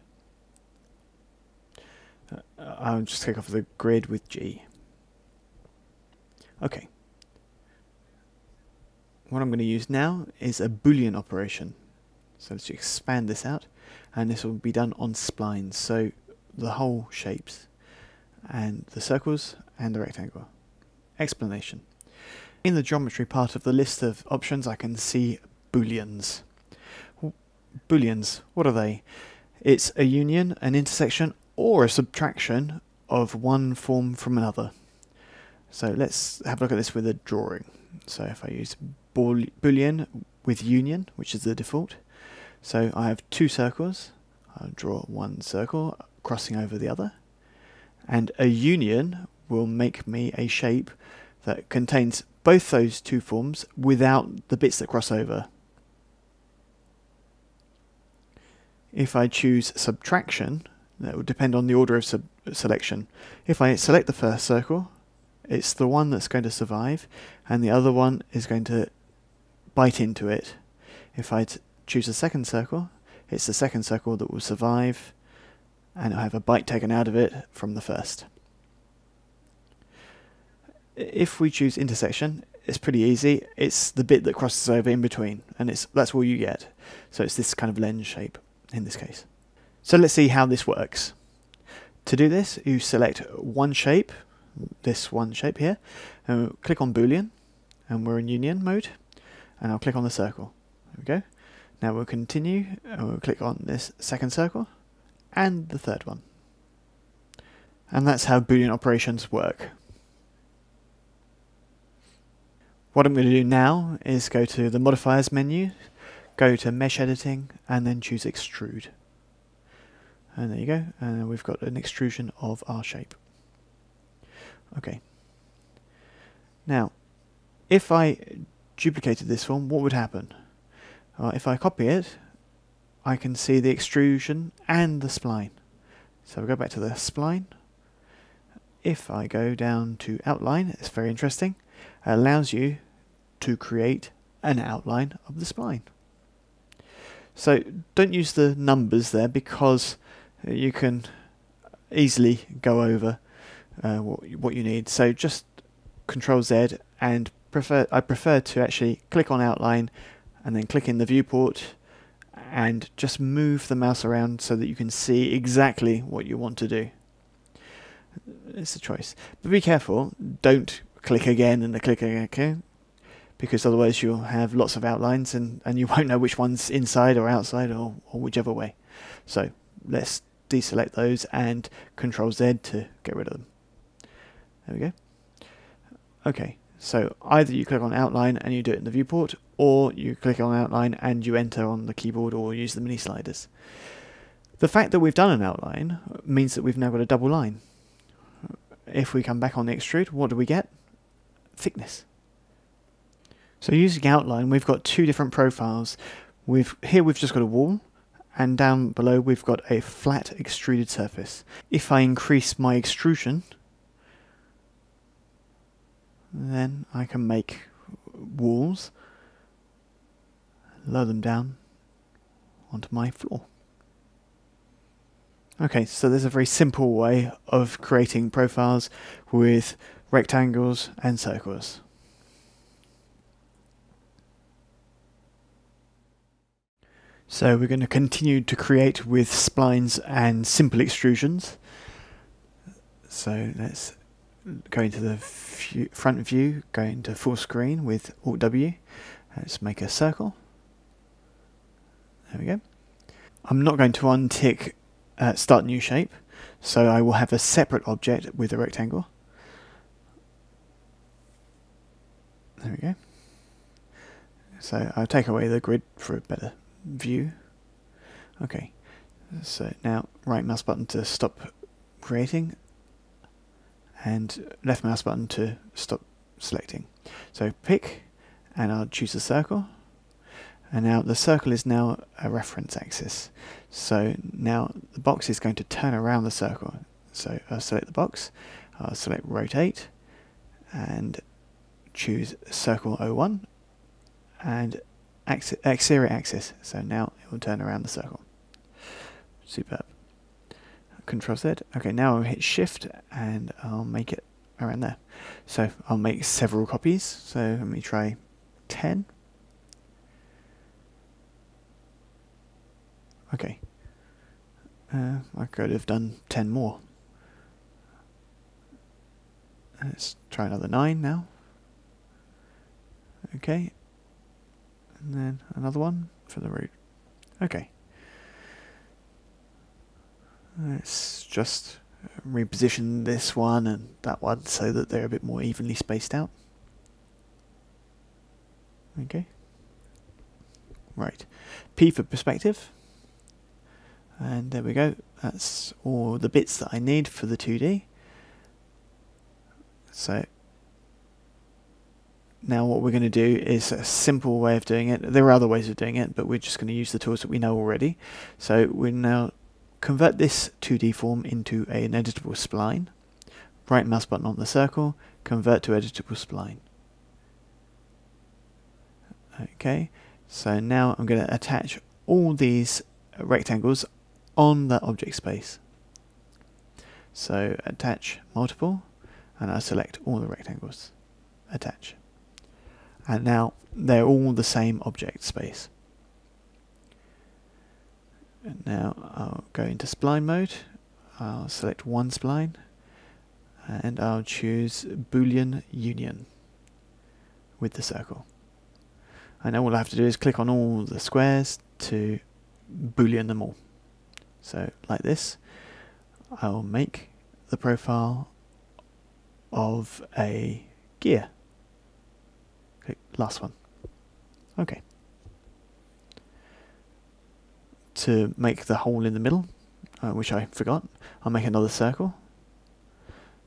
I'll just click off the grid with G. Okay. What I'm going to use now is a Boolean operation. So let's expand this out, and this will be done on splines. So the whole shapes, and the circles, and the rectangle. Explanation. In the geometry part of the list of options, I can see booleans. Booleans, what are they? It's a union, an intersection, or a subtraction of one form from another. So let's have a look at this with a drawing. So if I use Boolean with union, which is the default, so I have two circles. I'll draw one circle crossing over the other, and a union will make me a shape that contains both those two forms without the bits that cross over. If I choose subtraction, that will depend on the order of selection. If I select the first circle, it's the one that's going to survive, and the other one is going to bite into it. If I choose the second circle, it's the second circle that will survive, and I'll have a bite taken out of it from the first. If we choose intersection, it's pretty easy. It's the bit that crosses over in between, and that's all you get. So it's this kind of lens shape in this case. So let's see how this works. To do this, you select one shape, this one shape here, and click on Boolean, and we're in union mode, and I'll click on the circle. There we go. Now we'll continue, and we'll click on this second circle, and the third one. And that's how Boolean operations work. What I'm going to do now is go to the modifiers menu, go to mesh editing, and then choose extrude. And there you go, and we've got an extrusion of our shape. Okay. Now, if I duplicated this form, what would happen? If I copy it, I can see the extrusion and the spline. So we'll go back to the spline. If I go down to outline, it's very interesting. It allows you to create an outline of the spline. So don't use the numbers there, because you can easily go over what you need. So just Control Z, and I prefer to actually click on outline and then click in the viewport and just move the mouse around so that you can see exactly what you want to do. It's a choice, but be careful, don't click again and click again, because otherwise you'll have lots of outlines and you won't know which one's inside or outside or whichever way. So let's deselect those and Control Z to get rid of them. There we go. Okay, so either you click on outline and you do it in the viewport, or you click on outline and you enter on the keyboard or use the mini sliders. The fact that we've done an outline means that we've now got a double line. If we come back on the extrude, what do we get? Thickness. So using outline, we've got two different profiles. Here we've just got a wall, and down below we've got a flat extruded surface. If I increase my extrusion, then I can make walls, lower them down onto my floor. Okay, so there's a very simple way of creating profiles with rectangles and circles. So we're going to continue to create with splines and simple extrusions. So let's go into the front view, go into full screen with Alt W. Let's make a circle. There we go. I'm not going to untick start new shape, so I will have a separate object with a rectangle. There we go. So I'll take away the grid for a better view. Okay, so now right mouse button to stop creating, and left mouse button to stop selecting. So pick, and I'll choose a circle. And now the circle is now a reference axis. So now the box is going to turn around the circle. So I'll select the box, I'll select rotate, and choose circle 01, and exterior axis. So now it will turn around the circle. Superb. Control Z. Okay, now I'll hit Shift and I'll make it around there. So I'll make several copies. So let me try 10. Okay. I could have done 10 more. Let's try another 9 now. Okay. And then another one for the root. Okay. Let's just reposition this one and that one so that they're a bit more evenly spaced out. Okay. Right. P for perspective. And there we go. That's all the bits that I need for the 2D. So now what we're going to do is a simple way of doing it. There are other ways of doing it, but we're just going to use the tools that we know already. So we now convert this 2D form into an editable spline. Right mouse button on the circle, convert to editable spline. Okay, so now I'm going to attach all these rectangles on that object space. So attach multiple, and I select all the rectangles. Attach. And now they're all the same object space. And now I'll go into spline mode. I'll select one spline, and I'll choose Boolean Union with the circle. And now all I have to do is click on all the squares to Boolean them all. So like this, I'll make the profile of a gear. Click last one. Okay. To make the hole in the middle, which I forgot, I'll make another circle.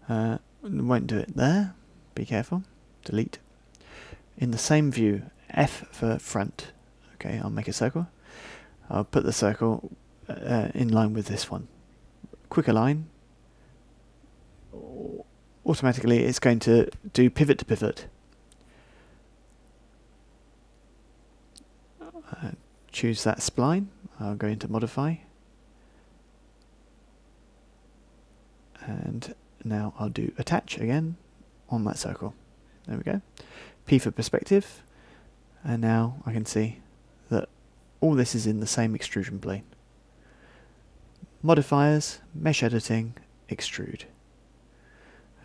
Won't do it there. Be careful. Delete. In the same view, F for front. Okay, I'll make a circle. I'll put the circle in line with this one. Quick align. Automatically it's going to do pivot to pivot. Choose that spline. I'll go into modify. And now I'll do attach again on that circle. There we go. P for perspective. And now I can see that all this is in the same extrusion plane. Modifiers, mesh editing, extrude.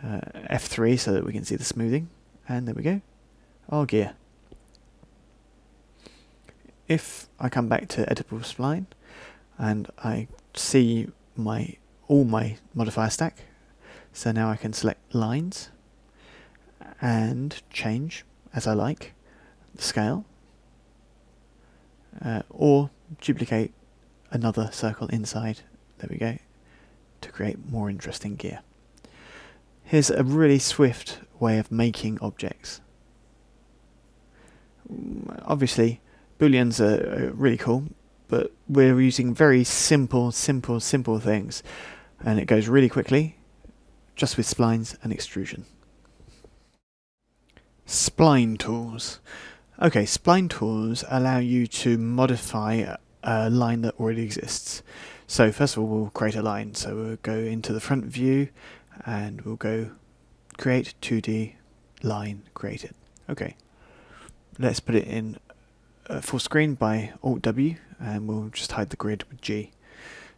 F3 so that we can see the smoothing. And there we go. Our gear. If I come back to editable spline and I see all my modifier stack, so now I can select lines and change as I like the scale, or duplicate another circle inside. There we go, to create more interesting gear. Here's a really swift way of making objects. Obviously Booleans are really cool, but we're using very simple things, and it goes really quickly just with splines and extrusion. Spline tools. Okay, spline tools allow you to modify a line that already exists. So first of all, we'll create a line. So we'll go into the front view and we'll go create 2D line created. Okay, let's put it in full screen by Alt W, and we'll just hide the grid with G.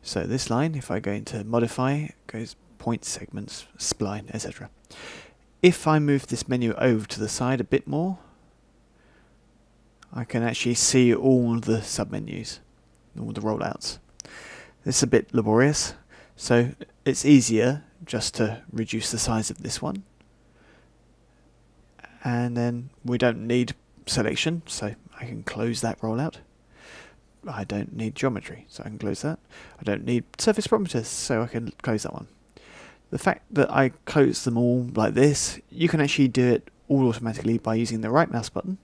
So this line, if I go into modify, goes points, segments, spline, etc. If I move this menu over to the side a bit more, I can actually see all the submenus, all the rollouts. This is a bit laborious, so it's easier just to reduce the size of this one. And then we don't need selection, so I can close that rollout. I don't need geometry, so I can close that. I don't need surface parameters, so I can close that one. The fact that I close them all like this, you can actually do it all automatically by using the right mouse button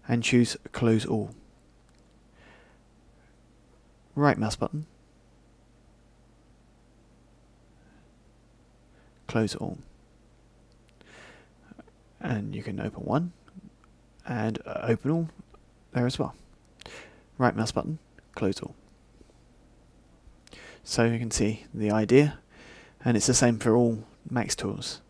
and choose Close All. Right mouse button, Close All. And you can open one and open all there as well. Right mouse button, Close All. So you can see the idea, and it's the same for all Max tools.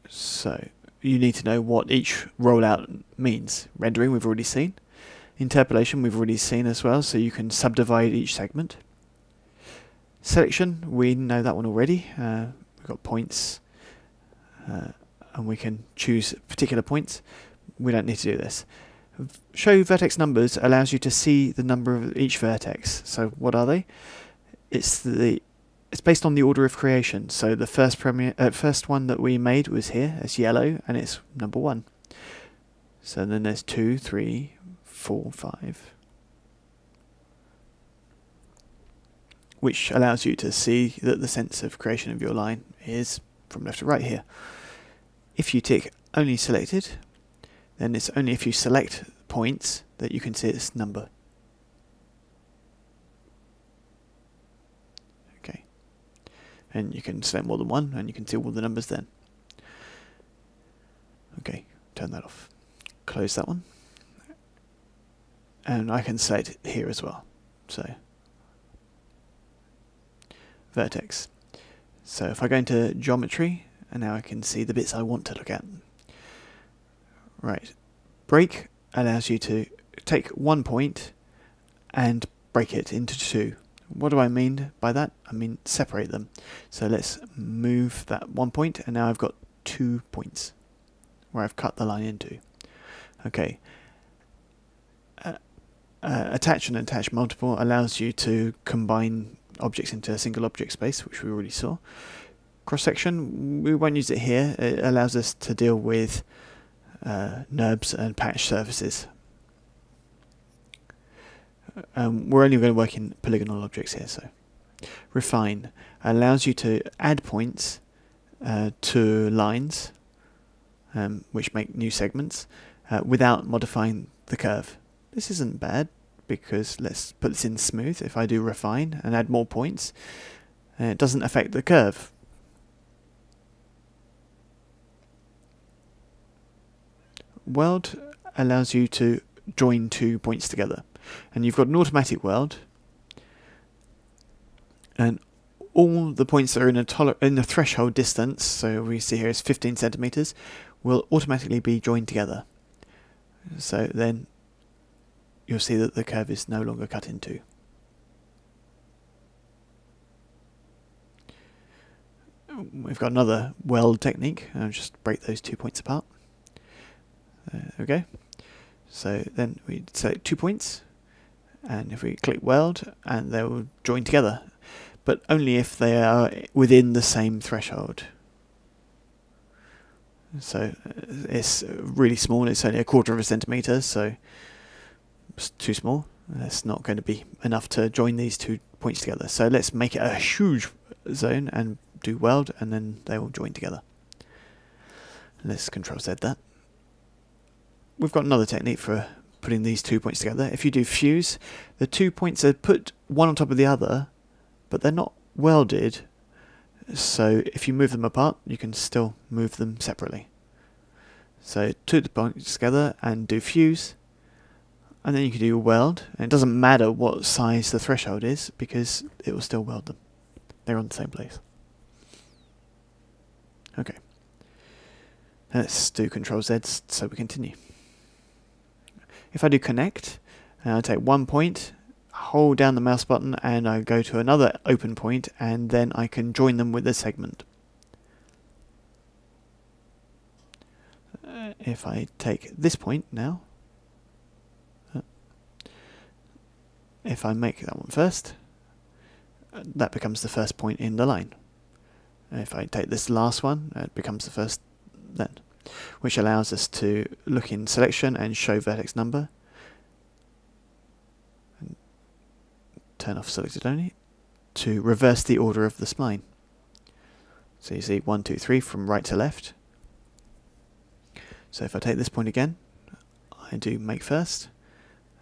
So you need to know what each rollout means. Rendering we've already seen. Interpolation we've already seen as well, so you can subdivide each segment. Selection, we know that one already. We've got points, and we can choose particular points. We don't need to do this. Show vertex numbers allows you to see the number of each vertex. So what are they? It's based on the order of creation. So the first one that we made was here as yellow, and it's number 1. So then there's 2, 3, 4, 5, which allows you to see that the sense of creation of your line is from left to right here. If you tick only selected, then it's only if you select points that you can see its number. Okay, and you can select more than one, and you can see all the numbers then. Okay, turn that off. Close that one. And I can select here as well. So, vertex. So if I go into geometry, and now I can see the bits I want to look at. Right. Break allows you to take one point and break it into 2. What do I mean by that? I mean separate them. So let's move that 1 point, and now I've got 2 points where I've cut the line into. Okay. Attach and attach multiple allows you to combine objects into a single object space, which we already saw. Cross section, we won't use it here. It allows us to deal with NURBS and patch surfaces. We're only going to work in polygonal objects here. So, refine allows you to add points to lines, which make new segments, without modifying the curve. This isn't bad, because let's put this in smooth. If I do refine and add more points, it doesn't affect the curve. Weld allows you to join 2 points together, and you've got an automatic weld, and all the points that are in a threshold distance, so we see here is 15 centimeters, will automatically be joined together. So then you'll see that the curve is no longer cut in 2. We've got another weld technique. I'll just break those 2 points apart. There we go. So then we select 2 points, and if we click weld, and they will join together, but only if they are within the same threshold. So it's really small. It's only 1/4 of a centimeter, so it's too small. That's not going to be enough to join these 2 points together. So let's make it a huge zone and do weld, and then they will join together. Let's Control Z that. We've got another technique for putting these 2 points together. If you do fuse, the 2 points are put one on top of the other, but they're not welded. So if you move them apart, you can still move them separately. So 2 points together and do fuse, and then you can do weld. And it doesn't matter what size the threshold is, because it will still weld them. They're on the same place. Okay. Let's do Control Z so we continue. If I do connect, and I take 1 point, hold down the mouse button and I go to another open point, and then I can join them with a segment. If I take this point now, if I make that one first, that becomes the first point in the line. If I take this last one, it becomes the first then, which allows us to look in selection and show vertex number. And turn off selected only to reverse the order of the spline. So you see 1, 2, 3 from right to left. So if I take this point again, I do make first,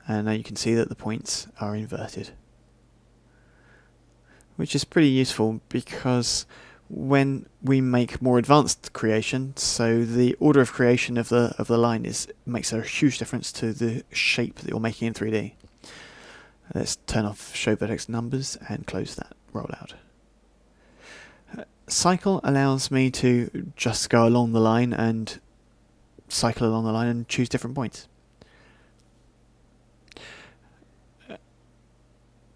and now you can see that the points are inverted, which is pretty useful because when we make more advanced creation, so the order of creation of the line makes a huge difference to the shape that you're making in 3D. Let's turn off show vertex numbers and close that rollout. Cycle allows me to just go along the line and cycle along the line and choose different points.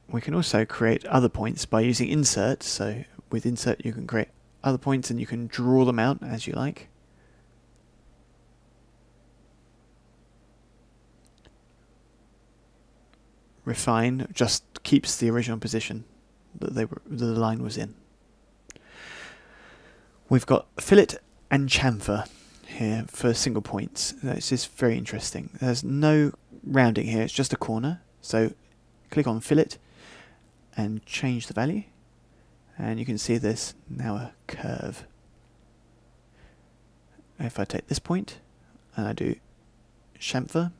We can also create other points by using insert. So with insert you can create other points and you can draw them out as you like. Refine just keeps the original position that the line was in. We've got fillet and chamfer here for single points. That's just very interesting. There's no rounding here, it's just a corner. So click on fillet and change the value, and you can see there's now a curve. If I take this point and I do chamfer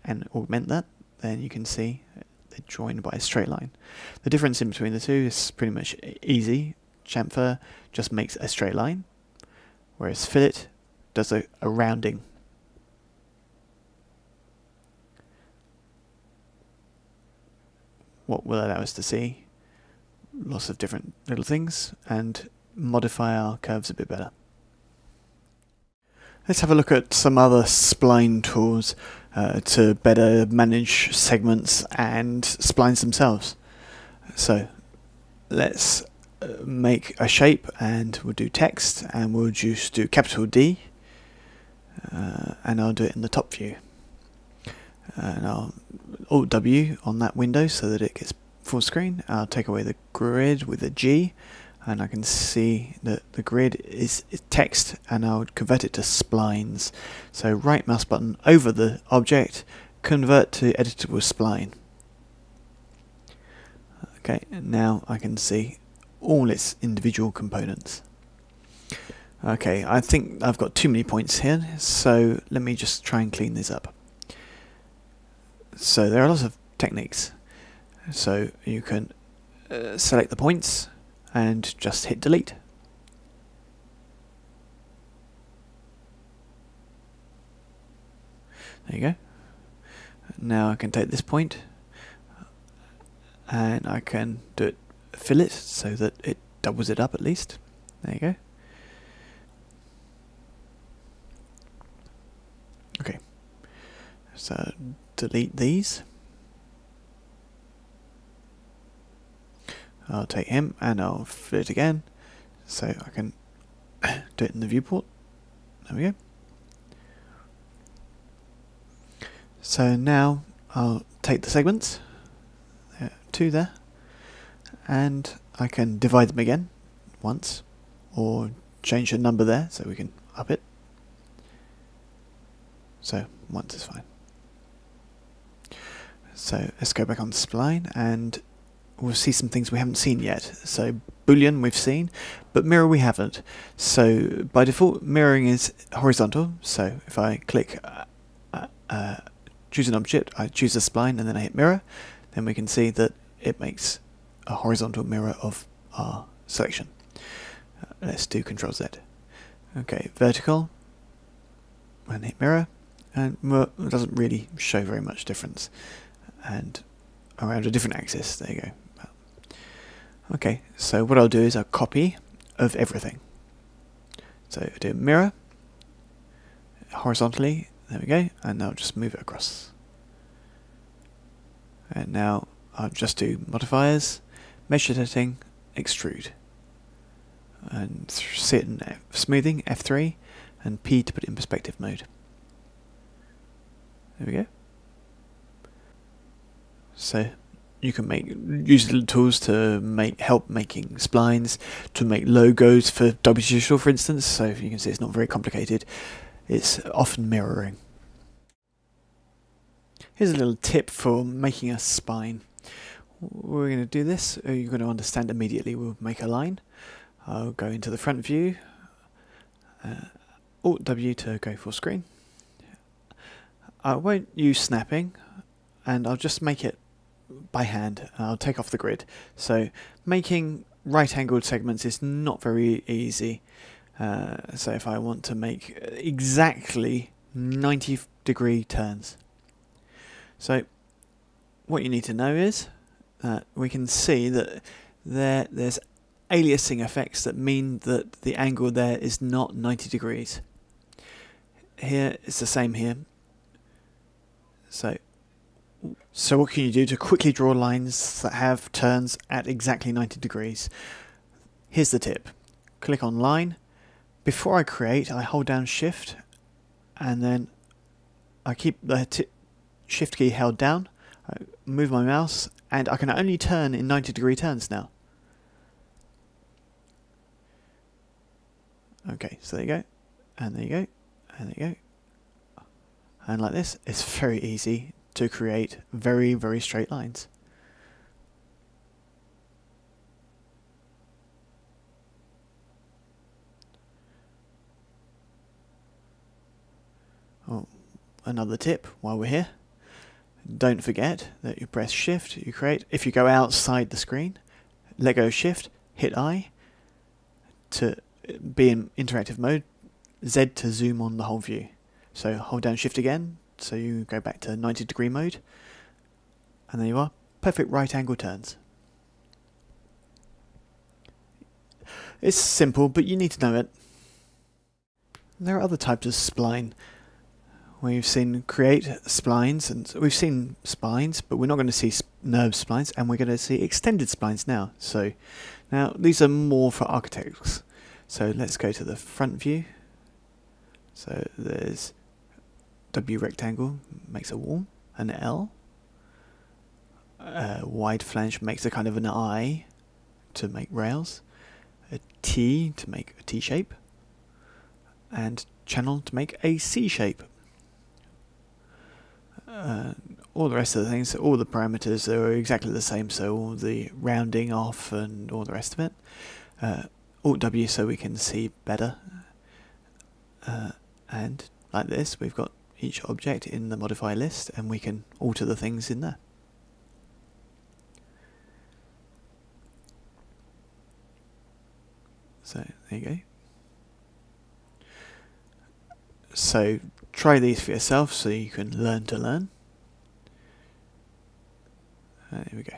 and augment that, then you can see they're joined by a straight line. The difference in between the two is pretty much easy. Chamfer just makes a straight line, whereas fillet does a rounding. What will allow us to see lots of different little things and modify our curves a bit better. Let's have a look at some other spline tools to better manage segments and splines themselves. So let's make a shape, and we'll do text, and we'll just do capital D, and I'll do it in the top view. And I'll Alt W on that window so that it gets full screen. I'll take away the grid with a G, and I can see that the grid is text, and I'll convert it to splines. So right mouse button over the object, convert to editable spline. Okay, now I can see all its individual components. Okay, I think I've got too many points here, so let me just try and clean these up. So there are lots of techniques. So you can select the points and just hit delete. There you go. Now I can take this point and I can do it fillet so that it doubles it up at least. There you go. Okay. So delete these. I'll take him and I'll fillet it again so I can do it in the viewport. There we go. So now I'll take the segments, two there, and I can divide them again once, or change the number there so we can up it. So once is fine. So let's go back on spline and we'll see some things we haven't seen yet. So Boolean we've seen, but mirror we haven't. So by default mirroring is horizontal, so if I click choose an object, I choose a spline and then I hit mirror, then we can see that it makes a horizontal mirror of our selection. Let's do Ctrl Z. Okay, vertical and hit mirror, and it doesn't really show very much difference. And around a different axis, there you go. Okay, so what I'll do is a copy of everything. So I do mirror horizontally, there we go, and I'll just move it across. And now I'll just do modifiers, mesh editing, extrude, and sit in smoothing, F3, and P to put it in perspective mode. There we go. So you can use little tools to help making splines, to make logos for Dolby Digital, for instance. So you can see it's not very complicated. It's often mirroring. Here's a little tip for making a spine. We're going to do this. You're going to understand immediately. We'll make a line. I'll go into the front view. Alt W to go full screen. I won't use snapping, and I'll just make it by hand. I'll take off the grid. So making right-angled segments is not very easy. So if I want to make exactly 90-degree turns. So what you need to know is that we can see that there's aliasing effects that mean that the angle there is not 90 degrees. Here it's the same here. So what can you do to quickly draw lines that have turns at exactly 90 degrees? Here's the tip. Click on line. Before I create, I hold down shift, and then I keep the shift key held down, I move my mouse, and I can only turn in 90-degree turns now. Okay, so there you go, and there you go, and there you go. And like this, it's very easy to create very, very straight lines. Oh, another tip while we're here. Don't forget that you press shift, you create. If you go outside the screen, let go of shift, hit I to be in interactive mode, Z to zoom on the whole view. So hold down shift again, so you go back to 90-degree mode, and there you are, perfect right angle turns. It's simple, but you need to know it. There are other types of spline. We've seen create splines, and we've seen spines, but we're not going to see nerve splines, and we're going to see extended splines now. So now these are more for architects. So let's go to the front view. So there's W rectangle makes a wall, an L. Wide flange makes a kind of an I to make rails. A T to make a T shape. And channel to make a C shape. All the rest of the things, all the parameters are exactly the same, so all the rounding off and all the rest of it. Alt W so we can see better. And like this, we've got each object in the modify list, and we can alter the things in there. So there you go. So try these for yourself so you can learn to learn. There we go.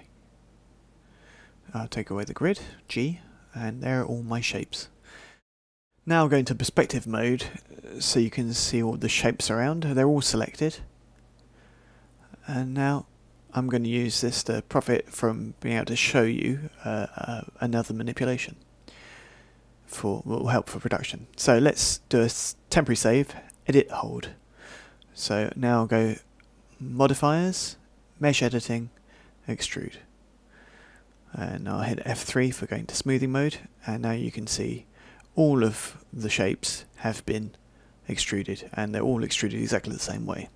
I'll take away the grid, G, and there are all my shapes. Now I'll go into perspective mode so you can see all the shapes around. They're all selected. And now I'm going to use this to profit from being able to show you another manipulation will help for production. So let's do a temporary save, edit, hold. So now I'll go modifiers, mesh editing, extrude. And I'll hit F3 for going to smoothing mode, and now you can see all of the shapes have been extruded, and they're all extruded exactly the same way.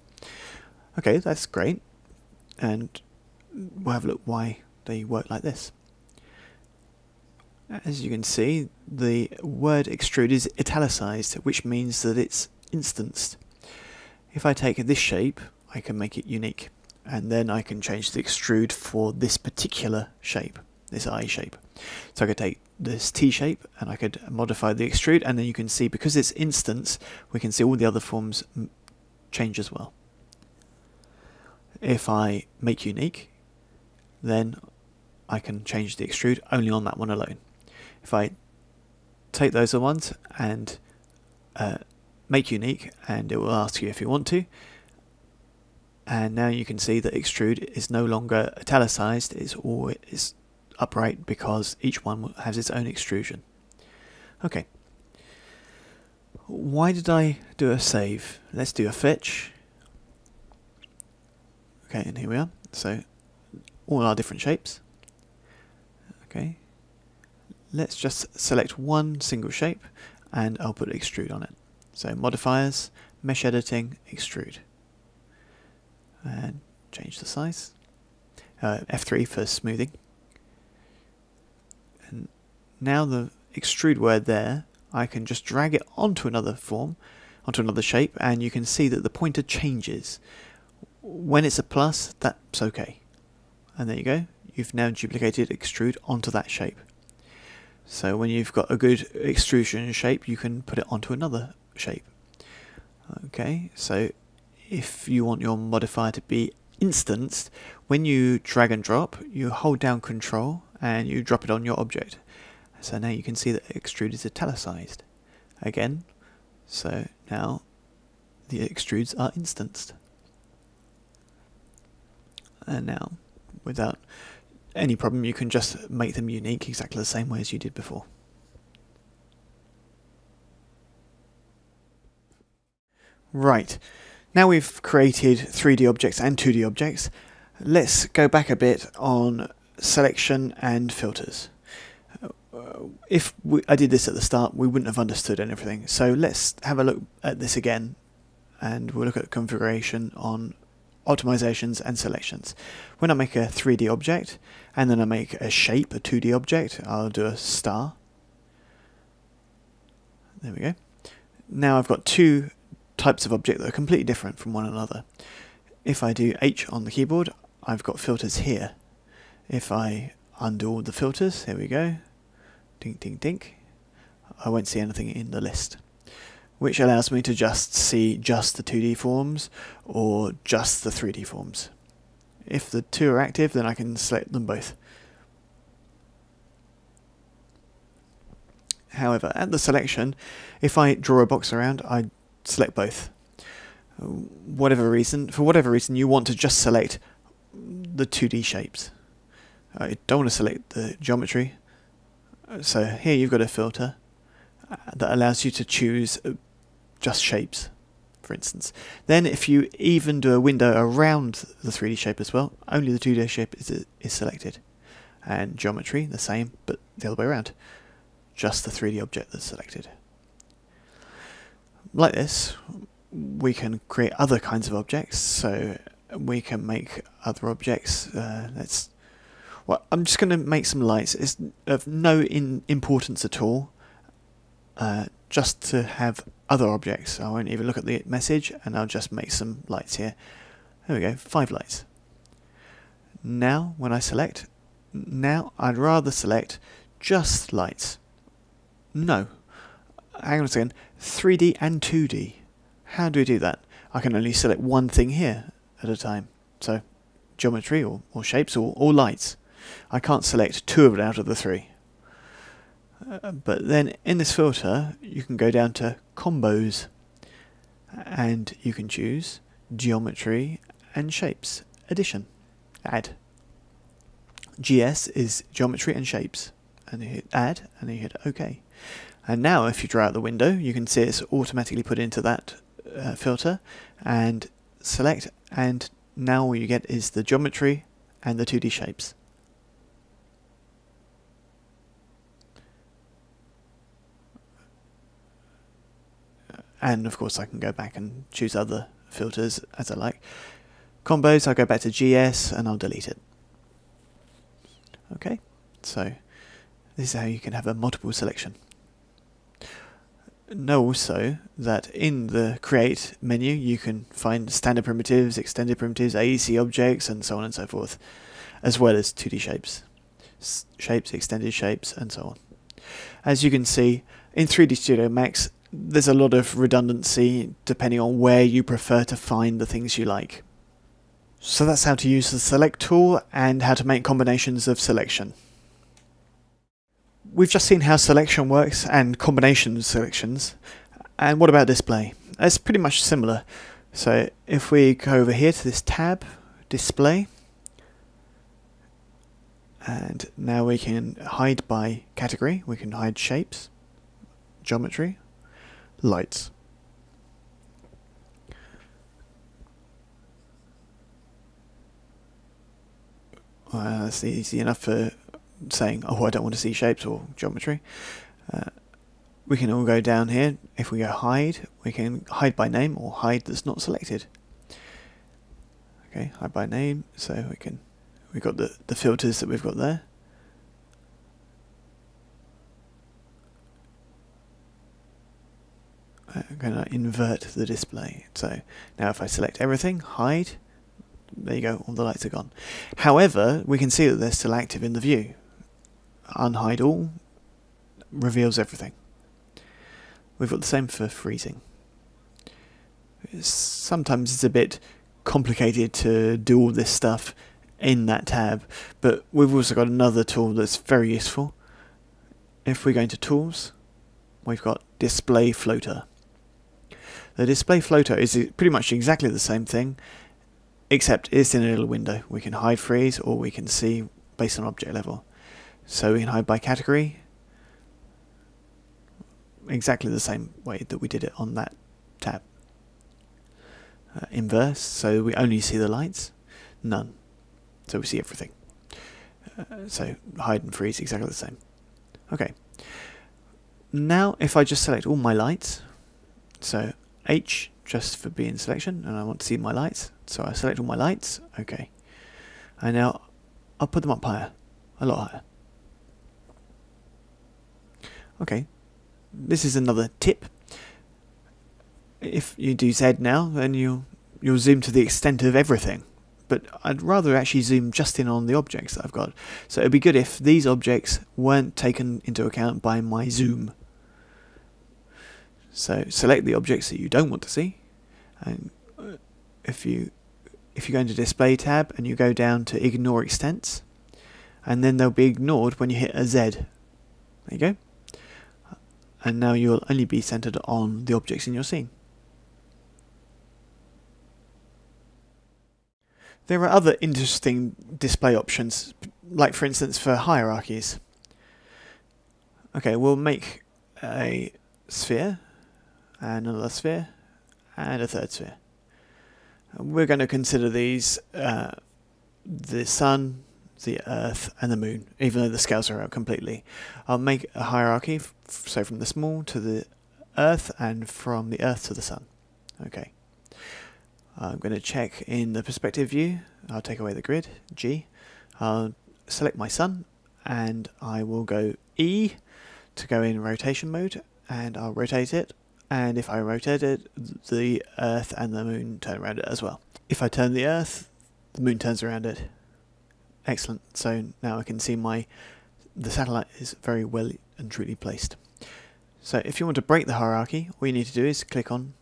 Okay, that's great, and we'll have a look why they work like this. As you can see, the word extrude is italicized, which means that it's instanced. If I take this shape, I can make it unique, and then I can change the extrude for this particular shape, this eye shape. So I could take this T shape and I could modify the extrude, and then you can see, because it's instance, we can see all the other forms change as well. If I make unique, then I can change the extrude only on that one alone. If I take those ones and make unique, and it will ask you if you want to, and now you can see that extrude is no longer italicized, it's upright because each one has its own extrusion. Okay. Why did I do a save? Let's do a fetch. Okay, and here we are. So all our different shapes. Okay. Let's just select one single shape and I'll put extrude on it. So modifiers, mesh editing, extrude. And change the size. F3 for smoothing. And now the extrude word there, I can just drag it onto another form, onto another shape, and you can see that the pointer changes. When it's a plus, that's okay. And there you go. You've now duplicated extrude onto that shape. So when you've got a good extrusion shape, you can put it onto another shape. Okay, so if you want your modifier to be instanced, when you drag and drop, you hold down Control and you drop it on your object. So now you can see that extrude is italicized again. So now the extrudes are instanced. And now, without any problem, you can just make them unique exactly the same way as you did before. Right, now we've created 3D objects and 2D objects, let's go back a bit on selection and filters. If I did this at the start, we wouldn't have understood everything. So let's have a look at this again, and we'll look at configuration on optimizations and selections. When I make a 3D object, and then I make a shape, a 2D object, I'll do a star. There we go. Now I've got two types of object that are completely different from one another. If I do H on the keyboard, I've got filters here. If I undo all the filters, here we go, dink dink dink, I won't see anything in the list, which allows me to just see just the 2D forms or just the 3D forms. If the two are active, then I can select them both. However, at the selection, if I draw a box around, I select both. For whatever reason, you want to just select the 2D shapes. You don't want to select the geometry. So here you've got a filter that allows you to choose just shapes, for instance. Then if you even do a window around the 3D shape as well, only the 2D shape is selected. And geometry, the same, but the other way around. Just the 3D object that's selected. Like this, we can create other kinds of objects, so we can make other objects. I'm just going to make some lights. It's of no importance at all, just to have other objects. I won't even look at the message, and I'll just make some lights here. There we go, 5 lights. Now, when I select, now I'd rather select just lights. No. Hang on a second. 3D and 2D. How do we do that? I can only select one thing here at a time. So, geometry or shapes or lights. I can't select 2 of it out of the 3. But then in this filter, you can go down to combos. And you can choose geometry and shapes. Addition. Add. GS is geometry and shapes. And you hit add, and you hit OK. And now if you draw out the window, you can see it's automatically put into that filter, and select, and now all you get is the geometry and the 2D shapes. And of course I can go back and choose other filters as I like. Combos, I'll go back to GS and I'll delete it. Okay, so this is how you can have a multiple selection. Know also that in the Create menu you can find standard primitives, extended primitives, AEC objects, and so on and so forth, as well as 2D shapes. Shapes, extended shapes, and so on. As you can see, in 3D Studio Max, there's a lot of redundancy depending on where you prefer to find the things you like. So that's how to use the Select tool and how to make combinations of selection. We've just seen how selection works and combination selections. And what about display? It's pretty much similar. So if we go over here to this tab, display, and now we can hide by category. We can hide shapes, geometry, lights. That's easy enough for saying, oh, I don't want to see shapes or geometry. We can all go down here. If we go hide, we can hide by name or hide that's not selected. Okay, hide by name, so we've got the filters that we've got there. I'm going to invert the display. So now if I select everything, hide, there you go, all the lights are gone. However, we can see that they're still active in the view. Unhide all reveals everything. We've got the same for freezing. Sometimes it's a bit complicated to do all this stuff in that tab, but we've also got another tool that's very useful. If we go into tools, we've got display floater. The display floater is pretty much exactly the same thing, except it's in a little window. We can hide, freeze, or we can see based on object level. So we can hide by category, exactly the same way that we did it on that tab. Inverse, so we only see the lights, none, so we see everything. So hide and freeze, exactly the same. Okay, now if I just select all my lights, so H just for being selection, and I want to see my lights, so I select all my lights, okay, and now I'll put them up higher, a lot higher. Okay, this is another tip. If you do Z now, then you'll zoom to the extent of everything. But I'd rather actually zoom just in on the objects that I've got. So it'd be good if these objects weren't taken into account by my zoom. So select the objects that you don't want to see, and if you go into Display tab and you go down to Ignore Extents, and then they'll be ignored when you hit a Z. There you go. And now you'll only be centered on the objects in your scene. There are other interesting display options, like for instance for hierarchies. Okay, we'll make a sphere, and another sphere, and a third sphere. We're going to consider these the sun, the earth, and the moon, even though the scales are out completely. I'll make a hierarchy, so from the small to the earth, and from the earth to the sun. Okay. I'm going to check in the perspective view. I'll take away the grid, G. I'll select my sun, and I will go E to go in rotation mode, and I'll rotate it. And if I rotate it, the earth and the moon turn around it as well. If I turn the earth, the moon turns around it. Excellent. So now I can see the satellite is very well and truly placed. So if you want to break the hierarchy, all you need to do is click on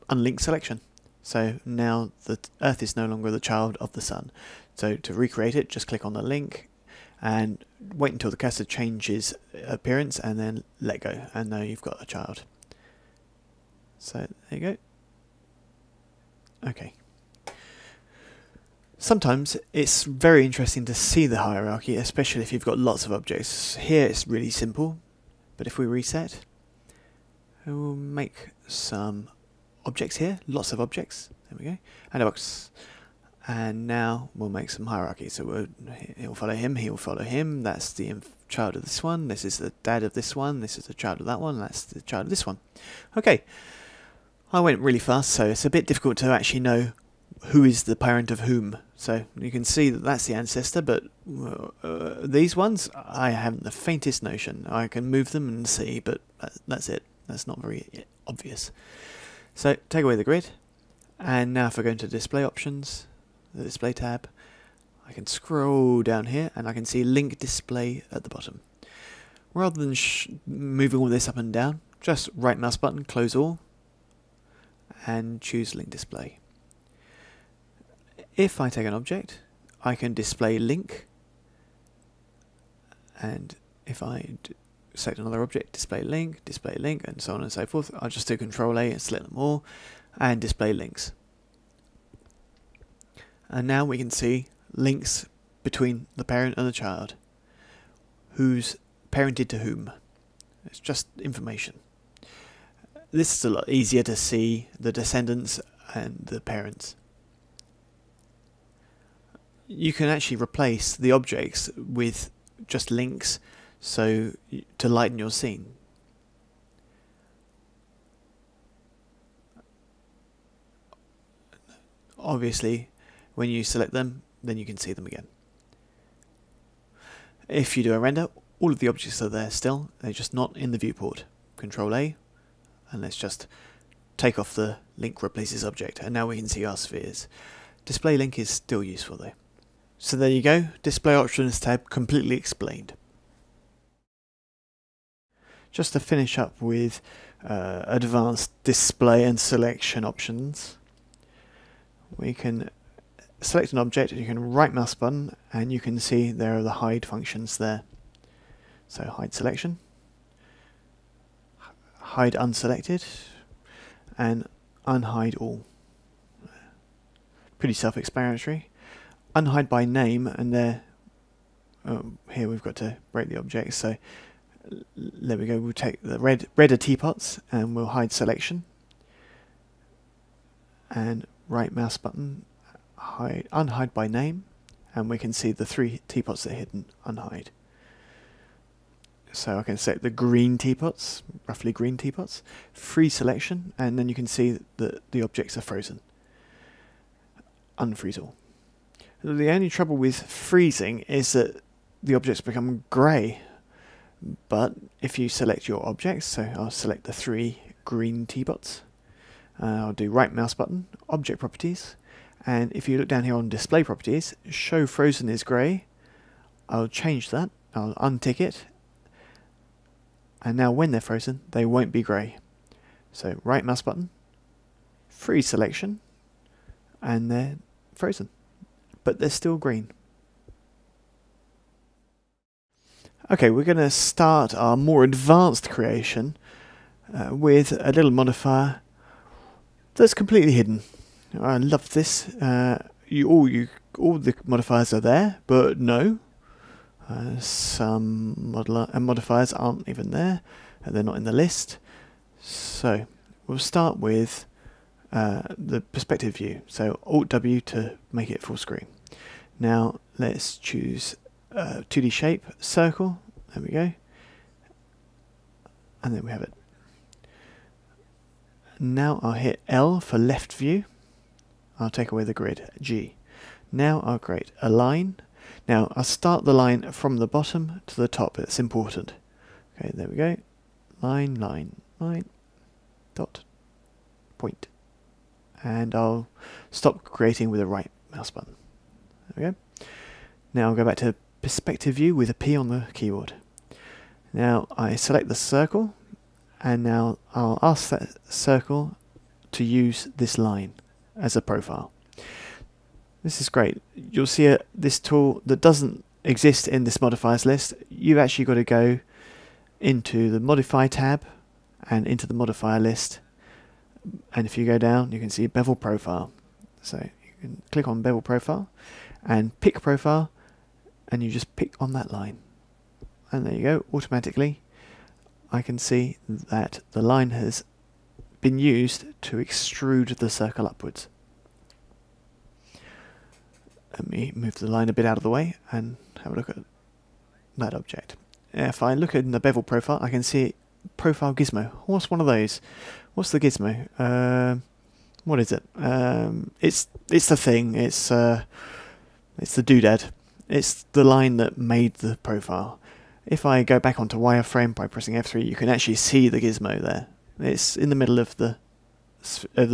Unlink Selection. So now the Earth is no longer the child of the Sun. So to recreate it, just click on the link and wait until the cursor changes appearance and then let go. And now you've got a child. So there you go. Okay. Sometimes it's very interesting to see the hierarchy, especially if you've got lots of objects. Here it's really simple, but if we reset, we'll make some objects here, lots of objects, there we go, and a box. And now we'll make some hierarchy, so he'll follow him, he'll follow him, that's the child of this one, this is the dad of this one, this is the child of that one, that's the child of this one. Okay, I went really fast, so it's a bit difficult to actually know who is the parent of whom. So you can see that that's the ancestor, but these ones, I haven't the faintest notion. I can move them and see, but that's it. That's not very obvious. So take away the grid, and now if I go into display options, the display tab, I can scroll down here and I can see link display at the bottom. Rather than moving all this up and down, just right mouse button, close all, and choose link display. If I take an object, I can display link, and if I select another object, display link, and so on and so forth. I'll just do Control A and select them all, and display links. And now we can see links between the parent and the child. Who's parented to whom. It's just information. This is a lot easier to see the descendants and the parents. You can actually replace the objects with just links so to lighten your scene. Obviously, when you select them, then you can see them again. If you do a render, all of the objects are there still, they're just not in the viewport. Control A, and let's just take off the link replaces object, and now we can see our spheres. Display link is still useful though. So there you go, display options tab completely explained. Just to finish up with advanced display and selection options, we can select an object, you can right mouse button, and you can see there are the hide functions there. So hide selection, hide unselected, and unhide all. Pretty self-explanatory. Unhide by name, and there, here we've got to break the object, so there we go, we'll take the redder teapots and we'll hide selection, and right mouse button, unhide by name, and we can see the 3 teapots that are hidden, unhide. So I can select the green teapots, roughly green teapots, freeze selection, and then you can see that the objects are frozen. Unfreeze all. The only trouble with freezing is that the objects become grey, but if you select your objects, so I'll select the 3 green teapots, I'll do right mouse button, object properties, and if you look down here on display properties, show frozen is grey, I'll change that, I'll untick it, and now when they're frozen they won't be grey. So right mouse button, freeze selection, and they're frozen, but they're still green. Okay, we're going to start our more advanced creation with a little modifier that's completely hidden. I love this. All the modifiers are there, but no. Some modifiers aren't even there, they're not in the list. So we'll start with the perspective view. So Alt W to make it full screen. Now let's choose 2D shape, circle, there we go, and then we have it. Now I'll hit L for left view, I'll take away the grid, G. Now I'll create a line. Now I'll start the line from the bottom to the top, it's important. Okay, there we go, line, line, line, dot, point. And I'll stop creating with a right mouse button. There we go. Now I'll go back to perspective view with a P on the keyboard. Now I select the circle, and now I'll ask that circle to use this line as a profile. This is great. You'll see this tool that doesn't exist in this modifiers list. You've actually got to go into the modify tab and into the modifier list, and if you go down you can see bevel profile. So you can click on bevel profile and pick profile, and you just pick on that line, and there you go. Automatically I can see that the line has been used to extrude the circle upwards. Let me move the line a bit out of the way and have a look at that object. If I look in the bevel profile, I can see profile gizmo. What's one of those? What's the gizmo? What is it? It's the thing. It's the doodad. It's the line that made the profile. If I go back onto wireframe by pressing F3, you can actually see the gizmo there. It's in the middle of the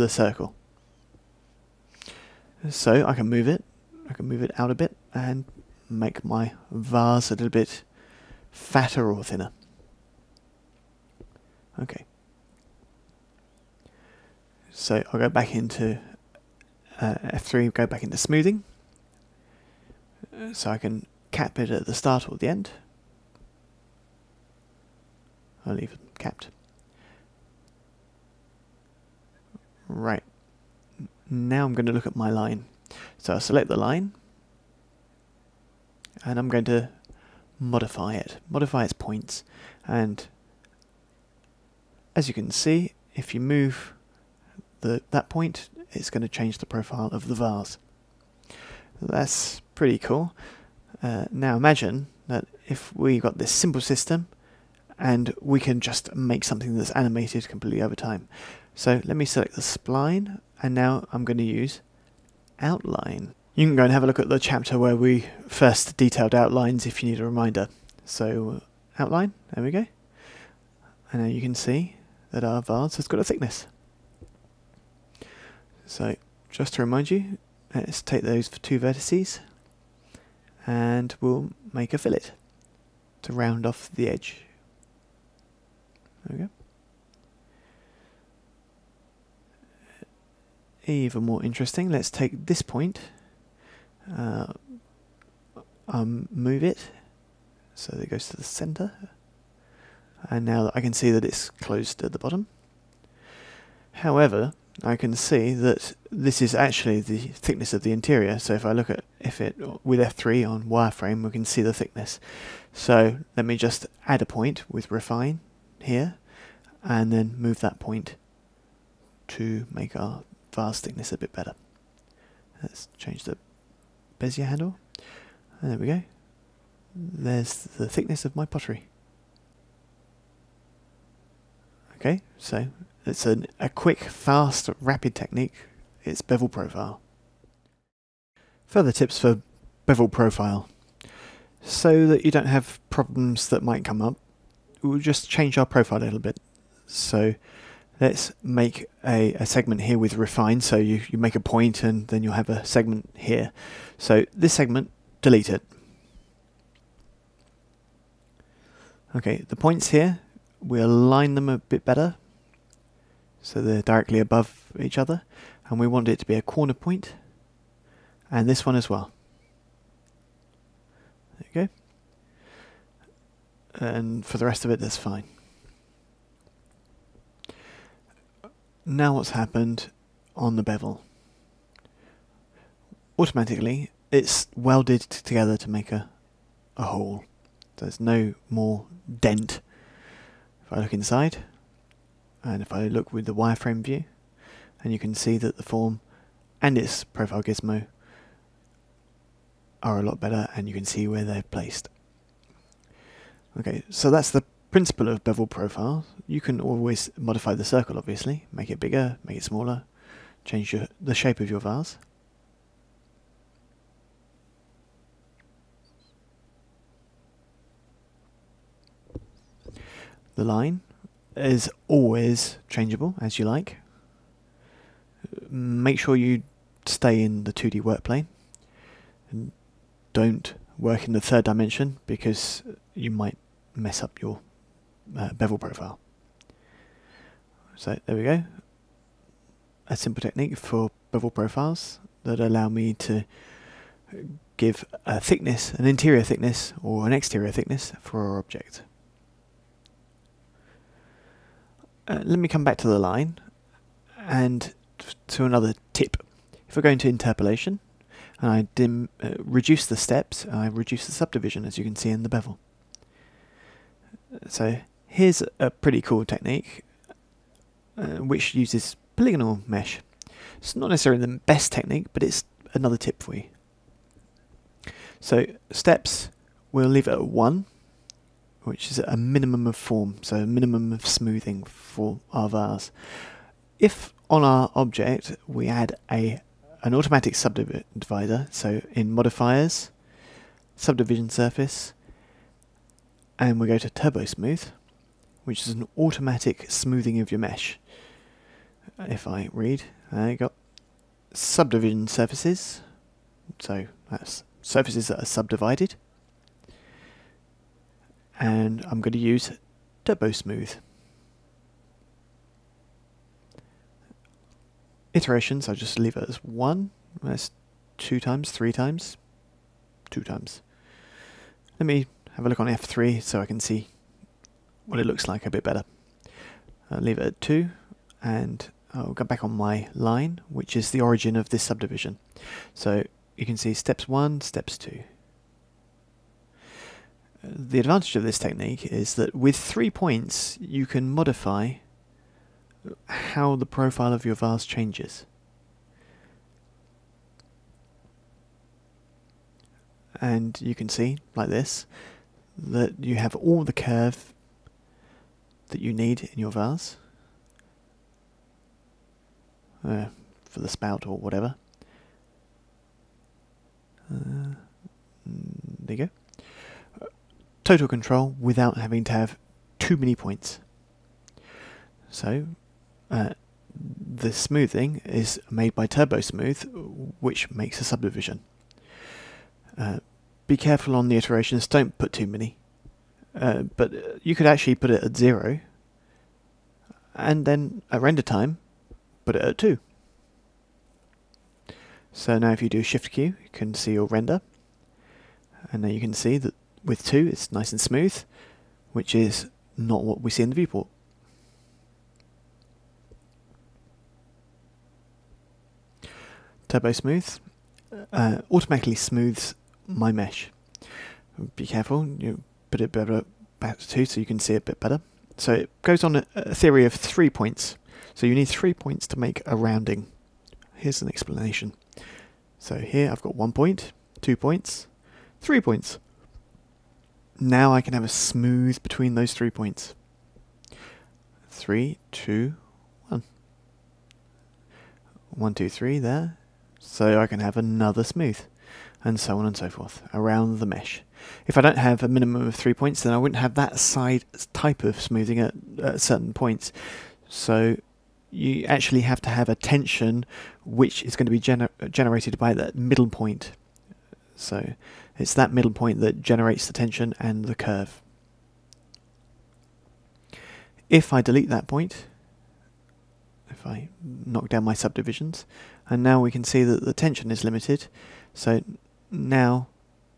circle. So I can move it. I can move it out a bit and make my vase a little bit fatter or thinner. Okay. So I'll go back into F3, go back into smoothing. So I can cap it at the start or the end. I'll leave it capped. Right. Now I'm going to look at my line. So I'll select the line, and I'm going to modify its points. And as you can see, if you move that point, it's going to change the profile of the vase. That's pretty cool. Now imagine that if we got this simple system and we can just make something that's animated completely over time. So let me select the spline, and now I'm going to use outline. You can go and have a look at the chapter where we first detailed outlines if you need a reminder. So outline, there we go. And now you can see that our vase has got a thickness. So just to remind you, let's take those two vertices and we'll make a fillet to round off the edge. There we go. Even more interesting, let's take this point, move it so that it goes to the center, and now I can see that it's closed at the bottom. However, I can see that this is actually the thickness of the interior, so if I look at it with F3 on wireframe, we can see the thickness. So let me just add a point with refine here, and then move that point to make our vase thickness a bit better. Let's change the Bezier handle, and there we go. There's the thickness of my pottery. Okay, so it's a quick, fast, rapid technique. It's bevel profile. Further tips for bevel profile. So that you don't have problems that might come up, we'll just change our profile a little bit. So let's make a segment here with refine. So you make a point and then you'll have a segment here. So this segment, delete it. Okay, the points here, we'll align them a bit better so they're directly above each other, and we want it to be a corner point, and this one as well. There you go. And for the rest of it, that's fine. Now what's happened on the bevel? Automatically, it's welded together to make a hole. There's no more dent. If I look inside, and if I look with the wireframe view, and you can see that the form and its profile gizmo are a lot better, and you can see where they're placed. Okay, so that's the principle of bevel profile. You can always modify the circle, obviously, make it bigger, make it smaller, change the shape of your vase. The line is always changeable as you like. Make sure you stay in the 2D work plane and don't work in the third dimension because you might mess up your bevel profile. So there we go. A simple technique for bevel profiles that allow me to give a thickness, an interior thickness or an exterior thickness for our object. Let me come back to the line and to another tip. If I go into interpolation and I reduce the steps, I reduce the subdivision, as you can see in the bevel. So here's a pretty cool technique which uses polygonal mesh. It's not necessarily the best technique, but it's another tip for you. So steps, we'll leave it at 1. Which is a minimum of form, so a minimum of smoothing for our vase. If on our object we add an automatic subdivider, so in modifiers, subdivision surface, and we go to turbo smooth, which is an automatic smoothing of your mesh. If I read, I got subdivision surfaces, so that's surfaces that are subdivided. And I'm going to use Turbo Smooth. Iterations, I'll just leave it as 1. That's 2 times, 3 times, 2 times. Let me have a look on F3 so I can see what it looks like a bit better. I'll leave it at 2, and I'll go back on my line, which is the origin of this subdivision. So you can see steps 1, steps 2. The advantage of this technique is that with 3 points you can modify how the profile of your vase changes. And you can see, like this, that you have all the curve that you need in your vase for the spout or whatever. There you go. Total control without having to have too many points. So the smoothing is made by Turbo Smooth, which makes a subdivision. Be careful on the iterations, don't put too many. But you could actually put it at 0, and then at render time, put it at 2. So now if you do Shift Q, you can see your render. And now you can see that with 2 it's nice and smooth, which is not what we see in the viewport. Turbo Smooth automatically smooths my mesh. Be careful, you put it better back to 2 so you can see it a bit better. So it goes on a theory of 3 points. So you need 3 points to make a rounding. Here's an explanation. So here I've got 1 point, 2 points, 3 points. Now I can have a smooth between those 3 points. 3, 2, 1. 1, 2, 3 there. So I can have another smooth, and so on and so forth, around the mesh. If I don't have a minimum of 3 points, then I wouldn't have that side type of smoothing at certain points. So you actually have to have a tension which is going to be generated by that middle point. So it's that middle point that generates the tension and the curve. If I delete that point, if I knock down my subdivisions, and now we can see that the tension is limited, so now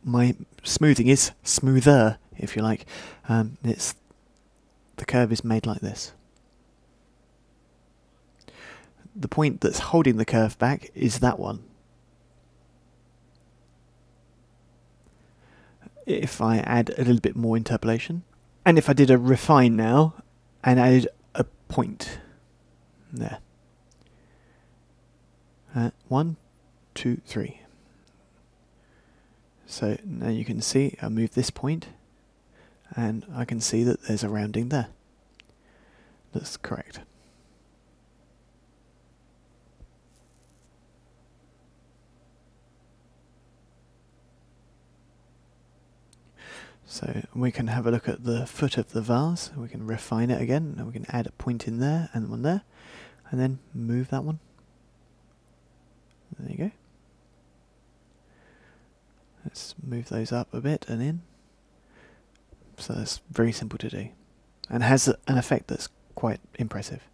my smoothing is smoother, if you like. The curve is made like this. The point that's holding the curve back is that one. If I add a little bit more interpolation, and if I did a refine now and added a point there. 1, 2, 3. So now you can see I move this point and I can see that there's a rounding there. That's correct. So we can have a look at the foot of the vase, we can refine it again, and we can add a point in there and one there, and then move that one. There you go. Let's move those up a bit and in. So that's very simple to do, and has an effect that's quite impressive.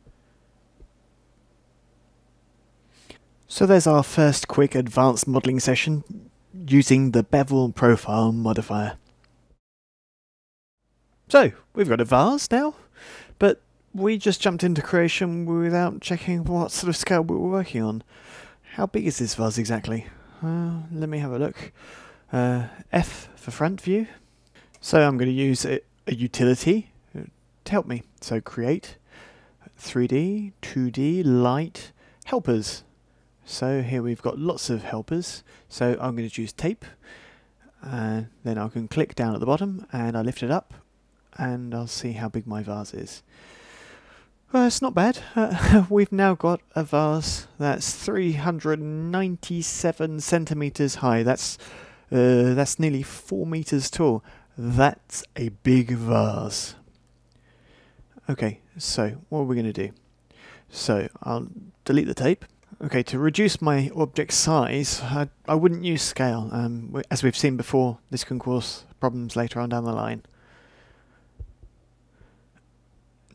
So there's our first quick advanced modelling session using the bevel profile modifier. So, we've got a vase now, but we just jumped into creation without checking what sort of scale we were working on. How big is this vase exactly? Let me have a look. F for front view. So I'm going to use a utility to help me. So create 3D, 2D, light, helpers. So here we've got lots of helpers. So I'm going to choose tape. Then I can click down at the bottom and I lift it up. And I'll see how big my vase is. It's not bad. We've now got a vase that's 397 centimeters high. That's nearly 4 meters tall. That's a big vase. Okay, so what are we going to do? So I'll delete the tape. Okay, to reduce my object size, I wouldn't use scale. As we've seen before, this can cause problems later on down the line.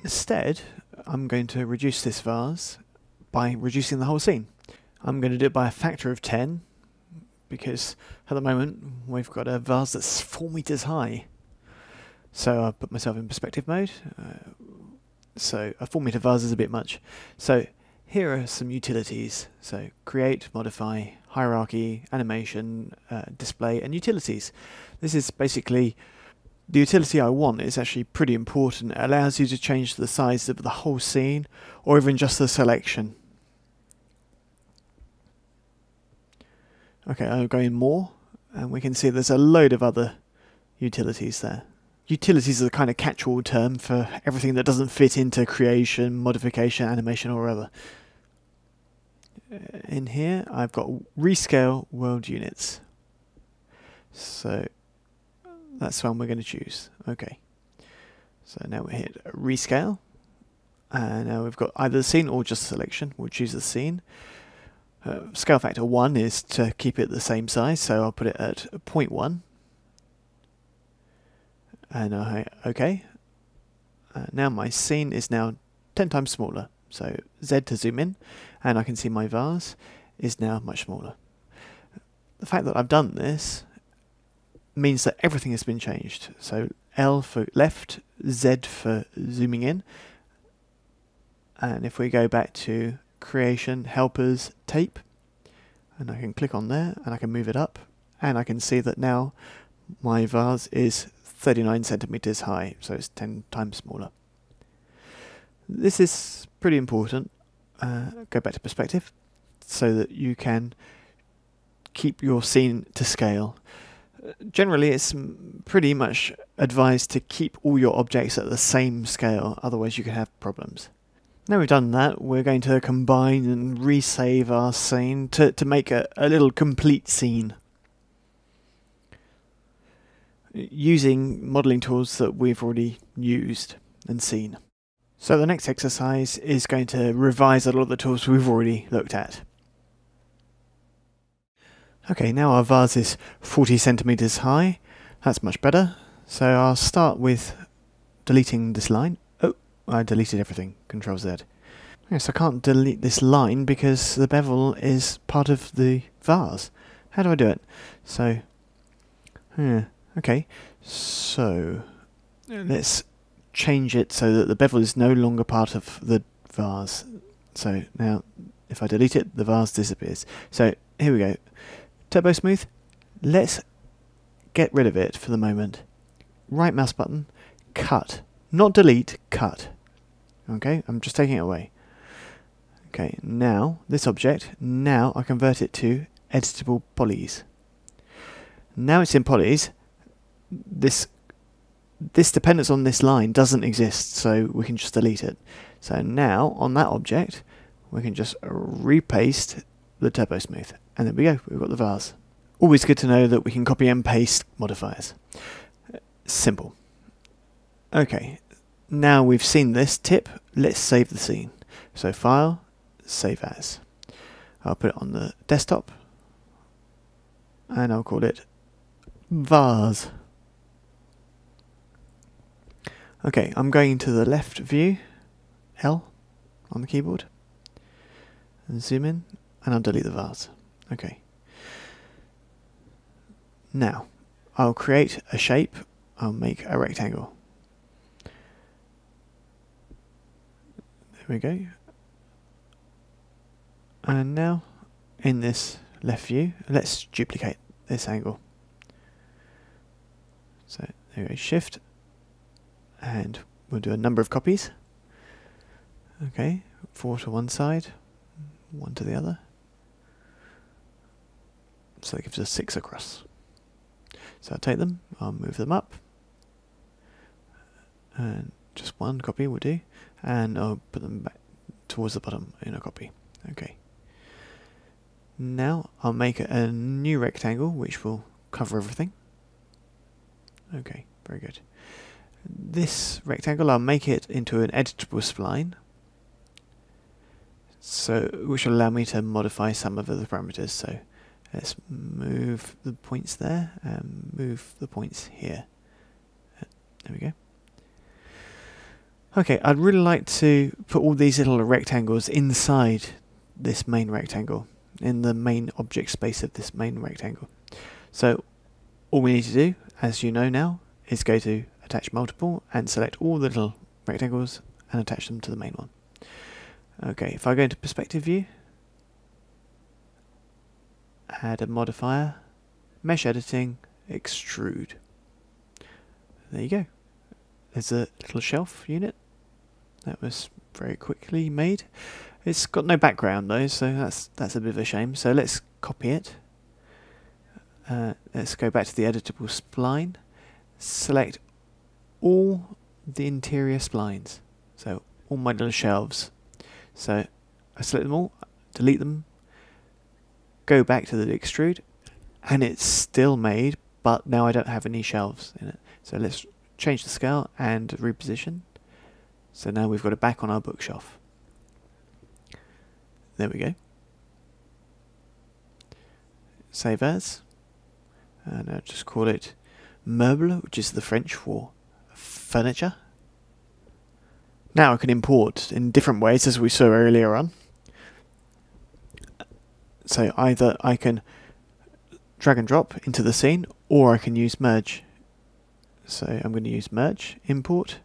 Instead, I'm going to reduce this vase by reducing the whole scene. I'm going to do it by a factor of 10, because at the moment we've got a vase that's 4 meters high. So I'll put myself in perspective mode. So a 4 meter vase is a bit much. So here are some utilities. So create, modify, hierarchy, animation, display, and utilities. This is basically the utility I want. Is actually pretty important. It allows you to change the size of the whole scene or even just the selection. Okay, I'll go in more and we can see there's a load of other utilities there. Utilities are the kind of catch-all term for everything that doesn't fit into creation, modification, animation or other. In here I've got rescale world units. So that's the one we're going to choose. Okay. So now we hit rescale. And now we've got either the scene or just selection. We'll choose the scene. Scale factor 1 is to keep it the same size, so I'll put it at 0.1. And I hit OK. Now my scene is now 10 times smaller. So Z to zoom in, and I can see my vase is now much smaller. The fact that I've done this means that everything has been changed. So L for left, Z for zooming in. And if we go back to creation, helpers, tape, and I can click on there and I can move it up, and I can see that now my vase is 39 centimeters high, so it's 10 times smaller. This is pretty important. Go back to perspective so that you can keep your scene to scale. Generally it's pretty much advised to keep all your objects at the same scale, otherwise you can have problems. Now we've done that, we're going to combine and resave our scene to make a little complete scene, using modelling tools that we've already used and seen. So the next exercise is going to revise a lot of the tools we've already looked at. Okay, now our vase is 40 centimeters high. That's much better. So I'll start with deleting this line. Oh, I deleted everything. Control Z. Yes, I can't delete this line because the bevel is part of the vase. How do I do it? So, okay. So let's change it so that the bevel is no longer part of the vase. So now if I delete it, the vase disappears. So here we go. Turbo Smooth. Let's get rid of it for the moment. Right mouse button, cut. Not delete, cut. Okay, I'm just taking it away. Okay, now this object, now I convert it to editable polys. Now it's in polys. This dependence on this line doesn't exist, so we can just delete it. So now, on that object, we can just repaste the Turbo Smooth. And there we go, we've got the vase. Always good to know that we can copy and paste modifiers. Simple. Okay, now we've seen this tip, let's save the scene. So File, Save As. I'll put it on the desktop, and I'll call it Vase. Okay, I'm going to the left view, L on the keyboard, and zoom in, and I'll delete the vase. Okay. Now, I'll create a shape, I'll make a rectangle. There we go. And now, in this left view, let's duplicate this angle. So, there we go, Shift, and we'll do a number of copies. Okay, 4 to one side, 1 to the other. So that gives us 6 across. So I'll take them, I'll move them up, and just one copy will do, and I'll put them back towards the bottom in a copy. Okay. Now I'll make a new rectangle which will cover everything. Okay, very good. This rectangle, I'll make it into an editable spline, so which will allow me to modify some of the parameters. So let's move the points there and move the points here. There we go. Okay, I'd really like to put all these little rectangles inside this main rectangle, in the main object space of this main rectangle. So all we need to do, as you know now, is go to Attach Multiple and select all the little rectangles and attach them to the main one. Okay, if I go into perspective view, add a modifier, mesh editing, extrude. There you go. There's a little shelf unit. That was very quickly made. It's got no background though, so that's a bit of a shame. So let's copy it. Let's go back to the editable spline. Select all the interior splines. So all my little shelves. So I select them all, delete them, go back to the extrude, and it's still made, but now I don't have any shelves in it. So let's change the scale and reposition. So now we've got it back on our bookshelf. There we go. Save as. And I'll just call it meuble, which is the French for furniture. Now I can import in different ways, as we saw earlier on. So either I can drag and drop into the scene, or I can use merge. So I'm going to use merge, import.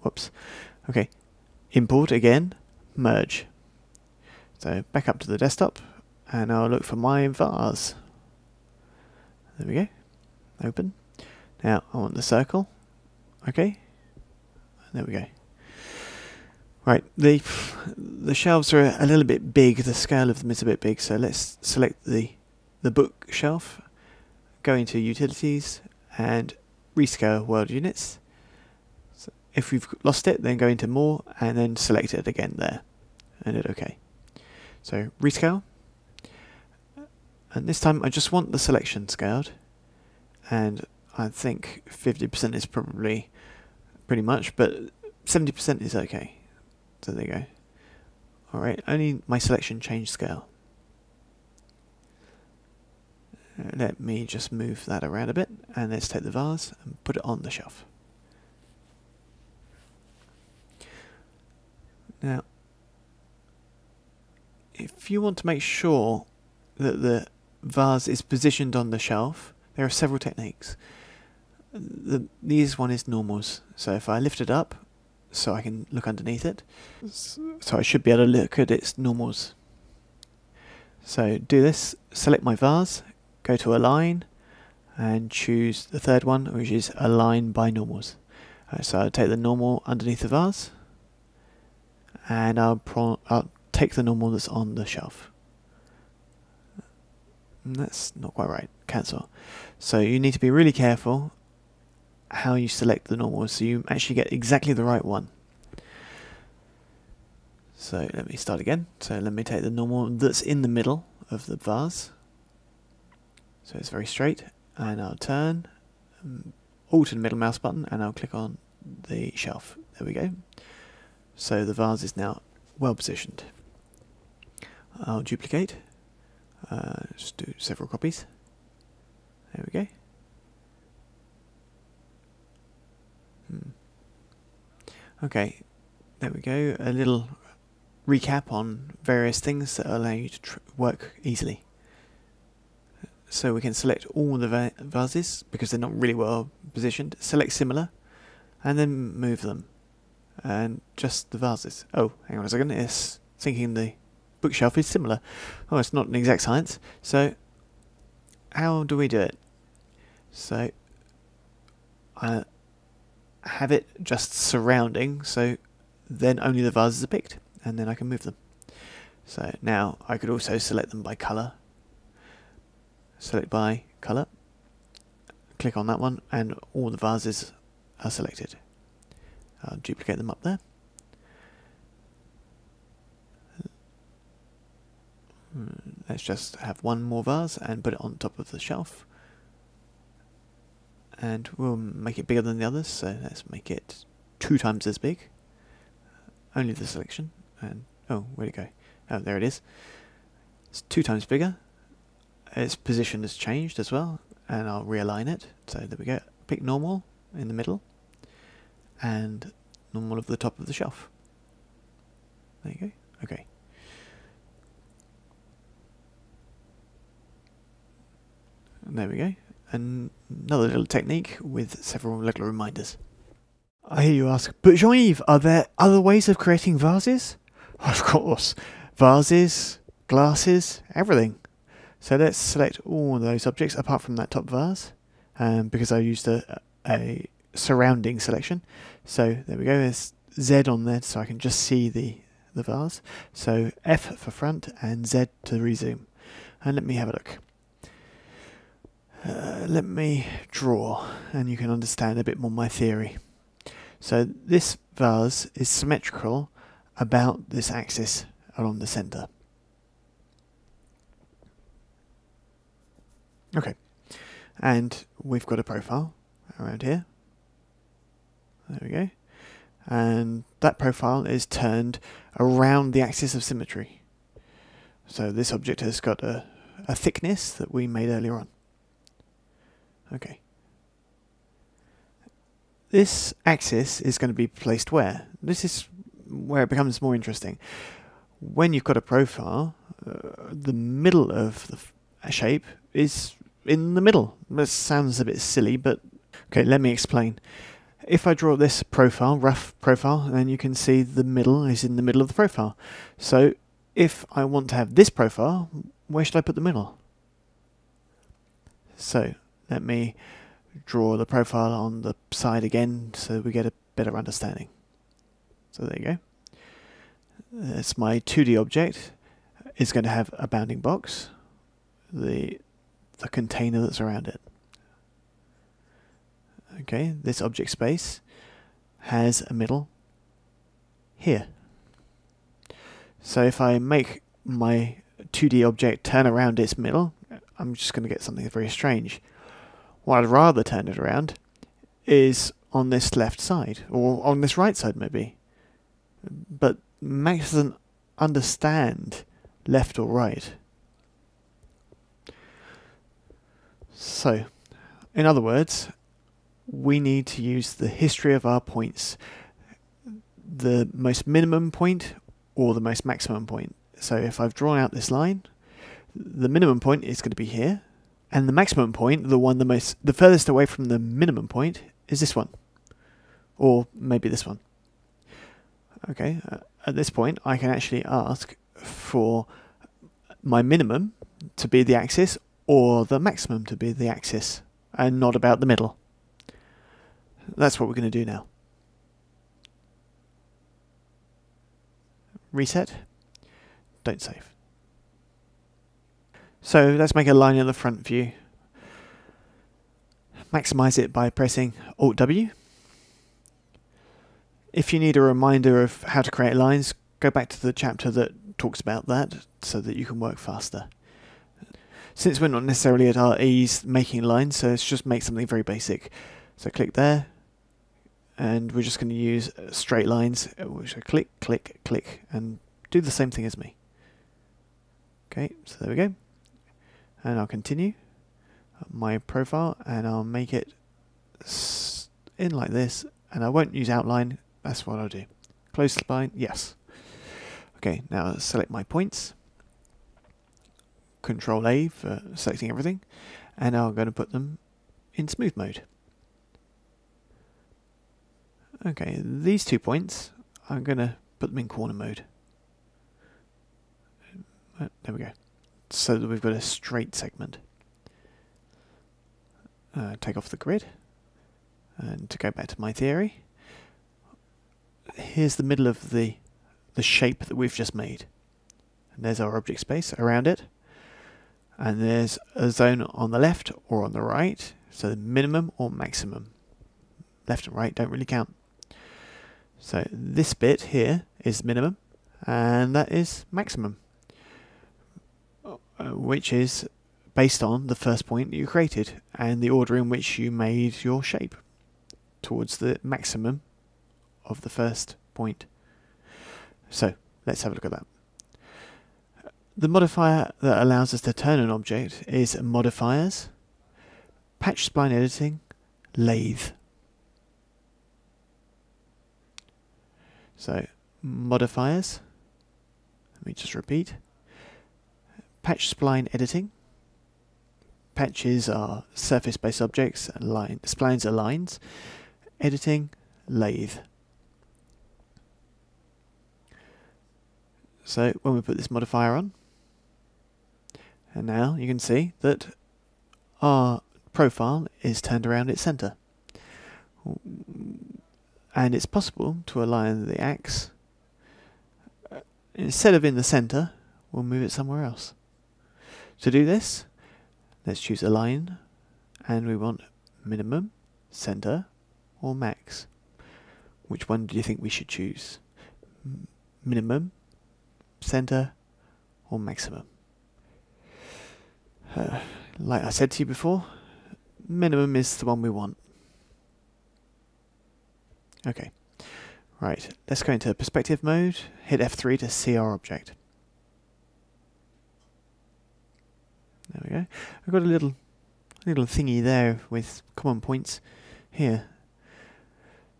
Whoops. Okay. Import again, merge. So back up to the desktop, and I'll look for my vase. There we go. Open. Now I want the circle. Okay. There we go. Right, the shelves are a little bit big. The scale of them is a bit big, so let's select the bookshelf, go into utilities, and rescale world units. So if we've lost it, then go into more, and then select it again there, and hit OK. So rescale, and this time I just want the selection scaled, and I think 50% is probably pretty much, but 70% is okay. So there you go. Alright, only my selection changed scale. Let me just move that around a bit, and let's take the vase and put it on the shelf. Now, if you want to make sure that the vase is positioned on the shelf, there are several techniques. The easiest one is normals. So if I lift it up, so I can look underneath it, so I should be able to look at its normals. So do this, select my vase, go to align, and choose the third one, which is align by normals. So I'll take the normal underneath the vase, and I'll take the normal that's on the shelf. That's not quite right. Cancel. So you need to be really careful how you select the normal, so you actually get exactly the right one. So let me start again. So let me take the normal that's in the middle of the vase. So it's very straight, and I'll turn, Alt and middle mouse button, and I'll click on the shelf. There we go. So the vase is now well positioned. I'll duplicate. Just do several copies. There we go. Okay, there we go. A little recap on various things that allow you to work easily. So we can select all the vases because they're not really well positioned. Select similar, and then move them, and just the vases. Oh, hang on a second. It's thinking the bookshelf is similar. Oh, it's not an exact science. So how do we do it? So I have it just surrounding, so then only the vases are picked, and then I can move them. So now I could also select them by colour. Select by colour, click on that one, and all the vases are selected. I'll duplicate them up there. Let's just have one more vase and put it on top of the shelf. And we'll make it bigger than the others, so let's make it 2 times as big. Only the selection, and oh, where'd it go? Oh, there it is. It's 2 times bigger. Its position has changed as well, and I'll realign it. So there we go. Pick normal in the middle, and normal of the top of the shelf. There you go. Okay. And there we go. And another little technique with several little reminders. I hear you ask, but Jean-Yves, are there other ways of creating vases? Of course. Vases, glasses, everything. So let's select all those objects apart from that top vase, because I used a surrounding selection. So there we go, there's Z on there so I can just see the vase. So F for front and Z to resume. And let me have a look. Let me draw and you can understand a bit more my theory. So this vase is symmetrical about this axis along the centre. Okay, and we've got a profile around here. There we go. And that profile is turned around the axis of symmetry. So this object has got a thickness that we made earlier on. Okay. This axis is going to be placed where? This is where it becomes more interesting. When you've got a profile, the middle of the shape is in the middle. This sounds a bit silly, but okay, let me explain. If I draw this profile, rough profile, then you can see the middle is in the middle of the profile. So if I want to have this profile, where should I put the middle? So let me draw the profile on the side again so we get a better understanding. So there you go. That's my 2D object. It's going to have a bounding box, the container that's around it. Okay, this object space has a middle here. So if I make my 2D object turn around its middle, I'm just going to get something very strange. What I'd rather turn it around is on this left side, or on this right side maybe. But Max doesn't understand left or right. So, in other words, we need to use the history of our points, the most minimum point or the most maximum point. So if I've drawn out this line, the minimum point is going to be here, and the maximum point, the furthest away from the minimum point, is this one, or maybe this one. Okay, at this point I can actually ask for my minimum to be the axis or the maximum to be the axis, and not about the middle. That's what we're going to do now. Reset. Don't save. So let's make a line in the front view. Maximize it by pressing Alt-W. If you need a reminder of how to create lines, go back to the chapter that talks about that so that you can work faster. Since we're not necessarily at our ease making lines, so let's just make something very basic. So click there, and we're just going to use straight lines, which are click, click, click, and do the same thing as me. Okay, so there we go. And I'll continue my profile, and I'll make it in like this, and I won't use outline. That's what I'll do. Close line, yes. Okay, now select my points. Control A for selecting everything, and now I'm going to put them in smooth mode. Okay, these 2 points, I'm going to put them in corner mode. There we go. So that we've got a straight segment. Take off the grid, and to go back to my theory, here's the middle of the shape that we've just made. And there's our object space around it. And there's a zone on the left or on the right, so minimum or maximum. Left and right don't really count. So this bit here is minimum, and that is maximum, which is based on the first point that you created and the order in which you made your shape towards the maximum of the first point. So let's have a look at that. The modifier that allows us to turn an object is modifiers, patch spline editing, lathe. So modifiers, let me just repeat, patch spline editing. Patches are surface-based objects, and splines are lines. Editing, lathe. So when we put this modifier on, and now you can see that our profile is turned around its centre. And it's possible to align the axe. Instead of in the centre, we'll move it somewhere else. To do this, let's choose Align, and we want Minimum, Centre, or Max. Which one do you think we should choose? Minimum, Centre, or Maximum? Like I said to you before, minimum is the one we want. Okay, right, let's go into perspective mode, hit F3 to see our object. There we go. I've got a little thingy there with common points here.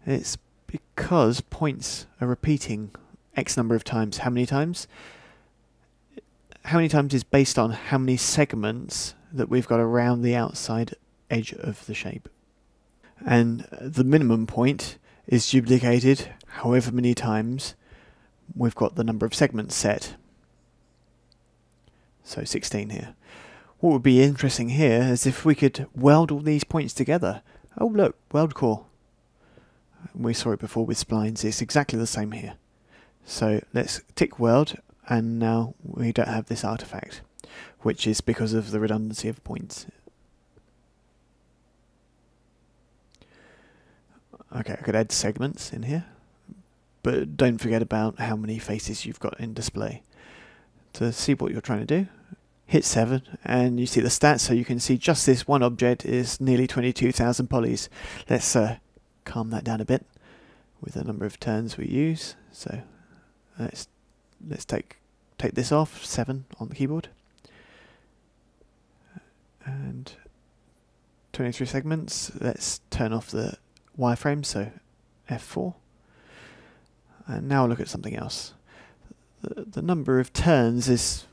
It's because points are repeating X number of times. How many times? How many times is based on how many segments that we've got around the outside edge of the shape. And the minimum point is duplicated however many times we've got the number of segments set. So 16 here. What would be interesting here is if we could weld all these points together. Oh look, weld core. We saw it before with splines, it's exactly the same here. So let's tick weld, and now we don't have this artifact, which is because of the redundancy of points. Okay, I could add segments in here, but don't forget about how many faces you've got in display. To see what you're trying to do, hit 7, and you see the stats, so you can see just this one object is nearly 22,000 polys. Let's calm that down a bit with the number of turns we use. So let's take this off, 7 on the keyboard, and 23 segments. Let's turn off the wireframe, so F4, and now look at something else. The number of turns is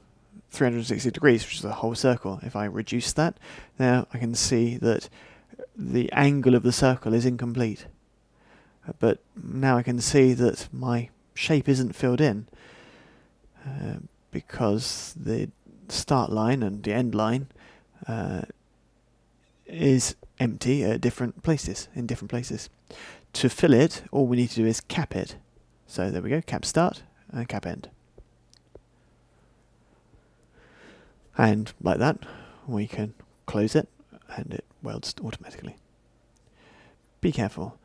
360 degrees, which is a whole circle. If I reduce that, now I can see that the angle of the circle is incomplete. But now I can see that my shape isn't filled in because the start line and the end line is empty at different places, in different places. To fill it, all we need to do is cap it. So there we go, cap start and cap end. And like that, we can close it and it welds automatically. Be careful.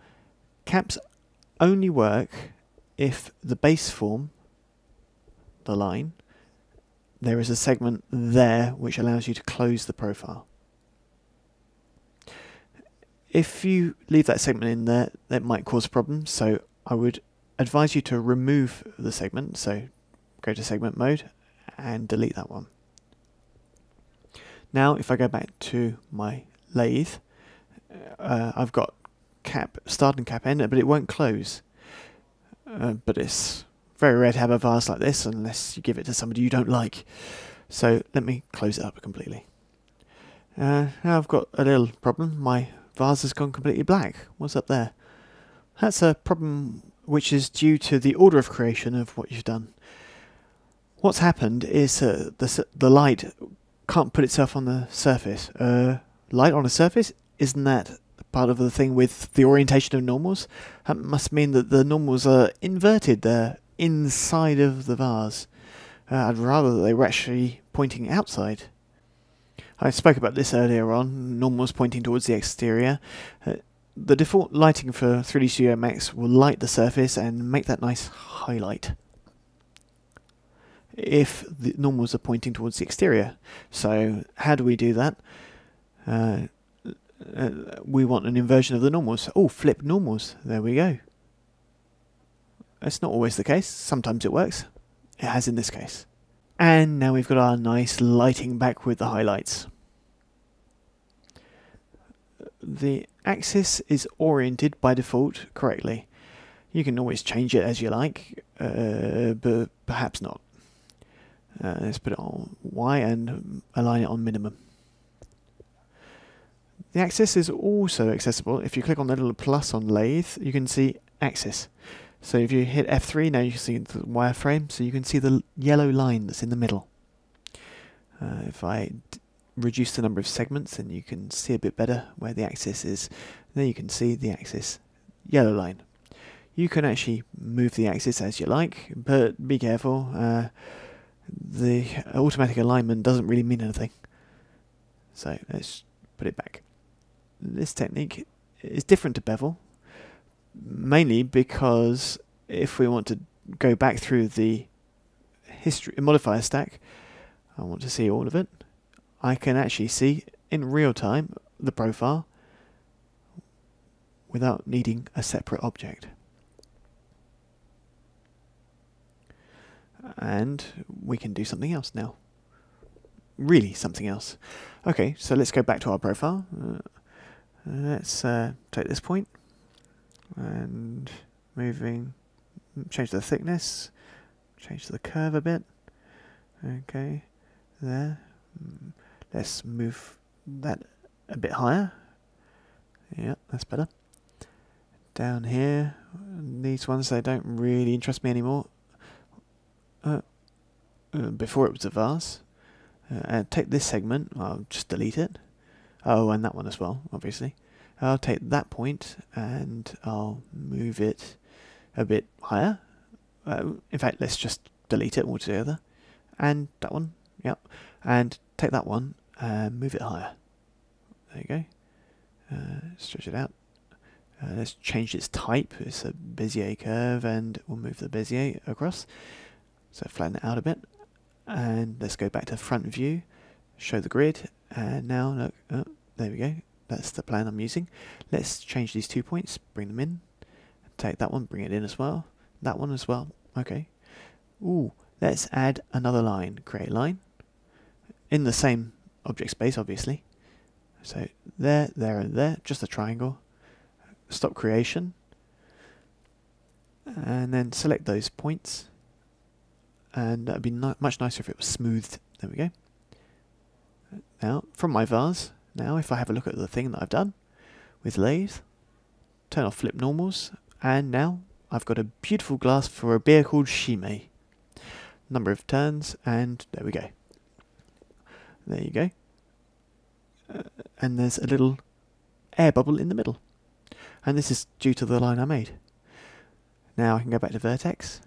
Caps only work if the base form, the line, there is a segment there which allows you to close the profile. If you leave that segment in there, that might cause problems, so I would advise you to remove the segment, so go to segment mode and delete that one. Now if I go back to my lathe, I've got cap start and cap end, but it won't close. But it's very rare to have a vase like this unless you give it to somebody you don't like. So let me close it up completely. Now I've got a little problem. My vase has gone completely black. What's up there? That's a problem which is due to the order of creation of what you've done. What's happened is the light can't put itself on the surface. Light on a surface? Isn't that part of the thing with the orientation of normals? That must mean that the normals are inverted. They're inside of the vase. I'd rather they were actually pointing outside. I spoke about this earlier on, normals pointing towards the exterior. The default lighting for 3D Studio Max will light the surface and make that nice highlight if the normals are pointing towards the exterior. So how do we do that? We want an inversion of the normals. Oh, flip normals. There we go. That's not always the case. Sometimes it works. It has in this case. And now we've got our nice lighting back with the highlights. The axis is oriented by default correctly. You can always change it as you like, but perhaps not. Let's put it on Y and align it on minimum. The axis is also accessible. If you click on the little plus on lathe, you can see axis. So if you hit F3, now you can see the wireframe, so you can see the yellow line that's in the middle. If I reduce the number of segments, then you can see a bit better where the axis is. There you can see the axis, yellow line. You can actually move the axis as you like, but be careful. The automatic alignment doesn't really mean anything. So let's put it back. This technique is different to bevel, mainly because if we want to go back through the history modifier stack, I want to see all of it. I can actually see in real time the profile without needing a separate object. And we can do something else now. Really something else. Okay, so let's go back to our profile. Let's take this point and change the thickness, change the curve a bit. Okay, there. Let's move that a bit higher. Yeah, that's better. Down here, these ones, they don't really interest me anymore. Before it was a vase. Take this segment, I'll just delete it. Oh, and that one as well, obviously. I'll take that point and I'll move it a bit higher. In fact, let's just delete it altogether. And that one, yep. And take that one and move it higher. There you go. Stretch it out. Let's change its type. It's a Bezier curve, and we'll move the Bezier across. So flatten it out a bit. And let's go back to front view, show the grid, and now look, there we go. That's the plan I'm using. Let's change these 2 points, bring them in, take that one, bring it in as well, that one as well. Okay. Ooh, let's add another line. Create a line in the same object space, obviously. So there, there, and there, just a triangle. Stop creation, and then select those points. And that'd be much nicer if it was smoothed. There we go. Now, from my vase, now if I have a look at the thing that I've done with lathe, turn off flip normals, and now I've got a beautiful glass for a beer called Chimay. Number of turns, and there we go. There you go. And there's a little air bubble in the middle. And this is due to the line I made. Now I can go back to vertex,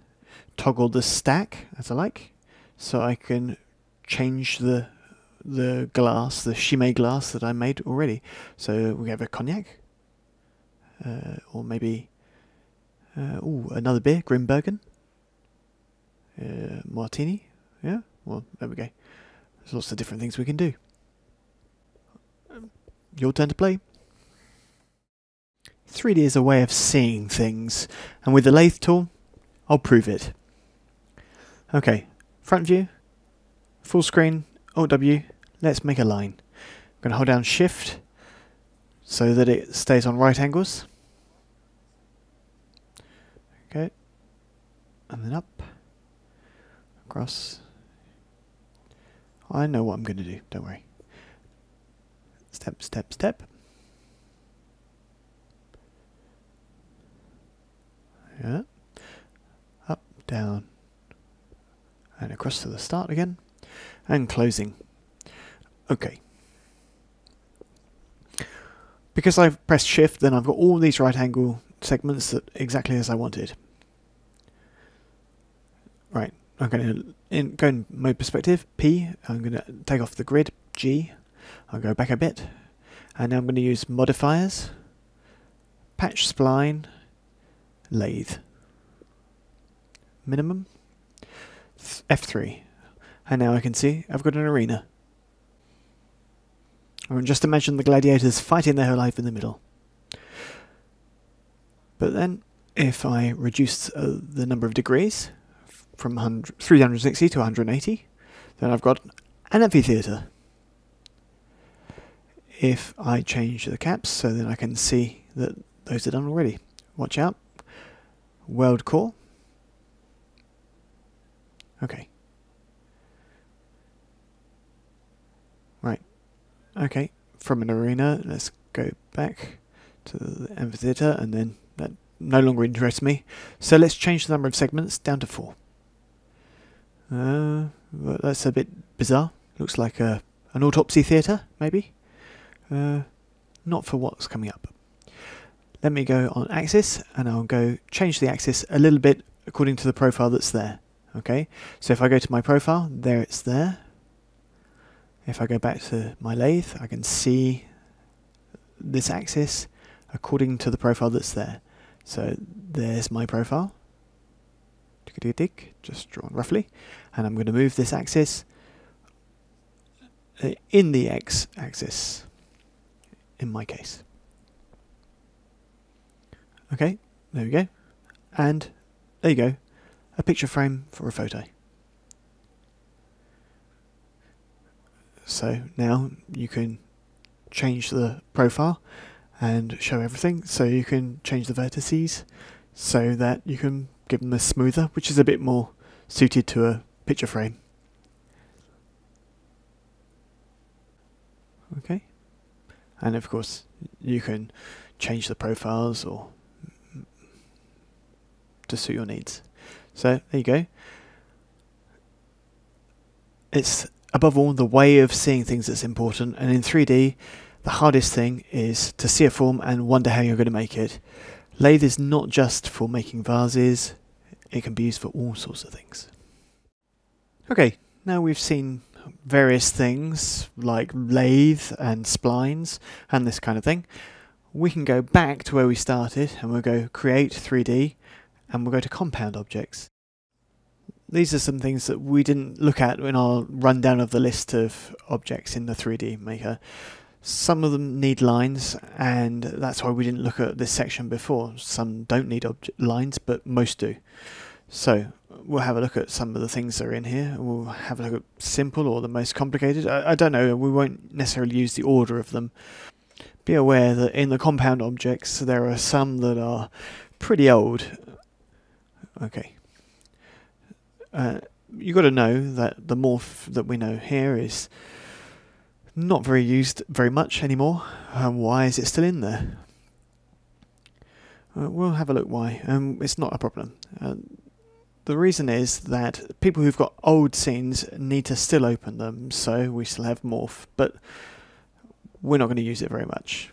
toggle the stack as I like, so I can change the glass, the Chimay glass that I made already. So we have a cognac, or maybe another beer, Grimbergen, martini. Yeah, well there we go. There's lots of different things we can do. Your turn to play. 3D is a way of seeing things, and with the lathe tool, I'll prove it. Okay, front view, full screen, Alt W, let's make a line. I'm going to hold down Shift so that it stays on right angles. Okay, and then up, across. I know what I'm going to do, don't worry. Step, step, step. Yeah. Up, down, and across to the start again, and closing. Okay. Because I've pressed Shift, then I've got all these right angle segments that exactly as I wanted. Right, I'm going to go in mode perspective, P, I'm going to take off the grid, G, I'll go back a bit, and now I'm going to use modifiers, patch spline, lathe, minimum, F3, and now I can see I've got an arena. And just imagine the gladiators fighting their whole life in the middle. But then, if I reduce the number of degrees from 360 to 180, then I've got an amphitheatre. If I change the caps, so then I can see that those are done already. Watch out. World core. Okay. Right. Okay. from an arena. Let's go back to the amphitheatre, and then that no longer interests me. So let's change the number of segments down to 4. Well, that's a bit bizarre. Looks like an autopsy theatre, maybe. Not for what's coming up. Let me go on axis, and I'll go change the axis a little bit according to the profile that's there. Okay, so if I go to my profile, there it's there. If I go back to my lathe, I can see this axis according to the profile that's there. So there's my profile, just drawn roughly, and I'm going to move this axis in the x-axis, in my case. Okay, there we go, and there you go, a picture frame for a photo. So now you can change the profile and show everything. So you can change the vertices so that you can give them a smoother, which is a bit more suited to a picture frame. Okay, and of course you can change the profiles or to suit your needs. So there you go. It's above all the way of seeing things that's important, and in 3D the hardest thing is to see a form and wonder how you're going to make it. Lathe is not just for making vases, it can be used for all sorts of things. Okay, now we've seen various things like lathe and splines and this kind of thing. We can go back to where we started and we'll go create 3D and we'll go to compound objects. These are some things that we didn't look at in our rundown of the list of objects in the 3D Maker. Some of them need lines, and that's why we didn't look at this section before. Some don't need lines, but most do. So we'll have a look at some of the things that are in here. We'll have a look at simple or the most complicated. I don't know, we won't necessarily use the order of them. Be aware that in the compound objects there are some that are pretty old. Okay. You've got to know that the morph that we know here is not very used very much anymore. Why is it still in there? We'll have a look why. It's not a problem. The reason is that people who've got old scenes need to still open them, so we still have morph, but we're not going to use it very much.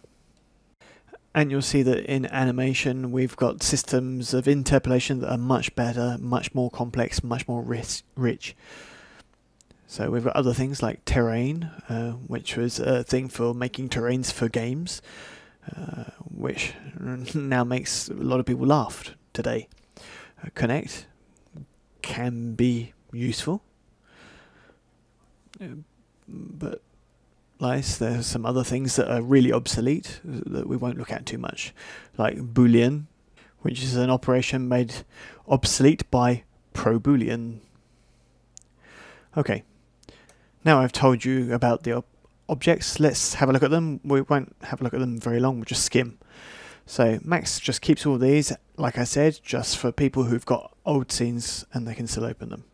And you'll see that in animation we've got systems of interpolation that are much better, much more complex, much more rich. So we've got other things like terrain, which was a thing for making terrains for games, which now makes a lot of people laugh today. Connect can be useful, but there's some other things that are really obsolete that we won't look at too much, like Boolean, which is an operation made obsolete by ProBoolean. Okay, now I've told you about the objects, let's have a look at them. We won't have a look at them very long, we'll just skim. So Max just keeps all these, like I said, just for people who've got old scenes and they can still open them.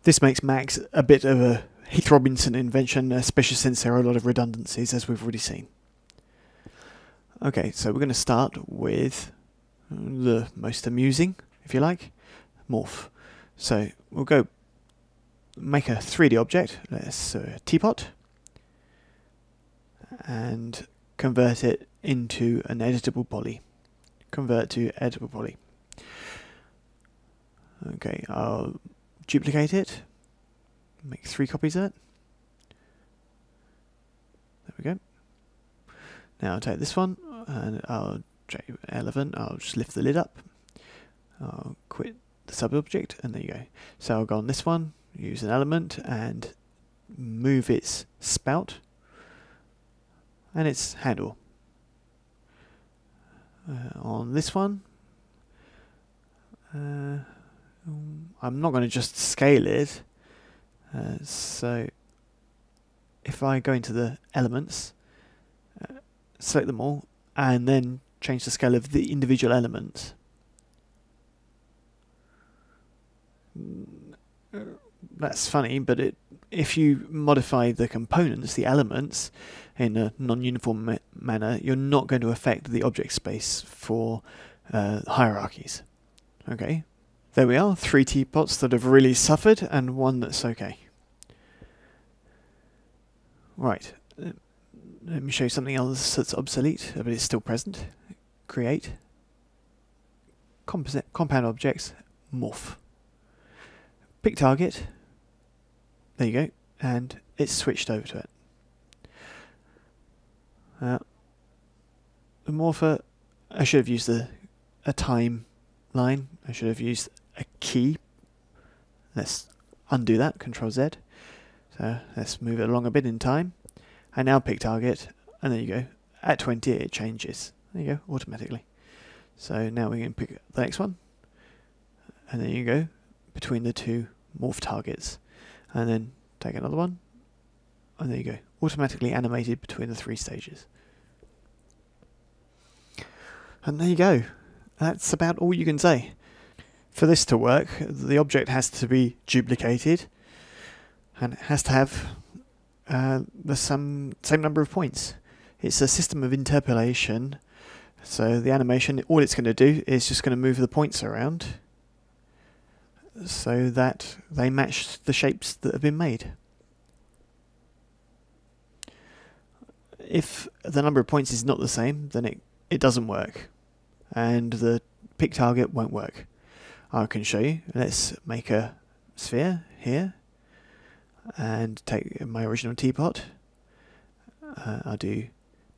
This makes Max a bit of a Heath Robinson invention, especially since there are a lot of redundancies, as we've already seen. Okay, so we're going to start with the most amusing, if you like, morph. So we'll go make a 3D object, let's teapot, and convert it into an editable poly. Convert to editable poly. Okay, I'll duplicate it. Make 3 copies of it. There we go. Now I'll take this one and I'll J11. I'll just lift the lid up. I'll quit the sub-object and there you go. So I'll go on this one, use an element and move its spout and its handle. On this one, I'm not going to just scale it. So if I go into the elements, select them all, and then change the scale of the individual elements. That's funny, but it if you modify the components, the elements, in a non-uniform manner, you're not going to affect the object space for hierarchies. Okay, there we are, 3 teapots that have really suffered and one that's okay. Right, let me show you something else that's obsolete, but it's still present. Create, compound objects, morph. Pick target, there you go, and it's switched over to it. The morpher, I should have used a time line, I should have used a key. Let's undo that, Control Z. So let's move it along a bit in time. And now pick target, and there you go. At 20 it changes. There you go, automatically. So now we can pick the next one. And there you go, between the 2 morph targets. And then take another one. And there you go, automatically animated between the 3 stages. And there you go. That's about all you can say. For this to work, the object has to be duplicated, and it has to have the same number of points. It's a system of interpolation, so the animation, all it's going to do is just going to move the points around so that they match the shapes that have been made. If the number of points is not the same, then it doesn't work, and the pick target won't work. I can show you. Let's make a sphere here and take my original teapot. I'll do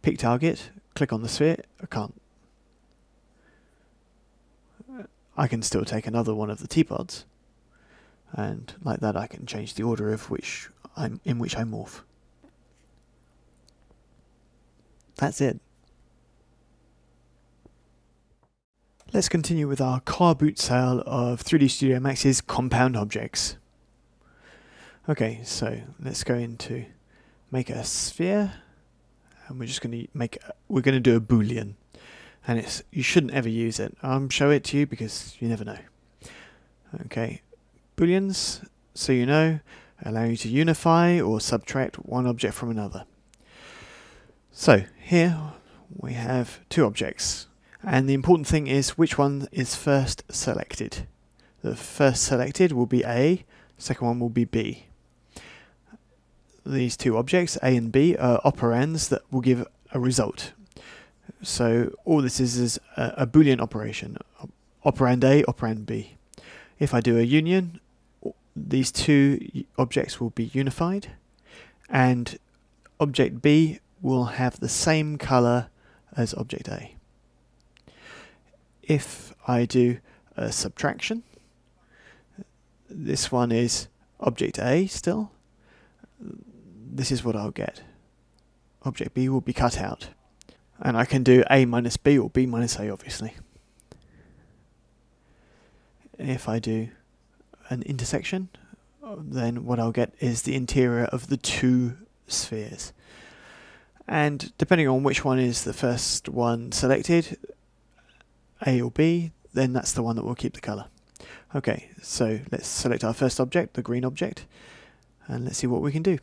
pick target, click on the sphere. I can't. I can still take another one of the teapots, and like that I can change the order of which I morph. That's it. Let's continue with our car boot sale of 3D Studio Max's compound objects. Okay, so let's go into make a sphere, and we're just going to do a boolean, and you shouldn't ever use it. I'll show it to you because you never know. Okay, booleans, so you know, allow you to unify or subtract one object from another. So here we have 2 objects. And the important thing is which one is first selected. The first selected will be A, second one will be B. These 2 objects, A and B, are operands that will give a result. So all this is a Boolean operation. Operand A, operand B. If I do a union, these 2 objects will be unified, and object B will have the same color as object A. If I do a subtraction, this one is object A still, this is what I'll get. Object B will be cut out. And I can do A minus B or B minus A, obviously. If I do an intersection, then what I'll get is the interior of the 2 spheres. And depending on which one is the first one selected, A or B, then that's the one that will keep the colour. Okay, so let's select our first object, the green object, and let's see what we can do.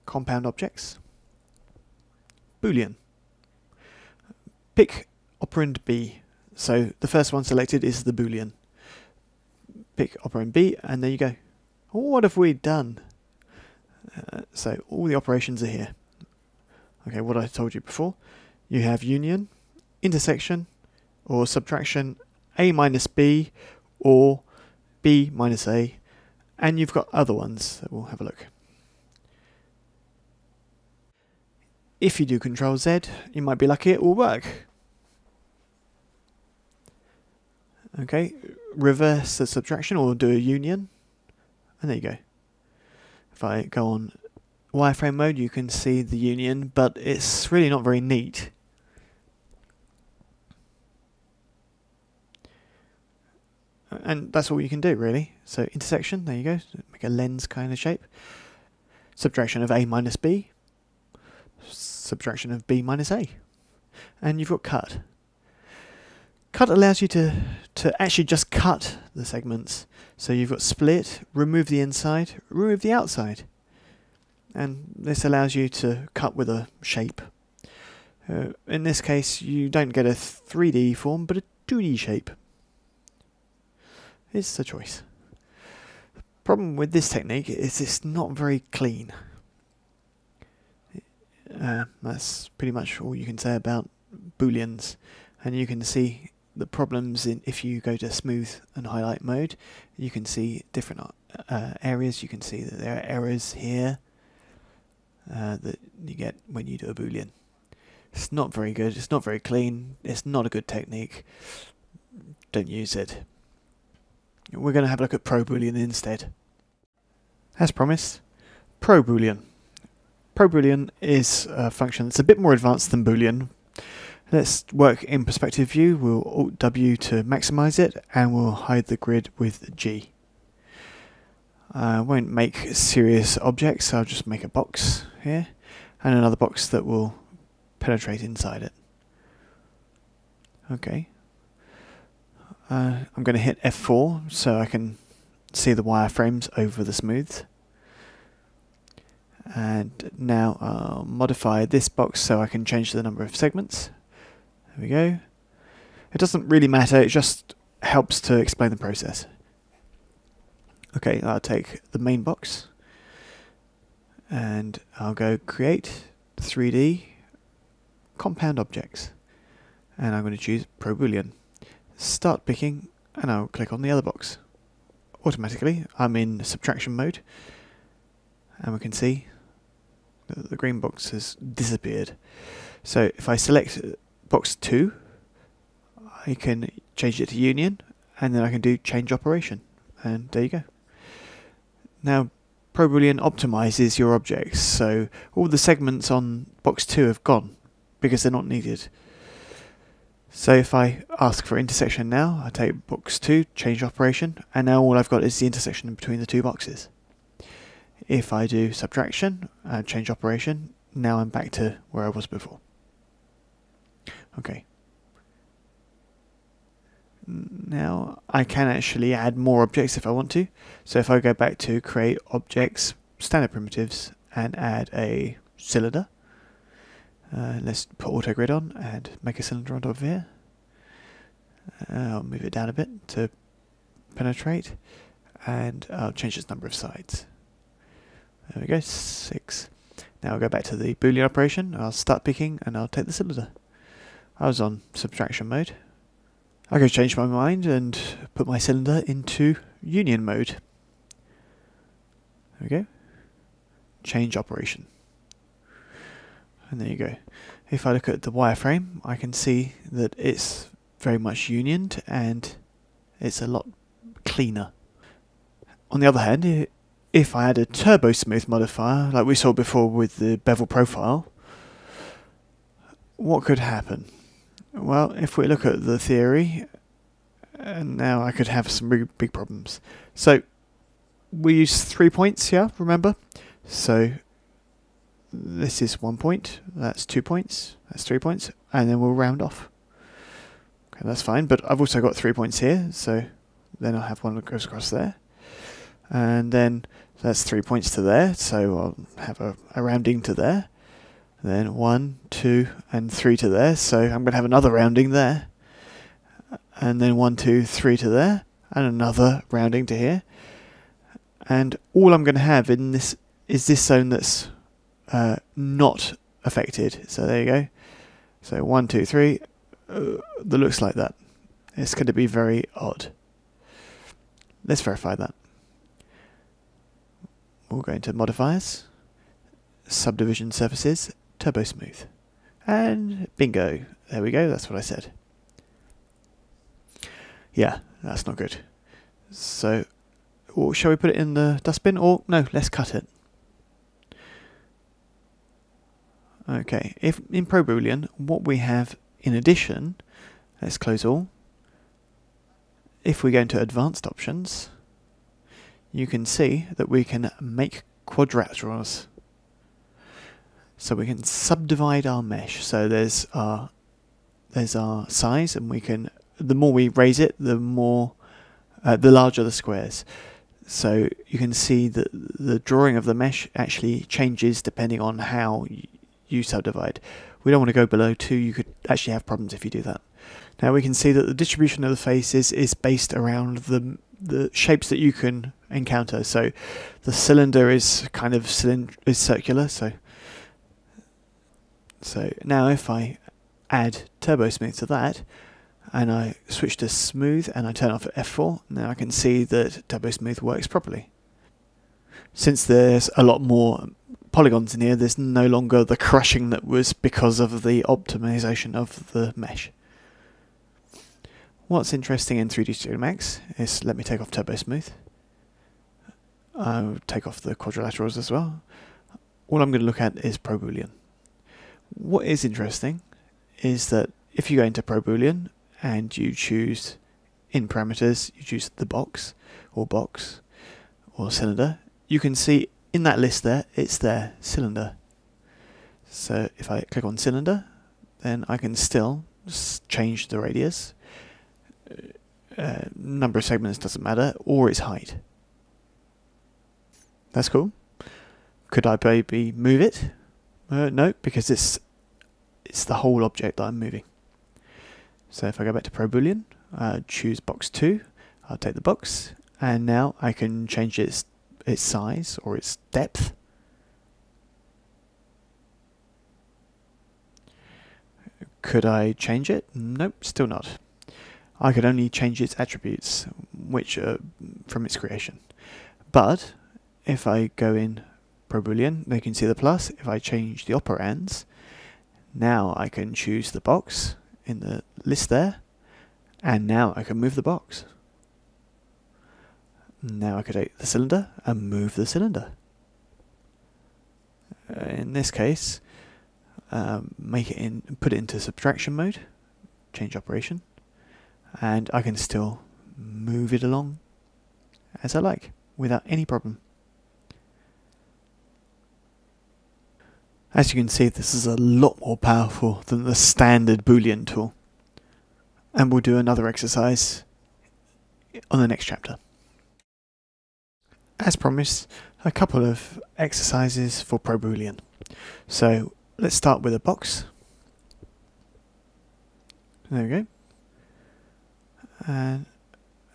Compound objects. Boolean. Pick operand B. So the first one selected is the Boolean. Pick operand B, and there you go. What have we done? So all the operations are here. Okay, what I told you before. You have union, intersection, or subtraction, A minus B, or B minus A, and you've got other ones that we'll have a look. If you do Control Z, you might be lucky it will work. Okay, reverse the subtraction or do a union, and there you go. If I go on wireframe mode, you can see the union, but it's really not very neat. And that's all you can do, really. So intersection, there you go, make a lens kind of shape. Subtraction of A minus B, subtraction of B minus A, and you've got cut. Cut allows you to actually just cut the segments. So you've got split, remove the inside, remove the outside. and this allows you to cut with a shape. In this case, you don't get a 3D form, but a 2D shape. It's a choice. The problem with this technique is it's not very clean. That's pretty much all you can say about booleans, and you can see the problems if you go to smooth and highlight mode. You can see different areas. You can see that there are errors here that you get when you do a boolean. It's not very good, it's not very clean, it's not a good technique. Don't use it. We're going to have a look at ProBoolean instead. As promised, ProBoolean. ProBoolean is a function that's a bit more advanced than Boolean. Let's work in perspective view. We'll Alt W to maximize it, and we'll hide the grid with G. I won't make serious objects, I'll just make a box here, and another box that will penetrate inside it. Okay. I'm going to hit F4 so I can see the wireframes over the smooths. And now I'll modify this box so I can change the number of segments. There we go. It doesn't really matter, it just helps to explain the process. Okay, I'll take the main box and I'll go create 3D compound objects, and I'm going to choose ProBoolean. Start picking, and I'll click on the other box. Automatically I'm in subtraction mode, and we can see that the green box has disappeared. So if I select box 2, I can change it to union, and then I can do change operation, and there you go. Now ProBoolean optimizes your objects, so all the segments on box 2 have gone because they're not needed. So if I ask for intersection now, I take box 2, change operation, and now all I've got is the intersection between the two boxes. If I do subtraction, change operation, now I'm back to where I was before. Okay. Now I can actually add more objects if I want to. So if I go back to create objects, standard primitives, and add a cylinder. Let's put auto grid on and make a cylinder on top of here. I'll move it down a bit to penetrate, and I'll change its number of sides. There we go, 6. Now I'll go back to the Boolean operation. I'll start picking and I'll take the cylinder. I was on subtraction mode. I can change my mind and put my cylinder into union mode. There we go. Change operation. And there you go. If I look at the wireframe, I can see that it's very much unioned and it's a lot cleaner. On the other hand, if I add a turbo smooth modifier, like we saw before with the bevel profile, what could happen? Well, if we look at the theory, and now I could have some really big problems. So we use 3 points here, remember? So this is 1 point, that's 2 points, that's 3 points, and then we'll round off. Okay, that's fine, but I've also got 3 points here, so then I'll have one that goes across there. And then that's 3 points to there, so I'll have a rounding to there. Then 1, 2, and 3 to there, so I'm going to have another rounding there. And then 1, 2, 3 to there, and another rounding to here. And all I'm going to have in this is this zone that's not affected. So there you go. So 1, 2, 3, that looks like that. It's going to be very odd. Let's verify that. We'll go into modifiers, subdivision surfaces, turbo smooth, and bingo. There we go, that's what I said. Yeah, that's not good. So, or shall we put it in the dustbin? Or no, let's cut it. Okay, if in ProBoolean, what we have in addition, let's close all. If we go into advanced options, you can see that we can make quadrilaterals. So we can subdivide our mesh. So there's our size, and we can, the more we raise it, the more, the larger the squares. So you can see that the drawing of the mesh actually changes depending on how you subdivide. We don't want to go below 2, you could actually have problems if you do that. Now we can see that the distribution of the faces is based around the shapes that you can encounter. So the cylinder is kind of circular. So now if I add Turbo Smooth to that, and I switch to smooth and I turn off F4, now I can see that Turbo Smooth works properly. Since there's a lot more polygons in here, there's no longer the crushing that was because of the optimization of the mesh. What's interesting in 3D Studio Max is, let me take off Turbo Smooth. I'll take off the quadrilaterals as well. All I'm going to look at is ProBoolean. What is interesting is that if you go into ProBoolean and you choose in parameters, you choose the box or cylinder, you can see in that list there, it's there, cylinder. So if I click on cylinder, then I can still change the radius. Number of segments doesn't matter, or its height. That's cool. Could I maybe move it? No, because it's the whole object that I'm moving. So if I go back to ProBoolean, choose box 2, I'll take the box, and now I can change its size or its depth. Could I change it? Nope, still not. I could only change its attributes, which are from its creation. But if I go in ProBoolean, they can see the plus. If I change the operands, now I can choose the box in the list there, and now I can move the box. Now I could take the cylinder and move the cylinder. In this case, put it into subtraction mode, change operation, and I can still move it along as I like without any problem. As you can see, this is a lot more powerful than the standard Boolean tool. And we'll do another exercise on the next chapter. As promised, a couple of exercises for ProBoolean. So let's start with a box. There we go. And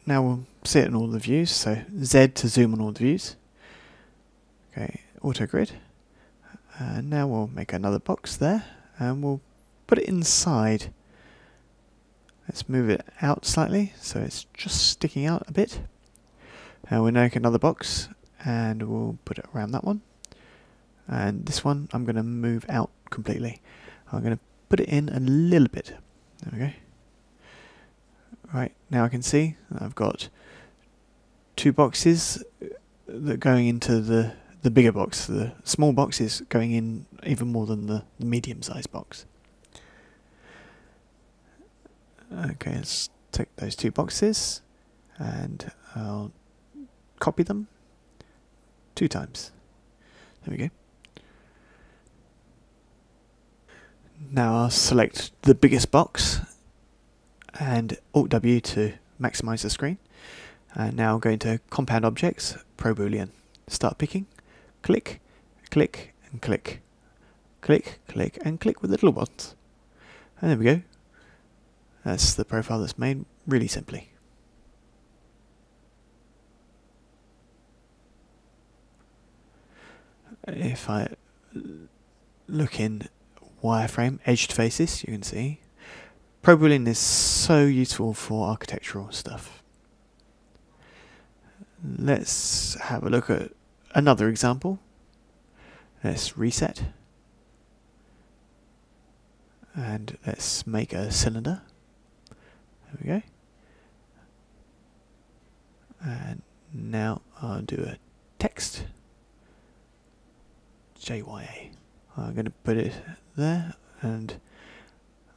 now we'll see it in all the views. So Z to zoom on all the views. Okay, auto grid. And now we'll make another box there, and we'll put it inside. Let's move it out slightly, so it's just sticking out a bit. Now we'll make another box, and we'll put it around that one. And this one I'm going to move out completely. I'm going to put it in a little bit. There we go. Right, now I can see I've got two boxes that are going into the bigger box. The small box is going in even more than the medium-sized box. Okay, let's take those two boxes and I'll copy them 2 times. There we go. Now I'll select the biggest box and Alt-W to maximize the screen. And now go into Compound Objects, ProBoolean. Start picking. Click, click, and click. Click, click, and click with the little ones. And there we go. That's the profile that's made really simply. If I look in wireframe, edged faces, you can see ProBoolean is so useful for architectural stuff. Let's have a look at another example. Let's reset. And let's make a cylinder. There we go. And now I'll do a text. JYA. I'm going to put it there, and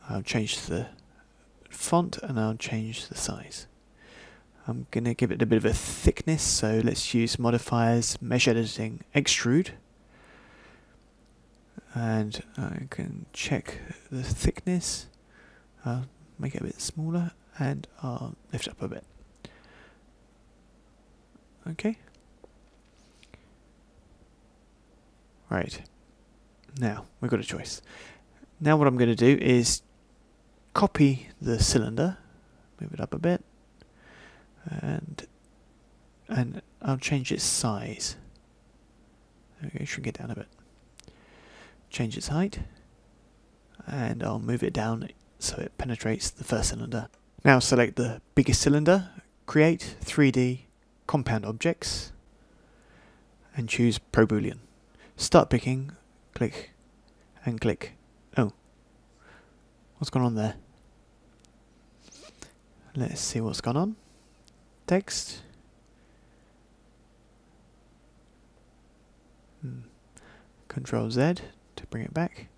I'll change the font and I'll change the size. I'm going to give it a bit of a thickness, so let's use modifiers, mesh editing, extrude. And I can check the thickness. I'll make it a bit smaller and I'll lift up a bit. Okay. Right. Now, we've got a choice. Now what I'm going to do is copy the cylinder, move it up a bit, and I'll change its size. There we go, shrink it down a bit. Change its height, and I'll move it down so it penetrates the first cylinder. Now select the biggest cylinder, create 3D compound objects, and choose ProBoolean. Start picking, click, and click. Oh, what's gone on there? Let's see what's gone on. Text. Control Z to bring it back.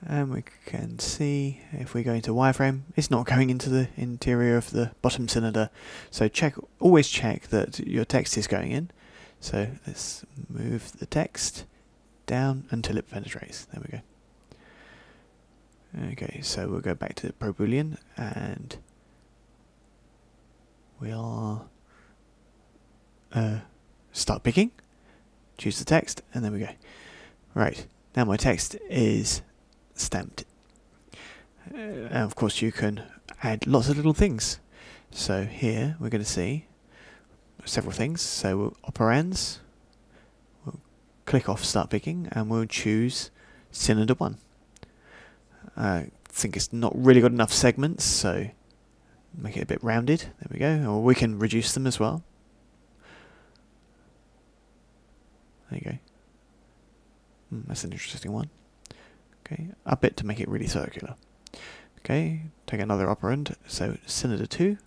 And we can see if we go into wireframe, it's not going into the interior of the bottom cylinder. So always check that your text is going in. So let's move the text down until it penetrates. There we go. Okay, so we'll go back to ProBoolean and we'll start picking, choose the text, and there we go. Right, now my text is stamped. And of course you can add lots of little things. So here we're going to see several things. So we'll operands, we'll click off start picking, and we'll choose cylinder 1. I think it's not really got enough segments, so make it a bit rounded. There we go. Or we can reduce them as well. There you go. That's an interesting one. Okay, up it to make it really circular. Okay, take another operand, so cylinder 2.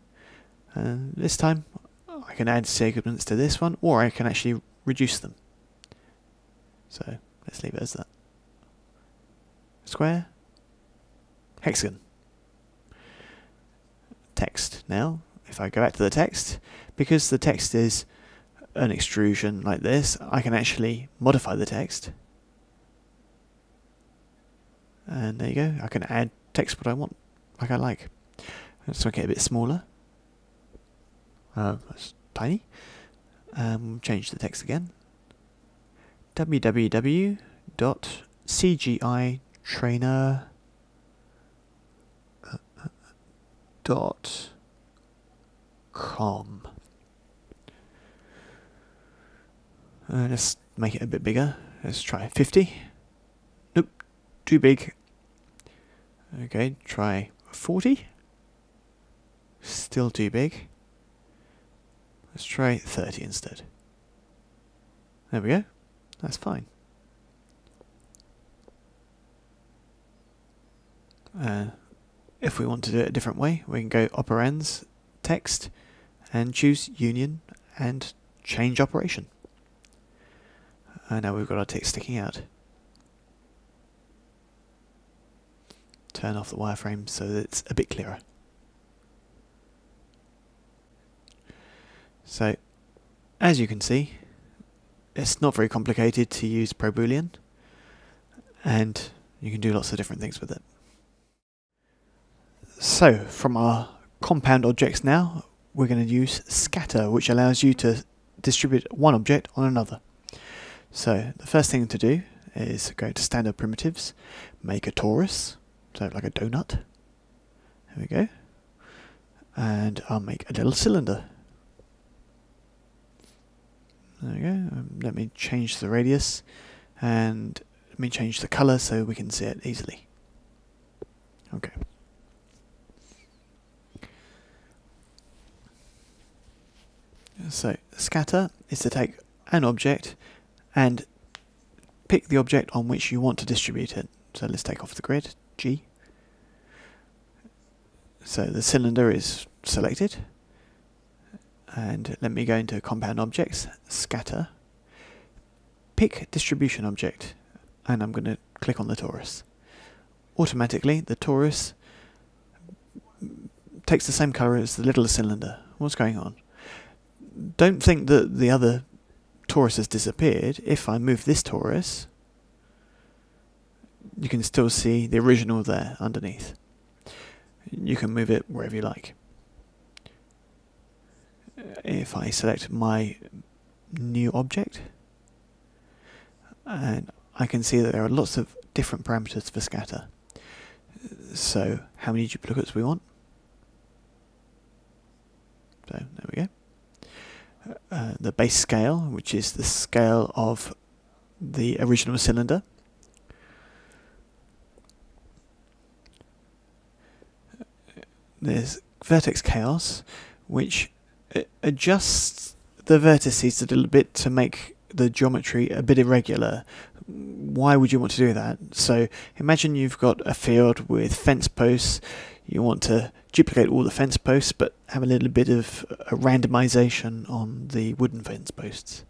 And this time I can add segments to this one, or I can actually reduce them. So let's leave it as that. Square. Hexagon. Text. Now, if I go back to the text, because the text is an extrusion like this, I can actually modify the text. And there you go, I can add text what I want, like I like. Let's make it a bit smaller. That's tiny. Change the text again. www.cgitrainer.com. Let's make it a bit bigger. Let's try 50. Nope, too big. Okay, try 40. Still too big. Let's try 30 instead. There we go. That's fine. If we want to do it a different way, we can go operands, text, and choose union and change operation. And now we've got our text sticking out. Turn off the wireframe so that it's a bit clearer. So, as you can see, it's not very complicated to use ProBoolean, and you can do lots of different things with it. So, from our compound objects now, we're going to use scatter, which allows you to distribute one object on another. So, the first thing to do is go to standard primitives, make a torus, so like a donut. There we go. And I'll make a little cylinder. There we go. Let me change the radius and let me change the colour so we can see it easily. Okay. So scatter is to take an object and pick the object on which you want to distribute it. So let's take off the grid, G. So the cylinder is selected. And let me go into compound objects, scatter, pick distribution object, and I'm going to click on the torus. Automatically the torus takes the same colour as the little cylinder. What's going on? Don't think that the other torus has disappeared. If I move this torus, you can still see the original there underneath. You can move it wherever you like. if I select my new object, and I can see that there are lots of different parameters for scatter. So how many duplicates we want. So there we go. The base scale, which is the scale of the original cylinder. There's vertex chaos, which adjusts the vertices a little bit to make the geometry a bit irregular. Why would you want to do that? So imagine you've got a field with fence posts. You want to duplicate all the fence posts, but have a little bit of a randomization on the wooden fence posts.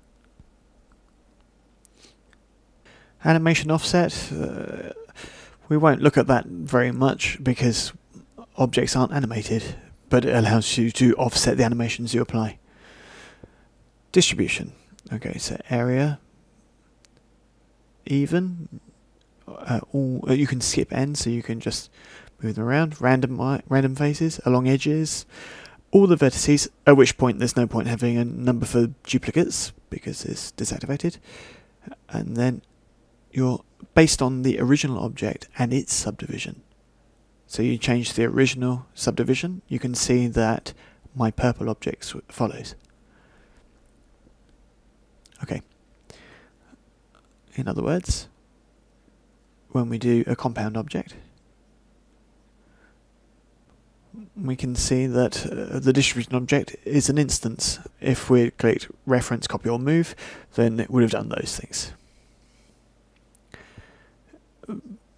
Animation offset, we won't look at that very much because objects aren't animated, but it allows you to offset the animations you apply. Distribution. Okay, so area, even, you can skip ends, so you can just move them around, random faces, along edges, all the vertices, at which point there's no point having a number for duplicates because it's desactivated, and then you're based on the original object and its subdivision. So you change the original subdivision, you can see that my purple object follows. Okay. In other words, when we do a compound object, we can see that the distribution object is an instance. If we clicked reference, copy or move, then it would have done those things.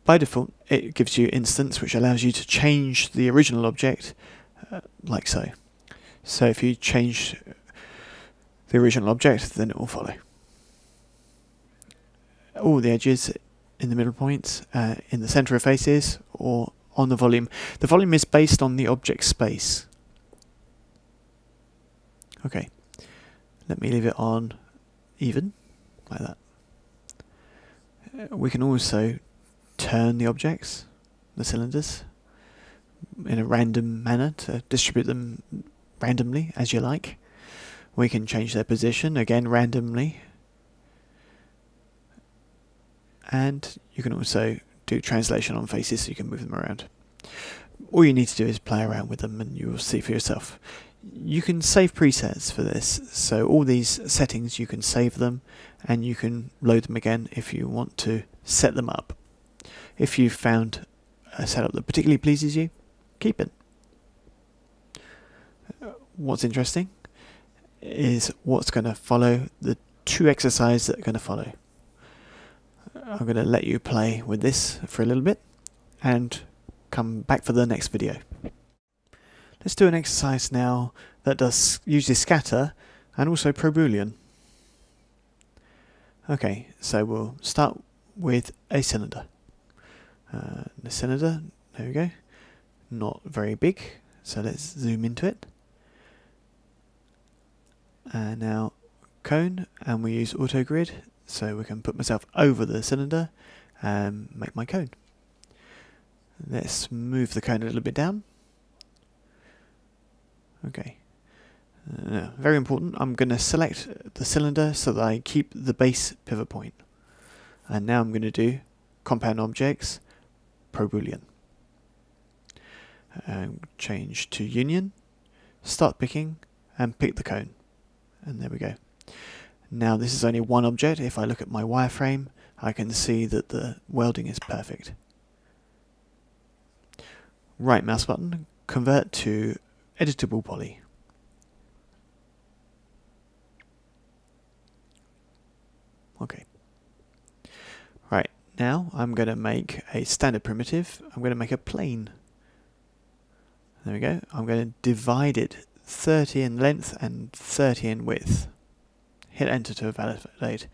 By default, it gives you instance, which allows you to change the original object like so. So if you change the original object, then it will follow. All the edges in the middle points, in the center of faces, or on the volume. The volume is based on the object space. Okay, let me leave it on even, like that. We can also turn the objects, the cylinders, in a random manner to distribute them randomly as you like. We can change their position again randomly, and you can also do translation on faces so you can move them around. All you need to do is play around with them and you will see for yourself. You can save presets for this, so all these settings you can save them and you can load them again if you want to set them up. If you've found a setup that particularly pleases you, keep it. What's interesting is what's going to follow, the two exercises that are going to follow. I'm going to let you play with this for a little bit and come back for the next video. Let's do an exercise now that uses scatter and also ProBoolean. Okay, so we'll start with a cylinder. The cylinder, there we go, not very big, so let's zoom into it. And now cone, and we use auto grid, so we can put myself over the cylinder and make my cone. Let's move the cone a little bit down. Okay. Very important, I'm going to select the cylinder so that I keep the base pivot point. And now I'm going to do compound objects, ProBoolean. Change to union, start picking, and pick the cone. And there we go. Now this is only one object. If I look at my wireframe, I can see that the welding is perfect. Right mouse button, convert to editable poly. Okay. Right, now I'm going to make a standard primitive. I'm going to make a plane. There we go. I'm going to divide it 30 in length and 30 in width. Hit enter to validate.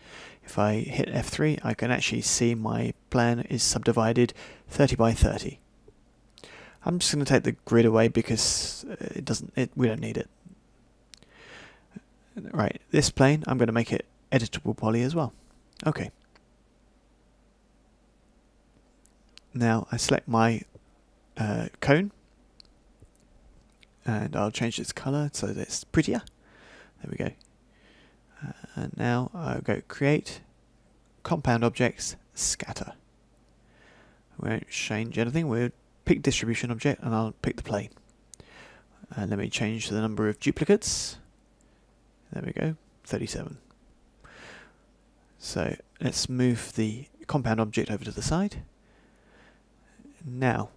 If I hit F3, I can actually see my plan is subdivided 30 by 30. I'm just going to take the grid away because we don't need it. Right, this plane, I'm going to make it editable poly as well. Okay. Now I select my cone and I'll change its color so that it's prettier. There we go. And now I'll go create, compound objects, scatter. We won't change anything, we'll pick distribution object and I'll pick the plane. And let me change the number of duplicates. There we go, 37. So let's move the compound object over to the side. Now,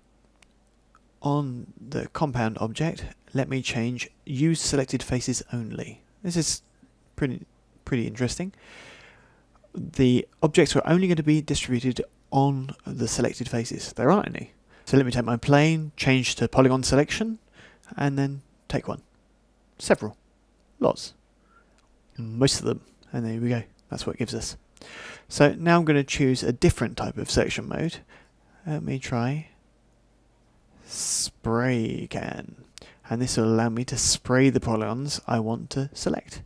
on the compound object, let me change use selected faces only. This is pretty interesting. The objects are only going to be distributed on the selected faces. There aren't any. So let me take my plane, change to polygon selection, and then take one. Several. Lots. Most of them. And there we go. That's what it gives us. So now I'm going to choose a different type of selection mode. Let me try spray can. And this will allow me to spray the polygons I want to select.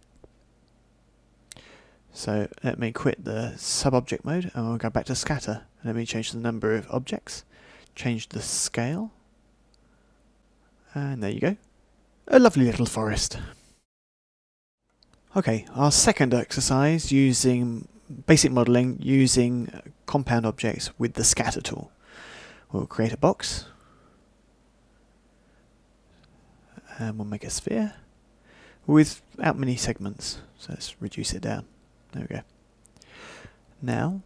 So let me quit the sub-object mode and we'll go back to scatter. Let me change the number of objects, change the scale, and there you go. A lovely little forest. Okay, our second exercise using basic modelling using compound objects with the scatter tool. We'll create a box and we'll make a sphere without many segments. So let's reduce it down. There we go. Now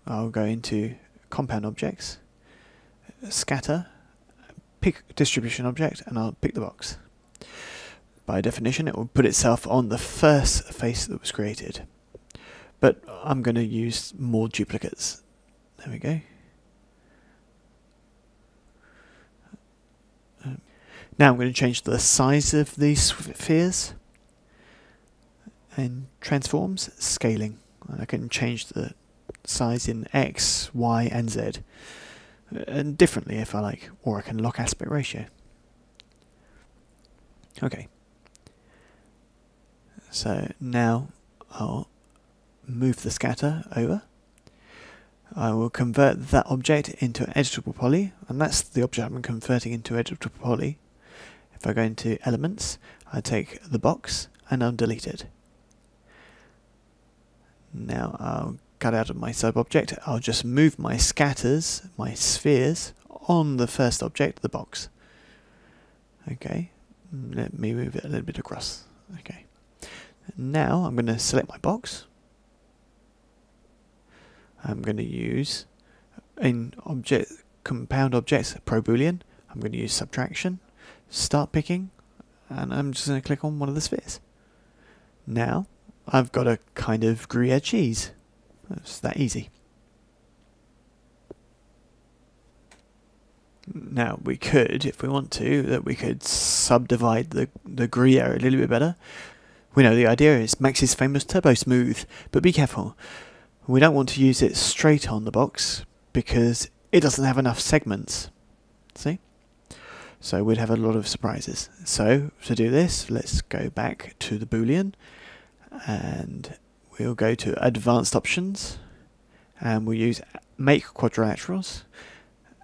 I'll go into compound objects, scatter, pick distribution object, and I'll pick the box. By definition, it will put itself on the first face that was created. But I'm going to use more duplicates. There we go. Now I'm going to change the size of these spheres. And transforms, scaling. I can change the size in X, Y, and Z. And differently if I like. Or I can lock aspect ratio. Okay. So now I'll move the scatter over. I will convert that object into an editable poly, and that's the object I'm converting into editable poly. If I go into elements, I take the box and I'll delete it. Now I'll cut out of my sub-object, I'll just move my scatters, my spheres, on the first object, the box. Okay, let me move it a little bit across. Okay. Now I'm going to select my box. I'm going to use, in object compound objects, pro boolean, I'm going to use subtraction, start picking, and I'm just going to click on one of the spheres. Now I've got a kind of Gruyere cheese. It's that easy. Now we could, if we want to, that we could subdivide the Gruyere a little bit better. We know the idea is Max's famous Turbo Smooth, but be careful. We don't want to use it straight on the box because it doesn't have enough segments. See? So we'd have a lot of surprises. So to do this, let's go back to the Boolean and we'll go to advanced options and we'll use make quadrilaterals,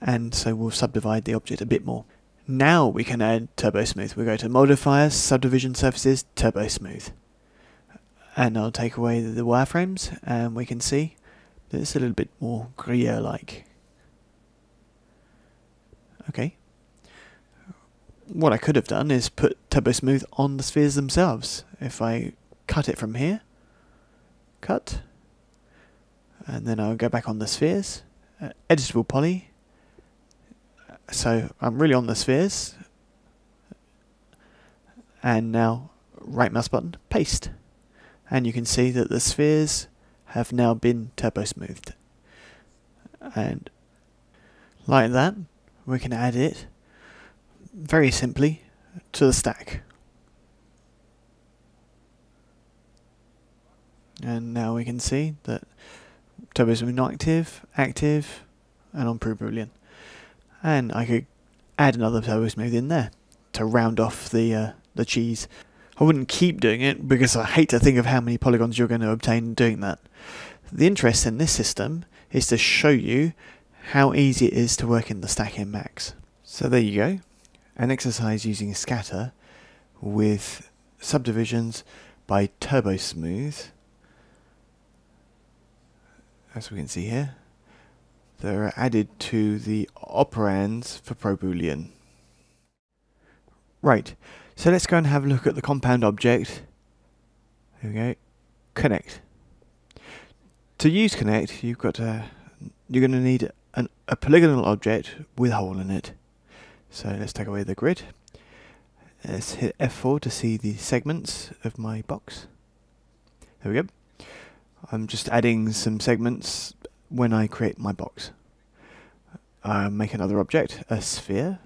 and so we'll subdivide the object a bit more. Now we can add Turbo Smooth. We'll go to modifiers, subdivision surfaces, Turbo Smooth. And I'll take away the wireframes and we can see that it's a little bit more Gruyere-like. Okay. What I could have done is put Turbo Smooth on the spheres themselves. If I cut it from here, cut, and then I'll go back on the spheres, editable poly. So I'm really on the spheres, and now right mouse button, paste, and you can see that the spheres have now been turbo smoothed, and like that we can add it very simply to the stack. And now we can see that Turbo Smooth not active, active, and on Pro Boolean. And I could add another Turbo Smooth in there to round off the cheese. I wouldn't keep doing it because I hate to think of how many polygons you're going to obtain doing that. The interest in this system is to show you how easy it is to work in the stack in Max. So there you go, an exercise using scatter with subdivisions, by Turbo Smooth. As we can see here, they're added to the operands for ProBoolean. Right, so let's go and have a look at the compound object. Here we go. Connect. To use connect, you're going to need a polygonal object with a hole in it. So let's take away the grid. Let's hit F4 to see the segments of my box. There we go. I'm just adding some segments when I create my box. Make another object, a sphere.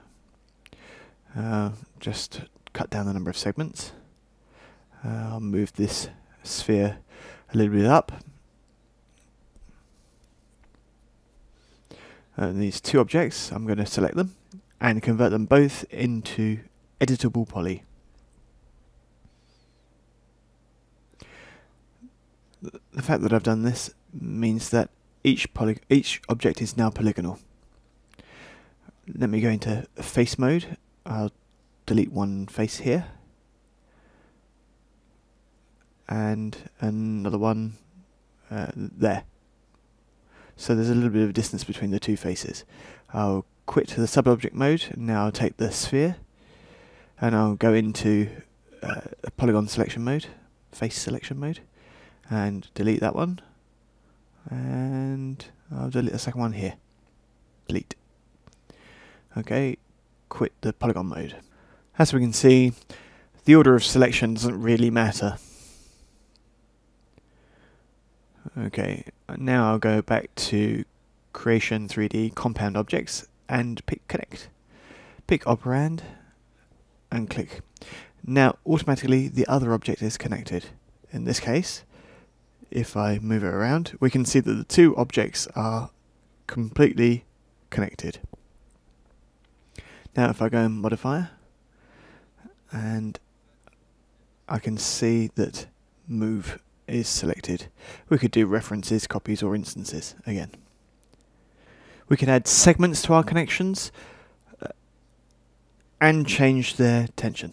Just cut down the number of segments. I'll move this sphere a little bit up. These two objects, I'm going to select them and convert them both into editable poly. The fact that I've done this means that each object is now polygonal. Let me go into face mode. I'll delete one face here and another one there. So there's a little bit of distance between the two faces. I'll quit the subobject mode. Now I'll take the sphere and I'll go into a polygon selection mode, face selection mode, and delete that one. And I'll delete the second one here. Delete. Okay, quit the polygon mode. As we can see, the order of selection doesn't really matter. Okay, now I'll go back to Creation 3D Compound Objects and pick Connect. Pick Operand and click. Now automatically the other object is connected. In this case, if I move it around, we can see that the two objects are completely connected. Now if I go in Modifier, and I can see that Move is selected. We could do references, copies, or instances again. We can add segments to our connections and change their tension.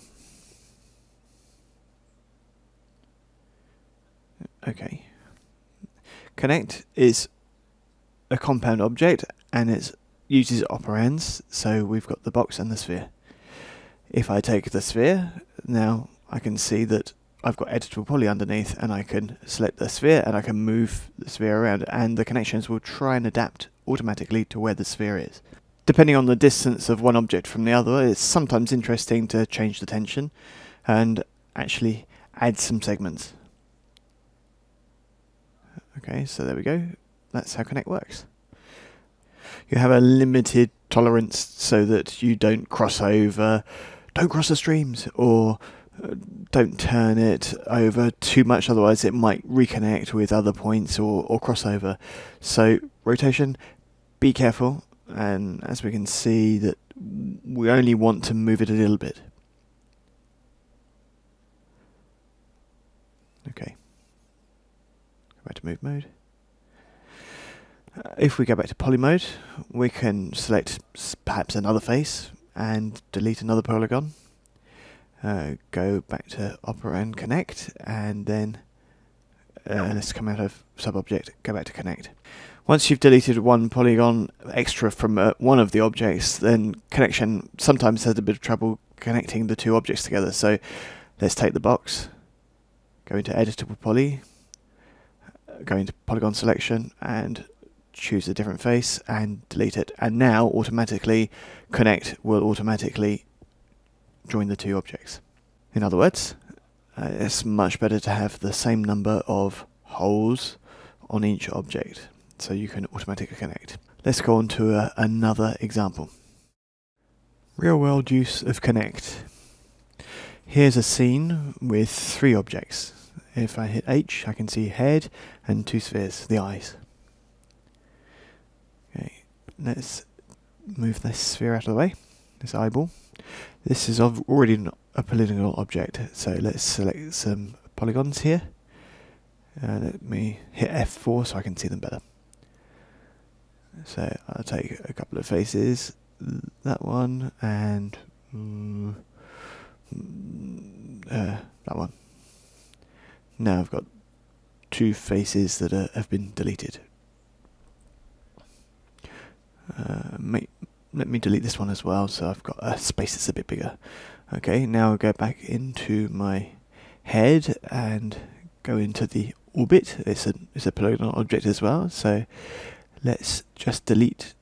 Okay. Connect is a compound object and it uses operands, so we've got the box and the sphere. If I take the sphere, now I can see that I've got editable poly underneath, and I can select the sphere and I can move the sphere around, and the connections will try and adapt automatically to where the sphere is. Depending on the distance of one object from the other, it's sometimes interesting to change the tension and actually add some segments. Okay, so there we go. That's how Connect works. You have a limited tolerance so that you don't cross over, don't cross the streams, or don't turn it over too much, otherwise it might reconnect with other points or cross over. So rotation, be careful, and as we can see that we only want to move it a little bit. Okay, go back to move mode. If we go back to poly mode, we can select perhaps another face and delete another polygon. Go back to Operand Connect, and then let's come out of subobject, go back to Connect. Once you've deleted one polygon extra from one of the objects, then connection sometimes has a bit of trouble connecting the two objects together. So let's take the box, go into Editable Poly, go into Polygon Selection, and choose a different face and delete it. And now automatically Connect will automatically join the two objects. In other words, it's much better to have the same number of holes on each object so you can automatically connect. Let's go on to another example. Real world use of Connect. Here's a scene with three objects. If I hit H, I can see head and two spheres, the eyes. Okay, let's move this sphere out of the way, this eyeball. This is already a polygonal object, so let's select some polygons here. Let me hit F4 so I can see them better. So I'll take a couple of faces, that one and that one. Now I've got two faces that have been deleted. Let me delete this one as well, so I've got a space that's a bit bigger. Okay, now I'll go back into my head and go into the orbit. It's a polygonal object as well, so let's just delete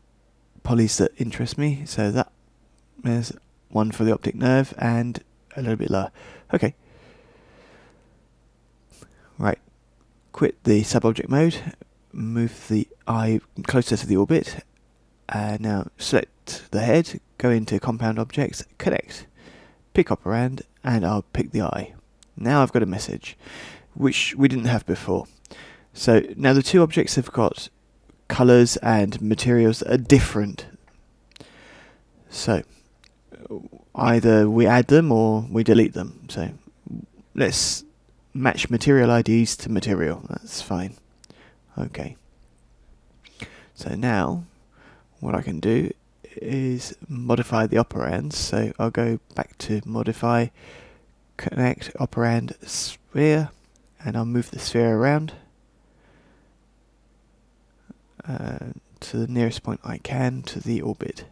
polys that interest me. So there's one for the optic nerve and a little bit lower. Okay. Right. Quit the subobject mode, move the eye closer to the orbit, and now select the head, go into compound objects, connect, pick operand, and I'll pick the eye. Now I've got a message, which we didn't have before. So now the two objects have got colours and materials that are different. So either we add them or we delete them. So let's match material IDs to material. That's fine. Okay. So now what I can do is modify the operands. So I'll go back to modify, connect operand sphere, and I'll move the sphere around to the nearest point I can to the orbit.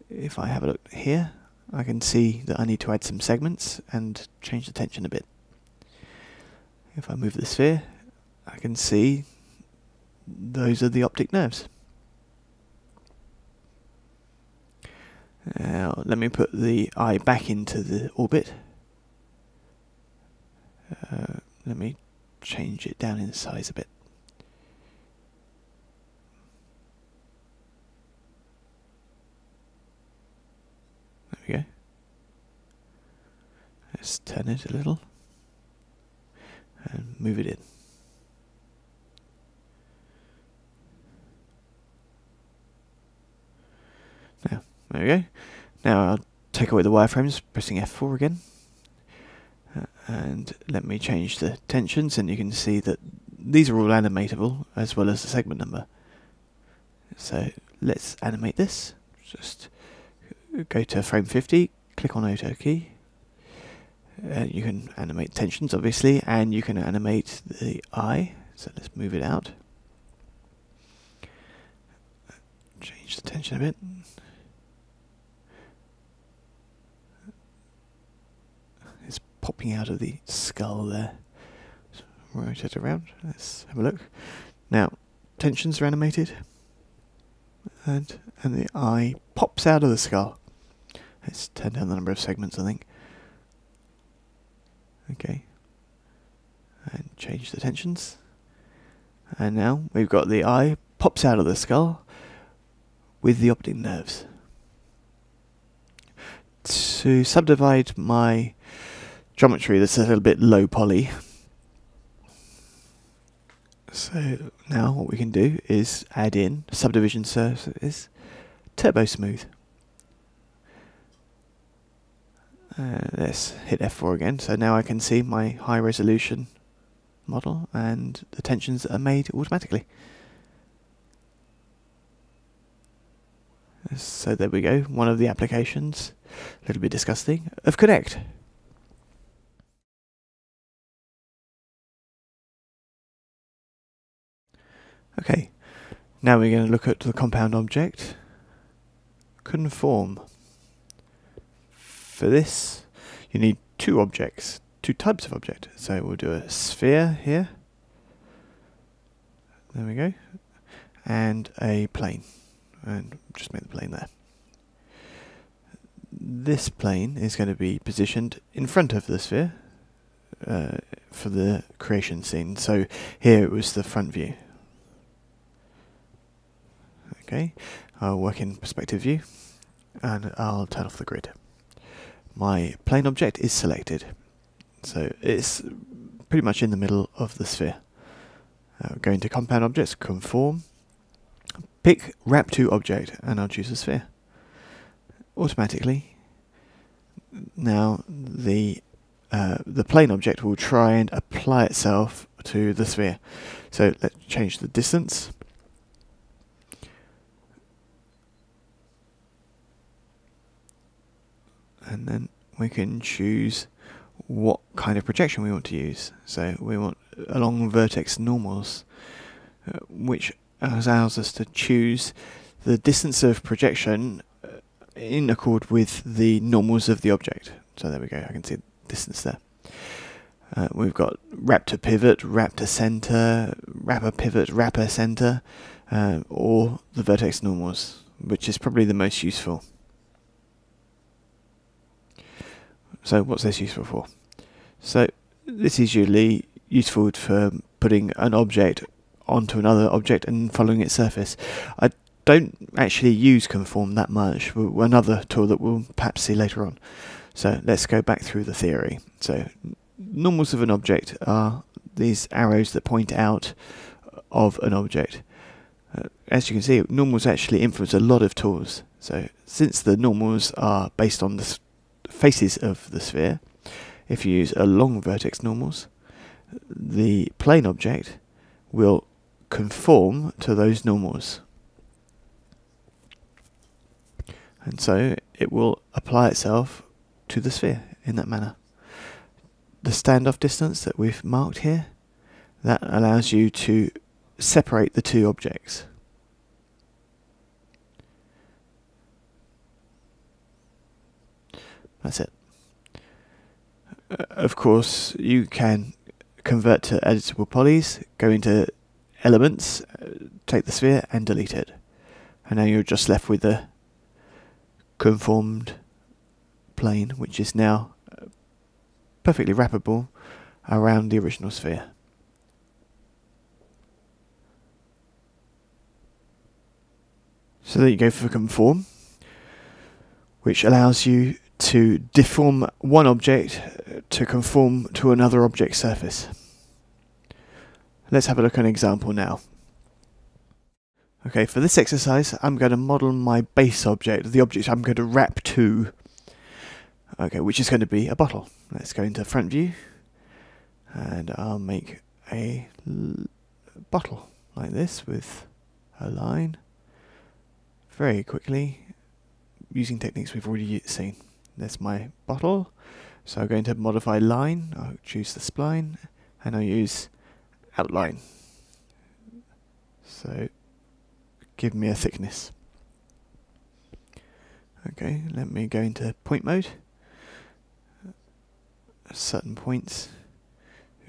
If I have a look here, I can see that I need to add some segments and change the tension a bit. If I move the sphere, I can see those are the optic nerves. Now let me put the eye back into the orbit. Let me change it down in size a bit. There we go. Let's turn it a little and move it in. Now, there we go. Now I'll take away the wireframes, pressing F4 again. And let me change the tensions, and you can see that these are all animatable as well as the segment number. So let's animate this. Just go to frame 50, click on Auto key. You can animate tensions obviously, and you can animate the eye. So let's move it out. Change the tension a bit. It's popping out of the skull there. Let's rotate it around. Let's have a look. Now, tensions are animated, and the eye pops out of the skull. Let's turn down the number of segments, I think. Okay. And change the tensions. And now we've got the eye pops out of the skull with the optic nerves. To subdivide my geometry that's a little bit low poly, so now what we can do is add in subdivision surfaces, turbo smooth. Let's hit F4 again. So now I can see my high resolution model and the tensions that are made automatically. So there we go, one of the applications, a little bit disgusting, of Connect. Okay, now we're going to look at the compound object, conform. For this, you need two types of object. So we'll do a sphere here. There we go. And a plane. And just make the plane there. This plane is going to be positioned in front of the sphere for the creation scene. So here it was the front view. Okay, I'll work in perspective view and I'll turn off the grid. My plane object is selected, so it's pretty much in the middle of the sphere. Go into compound objects, conform, pick wrap to object, and I'll choose a sphere. Automatically, now the plane object will try and apply itself to the sphere. So let's change the distance. And then we can choose what kind of projection we want to use. So we want along vertex normals, which allows us to choose the distance of projection in accord with the normals of the object. So there we go, I can see the distance there. We've got wrap to pivot, wrap to center, wrapper pivot, wrapper center, or the vertex normals, which is probably the most useful. So what's this useful for? So this is usually useful for putting an object onto another object and following its surface. I don't actually use conform that much, another tool that we'll perhaps see later on. So let's go back through the theory. So normals of an object are these arrows that point out of an object. As you can see, normals actually influence a lot of tools. So since the normals are based on the faces of the sphere, if you use along vertex normals, the plane object will conform to those normals. And so it will apply itself to the sphere in that manner. The standoff distance that we've marked here, that allows you to separate the two objects. That's it. Of course, you can convert to editable polys, go into elements, take the sphere and delete it. And now you're just left with the conformed plane, which is now perfectly wrappable around the original sphere. So there you go for conform, which allows you to deform one object to conform to another object's surface. Let's have a look at an example now. Okay, for this exercise I'm going to model my base object, the object I'm going to wrap to, okay, which is going to be a bottle. Let's go into front view and I'll make a bottle like this with a line very quickly using techniques we've already seen. There's my bottle, so I'm going to modify line, I'll choose the spline and I'll use outline. So give me a thickness. Okay, let me go into point mode. Certain points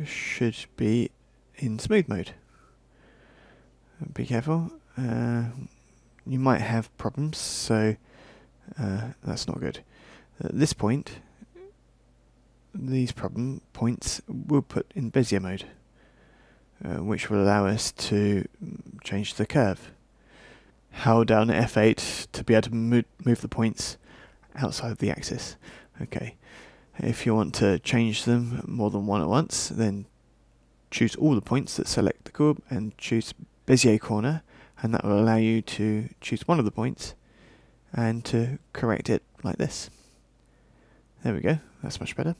should be in smooth mode. Be careful, you might have problems, so that's not good. At this point, these problem points we'll put in Bezier mode, which will allow us to change the curve. Hold down F8 to be able to move the points outside the axis. Okay, if you want to change them more than one at once, then choose all the points that select the curve and choose Bezier corner, and that will allow you to choose one of the points and to correct it like this. There we go, that's much better.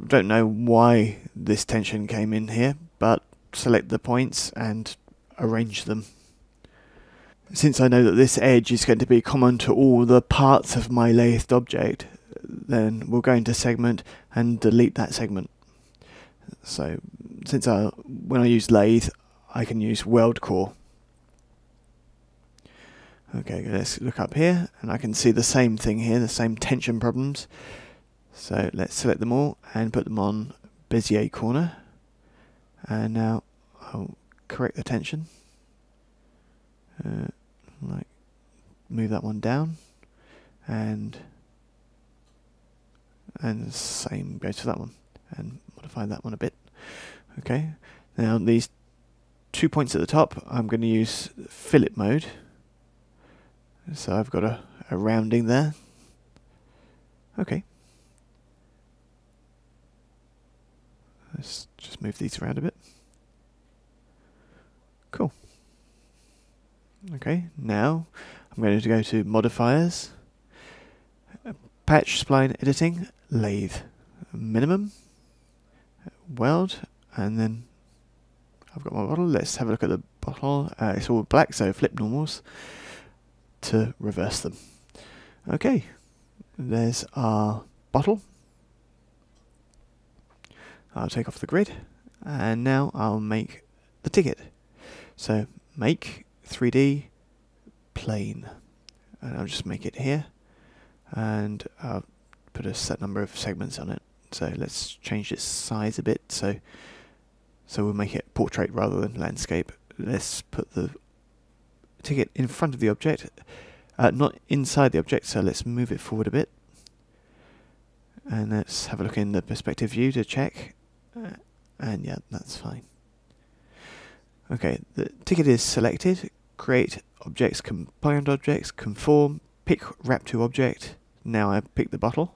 Don't know why this tension came in here, but select the points and arrange them. Since I know that this edge is going to be common to all the parts of my lathed object, then we'll go into segment and delete that segment. So since when I use lathe, I can use weld core. Okay, let's look up here and I can see the same thing here, the same tension problems. So let's select them all and put them on Bezier corner. And now I'll correct the tension. Like move that one down, and the same goes for that one, and modify that one a bit. Okay, now these 2 points at the top, I'm going to use fillet mode. So I've got a rounding there. Okay. Let's just move these around a bit. Cool. Okay, now I'm going to go to modifiers, patch spline editing, lathe, minimum, weld, and then I've got my bottle. Let's have a look at the bottle. It's all black, so flip normals to reverse them. Okay, there's our bottle. I'll take off the grid, and now I'll make the ticket. So make 3D plane, and I'll just make it here, and I'll put a set number of segments on it. So let's change its size a bit, so we'll make it portrait rather than landscape. Let's put the ticket in front of the object, not inside the object, so let's move it forward a bit. And let's have a look in the perspective view to check, and yeah, that's fine. Okay, the ticket is selected. Create objects, compound objects, conform, pick wrap to object. Now I pick the bottle,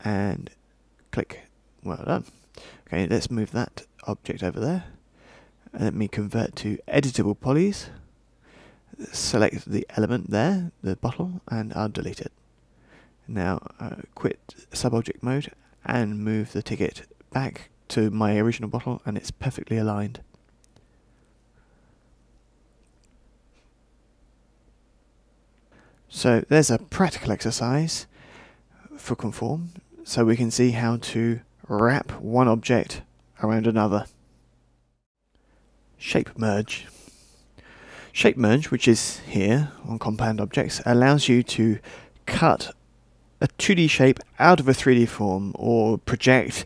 and click. Well done. Okay, let's move that object over there. And let me convert to editable polys. Select the element there, the bottle, and I'll delete it. Now quit subobject mode and move the ticket back to my original bottle, and it's perfectly aligned. So there's a practical exercise for conform, so we can see how to wrap one object around another. Shape merge. Shape merge, which is here on compound objects, allows you to cut a 2D shape out of a 3D form, or project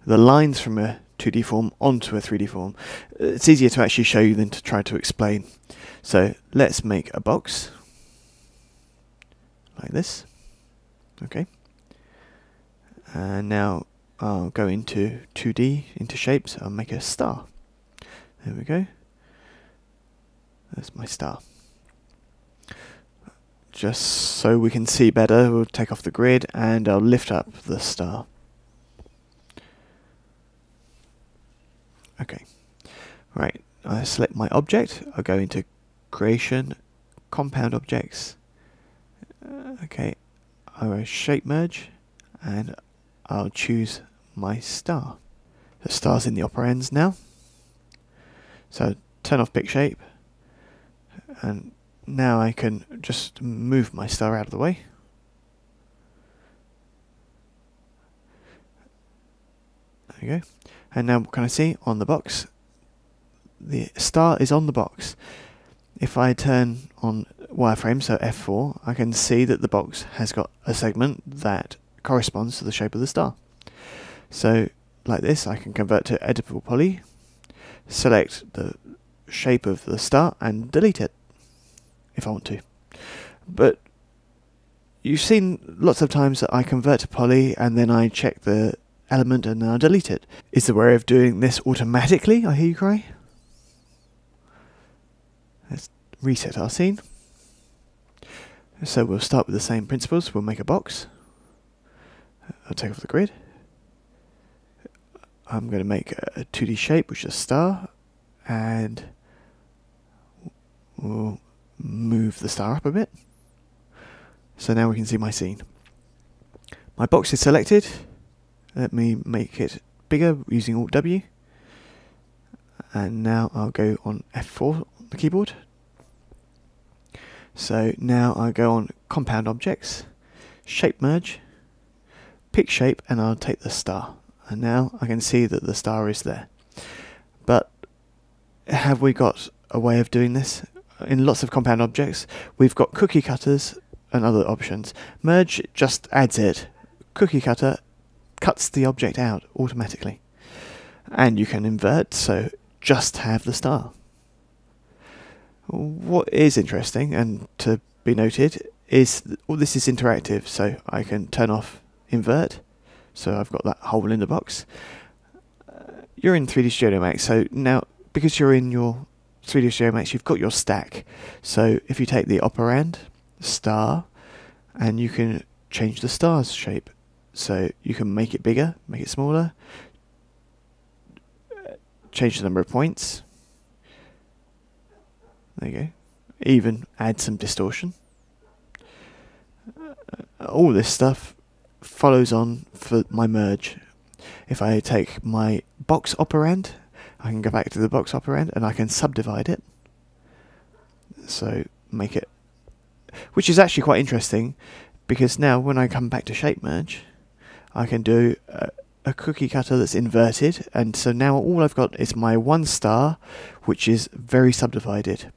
the lines from a 2D form onto a 3D form. It's easier to actually show you than to try to explain. So let's make a box like this. Okay. And now I'll go into 2D, into shapes. I'll make a star. There we go. That's my star. Just so we can see better, we'll take off the grid and I'll lift up the star. Okay. Right. I select my object. I'll go into creation, compound objects. Okay. I'll go shape merge, and I'll choose my star. The star's in the operands now. So turn off pick shape, and now I can just move my star out of the way. There you go. And now what can I see on the box? The star is on the box. If I turn on wireframe, so F4, I can see that the box has got a segment that corresponds to the shape of the star. So like this, I can convert to editable poly, select the shape of the star and delete it if I want to. But you've seen lots of times that I convert to poly and then I check the element and then I delete it. Is there a way of doing this automatically, I hear you cry? Let's reset our scene. So we'll start with the same principles. We'll make a box. I'll take off the grid. I'm going to make a 2D shape, which is a star, and we'll move the star up a bit. So now we can see my scene. My box is selected. Let me make it bigger using Alt W. And now I'll go on F4 on the keyboard. So now I go on compound objects, shape merge, pick shape, and I'll take the star. And now I can see that the star is there. But have we got a way of doing this? In lots of compound objects, we've got cookie cutters and other options. Merge just adds it. Cookie cutter cuts the object out automatically. And you can invert, so just have the star. What is interesting and to be noted is all this is interactive, so I can turn off invert. So I've got that hole in the box. You're in 3D Studio Max, so now because you're in your 3D Studio Max, you've got your stack. So if you take the operand, star, and you can change the star's shape. So you can make it bigger, make it smaller, change the number of points. There you go. Even add some distortion. All this stuff follows on for my merge. If I take my box operand, I can go back to the box operand and I can subdivide it. So make it, which is actually quite interesting, because now when I come back to shape merge, I can do a cookie cutter that's inverted, and so now all I've got is my one star, which is very subdivided.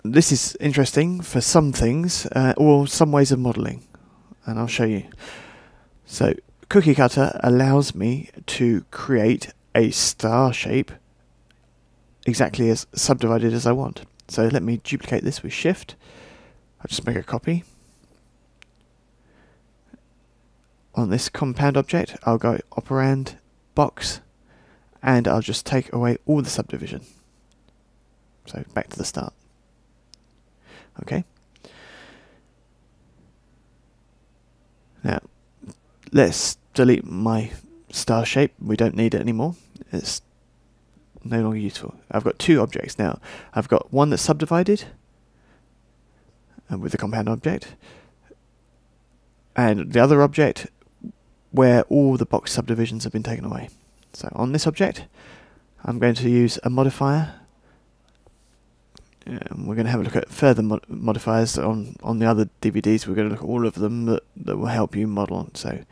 This is interesting for some things, or some ways of modelling, and I'll show you. So cookie cutter allows me to create a star shape exactly as subdivided as I want. So let me duplicate this with Shift. I'll just make a copy. On this compound object, I'll go operand, box, and I'll just take away all the subdivision. So back to the start. Okay. Now, let's delete my star shape. We don't need it anymore. It's no longer useful. I've got two objects now. I've got one that's subdivided with the compound object, and the other object where all the box subdivisions have been taken away. So on this object, I'm going to use a modifier. We're going to have a look at further modifiers on the other DVDs. We're going to look at all of them that will help you model. So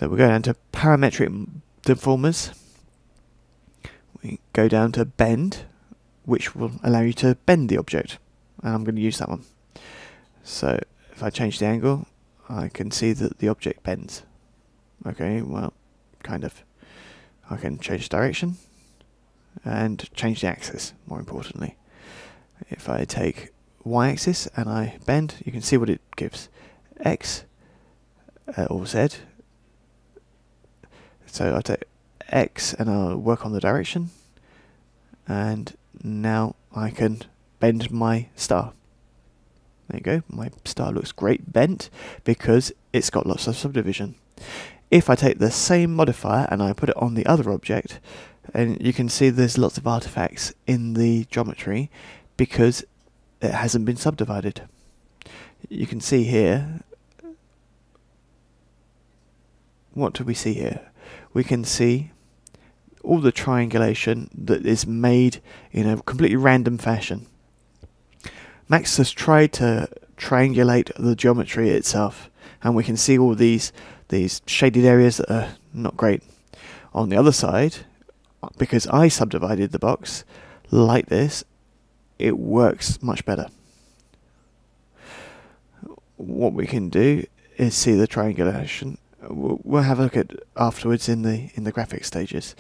we're going down to parametric deformers. We go down to bend, which will allow you to bend the object, and I'm going to use that one. So if I change the angle, I can see that the object bends. Okay, well, kind of. I can change direction and change the axis, more importantly. If I take y-axis and I bend, you can see what it gives. X or Z. So I take X and I'll work on the direction, and now I can bend my star. There you go, my star looks great bent because it's got lots of subdivision. If I take the same modifier and I put it on the other object, and you can see there's lots of artifacts in the geometry because it hasn't been subdivided. You can see here, what do we see here? We can see all the triangulation that is made in a completely random fashion. Max has tried to triangulate the geometry itself, and we can see all these shaded areas that are not great. On the other side, because I subdivided the box like this, it works much better. What we can do is see the triangulation. We'll have a look at afterwards in the graphics stages.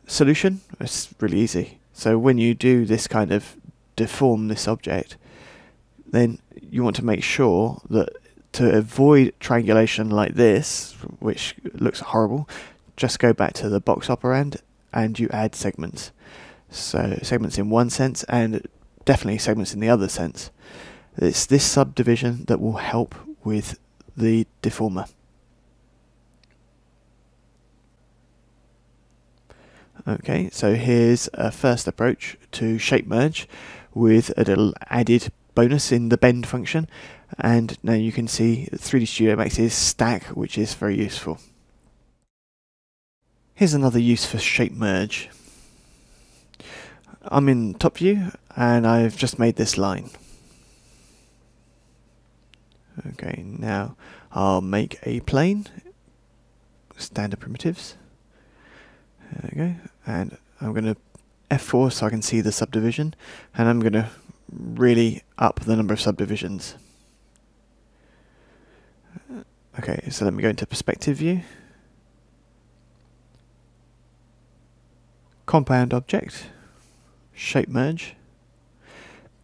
Solution, it's really easy. So when you do this kind of deform this object, then you want to make sure that to avoid triangulation like this, which looks horrible, just go back to the box operand and you add segments. So segments in one sense and definitely segments in the other sense. It's this subdivision that will help with the deformer. Okay, so here's a first approach to shape merge with a little added bonus in the bend function, and now you can see 3D Studio Max's stack, which is very useful. Here's another use for shape merge. I'm in top view and I've just made this line. Okay, now I'll make a plane, standard primitives. There we go, and I'm going to F4 so I can see the subdivision, and I'm going to really up the number of subdivisions. Okay, so let me go into perspective view, compound object, shape merge,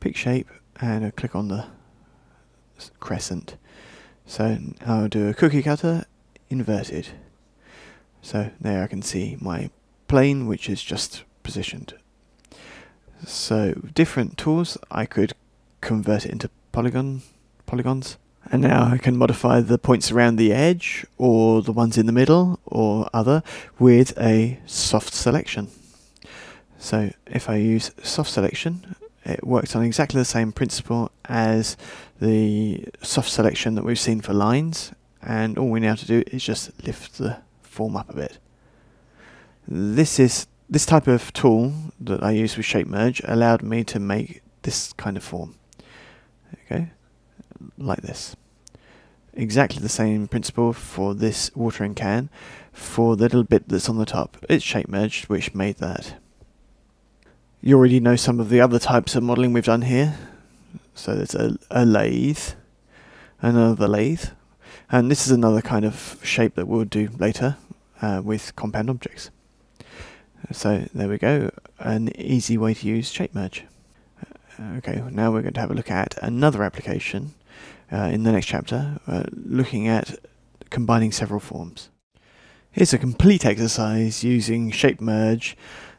pick shape, and I'll click on the crescent. So I'll do a cookie cutter inverted. So there I can see my plane, which is just positioned. So different tools, I could convert it into polygons, and now I can modify the points around the edge or the ones in the middle or other with a soft selection. So if I use soft selection, it works on exactly the same principle as the soft selection that we've seen for lines, and all we now have to do is just lift the form up a bit. This type of tool that I use with shape merge allowed me to make this kind of form. Okay, like this. exactly the same principle for this watering can for the little bit that's on the top. It's shape merged, which made that. You already know some of the other types of modelling we've done here. So there's a lathe, another lathe, and this is another kind of shape that we'll do later with compound objects. So there we go, an easy way to use shape merge. Okay, now we're going to have a look at another application in the next chapter, looking at combining several forms. Here's a complete exercise using shape merge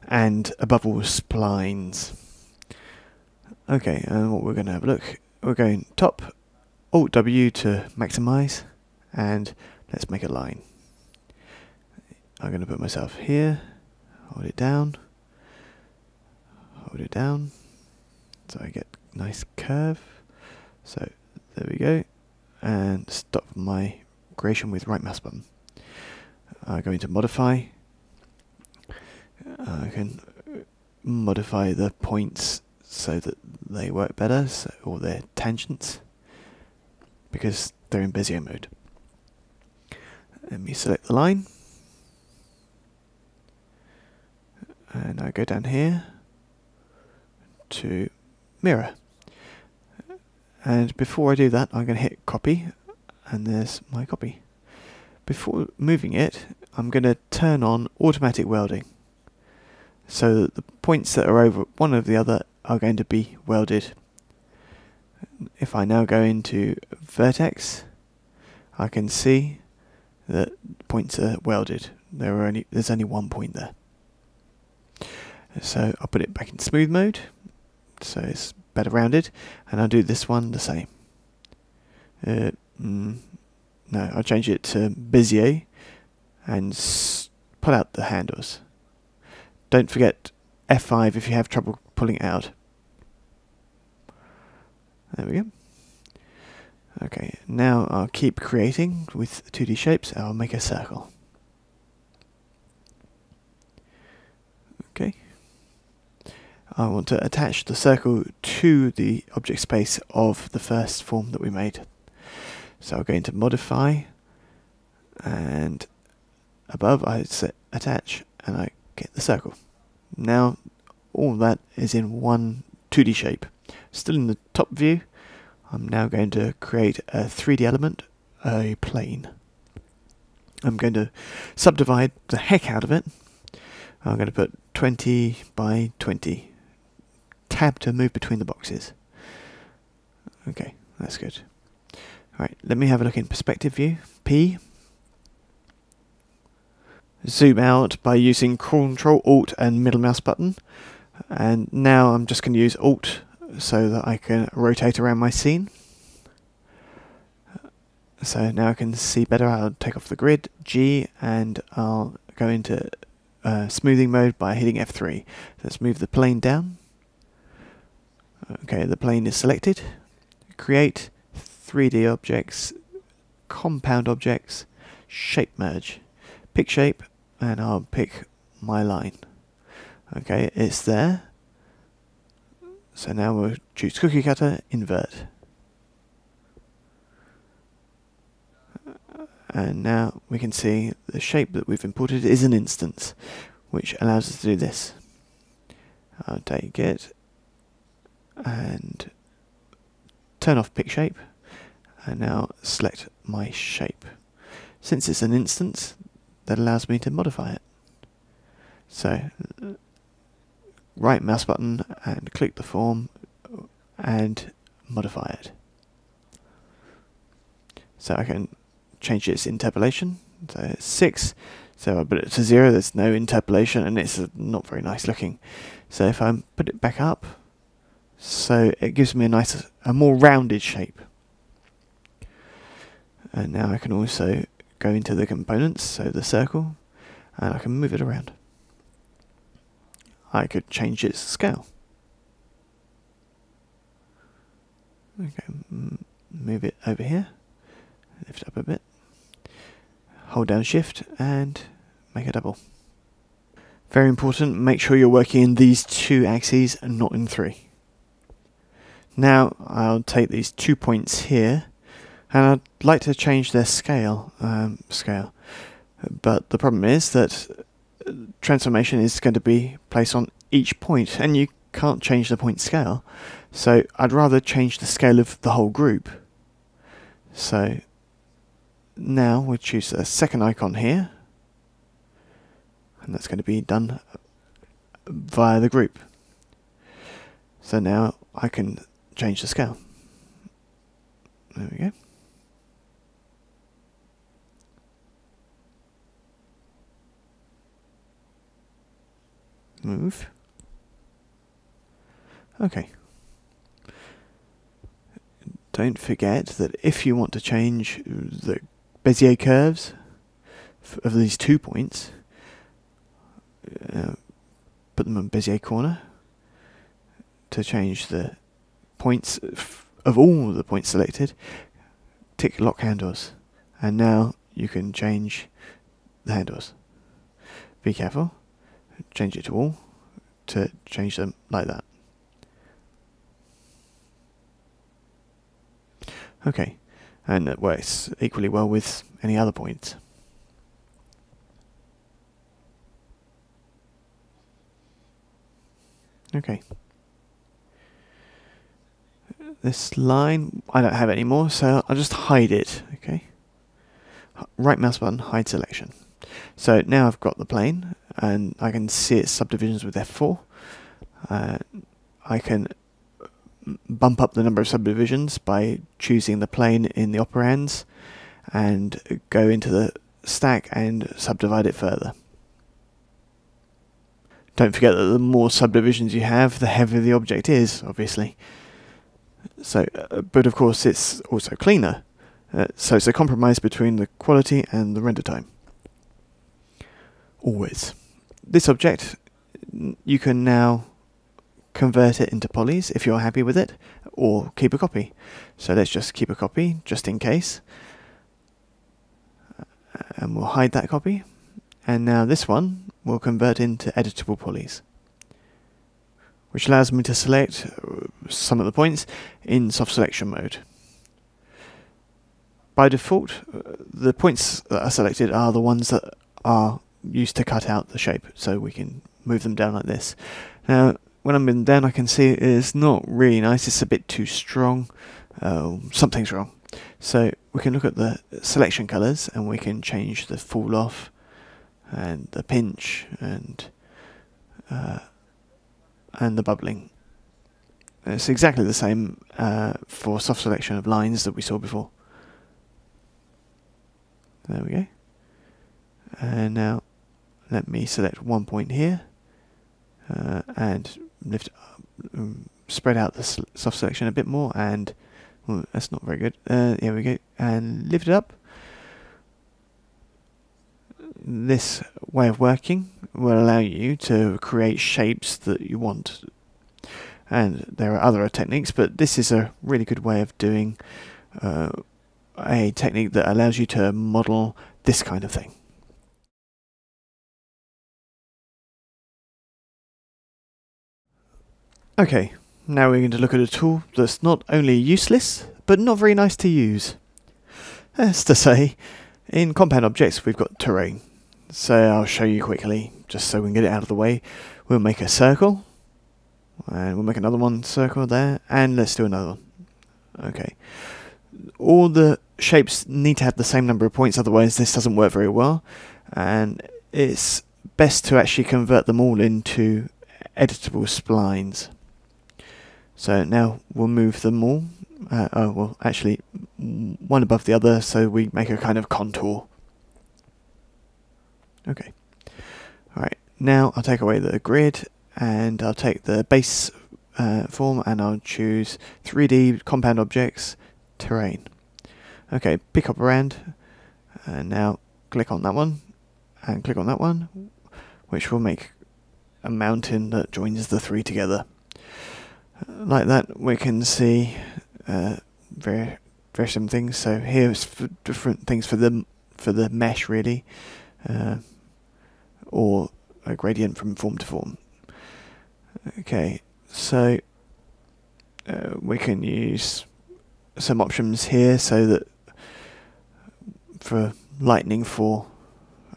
and above all splines. Okay, and what we're going to have a look, we're going top, Alt W to maximize, and let's make a line. I'm going to put myself here, hold it down, so I get a nice curve. So there we go, and stop my creation with right mouse button. I go into modify. I can modify the points so that they work better, or their tangents, because they're in Bezier mode. Let me select the line, and I go down here to mirror. And before I do that, I'm going to hit copy, and there's my copy. Before moving it, I'm going to turn on automatic welding, so that the points that are over one or the other are going to be welded. If I now go into vertex, I can see that points are welded. There's only one point there. So I'll put it back in smooth mode, so it's better rounded, and I'll do this one the same. No, I'll change it to Bezier and pull out the handles. Don't forget F5 if you have trouble pulling it out. There we go. Okay, now I'll keep creating with 2D shapes. I'll make a circle. Okay. I want to attach the circle to the object space of the first form that we made. So I'll go into modify, and above I set attach, and I get the circle. Now all that is in one 2D shape. Still in the top view, I'm now going to create a 3D element, a plane. I'm going to subdivide the heck out of it. I'm going to put 20 by 20. Tab to move between the boxes. Okay, that's good. Alright, let me have a look in perspective view. P. Zoom out by using Control, Alt and middle mouse button. And now I'm just going to use Alt so that I can rotate around my scene. So now I can see better. I'll take off the grid, G, and I'll go into smoothing mode by hitting F3. Let's move the plane down. Okay, the plane is selected. Create 3D objects, compound objects, shape merge. Pick shape, and I'll pick my line. Okay, it's there. So now we'll choose cookie cutter, invert. And now we can see the shape that we've imported is an instance, which allows us to do this. I'll take it and turn off pick shape, and now select my shape. Since it's an instance, that allows me to modify it. So right mouse button and click the form and modify it. So I can change its interpolation. So it's 6, so I put it to 0, there's no interpolation, and it's not very nice looking. So if I put it back up, so it gives me a more rounded shape. And now I can also go into the components, so the circle, and I can move it around. I could change its scale. Okay, move it over here, lift it up a bit, hold down shift and make a double. Very important, make sure you're working in these 2 axes and not in 3. Now I'll take these 2 points here and I'd like to change their scale. But the problem is that transformation is going to be placed on each point, and you can't change the point scale. So I'd rather change the scale of the whole group. So now we'll choose the second icon here, and that's going to be done via the group. So now I can change the scale. There we go. Move. Okay. Don't forget that if you want to change the Bezier curves of these 2 points, put them on Bezier corner to change the points of all the points selected. Tick lock handles, and now you can change the handles. Be careful. Change it to all to change them like that. Okay, and it works equally well with any other points. Okay. This line, I don't have it anymore, so I'll just hide it, okay? Right mouse button, hide selection. So now I've got the plane, and I can see its subdivisions with F4. I can bump up the number of subdivisions by choosing the plane in the operands, and go into the stack and subdivide it further. Don't forget that the more subdivisions you have, the heavier the object is, obviously. So, but of course it's also cleaner. So it's a compromise between the quality and the render time. Always. This object, you can now convert it into polys if you're happy with it, or keep a copy. So let's just keep a copy, just in case. And we'll hide that copy. And now this one will convert into editable polys, which allows me to select some of the points in soft selection mode. By default, the points that are selected are the ones that are used to cut out the shape, so we can move them down like this. Now, when I'm moving down, I can see it's not really nice, it's a bit too strong, something's wrong. So we can look at the selection colors, and we can change the fall off, and the pinch, and the bubbling. It's exactly the same for soft selection of lines that we saw before. There we go. And now let me select 1 point here and lift spread out the soft selection a bit more, and that's not very good. Here we go, and lift it up. This way of working will allow you to create shapes that you want. And there are other techniques, but this is a really good way of doing a technique that allows you to model this kind of thing. Okay, now we're going to look at a tool that's not only useless, but not very nice to use. That's to say, in compound objects we've got terrain. So I'll show you quickly, just so we can get it out of the way. We'll make a circle, and we'll make another one circle there, and let's do another one. Okay. All the shapes need to have the same number of points, otherwise this doesn't work very well, and it's best to actually convert them all into editable splines. So now we'll move them all, well actually one above the other, so we make a kind of contour. Okay. Alright, now I'll take away the grid, and I'll take the base form, and I'll choose 3D compound objects, terrain. Okay, pick operand, and now click on that one, and click on that one, which will make a mountain that joins the three together. Like that, we can see very similar things. So here's for different things for the mesh, really, or a gradient from form to form. Okay, so we can use some options here so that for lighting for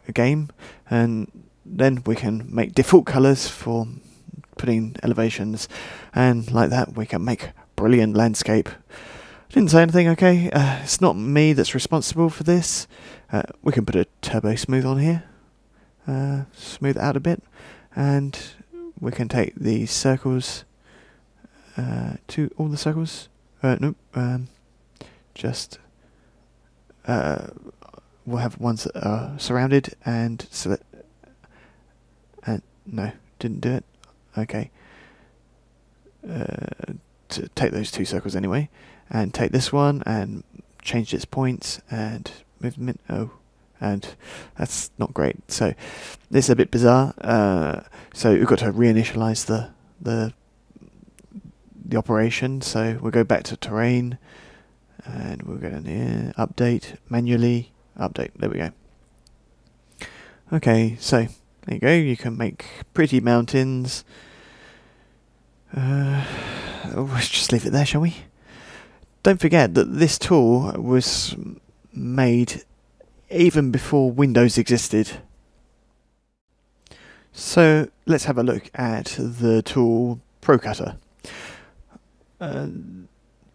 a game, and then we can make default colors for putting elevations, and like that we can make brilliant landscape. Didn't say anything. Okay, it's not me that's responsible for this. We can put a turbo smooth on here, smooth it out a bit, and we can take these circles to all the circles. No, just we'll have ones that are surrounded and select. And no, didn't do it. Okay. To take those two circles anyway, and take this one and change its points and move them in. Oh, and that's not great. So this is a bit bizarre. So we've got to reinitialize the operation. So we'll go back to terrain, and we'll go down here, update manually, update. There we go. Okay, so there you go. You can make pretty mountains. Let's just leave it there, shall we? Don't forget that this tool was made even before Windows existed. So let's have a look at the tool ProCutter.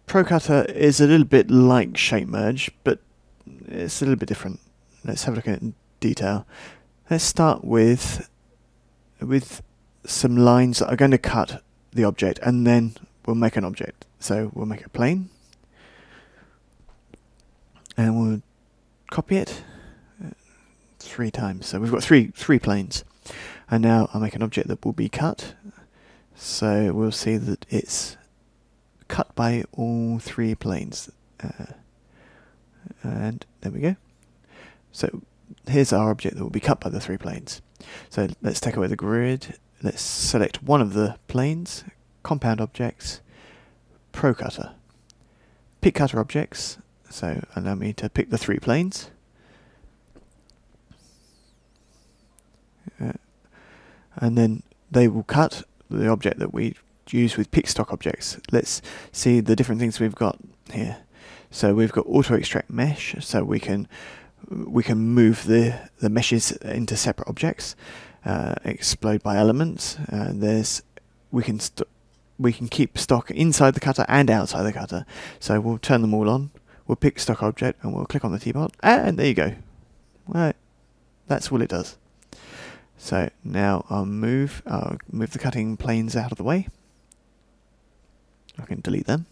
ProCutter is a little bit like Shape Merge, but it's a little bit different. Let's have a look at it in detail. Let's start with some lines that are going to cut the object, and then we'll make an object. So we'll make a plane, and we'll copy it 3 times. So we've got three planes, and now I'll make an object that will be cut. So we'll see that it's cut by all 3 planes, and there we go. So here's our object that will be cut by the 3 planes. So let's take away the grid. Let's select one of the planes, compound objects, ProCutter, pick cutter objects. So allow me to pick the 3 planes. And then they will cut the object that we use with pick stock objects. Let's see the different things we've got here. So we've got auto extract mesh, so we can move the meshes into separate objects. Explode by elements. We can keep stock inside the cutter and outside the cutter. So we'll turn them all on. We'll pick stock object and we'll click on the teapot, and there you go. Right, that's all it does. So now I'll move the cutting planes out of the way. I can delete them,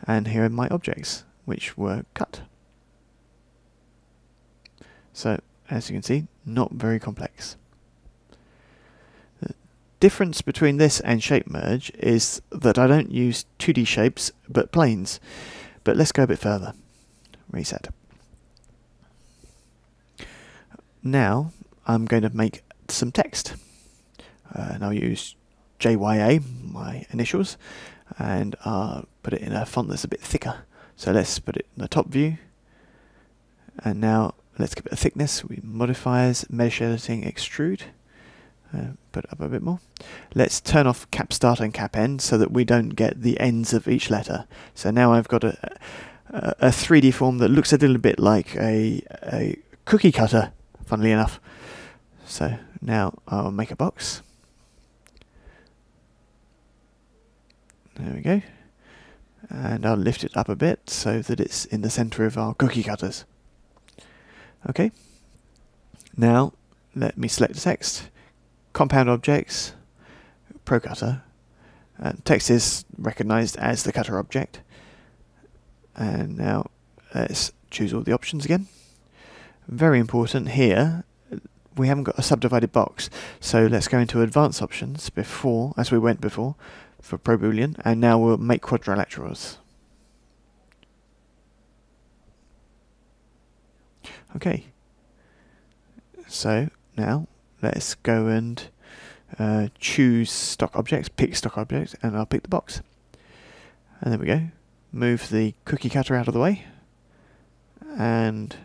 and here are my objects which were cut. So as you can see, not very complex. The difference between this and Shape Merge is that I don't use 2D shapes but planes. But let's go a bit further. Reset. Now I'm going to make some text, and I'll use JYA, my initials, and I'll put it in a font that's a bit thicker. So let's put it in the top view, and now let's give it a thickness. We modifiers, mesh editing, extrude. Put it up a bit more. Let's turn off cap start and cap end so that we don't get the ends of each letter. So now I've got a 3D form that looks a little bit like a cookie cutter, funnily enough. So now I'll make a box. There we go. And I'll lift it up a bit so that it's in the center of our cookie cutters. Okay. Now let me select the text. Compound objects, ProCutter. Text is recognized as the cutter object. And now let's choose all the options again. Very important here, we haven't got a subdivided box. So let's go into advanced options before, as we went before, for ProBoolean, and now we'll make quadrilaterals. Okay. So now let's go and choose stock objects, pick stock objects, and I'll pick the box. And there we go. Move the cookie cutter out of the way. And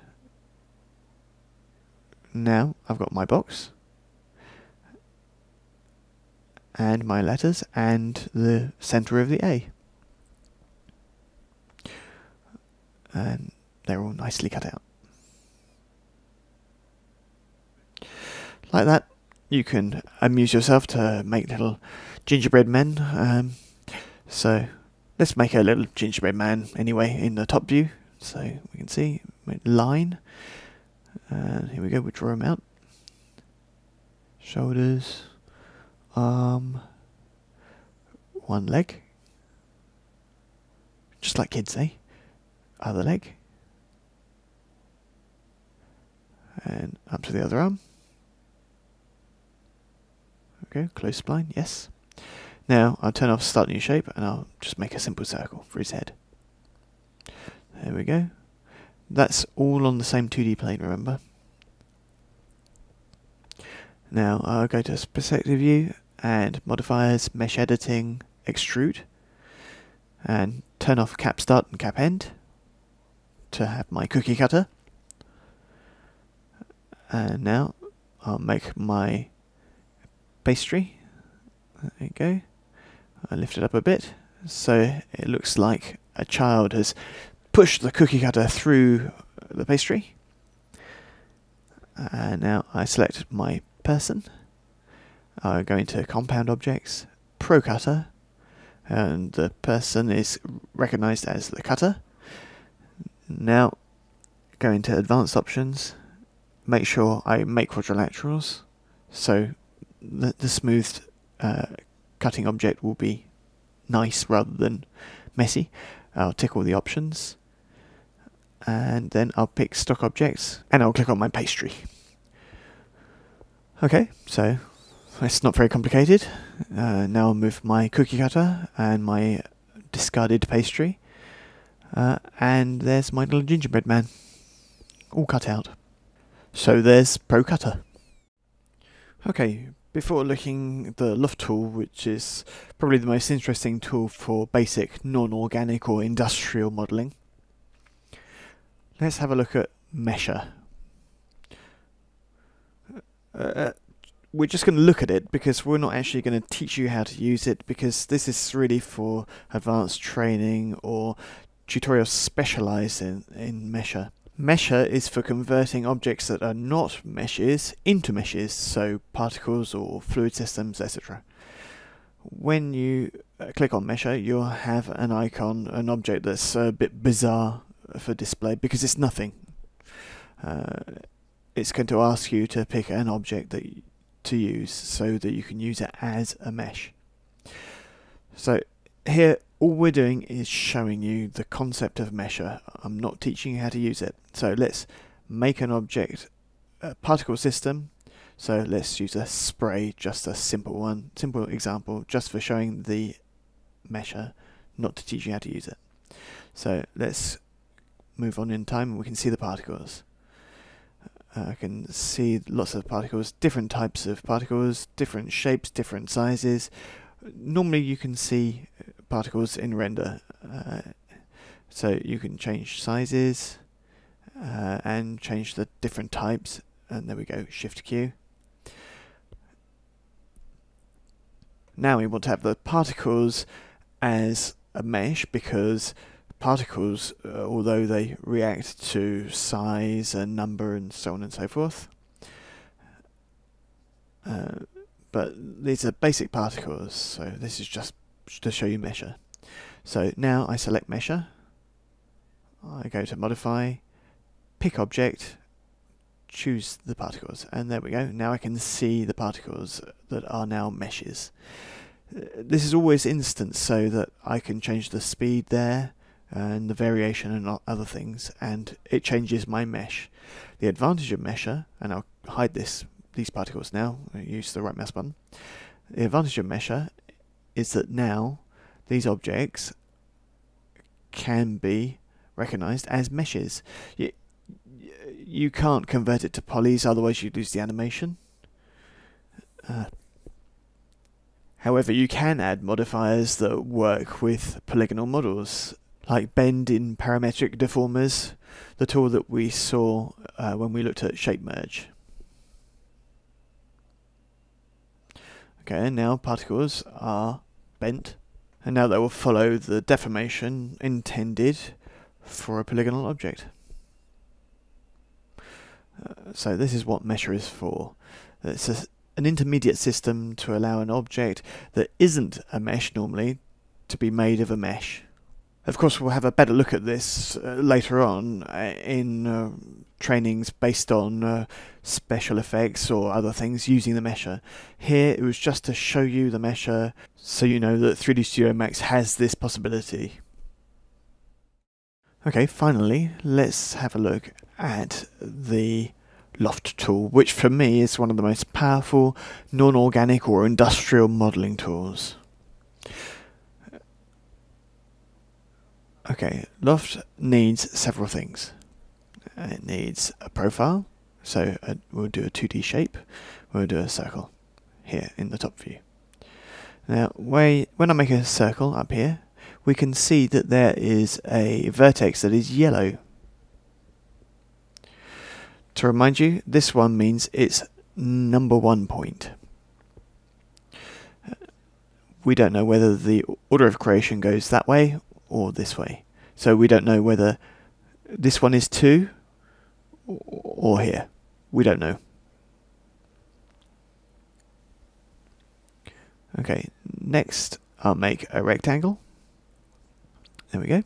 now I've got my box, and my letters, and the center of the A. And they're all nicely cut out. Like that. You can amuse yourself to make little gingerbread men. So let's make a little gingerbread man anyway in the top view. So we can see line. And here we go, we draw him out. Shoulders, arm, one leg. Just like kids say. Other leg. And up to the other arm. Okay, close spline, yes. Now I'll turn off start new shape and I'll just make a simple circle for his head. There we go. That's all on the same 2D plane, remember? Now I'll go to perspective view and modifiers, mesh editing, extrude, and turn off cap start and cap end to have my cookie cutter. And now I'll make my pastry. There you go. I lift it up a bit so it looks like a child has pushed the cookie cutter through the pastry. And now I select my person. I go into compound objects, Pro Cutter, and the person is recognized as the cutter. Now go into advanced options, make sure I make quadrilaterals so the smoothed cutting object will be nice rather than messy. I'll tick all the options and then I'll pick stock objects and I'll click on my pastry. Okay, so it's not very complicated. Now I'll move my cookie cutter and my discarded pastry and there's my little gingerbread man all cut out. So there's Pro Cutter. Okay, before looking at the Luft tool, which is probably the most interesting tool for basic non-organic or industrial modelling, let's have a look at Mesher. We're just going to look at it because we're not actually going to teach you how to use it, because this is really for advanced training or tutorials specialised in Mesher. Mesher is for converting objects that are not meshes into meshes, so particles or fluid systems, etc. When you click on Mesher, you'll have an icon, an object that's a bit bizarre for display because it's nothing. It's going to ask you to pick an object to use so that you can use it as a mesh. So here all we're doing is showing you the concept of Mesher. I'm not teaching you how to use it. So let's make an object, a particle system. So let's use a spray, just a simple one, simple example, just for showing the Mesher, not to teach you how to use it. So let's move on in time and we can see the particles. I can see lots of particles, different types of particles, different shapes, different sizes. Normally you can see particles in render, so you can change sizes and change the different types, and there we go, Shift Q. Now we want to have the particles as a mesh because particles, although they react to size and number and so on and so forth, but these are basic particles, so this is just to show you Mesher. So now I select Mesher, I go to modify, pick object, choose the particles, and there we go. Now I can see the particles that are now meshes. This is always instant so that I can change the speed there and the variation and other things, and it changes my mesh. The advantage of Mesher, and I'll hide these particles now, I use the right mouse button. The advantage of Mesher is that now these objects can be recognized as meshes. You can't convert it to polys, otherwise you lose the animation. However, you can add modifiers that work with polygonal models, like Bend in Parametric Deformers, the tool that we saw when we looked at Shape Merge. Okay, and now particles are bent, and now they will follow the deformation intended for a polygonal object. So this is what Mesher is for. It's an intermediate system to allow an object that isn't a mesh normally to be made of a mesh. Of course, we'll have a better look at this later on in trainings based on special effects or other things using the mesher. Here it was just to show you the mesher so you know that 3D Studio Max has this possibility. Okay, finally, let's have a look at the Loft tool, which for me is one of the most powerful non-organic or industrial modelling tools. Okay, Loft needs several things. It needs a profile, so we'll do a 2D shape, we'll do a circle here in the top view. Now, when I make a circle up here, we can see that there is a vertex that is yellow. To remind you, this one means it's number 1 point. We don't know whether the order of creation goes that way or this way. So we don't know whether this one is 2 or here. We don't know. Okay, next I'll make a rectangle. There we go.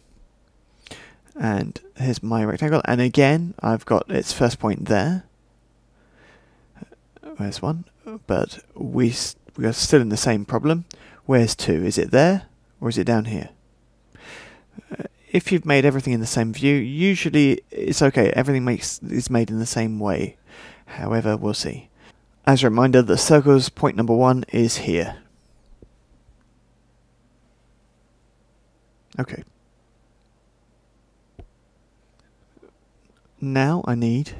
And here's my rectangle, and again I've got its first point there. Where's 1? But we are still in the same problem. Where's 2? Is it there or is it down here? If you've made everything in the same view, usually it's okay. Everything is made in the same way. However, we'll see. As a reminder, the circle's point number 1 is here. Okay. Now I need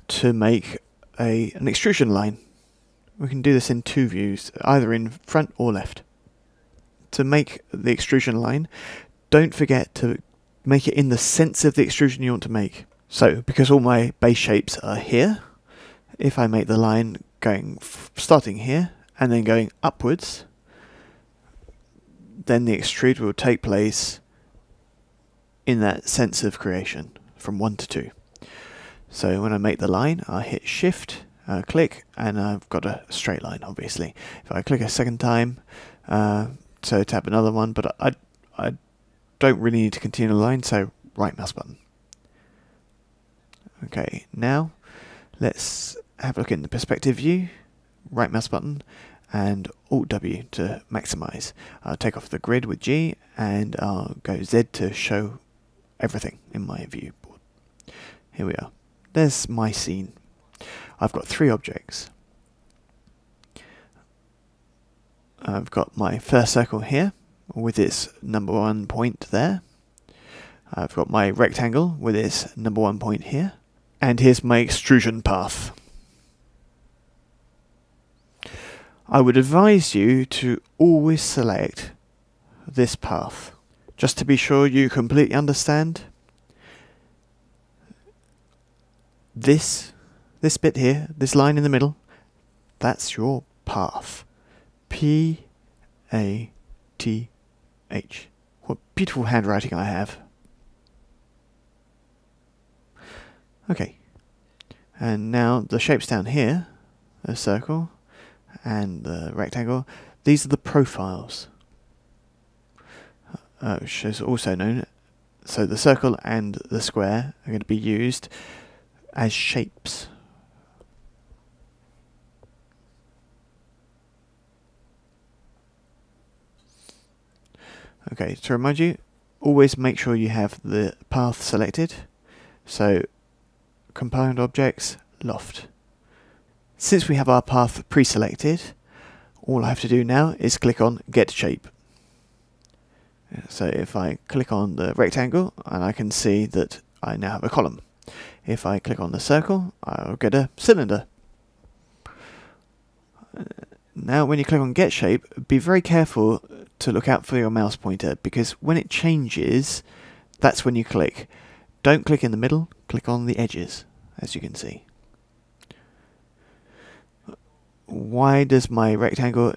to make an extrusion line. We can do this in 2 views, either in front or left. To make the extrusion line, don't forget to make it in the sense of the extrusion you want to make. So, because all my base shapes are here, if I make the line starting here and then going upwards, then the extrude will take place in that sense of creation from 1 to 2. So when I make the line, I hit Shift, click, and I've got a straight line, obviously. If I click a second time, so tap another one, but I don't really need to continue the line, so right mouse button. Okay, now let's have a look in the perspective view, right mouse button, and Alt W to maximize. I'll take off the grid with G, and I'll go Z to show everything in my viewport. Here we are. There's my scene. I've got 3 objects. I've got my first circle here with its number 1 point there. I've got my rectangle with its number 1 point here. And here's my extrusion path. I would advise you to always select this path, just to be sure you completely understand. This bit here, this line in the middle, that's your path. P-A-T-H. What beautiful handwriting I have. Okay. And now the shapes down here, a circle and the rectangle, these are the profiles. Which is also known, so the circle and the square are going to be used as shapes. Okay, to remind you, always make sure you have the path selected. So, component objects, Loft. Since we have our path pre-selected, all I have to do now is click on Get Shape. So if I click on the rectangle, and I can see that I now have a column. If I click on the circle, I'll get a cylinder. Now when you click on Get Shape, be very careful to look out for your mouse pointer, because when it changes, that's when you click. Don't click in the middle, click on the edges, as you can see. Why does my rectangle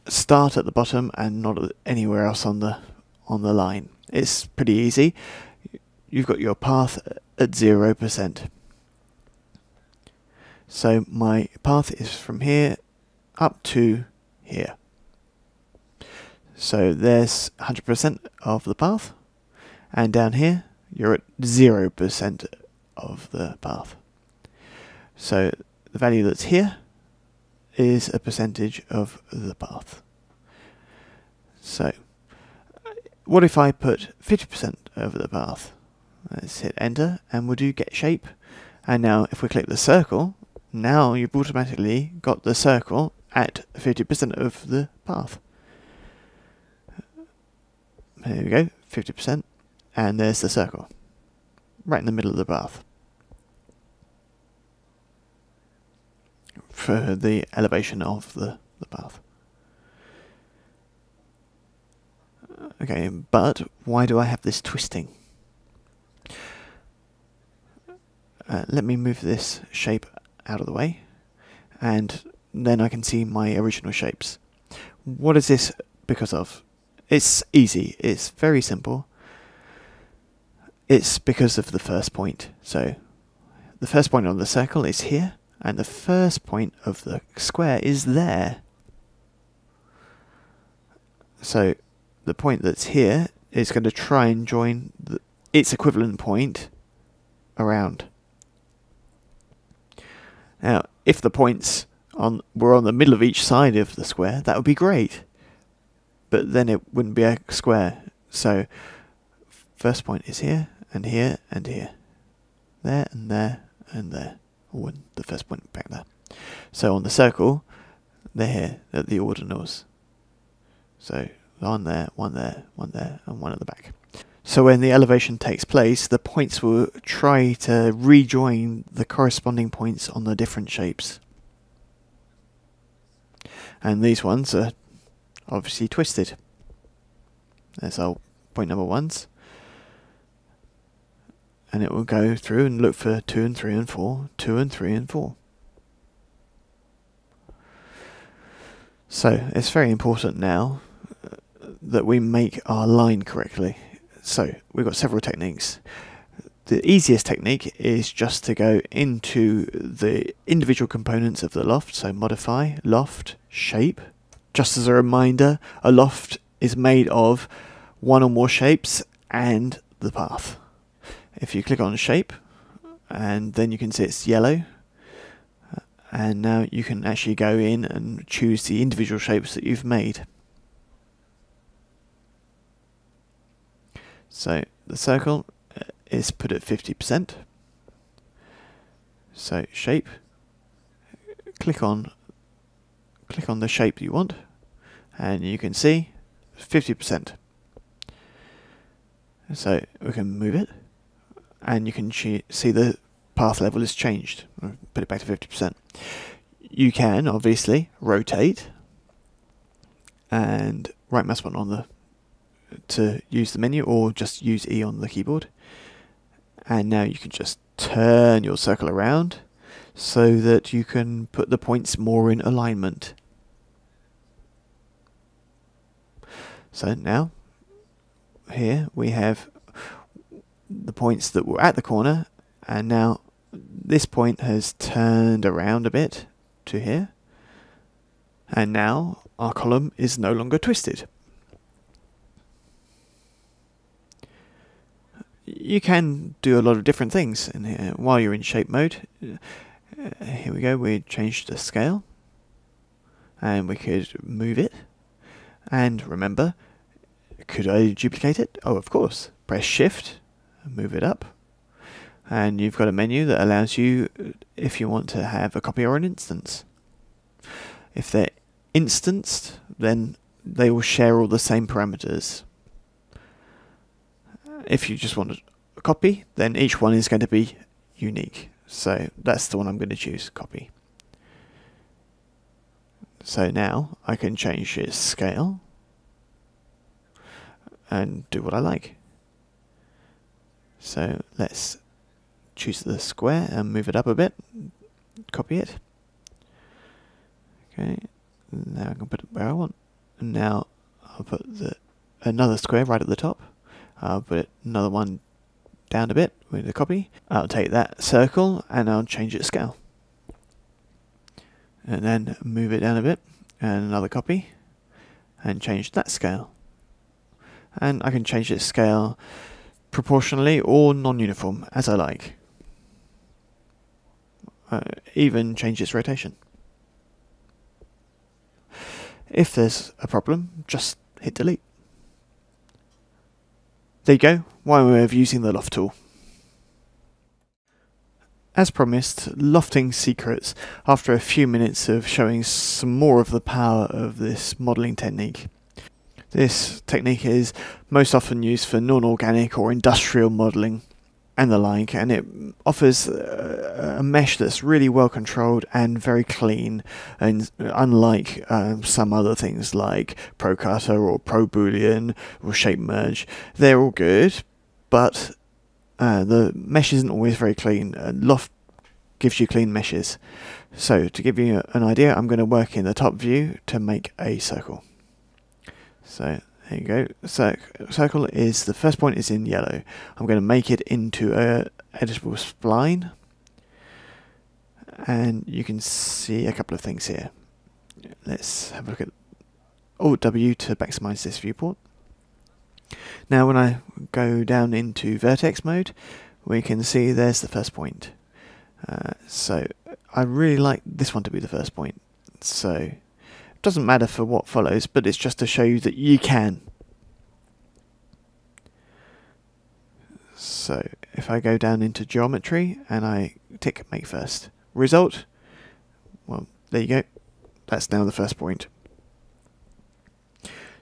start at the bottom and not anywhere else on the line? It's pretty easy. You've got your path at 0%. So my path is from here up to here. So there's 100% of the path, and down here you're at 0% of the path. So the value that's here is a percentage of the path. So what if I put 50% over the path? Let's hit enter and we'll do get shape. And now if we click the circle, now you've automatically got the circle at 50% of the path. There we go, 50%, and there's the circle, right in the middle of the path. For the elevation of the path. Okay, but why do I have this twisting? Let me move this shape out of the way, and then I can see my original shapes. What is this because of? It's easy, it's very simple. It's because of the first point. So the first point on the circle is here, and the first point of the square is there. So the point that's here is going to try and join its equivalent point around. Now, if the points were on the middle of each side of the square, that would be great. But then it wouldn't be a square. So first point is here, and here, and here. There, and there, and there. Or the first point back there. So on the circle, they're here at the ordinals. So one there, one there, one there, and one at the back. So when the elevation takes place, the points will try to rejoin the corresponding points on the different shapes. And these ones are obviously twisted. There's our point number ones. And it will go through and look for 2 and 3 and 4, 2 and 3 and 4. So it's very important now that we make our line correctly. So we've got several techniques. The easiest technique is just to go into the individual components of the loft, so modify, loft, shape. Just as a reminder, a loft is made of one or more shapes and the path. If you click on shape, and then you can see it's yellow, and now you can actually go in and choose the individual shapes that you've made. So the circle is put at 50%. So shape, click on the shape you want, and you can see 50%. So we can move it, and you can see the path level has changed. I'll put it back to 50%. You can obviously rotate and right mouse button on to use the menu, or just use E on the keyboard. And now you can just turn your circle around so that you can put the points more in alignment. So now here we have the points that were at the corner, and now this point has turned around a bit to here, and now our column is no longer twisted. You can do a lot of different things in here while you're in shape mode. Here we go, we changed the scale, and we could move it. And remember, could I duplicate it? Oh, of course. Press shift and move it up, and you've got a menu that allows you, if you want to have a copy or an instance. If they're instanced, then they will share all the same parameters. If you just want a copy, then each one is going to be unique. So that's the one I'm going to choose, copy. So now I can change its scale and do what I like. So let's choose the square and move it up a bit, copy it. Okay, now I can put it where I want. And now I'll put another square right at the top. I'll put another one down a bit with the copy. I'll take that circle and I'll change its scale. and then move it down a bit, and another copy, and change that scale. And I can change its scale proportionally or non-uniform, as I like. Even change its rotation. If there's a problem, just hit delete. There you go, one way of using the loft tool. As promised, lofting secrets after a few minutes of showing some more of the power of this modelling technique. This technique is most often used for non-organic or industrial modelling and the like, and it offers a mesh that's really well controlled and very clean, and unlike some other things like ProCutter or ProBoolean or ShapeMerge, they're all good, but the mesh isn't always very clean. Loft gives you clean meshes. So to give you an idea, I'm going to work in the top view to make a circle. So there you go. Circle is the first point is in yellow. I'm going to make it into a editable spline, and you can see a couple of things here. Let's have a look at Alt W to maximize this viewport. Now when I go down into vertex mode, we can see there's the first point. So I really like this one to be the first point. So it doesn't matter for what follows, but it's just to show you that you can. So if I go down into geometry and I tick make first result, well, there you go. That's now the first point.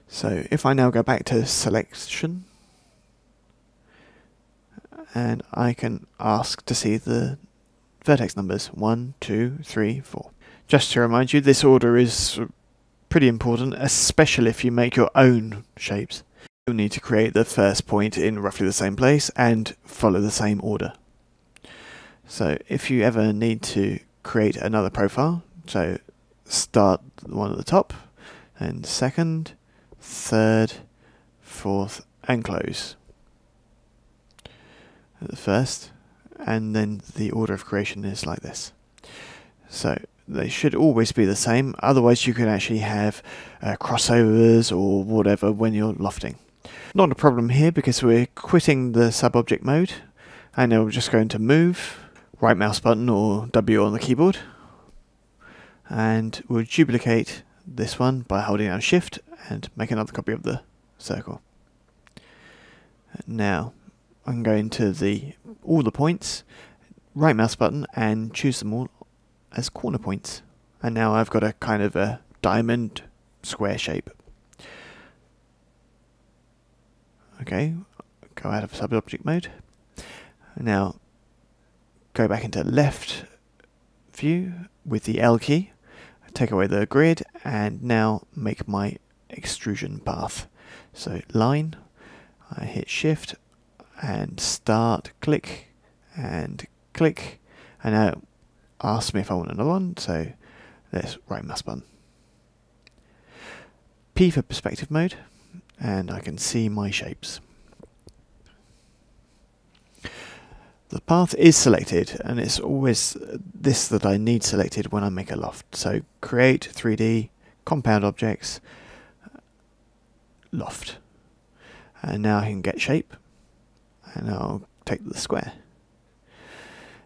So if I now go back to selection, and I can ask to see the vertex numbers 1, 2, 3, 4. Just to remind you, this order is pretty important, especially if you make your own shapes. You'll need to create the first point in roughly the same place and follow the same order. So if you ever need to create another profile, so start the one at the top, and second, third, fourth, and close. At the first, and then the order of creation is like this. So they should always be the same, otherwise you could actually have crossovers or whatever when you're lofting. Not a problem here because we're quitting the sub-object mode, and then we're just going to move, right mouse button or W on the keyboard, and we'll duplicate this one by holding down Shift and make another copy of the circle. Now I can go into all the points, right mouse button, and choose them all as corner points. And now I've got a kind of a diamond square shape. Okay, go out of sub-object mode. Now go back into left view with the L key, take away the grid, and now make my extrusion path. So line, I hit Shift and start, click, and now ask me if I want another one, so there's right mouse button. P for perspective mode, and I can see my shapes. The path is selected, and it's always this that I need selected when I make a loft. So create 3D, compound objects, loft. And now I can get shape, and I'll take the square.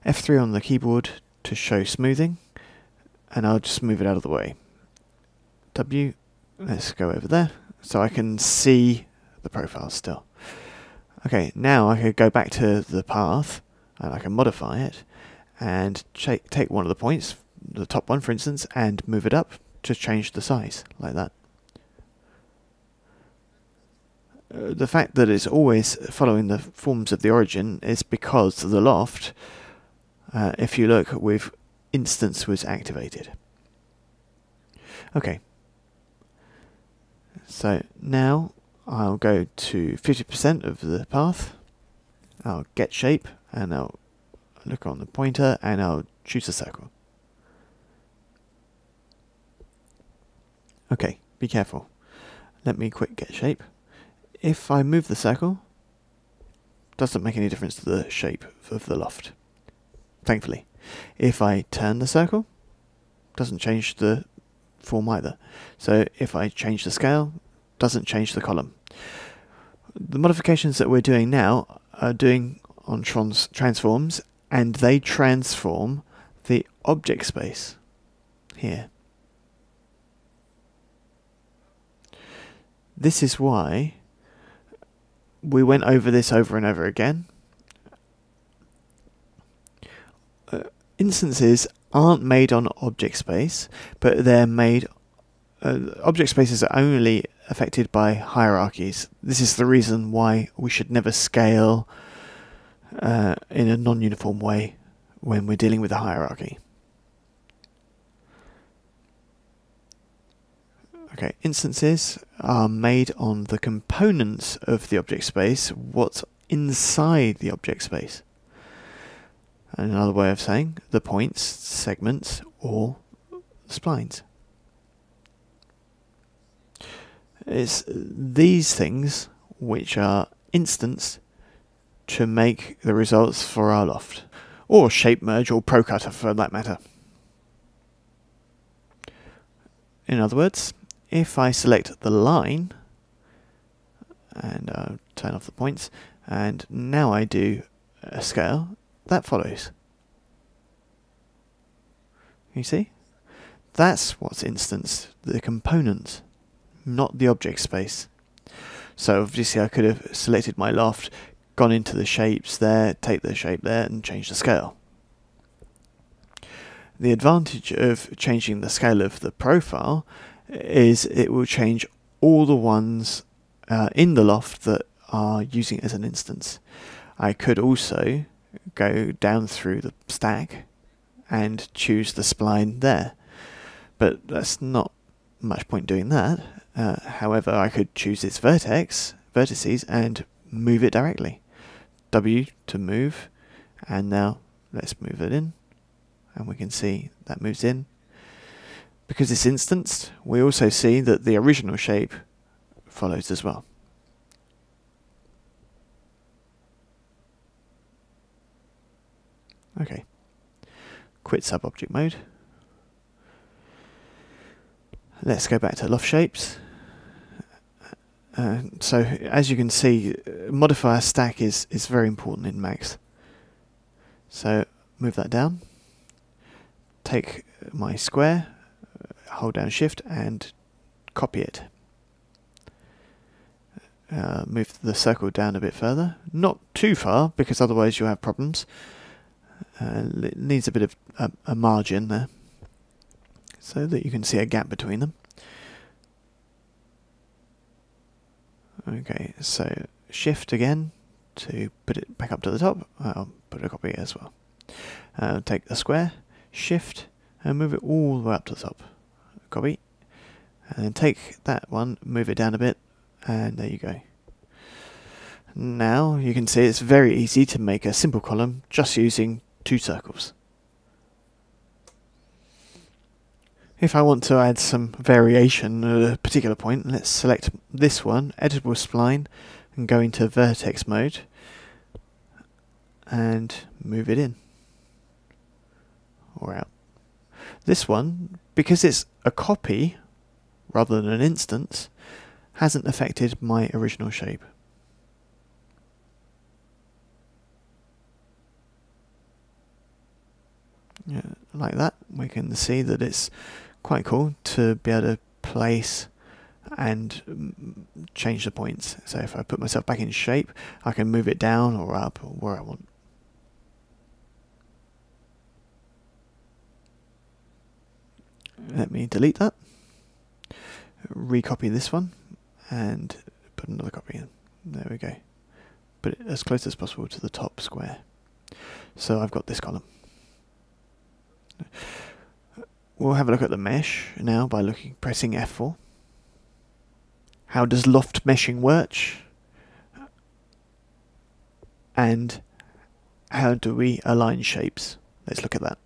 F3 on the keyboard to show smoothing, and I'll just move it out of the way. W, let's go over there, so I can see the profile still. Okay, now I could go back to the path, and I can modify it, and take one of the points, the top one for instance, and move it up to change the size, like that. The fact that it's always following the forms of the origin is because the loft, if you look, with instance was activated. Okay, so now I'll go to 50% of the path, I'll get shape, and I'll look on the pointer, and I'll choose a circle. Okay, be careful. Let me quick get shape. If I move the circle, doesn't make any difference to the shape of the loft, thankfully. If I turn the circle, doesn't change the form either. So if I change the scale, doesn't change the column. The modifications that we're doing now are doing on transforms, and they transform the object space here. This is why we went over this over and over again. Instances aren't made on object space, but they're made. Object spaces are only affected by hierarchies. This is the reason why we should never scale in a non-uniform way when we're dealing with a hierarchy. Okay, instances are made on the components of the object space, what's inside the object space. Another way of saying the points, segments, or splines. It's these things which are instanced to make the results for our loft, or shape merge, or ProCutter for that matter. In other words, if I select the line and I'll turn off the points, and now I do a scale, that follows. You see? That's what's instanced, the components, not the object space. So obviously I could have selected my loft, gone into the shapes there, take the shape there and change the scale. The advantage of changing the scale of the profile is it will change all the ones in the loft that are using it as an instance. I could also go down through the stack and choose the spline there, but that's not much point doing that. However, I could choose its vertices and move it directly. W to move, and now let's move it in, and we can see that moves in. Because it's instanced, we also see that the original shape follows as well. Okay, quit sub-object mode. Let's go back to loft shapes. So as you can see, modifier stack is very important in Max. So move that down, take my square, hold down shift and copy it. Move the circle down a bit further, not too far because otherwise you'll have problems. It needs a bit of a margin there so that you can see a gap between them. Okay, so shift again to put it back up to the top. I'll put a copy as well. Take the square, shift and move it all the way up to the top. Copy, and then take that one, move it down a bit, and there you go. Now you can see it's very easy to make a simple column just using 2 circles. If I want to add some variation at a particular point, let's select this one, editable spline, and go into vertex mode and move it in or out. This one, because it's a copy rather than an instance, hasn't affected my original shape. Yeah, like that, we can see that it's quite cool to be able to place and change the points. So if I put myself back in shape, I can move it down or up or where I want. Let me delete that, recopy this one and put another copy in. There we go. Put it as close as possible to the top square. So I've got this column. We'll have a look at the mesh now by pressing F4. How does loft meshing work? And how do we align shapes? Let's look at that.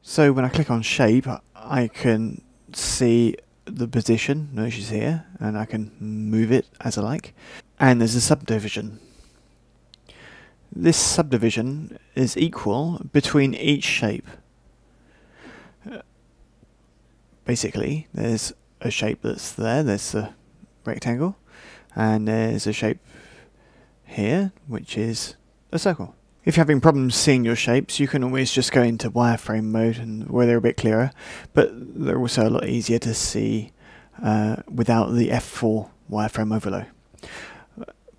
So when I click on shape, I can see the position, notice here, and I can move it as I like. And there's a subdivision. This subdivision is equal between each shape. basically there's a shape that's there's the rectangle, and there's a shape here which is a circle. If you're having problems seeing your shapes, you can always just go into wireframe mode, and where they're a bit clearer, but they're also a lot easier to see without the F4 wireframe overlay.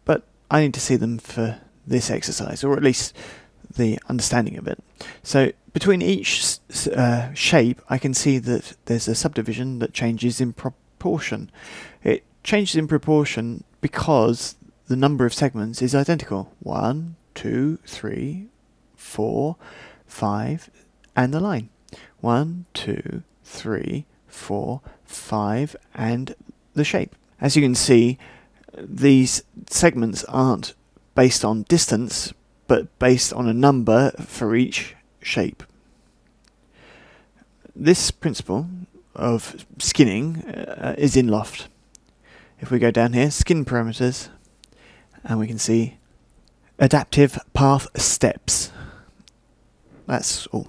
But I need to see them for this exercise, or at least the understanding of it. So between each shape, I can see that there's a subdivision that changes in proportion. It changes in proportion because the number of segments is identical. 1, 2, 3, 4, 5, and the line. 1, 2, 3, 4, 5, and the shape. As you can see, these segments aren't based on distance, but based on a number for each shape. This principle of skinning is in Loft. If we go down here, skin parameters, and we can see adaptive path steps. That's all.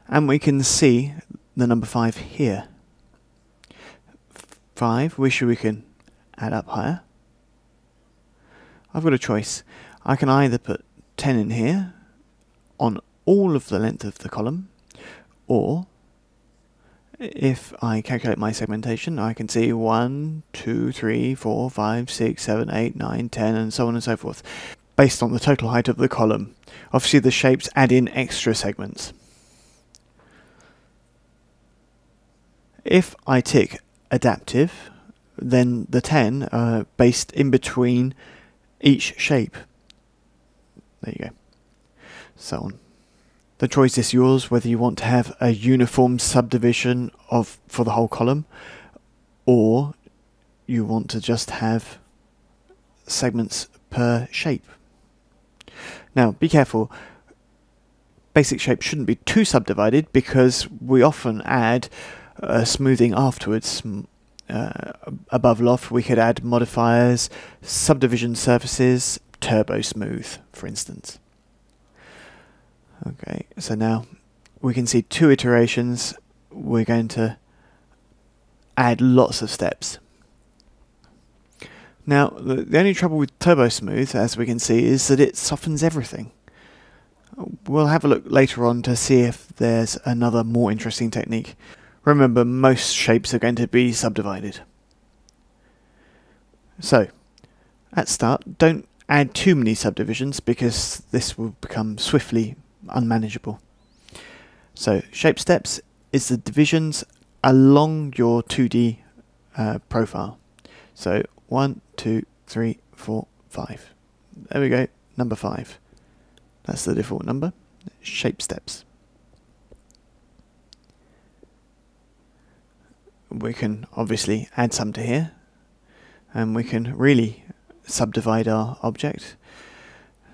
And we can see the number 5 here. 5, we can add up higher. I've got a choice. I can either put 10 in here on all of the length of the column, or if I calculate my segmentation, I can see 1, 2, 3, 4, 5, 6, 7, 8, 9, 10, and so on and so forth, based on the total height of the column. Obviously the shapes add in extra segments. If I tick adaptive, then the 10 are based in between each shape. There you go. So on. The choice is yours, whether you want to have a uniform subdivision for the whole column, or you want to just have segments per shape. Now, be careful. Basic shape shouldn't be too subdivided, because we often add smoothing afterwards. Above Loft, we could add modifiers, subdivision surfaces, turbo smooth, for instance. Okay, so now we can see 2 iterations. We're going to add lots of steps. Now, the only trouble with Turbo Smooth, as we can see, is that it softens everything. We'll have a look later on to see if there's another more interesting technique. Remember, most shapes are going to be subdivided. So, at start, don't add too many subdivisions, because this will become swiftly unmanageable. So shape steps is the divisions along your 2D profile. So 1, 2, 3, 4, 5. There we go, number 5. That's the default number. Shape steps. We can obviously add some to here, and we can really subdivide our object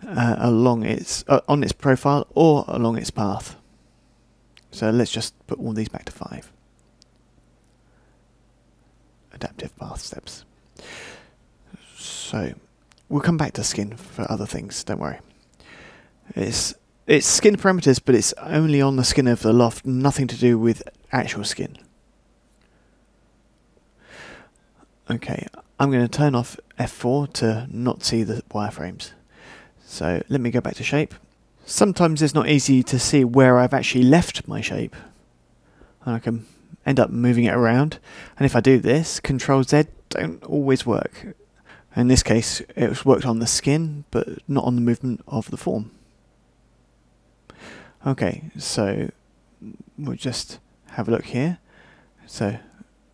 along its on its profile or along its path. So let's just put all these back to 5. Adaptive path steps. So we'll come back to skin for other things, don't worry. It's skin parameters, but it's only on the skin of the Loft, nothing to do with actual skin. Okay, I'm going to turn off F4 to not see the wireframes. So let me go back to shape. Sometimes it's not easy to see where I've actually left my shape, and I can end up moving it around. And if I do this, Control Z don't always work. In this case, it worked on the skin, but not on the movement of the form. Okay, so we'll just have a look here. So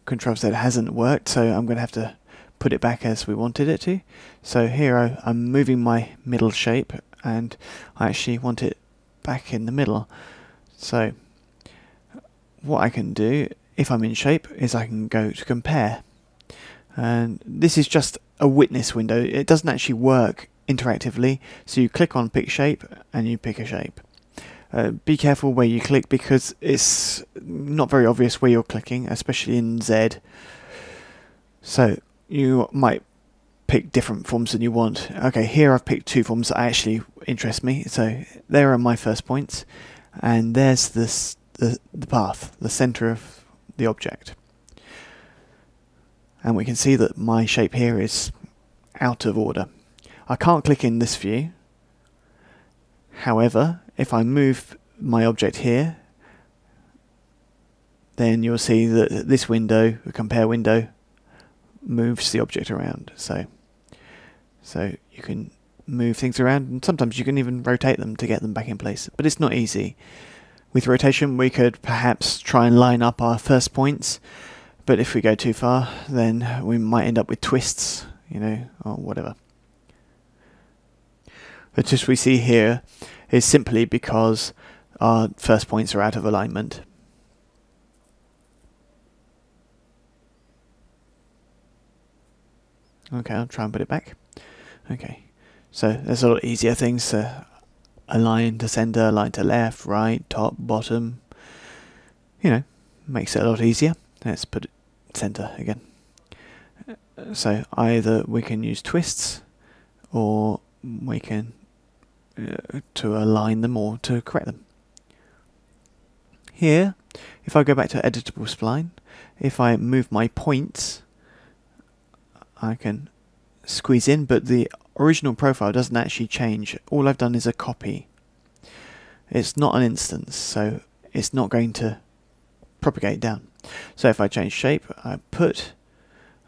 Control Z hasn't worked, so I'm going to have to put it back as we wanted it to. So here I'm moving my middle shape, and I actually want it back in the middle. So what I can do, if I'm in shape, is I can go to compare. And this is just a witness window. It doesn't actually work interactively. So you click on pick shape, and you pick a shape. Be careful where you click, because it's not very obvious where you're clicking, especially in Z. So you might pick different forms than you want. Okay, here I've picked 2 forms that actually interest me. So there are my first points, and there's this the path, the center of the object. And we can see that my shape here is out of order. I can't click in this view. However, if I move my object here, then you'll see that this window, the compare window, moves the object around. So you can move things around, and sometimes you can even rotate them to get them back in place, but it's not easy. With rotation we could perhaps try and line up our first points, but if we go too far then we might end up with twists, you know, or whatever. The twist we see here is simply because our first points are out of alignment. Okay, I'll try and put it back. Okay, so there's a lot easier things to align to center, align to left, right, top, bottom. You know, makes it a lot easier. Let's put it center again. So either we can use twists, or we can to align them or to correct them. Here, if I go back to editable spline, if I move my points, I can squeeze in, but the original profile doesn't actually change. All I've done is a copy. It's not an instance, so it's not going to propagate down. So if I change shape, I put,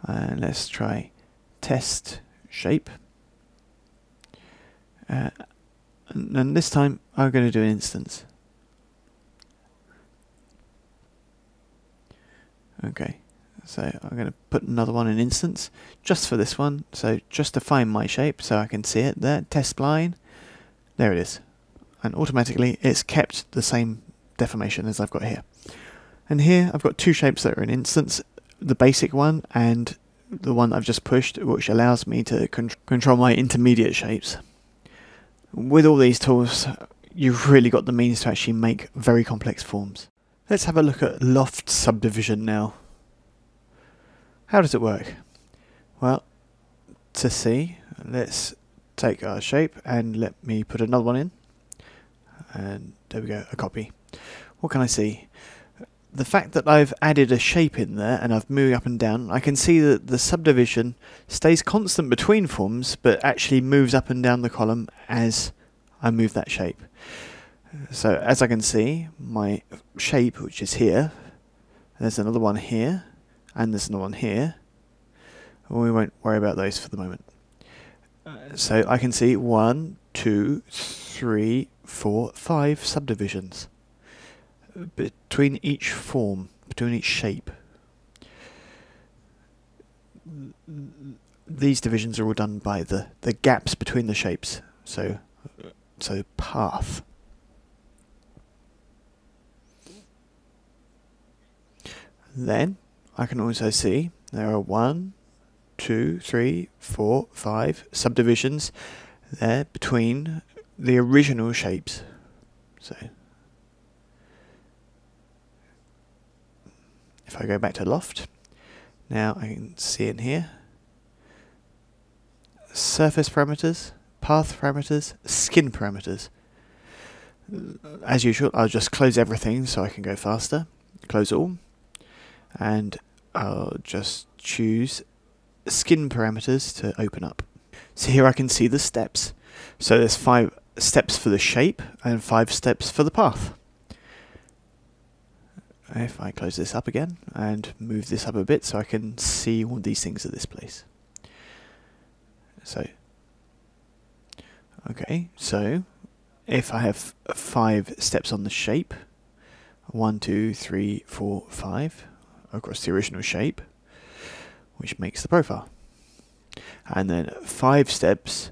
and let's try test shape, and this time I'm going to do an instance. Okay, so I'm going to put another one in instance just for this one, so just to find my shape so I can see it there. Test spline, there it is, and automatically it's kept the same deformation as I've got here. And here I've got two shapes that are in instance, the basic one and the one I've just pushed, which allows me to control my intermediate shapes. With all these tools, you've really got the means to actually make very complex forms. Let's have a look at loft subdivision now. How does it work? Well, to see, let's take our shape and let me put another one in. And there we go, a copy. What can I see? The fact that I've added a shape in there and I've moved up and down, I can see that the subdivision stays constant between forms, but actually moves up and down the column as I move that shape. So as I can see, my shape, which is here, there's another one here, and there's another one here. We won't worry about those for the moment. So I can see 1, 2, 3, 4, 5 subdivisions between each form, between each shape. These divisions are all done by the gaps between the shapes. So path. Then I can also see there are 1, 2, 3, 4, 5 subdivisions there between the original shapes. So if I go back to loft, now I can see in here surface parameters, path parameters, skin parameters. As usual, I'll just close everything so I can go faster. Close all, and I'll just choose skin parameters to open up. So here I can see the steps. So there's 5 steps for the shape and 5 steps for the path. If I close this up again and move this up a bit so I can see all these things at this place. So, okay, so if I have 5 steps on the shape, 1, 2, 3, 4, 5 across the original shape, which makes the profile, and then 5 steps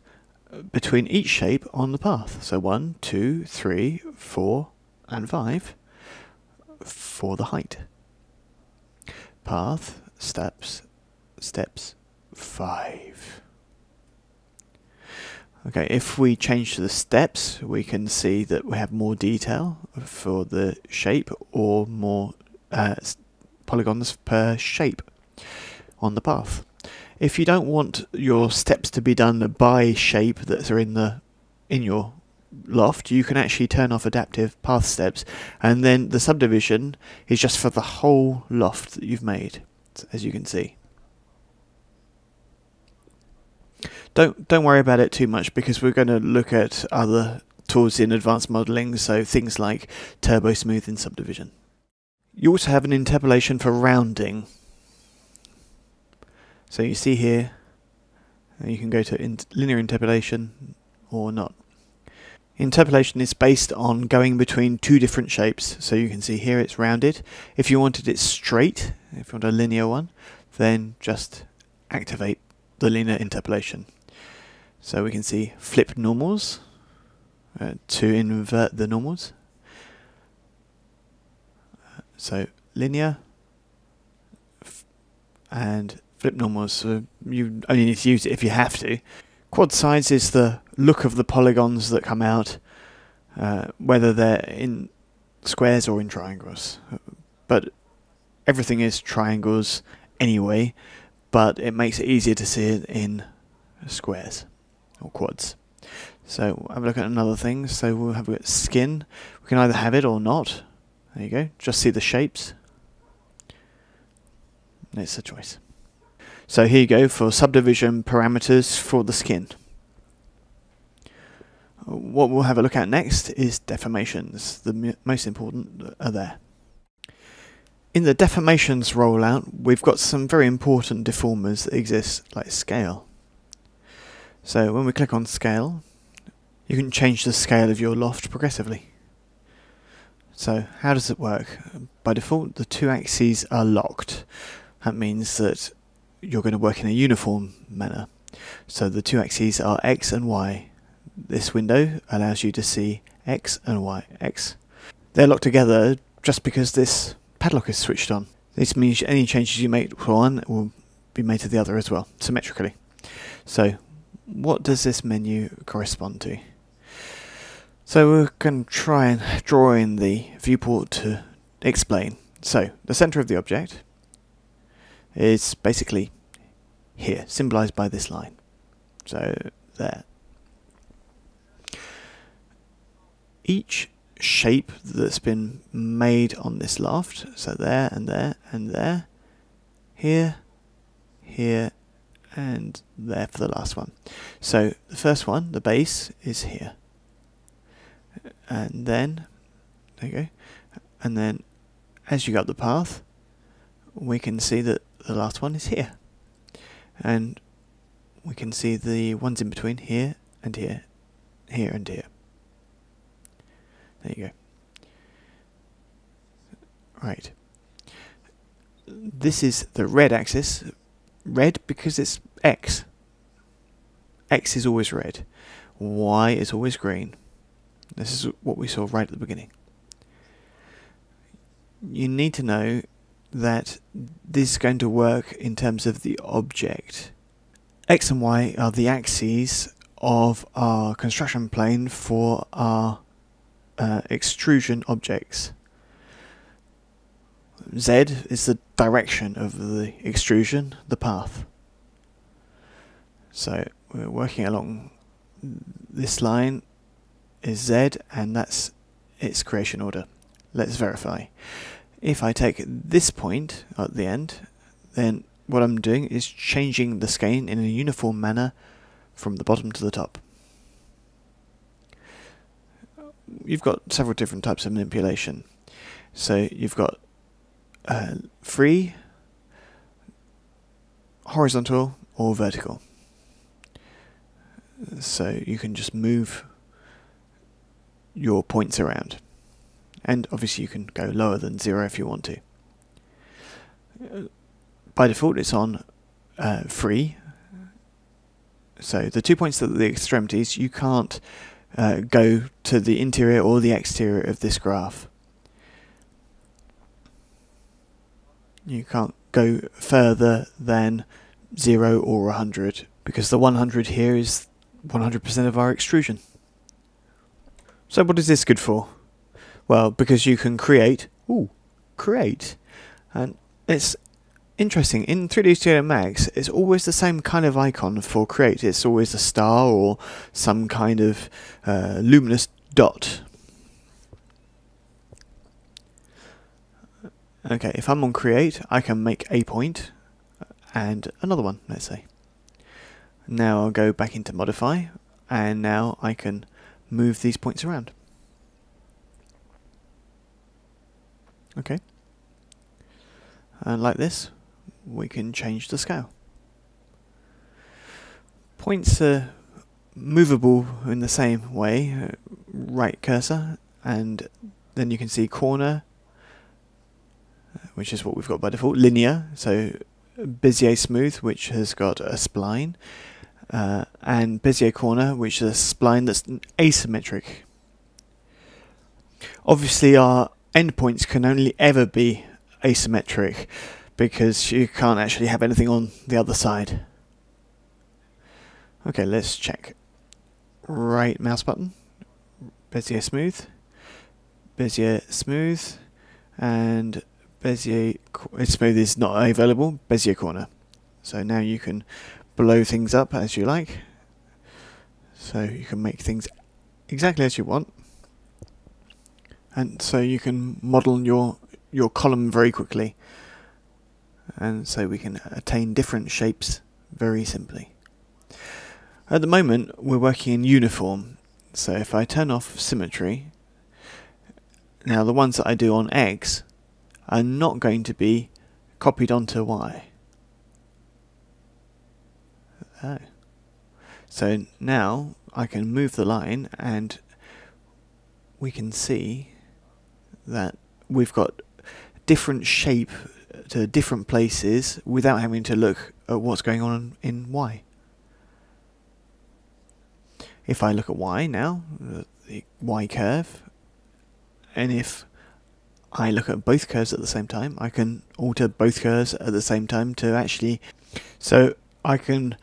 between each shape on the path. So 1, 2, 3, 4, and 5 for the height. Path, steps, 5. Okay, if we change to the steps, we can see that we have more detail for the shape, or more polygons per shape on the path. If you don't want your steps to be done by shape that are in your loft, you can actually turn off adaptive path steps, and then the subdivision is just for the whole loft that you've made, as you can see. Don't worry about it too much, because we're going to look at other tools in advanced modelling, so things like turbo smoothing subdivision. You also have an interpolation for rounding. So you see here, you can go to linear interpolation or not. Interpolation is based on going between two different shapes. So you can see here it's rounded. If you wanted it straight, if you want a linear one, then just activate the linear interpolation. So we can see flip normals to invert the normals. So linear and flip normals, so you only need to use it if you have to. Quad sides is the look of the polygons that come out, whether they're in squares or in triangles. But everything is triangles anyway, but it makes it easier to see it in squares or quads. So we'll have a look at another thing. So we'll have a skin. We can either have it or not. There you go. Just see the shapes. It's a choice. So here you go for subdivision parameters for the skin. What we'll have a look at next is deformations. The most important are there. In the deformations rollout, we've got some very important deformers that exist, like scale. So when we click on scale, you can change the scale of your loft progressively. So how does it work? By default, the two axes are locked. That means that you're going to work in a uniform manner. So the two axes are X and Y. This window allows you to see X and Y. X. They're locked together just because this padlock is switched on. This means any changes you make to one will be made to the other as well, symmetrically. So what does this menu correspond to? So we're going to try and draw in the viewport to explain. So the center of the object is basically here, symbolized by this line. So there. Each shape that's been made on this loft, so there and there and there, here, here, and there for the last one. So the first one, the base, is here. And then, there you go, and then as you go up the path, we can see that the last one is here. And we can see the ones in between here and here, here and here. There you go. Right. This is the red axis. Red because it's X. X is always red. Y is always green. This is what we saw right at the beginning. You need to know that this is going to work in terms of the object. X and Y are the axes of our construction plane for our extrusion objects. Z is the direction of the extrusion, the path. So we're working along this line is Z, and that's its creation order. Let's verify. If I take this point at the end, then what I'm doing is changing the skein in a uniform manner from the bottom to the top. You've got several different types of manipulation. So you've got free, horizontal, or vertical. So you can just move your points around. And obviously you can go lower than 0 if you want to. By default it's on free. So the 2 points at the extremities, you can't go to the interior or the exterior of this graph. You can't go further than 0 or 100, because the 100 here is 100% of our extrusion. So what is this good for? Well, because you can create, and it's interesting, in 3D Studio Max, it's always the same kind of icon for create. It's always a star or some kind of luminous dot. Okay, if I'm on create, I can make a point and another one, let's say. Now I'll go back into modify, and now I can move these points around. Okay. And like this, we can change the scale. Points are movable in the same way, right cursor, and then you can see corner, which is what we've got by default, linear, so Bezier smooth, which has got a spline, and Bezier corner, which is a spline that's asymmetric. Obviously our endpoints can only ever be asymmetric because you can't actually have anything on the other side. Okay, let's check. Right mouse button, Bezier smooth, and Bezier smooth is not available, Bezier corner. So now you can blow things up as you like. So you can make things exactly as you want. And so you can model your column very quickly. And so we can attain different shapes very simply. At the moment we're working in uniform, so if I turn off symmetry, now the ones that I do on X are not going to be copied onto Y. Oh. So now I can move the line and we can see that we've got different shape to different places without having to look at what's going on in Y. If I look at Y now, the Y curve, and if I look at both curves at the same time, I can alter both curves at the same time to actually, so I can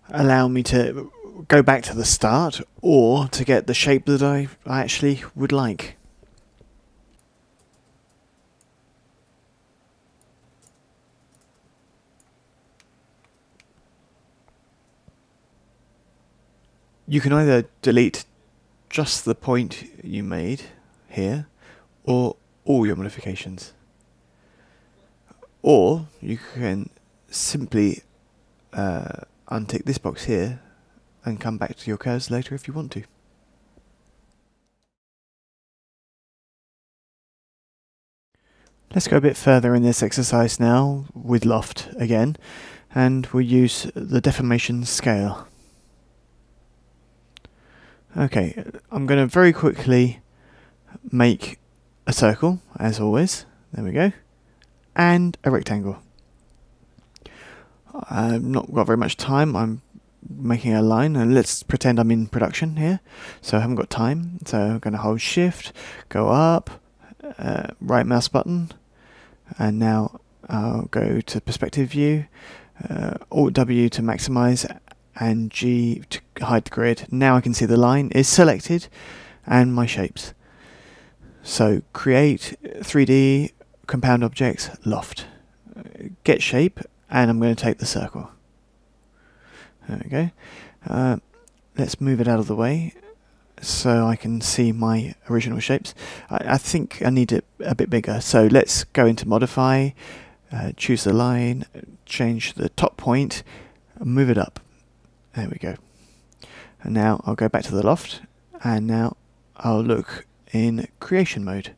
allow me to go back to the start or to get the shape that I actually would like. You can either delete just the point you made here, or all your modifications. Or you can simply untick this box here and come back to your curves later if you want to. Let's go a bit further in this exercise now with Loft again, and we'll use the deformation scale. Okay, I'm going to very quickly make a circle, as always. There we go. And a rectangle. I've not got very much time. I'm making a line, and let's pretend I'm in production here. So I haven't got time. So I'm going to hold Shift, go up, right mouse button, and now I'll go to perspective view, Alt W to maximize, and G to hide the grid. Now I can see the line is selected and my shapes. So create 3D compound objects, Loft, get shape, and I'm going to take the circle. There we go. Let's move it out of the way so I can see my original shapes. I think I need it a bit bigger, so let's go into modify, choose the line, change the top point, move it up. There we go. And now I'll go back to the Loft, and now I'll look in creation mode.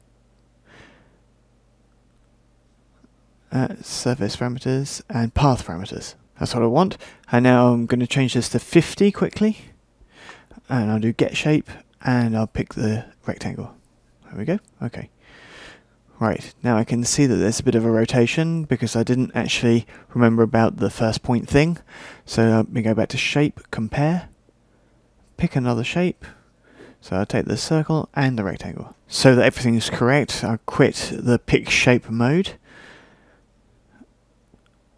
Surface parameters and path parameters. That's what I want. And now I'm going to change this to 50 quickly. And I'll do get shape, and I'll pick the rectangle. There we go. Okay. Right, now I can see that there's a bit of a rotation because I didn't actually remember about the first point thing. So let me go back to shape, compare, pick another shape. So I'll take the circle and the rectangle. So that everything is correct, I'll quit the pick shape mode.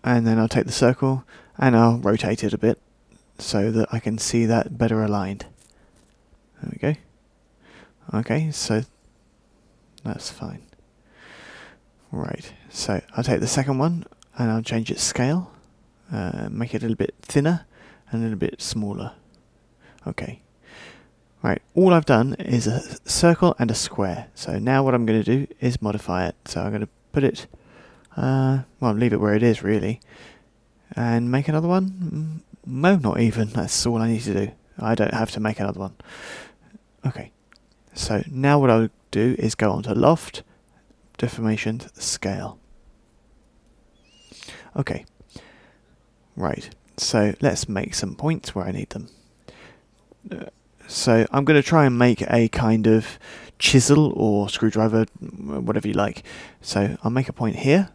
And then I'll take the circle and I'll rotate it a bit so that I can see that better aligned. There we go. Okay, so that's fine. Right, so I'll take the second one and I'll change its scale, make it a little bit thinner and a little bit smaller. Okay. Right, all I've done is a circle and a square. So now what I'm going to do is modify it. So I'm going to put it, well, leave it where it is really. And make another one? No, not even. That's all I need to do. I don't have to make another one. Okay. So now what I'll do is go on to Loft, Deformation, Scale. Okay. Right. So let's make some points where I need them. So I'm going to try and make a kind of chisel or screwdriver, whatever you like. So I'll make a point here,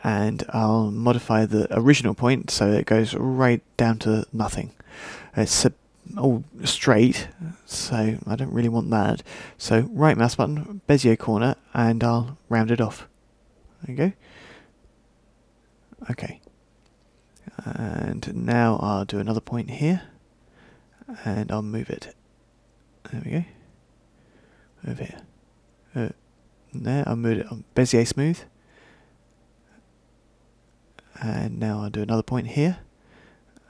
and I'll modify the original point so it goes right down to nothing. It's all straight, so I don't really want that. So right mouse button, Bezier corner, and I'll round it off. There you go. Okay. And now I'll do another point here, and I'll move it. There we go. Over here. There, I'll move it on Bezier smooth. And now I'll do another point here,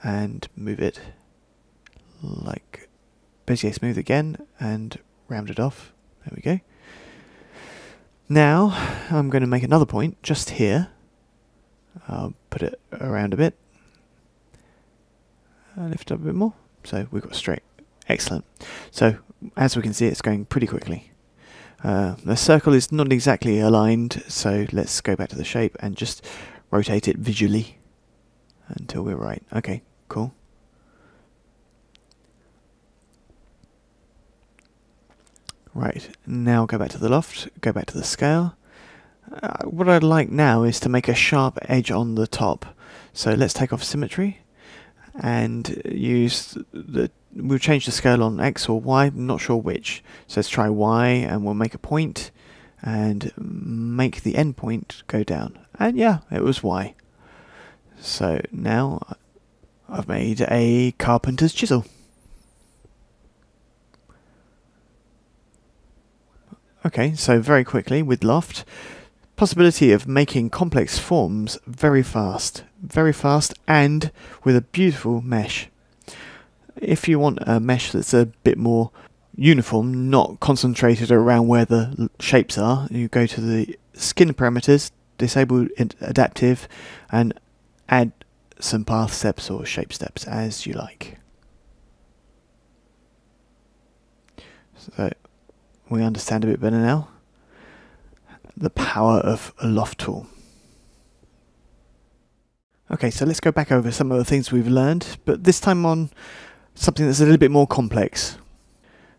and move it like Bezier smooth again, and round it off. There we go. Now I'm going to make another point just here. I'll put it around a bit. Lift up a bit more. So we've got straight. Excellent. So as we can see, it's going pretty quickly. The circle is not exactly aligned, so let's go back to the shape and just rotate it visually until we're right. Okay, cool. Right, now go back to the loft, go back to the scale. What I'd like now is to make a sharp edge on the top. So let's take off symmetry and use we'll change the scale on X or Y, I'm not sure which. So let's try Y, and we'll make a point and make the end point go down. And yeah, it was Y. So now I've made a carpenter's chisel. Okay, so very quickly with Loft, possibility of making complex forms very fast and with a beautiful mesh. If you want a mesh that's a bit more uniform, not concentrated around where the shapes are, you go to the skin parameters, disable adaptive, and add some path steps or shape steps as you like. So we understand a bit better now the power of a Loft tool. Okay, so let's go back over some of the things we've learned, but this time on something that's a little bit more complex.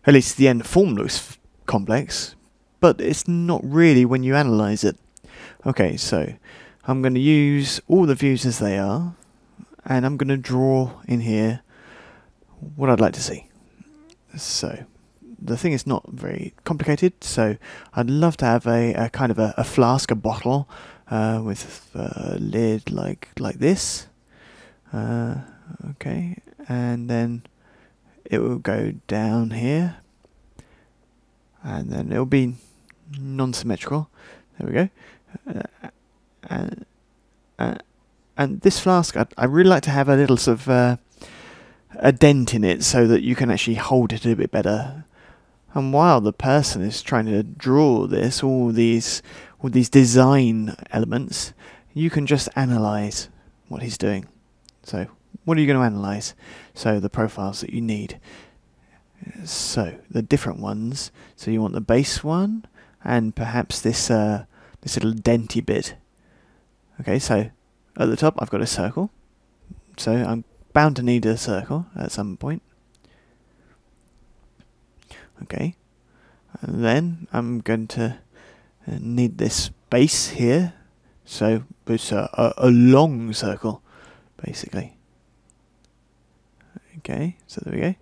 At least the end form looks complex, but it's not really when you analyse it. Okay, so I'm going to use all the views as they are, and I'm going to draw in here what I'd like to see. So the thing is not very complicated, so I'd love to have a kind of a flask, a bottle, with a lid like this. Okay, and then it will go down here, and then it will be non-symmetrical. There we go. And this flask, I really like to have a little sort of a dent in it so that you can actually hold it a bit better. And while the person is trying to draw this, all these design elements, you can just analyze what he's doing. So what are you going to analyze? So the profiles that you need. So the different ones. So you want the base one, and perhaps this little denty bit. Okay, so at the top I've got a circle. So I'm bound to need a circle at some point. Okay, and then I'm going to need this base here, so it's a long circle, basically. Okay, so there we go.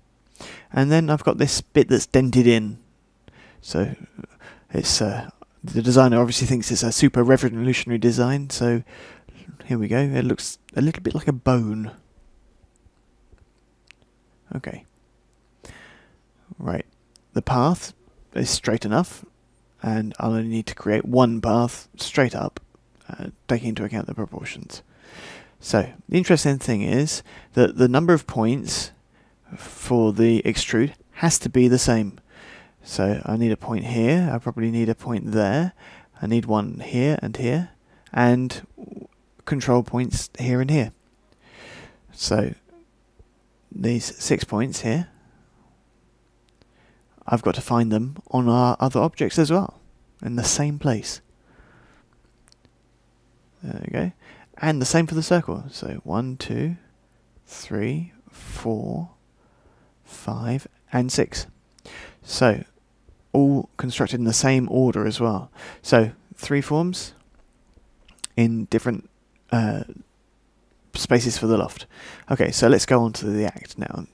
And then I've got this bit that's dented in, so it's the designer obviously thinks it's a super revolutionary design, so here we go. It looks a little bit like a bone. Okay, right. The path is straight enough, and I'll only need to create one path straight up, taking into account the proportions. So the interesting thing is that the number of points for the extrude has to be the same. So I need a point here, I probably need a point there, I need one here, and control points here and here. So these 6 points here, I've got to find them on our other objects as well, in the same place. There we go. And the same for the circle. So 1, 2, 3, 4, 5, and 6. So all constructed in the same order as well. So 3 forms in different spaces for the loft. Okay, so let's go on to the act now.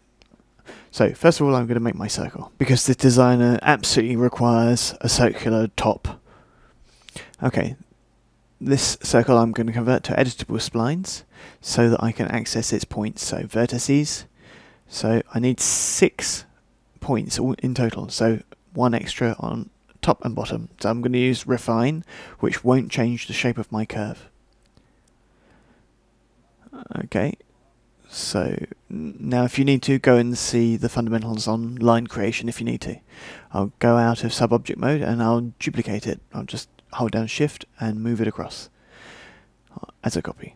So first of all, I'm going to make my circle, because the designer absolutely requires a circular top. Okay, this circle I'm going to convert to editable splines so that I can access its points, so vertices. So I need 6 points in total, so 1 extra on top and bottom. So I'm going to use refine, which won't change the shape of my curve. Okay, so now if you need to, go and see the fundamentals on line creation if you need to. I'll go out of sub-object mode and I'll duplicate it. I'll just hold down shift and move it across as a copy.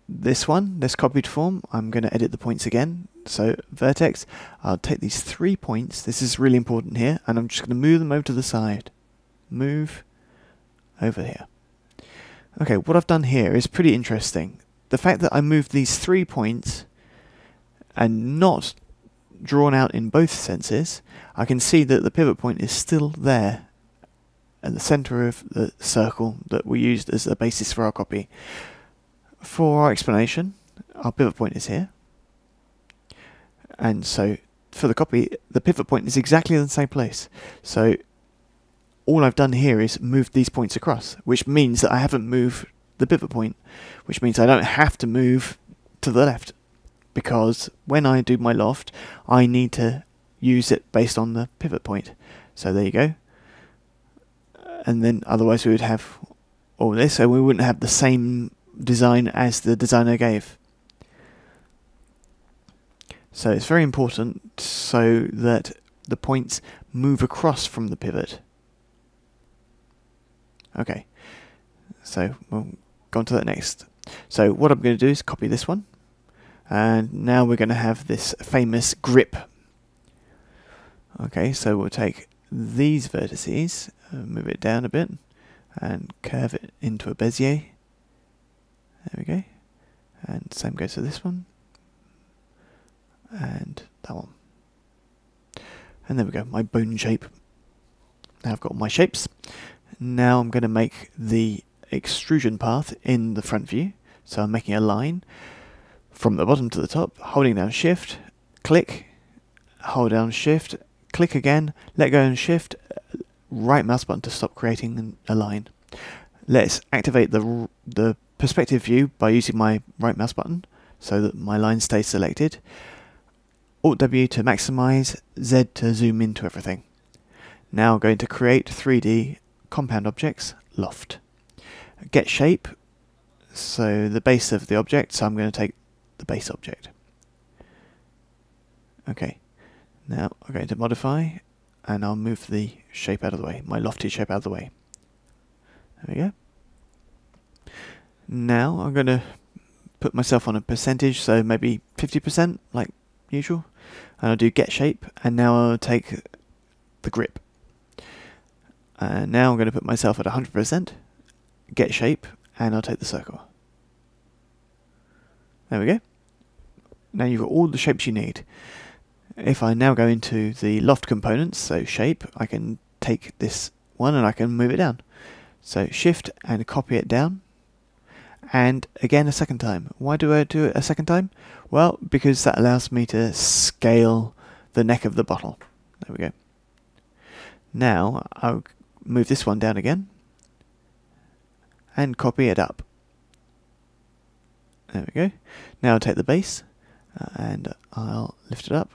This copied form, I'm going to edit the points again. So vertex, I'll take these 3 points, this is really important here, and I'm just going to move them over to the side. Move over here. Okay, what I've done here is pretty interesting. The fact that I moved these 3 points and not drawn out in both senses, I can see that the pivot point is still there at the center of the circle that we used as the basis for our copy. For our explanation, our pivot point is here. And so for the copy, the pivot point is exactly in the same place. So all I've done here is moved these points across, which means that I haven't moved the pivot point, which means I don't have to move to the left, because when I do my loft, I need to use it based on the pivot point. So there you go. And then otherwise we would have all this, so we wouldn't have the same design as the designer gave. So it's very important so that the points move across from the pivot. Okay, so we'll go on to that next. So what I'm going to do is copy this one, and now we're going to have this famous grip. Okay, so we'll take these vertices, move it down a bit, and curve it into a Bezier. There we go. And same goes for this one, and that one. And there we go, my bone shape. Now I've got my shapes. Now I'm going to make the extrusion path in the front view. So I'm making a line from the bottom to the top, holding down shift, click, hold down shift, click again, let go and shift, right mouse button to stop creating a line. Let's activate the perspective view by using my right mouse button so that my line stays selected. Alt W to maximize, Z to zoom into everything. Now I'm going to create 3D compound objects, loft. Get shape, so the base of the object, so I'm going to take the base object. Okay, now I'm going to modify, and I'll move the shape out of the way, my lofted shape out of the way. There we go. Now I'm going to put myself on a percentage, so maybe 50% like usual, and I'll do get shape, and now I'll take the grip. And now I'm going to put myself at 100%, get shape, and I'll take the circle. There we go. Now you've got all the shapes you need. If I now go into the loft components, so shape, I can take this one and I can move it down. So shift and copy it down. And again a second time. Why do I do it a second time? Well, because that allows me to scale the neck of the bottle. There we go. Now I'll move this one down again and copy it up. There we go. Now I'll take the base and I'll lift it up.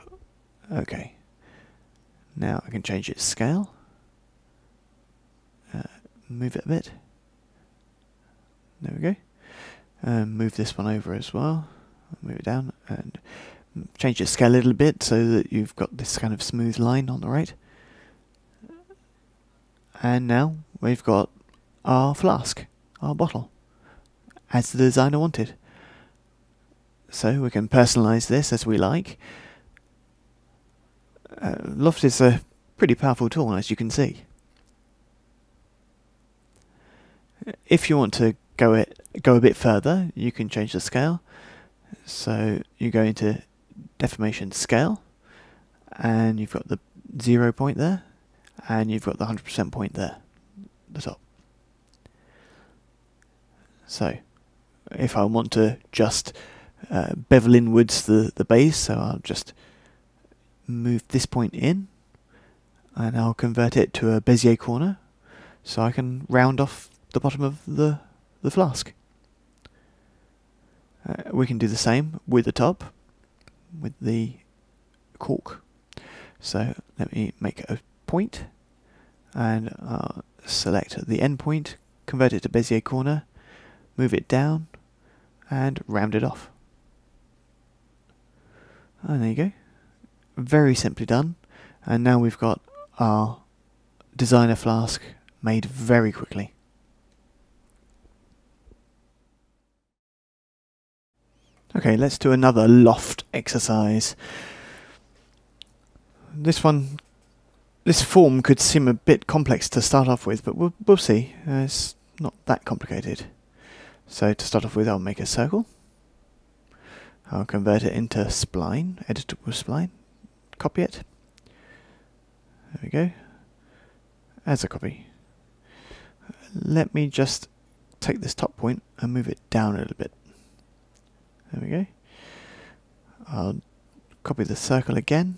Okay. Now I can change its scale. move it a bit. There we go. Move this one over as well. Move it down and change the scale a little bit so that you've got this kind of smooth line on the right. And now we've got our flask, our bottle, as the designer wanted. So we can personalize this as we like. Loft is a pretty powerful tool, as you can see. If you want to go a bit further, you can change the scale. So you go into deformation scale, and you've got the 0 point there, and you've got the 100% point there, the top. So if I want to just bevel inwards the base, so I'll just move this point in, and I'll convert it to a Bezier corner, so I can round off the bottom of the flask. We can do the same with the top, with the cork. So let me make a point, and I'll select the end point, convert it to Bezier corner, move it down, and round it off. And there you go. Very simply done. And now we've got our designer flask made very quickly. Okay, let's do another loft exercise. This form could seem a bit complex to start off with, but we'll see. It's not that complicated. So to start off with, I'll make a circle. I'll convert it into spline, editable spline. Copy it. There we go. As a copy. Let me just take this top point and move it down a little bit. There we go. I'll copy the circle again,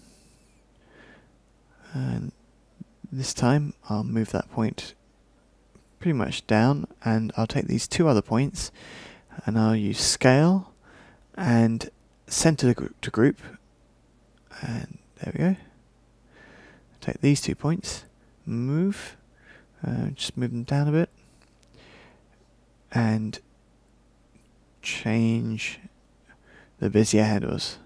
and this time I'll move that point pretty much down, and I'll take these two other points and I'll use scale and center to group, and there we go. Take these 2 points, move, just move them down a bit, and change the Bezier handles.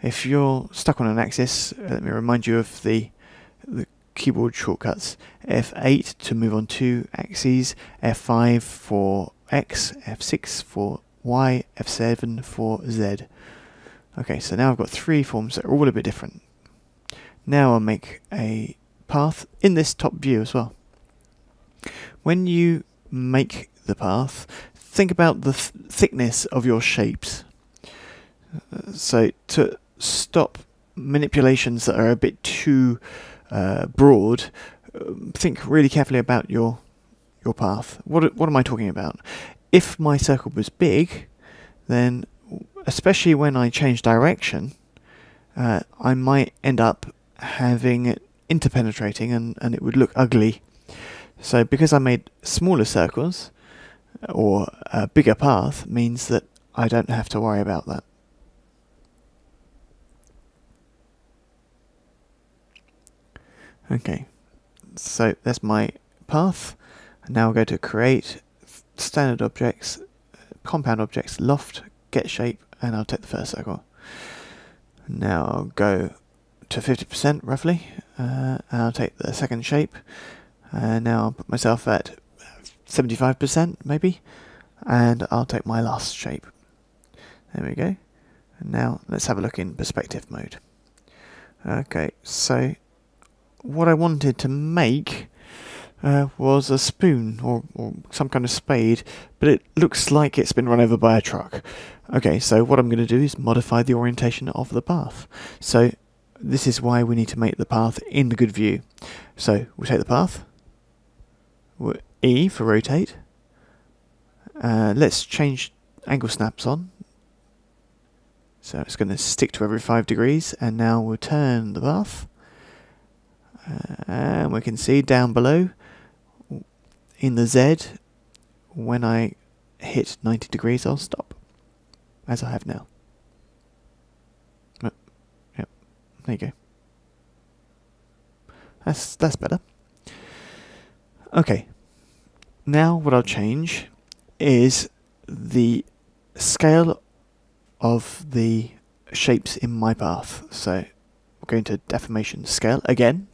If you're stuck on an axis, let me remind you of the keyboard shortcuts. F8 to move on 2 axes, F5 for X, F6 for Y, F7 for Z. Okay, so now I've got 3 forms that are all a bit different. Now I'll make a path in this top view as well. When you make the path, think about the thickness of your shapes. So to stop manipulations that are a bit too broad, think really carefully about your path. What am I talking about? If my circle was big, then especially when I change direction, I might end up having it interpenetrating and it would look ugly. So because I made smaller circles, or a bigger path, means that I don't have to worry about that. Okay, so that's my path. Now I'll go to create, standard objects, compound objects, loft, get shape, and I'll take the first circle. Now I'll go to 50% roughly, and I'll take the second shape, and now I'll put myself at 75% maybe, and I'll take my last shape. There we go. And now let's have a look in perspective mode. Okay, so what I wanted to make was a spoon or some kind of spade, but it looks like it's been run over by a truck. Okay, so what I'm going to do is modify the orientation of the path. So this is why we need to make the path in the good view. So we'll take the path, E for rotate, let's change angle snaps on. So it's going to stick to every 5 degrees, and now we'll turn the path. And we can see down below in the Z, when I hit 90 degrees I'll stop, as I have now. Yep, there you go. That's better. Okay, Now what I'll change is the scale of the shapes in my path. So we're going to deformation scale again,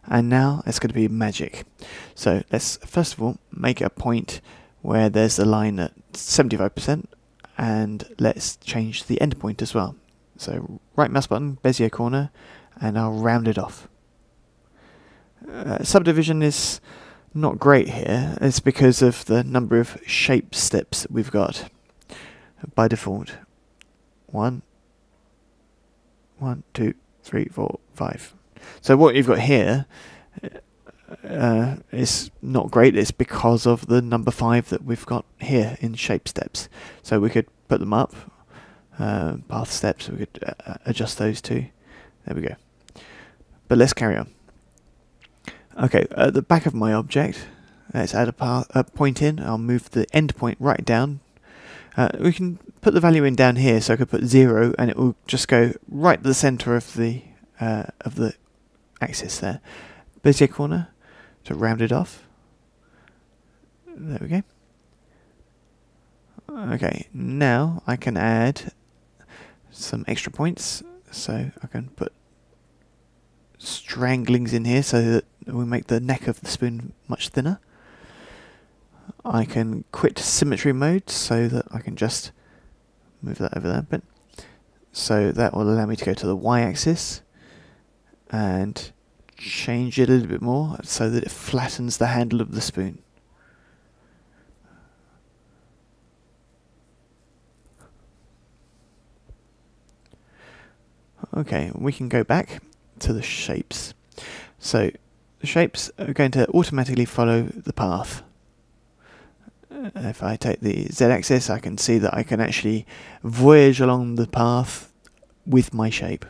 and now it's going to be magic. So let's first of all make a point where there's a line at 75%, and let's change the endpoint as well. So right mouse button, Bezier corner, and I'll round it off. Subdivision is not great here. It's because of the number of shape steps that we've got by default. 1, 2, 3, 4, 5. So what you've got here is not great. It's because of the number 5 that we've got here in shape steps. So we could put them up, path steps, we could adjust those too. There we go. But let's carry on. Okay, at the back of my object, let's add a point in. I'll move the endpoint right down. We can put the value in down here, so I could put 0, and it will just go right to the center of the axis there. Bezier corner to round it off. There we go. Okay, now I can add some extra points, so I can put stranglings in here so that we make the neck of the spoon much thinner. I can quit symmetry mode so that I can just move that over there a bit. So that will allow me to go to the y-axis and change it a little bit more so that it flattens the handle of the spoon. Okay, we can go back to the shapes. So the shapes are going to automatically follow the path. If I take the z-axis, I can see that I can actually voyage along the path with my shape.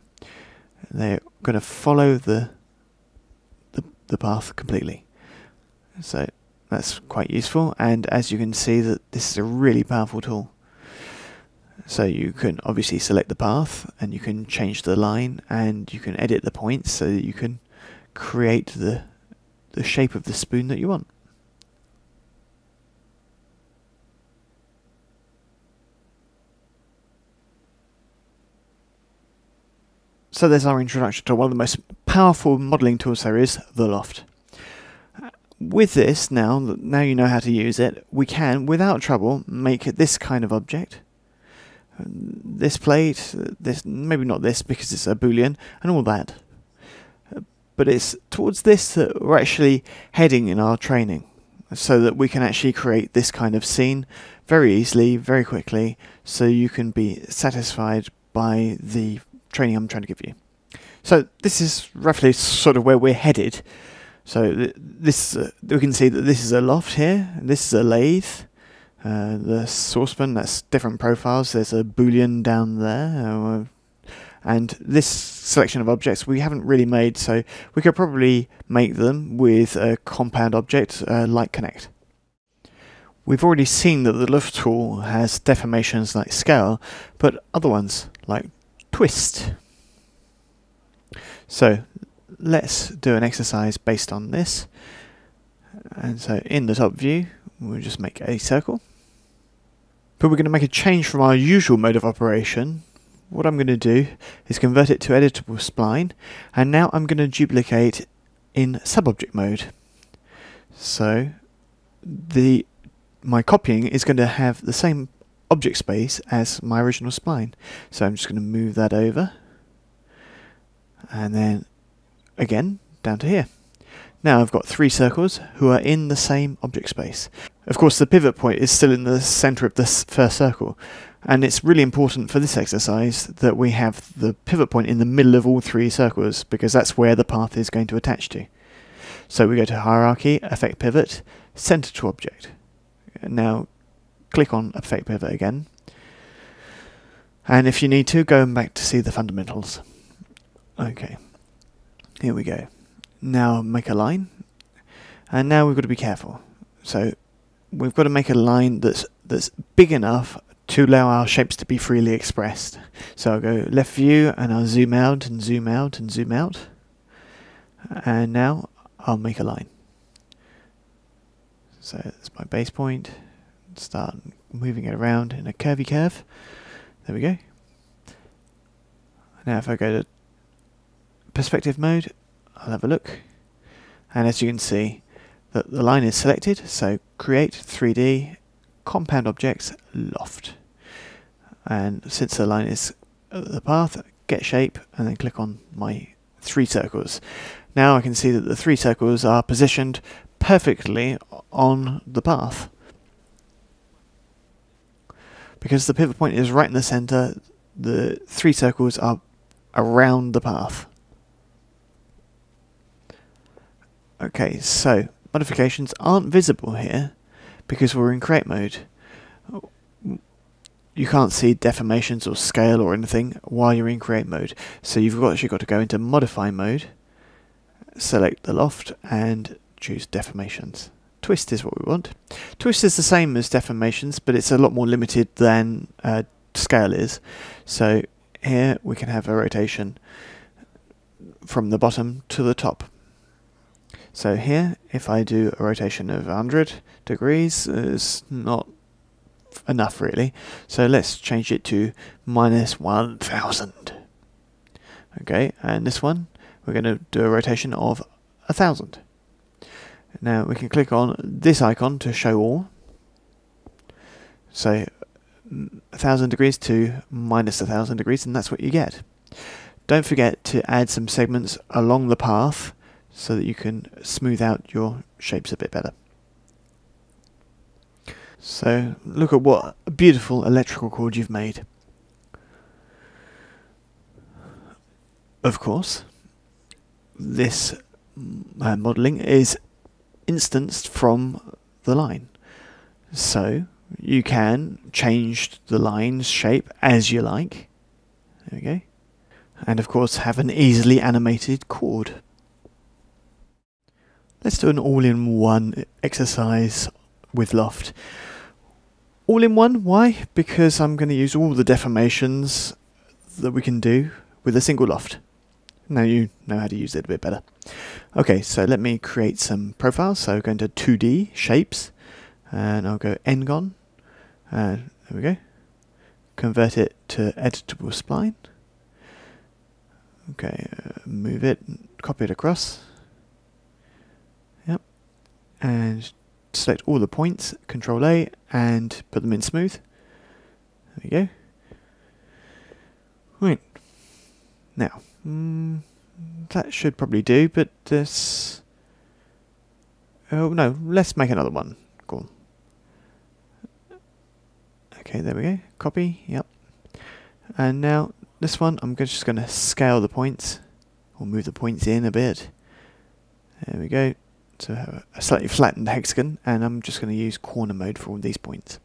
They're going to follow the path completely. So that's quite useful, and as you can see, that this is a really powerful tool. So you can obviously select the path, and you can change the line, and you can edit the points so that you can create the shape of the spoon that you want. So there's our introduction to one of the most powerful modelling tools there is, the Loft. With this, now you know how to use it, we can, without trouble, make this kind of object. This plate, this, maybe not this because it's a boolean, and all that. But it's towards this that we're actually heading in our training, so that we can actually create this kind of scene very easily, very quickly, so you can be satisfied by the training I'm trying to give you. So this is roughly sort of where we're headed. So this we can see that this is a loft here, and this is a lathe. The saucepan, that's different profiles. There's a boolean down there, and this selection of objects we haven't really made, so we could probably make them with a compound object like Connect. We've already seen that the Loft tool has deformations like scale, but other ones like twist. So let's do an exercise based on this. And so in the top view, we'll just make a circle. But we're going to make a change from our usual mode of operation. What I'm going to do is convert it to editable spline, and now I'm going to duplicate in subobject mode. So my copying is going to have the same object space as my original spline. So I'm just going to move that over, and then again down to here. Now I've got 3 circles who are in the same object space. Of course, the pivot point is still in the center of this first circle, and it's really important for this exercise that we have the pivot point in the middle of all 3 circles, because that's where the path is going to attach to. So we go to Hierarchy, Effect Pivot, Center to Object. Now click on Effect Pivot again, and if you need to, go back to see the fundamentals. Okay, here we go. Now make a line, and now we've got to be careful. So we've got to make a line that's big enough to allow our shapes to be freely expressed. So I'll go left view, and I'll zoom out and zoom out and zoom out, and now I'll make a line. So that's my base point. Start moving it around in a curvy curve. There we go. Now if I go to perspective mode, I'll have a look. And as you can see, that the line is selected. So create 3D, compound objects, loft. And since the line is the path, get shape, and then click on my 3 circles. Now I can see that the 3 circles are positioned perfectly on the path. Because the pivot point is right in the center, the 3 circles are around the path. Okay, so modifications aren't visible here because we're in create mode. You can't see deformations or scale or anything while you're in create mode. So you've actually got to go into modify mode, select the loft and choose deformations. Twist is what we want. Twist is the same as deformations, but it's a lot more limited than scale is. So here we can have a rotation from the bottom to the top. So here, if I do a rotation of 100 degrees, it's not enough really. So let's change it to -1000. Okay, and this one, we're going to do a rotation of 1000. Now we can click on this icon to show all. So 1000 degrees to -1000 degrees, and that's what you get. Don't forget to add some segments along the path so that you can smooth out your shapes a bit better. So look at what a beautiful electrical cord you've made. Of course, this modelling is instanced from the line. So you can change the line's shape as you like. There we go. And of course have an easily animated cord. Let's do an all-in-one exercise with Loft. All-in-one, why? Because I'm going to use all the deformations that we can do with a single Loft. Now you know how to use it a bit better. Okay, so let me create some profiles. So go into 2D, shapes, and I'll go N-gon. There we go. Convert it to editable spline. Okay, move it, copy it across. Yep. And select all the points, Control A, and put them in smooth. There we go. Right. Now, that should probably do, but this... Oh no, let's make another one. Cool. Okay, there we go. Copy, yep. And now, this one, I'm just going to scale the points, or move the points in a bit. There we go. So have a slightly flattened hexagon, and I'm just going to use corner mode for all these points.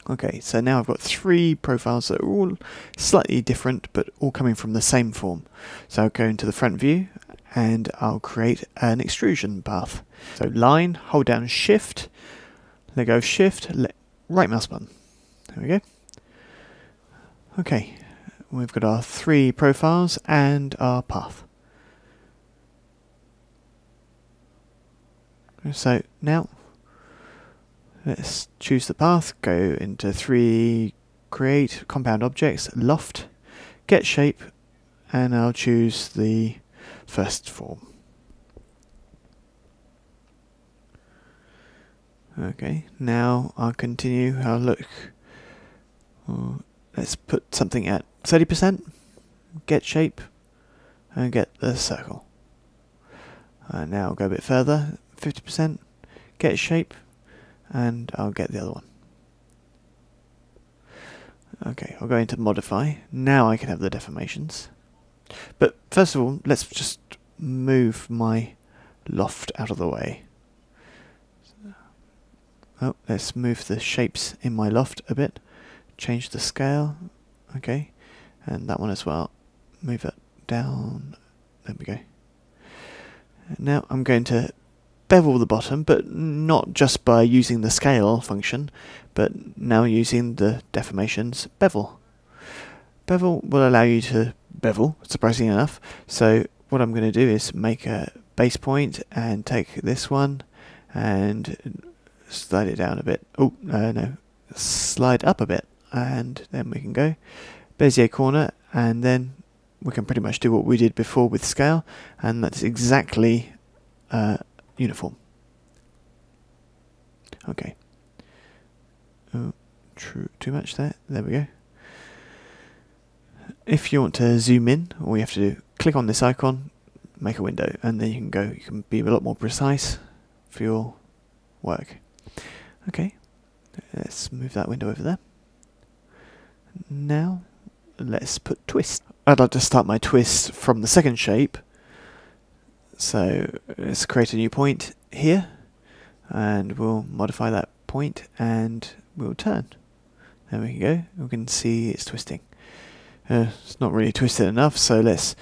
Okay, so now I've got 3 profiles that are all slightly different, but all coming from the same form. So I'll go into the front view, and I'll create an extrusion path. So line, hold down Shift, let go of Shift, right mouse button. There we go. Okay, we've got our 3 profiles and our path. So now, let's choose the path, go into 3, create, compound objects, loft, get shape, and I'll choose the first form. Okay, now I'll continue, I'll look, let's put something at 30%, get shape, and get the circle. Now I'll go a bit further, 50%, get shape, and I'll get the other one. Okay, I'll go into modify. Now I can have the deformations. But first of all, let's just move my loft out of the way. Oh, let's move the shapes in my loft a bit. Change the scale. Okay, and that one as well. Move it down. There we go. Now I'm going to bevel the bottom, but not just by using the scale function, but now using the deformations bevel. Bevel will allow you to bevel, surprisingly enough. So what I'm going to do is make a base point and take this one and slide it down a bit. Oh, no, slide up a bit, and then we can go Bezier corner, and then we can pretty much do what we did before with scale, and that's exactly uniform. Okay. Oh, too much there. There we go. If you want to zoom in, all you have to do, click on this icon, make a window, and then you can go. You can be a lot more precise for your work. Okay, let's move that window over there. Now, let's put twist. I'd like to start my twist from the second shape. So let's create a new point here, and we'll modify that point, and we'll turn. There we go. We can see it's twisting. It's not really twisted enough, so let's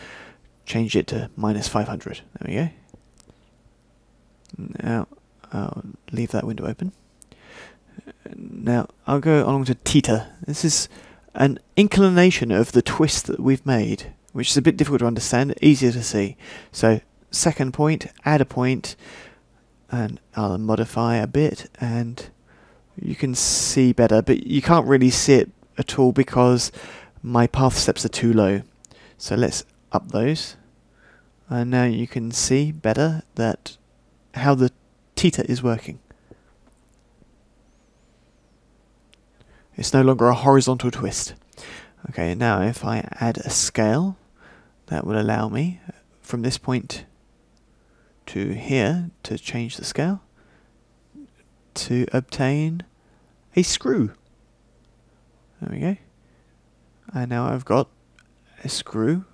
change it to -500. There we go. Now I'll leave that window open. Now I'll go along to theta. This is an inclination of the twist that we've made, which is a bit difficult to understand, easier to see. So second point, add a point, and I'll modify a bit, and you can see better, but you can't really see it at all because my path steps are too low. So let's up those, and now you can see better that how the theta is working. It's no longer a horizontal twist. Okay, now if I add a scale, that will allow me from this point to here to change the scale to obtain a screw. There we go. And now I've got a screw,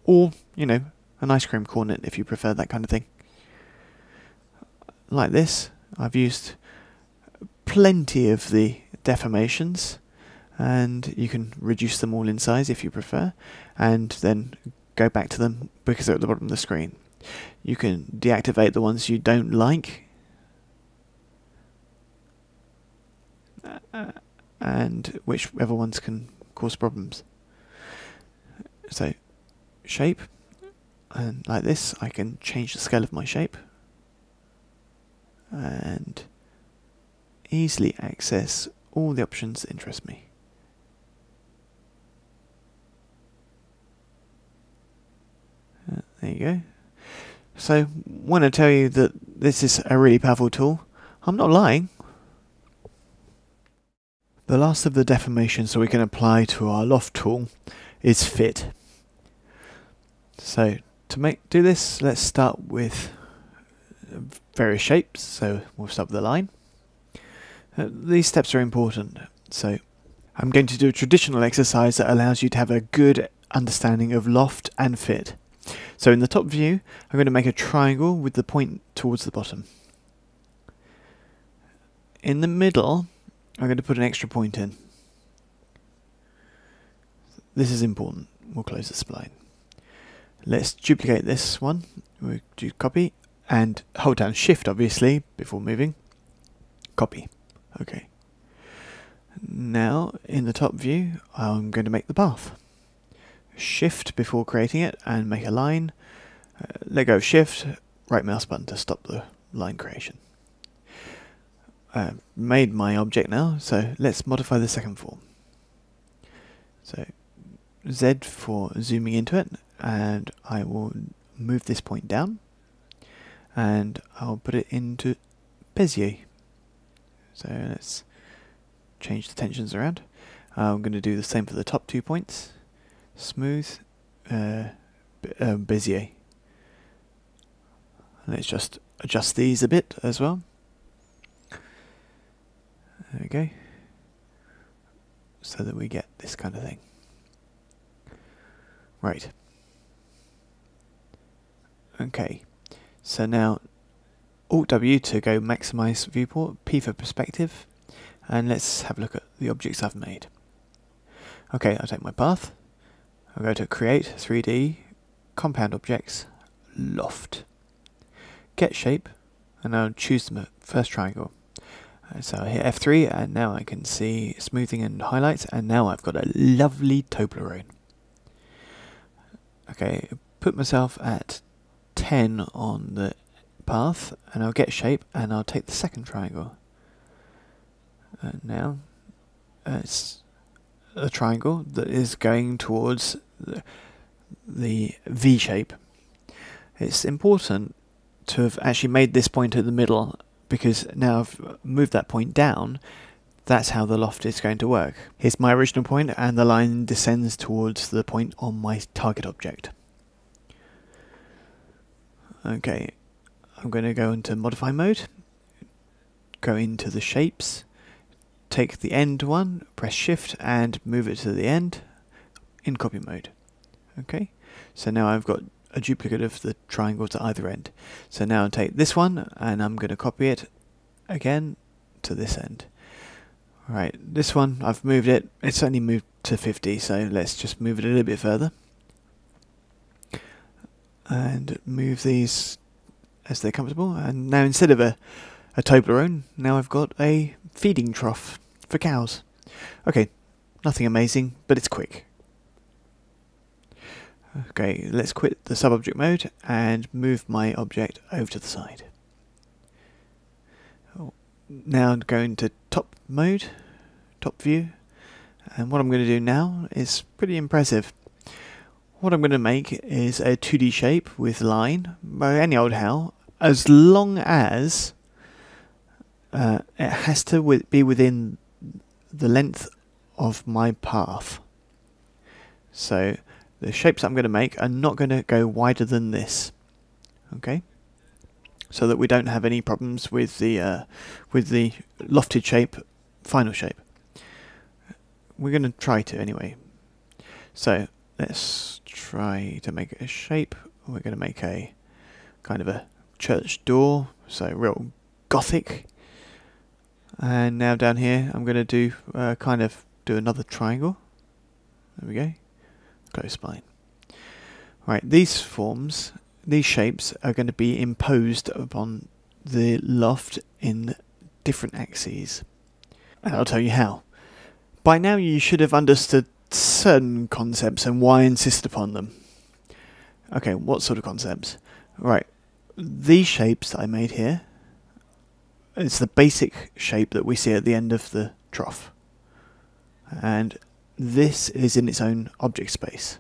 or, you know, an ice cream cornet if you prefer that kind of thing. Like this. I've used plenty of the deformations, and you can reduce them all in size if you prefer, and then go back to them because they're at the bottom of the screen. You can deactivate the ones you don't like, and whichever ones can cause problems. So shape, and like this I can change the scale of my shape and easily access all the options that interest me. There you go. So when I tell you that this is a really powerful tool, I'm not lying. The last of the deformations that we can apply to our loft tool is fit. So to do this, let's start with various shapes. So we'll start with a line. These steps are important. So I'm going to do a traditional exercise that allows you to have a good understanding of loft and fit. So in the top view, I'm going to make a triangle with the point towards the bottom. In the middle, I'm going to put an extra point in. This is important. We'll close the spline. Let's duplicate this one. We'll do copy and hold down Shift, obviously, before moving. Copy. Okay. Now, in the top view, I'm going to make the path. Shift before creating it and make a line. Let go of Shift, right mouse button to stop the line creation. Made my object now, so let's modify the second form. So Z for zooming into it, and I will move this point down, and I'll put it into Bezier. So let's change the tensions around. I'm going to do the same for the top 2 points. Smooth, Bezier. Let's just adjust these a bit as well. There we go. So that we get this kind of thing. Right. Okay. So now Alt W to go maximize viewport, P for perspective, and let's have a look at the objects I've made. Okay, I'll take my path. I'll go to Create 3D, Compound Objects, Loft. Get Shape, and I'll choose the first triangle. So I hit F3, and now I can see smoothing and highlights, and now I've got a lovely Toblerone. Okay, put myself at 10 on the path, and I'll get shape, and I'll take the second triangle. Now it's a triangle that is going towards the V shape. It's important to have actually made this point at the middle, because now I've moved that point down. That's how the loft is going to work. Here's my original point, and the line descends towards the point on my target object. Okay, I'm going to go into modify mode, go into the shapes, take the end one, press shift and move it to the end in copy mode. Okay, so now I've got a duplicate of the triangles at either end. So now I'll take this one and I'm going to copy it again to this end. Right, this one I've moved it, it's only moved to 50, so let's just move it a little bit further and move these as they're comfortable. And now instead of a Toblerone, now I've got a feeding trough for cows. Okay, nothing amazing, but it's quick. Okay, let's quit the sub-object mode and move my object over to the side. Now go into top mode, top view, and what I'm going to do now is pretty impressive. What I'm going to make is a 2D shape with line, by any old how, as long as it has to be within the length of my path. So the shapes I'm going to make are not going to go wider than this. Okay, so that we don't have any problems with the lofted shape, final shape. We're going to try to anyway. So let's try to make a shape. We're going to make a kind of a church door, so real gothic. And now down here I'm going to do do another triangle. There we go. Close spline. Right, these forms, these shapes are going to be imposed upon the loft in different axes. And I'll tell you how. By now you should have understood certain concepts and why I insist upon them. Okay, what sort of concepts? Right, these shapes that I made here, it's the basic shape that we see at the end of the trough. And this is in its own object space.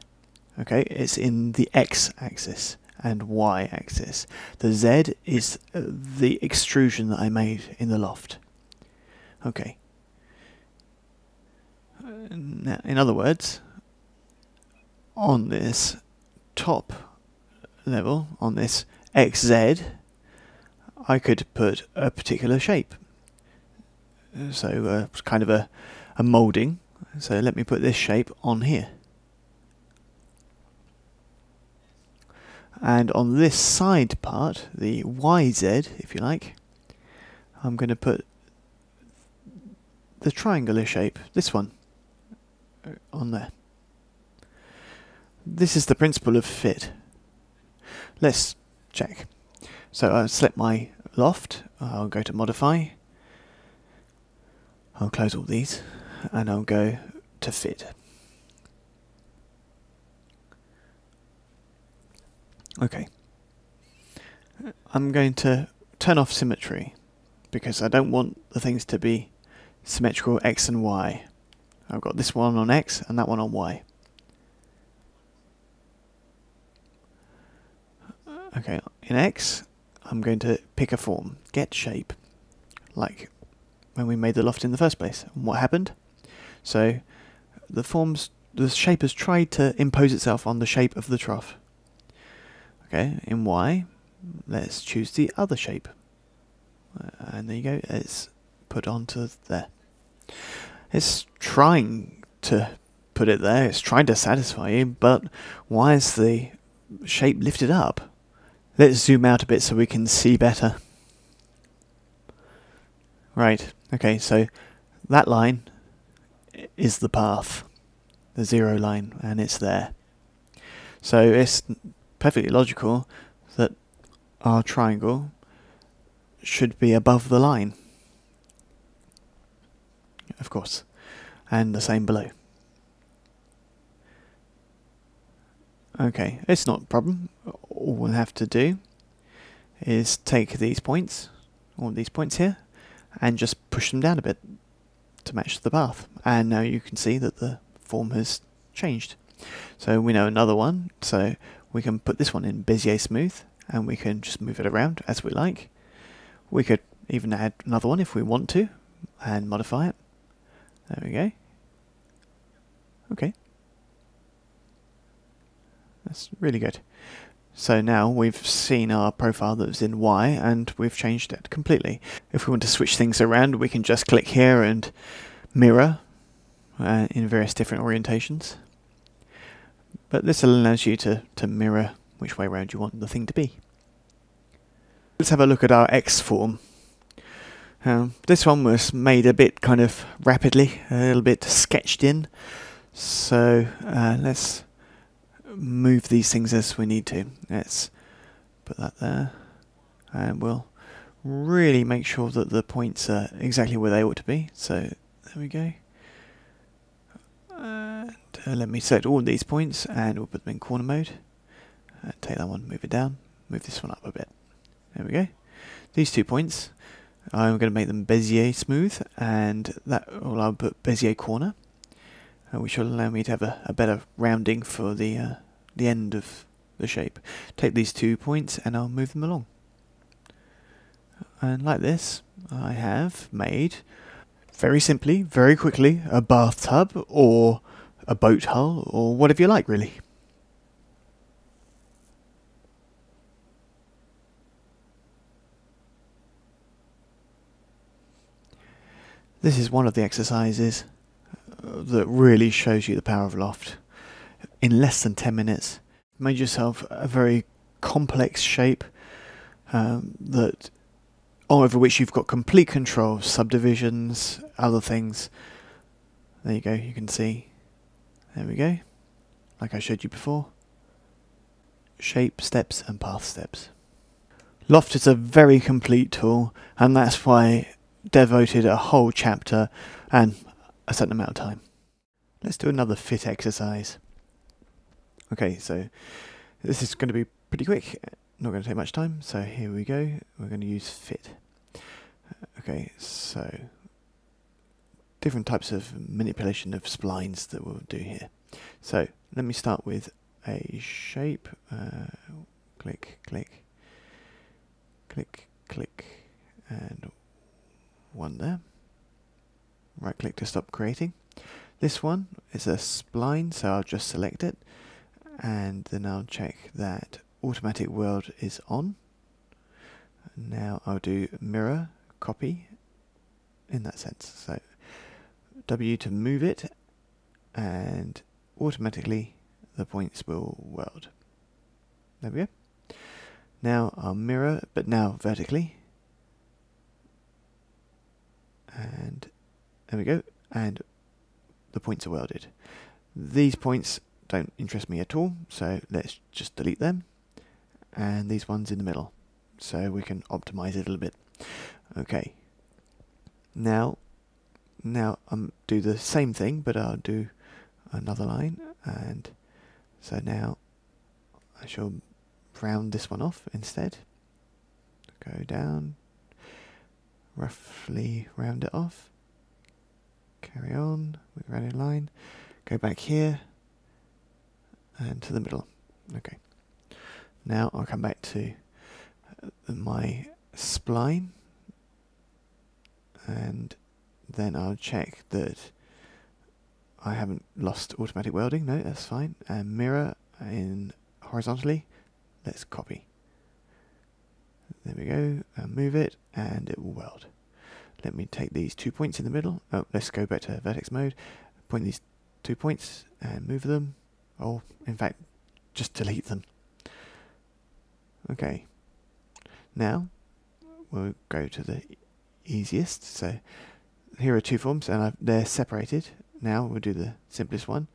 Okay, it's in the x-axis and y-axis. The z is the extrusion that I made in the loft. Okay. Now, in other words, on this top level, on this xz, I could put a particular shape. So kind of a moulding. So let me put this shape on here. And on this side part, the YZ, if you like, I'm going to put the triangular shape, this one, on there. This is the principle of fit. Let's check. So I'll select my loft, I'll go to modify, I'll close all these, and I'll go to fit. Okay. I'm going to turn off symmetry because I don't want the things to be symmetrical X and Y. I've got this one on X and that one on Y. Okay, in X, I'm going to pick a form, get shape, like when we made the loft in the first place. And what happened? So the shape has tried to impose itself on the shape of the trough. Okay, in Y, let's choose the other shape. And there you go, it's put onto there. It's trying to put it there, it's trying to satisfy you, but why is the shape lifted up? Let's zoom out a bit so we can see better. Right, okay, so that line is the path, the zero line, and it's there. So it's perfectly logical that our triangle should be above the line, of course, and the same below. Okay, it's not a problem. All we'll have to do is take these points, all these points here, and just push them down a bit to match the path. And now you can see that the form has changed. So we know another one, so we can put this one in Bezier Smooth, and we can just move it around as we like. We could even add another one if we want to, and modify it. There we go. Okay. That's really good. So now we've seen our profile that was in Y, and we've changed it completely. If we want to switch things around, we can just click here and mirror in various different orientations. But this allows you to mirror which way around you want the thing to be. Let's have a look at our X form. This one was made a bit kind of rapidly, a little bit sketched in. So let's move these things as we need to. Let's put that there, and we'll really make sure that the points are exactly where they ought to be. So there we go. And let me select all these points, and we'll put them in corner mode. Take that one, move it down, move this one up a bit. There we go. These 2 points, I'm going to make them Bezier Smooth, and that I'll put Bezier Corner, which will allow me to have a better rounding for the end of the shape. Take these 2 points and I'll move them along. And like this, I have made, very simply, very quickly, a bathtub or a boat hull or whatever you like, really. This is one of the exercises that really shows you the power of Loft. In less than 10 minutes, you made yourself a very complex shape that over which you've got complete control, subdivisions, other things. There you go, you can see. There we go, like I showed you before. Shape steps and path steps. Loft is a very complete tool, and that's why I devoted a whole chapter and a certain amount of time. Let's do another fit exercise. Okay, so this is going to be pretty quick, not going to take much time, so here we go. We're going to use fit. Okay, so different types of manipulation of splines that we'll do here. So let me start with a shape. Click, click, click, click, and one there. Right click to stop creating. This one is a spline, so I'll just select it, and then I'll check that automatic world is on. Now I'll do mirror, copy, in that sense. So W to move it, and automatically the points will world. There we go. Now I'll mirror, but now vertically. And there we go, and the points are welded. These points don't interest me at all, so let's just delete them. And these ones in the middle, so we can optimize it a little bit. Okay. Now do the same thing, but I'll do another line, and so now I shall round this one off instead. Go down, roughly round it off. Carry on with rounded line. Go back here and to the middle. Okay. Now I'll come back to my spline, and then I'll check that I haven't lost automatic welding. No, that's fine. And mirror in horizontally. Let's copy. There we go. And move it, and it will weld. Let me take these 2 points in the middle. Oh, let's go back to vertex mode. Point these 2 points and move them. Or, in fact, just delete them. Okay. Now, we'll go to the easiest. So, here are 2 forms, and they're separated. Now, we'll do the simplest one.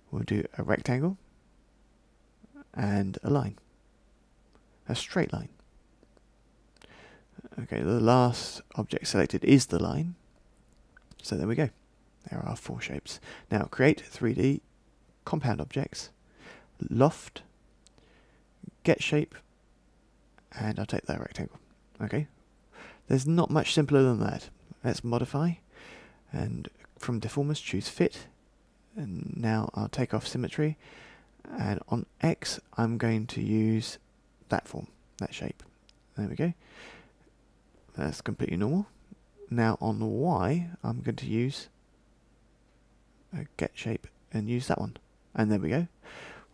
We'll do a rectangle and a line. A straight line. Okay, the last object selected is the line. So there we go. There are 4 shapes. Now create 3D compound objects, loft, get shape, and I'll take that rectangle. Okay, there's not much simpler than that. Let's modify, and from deformers choose fit, and now I'll take off symmetry, and on X I'm going to use that form, that shape. There we go. That's completely normal. Now on the Y I'm going to use a get shape and use that one, and there we go.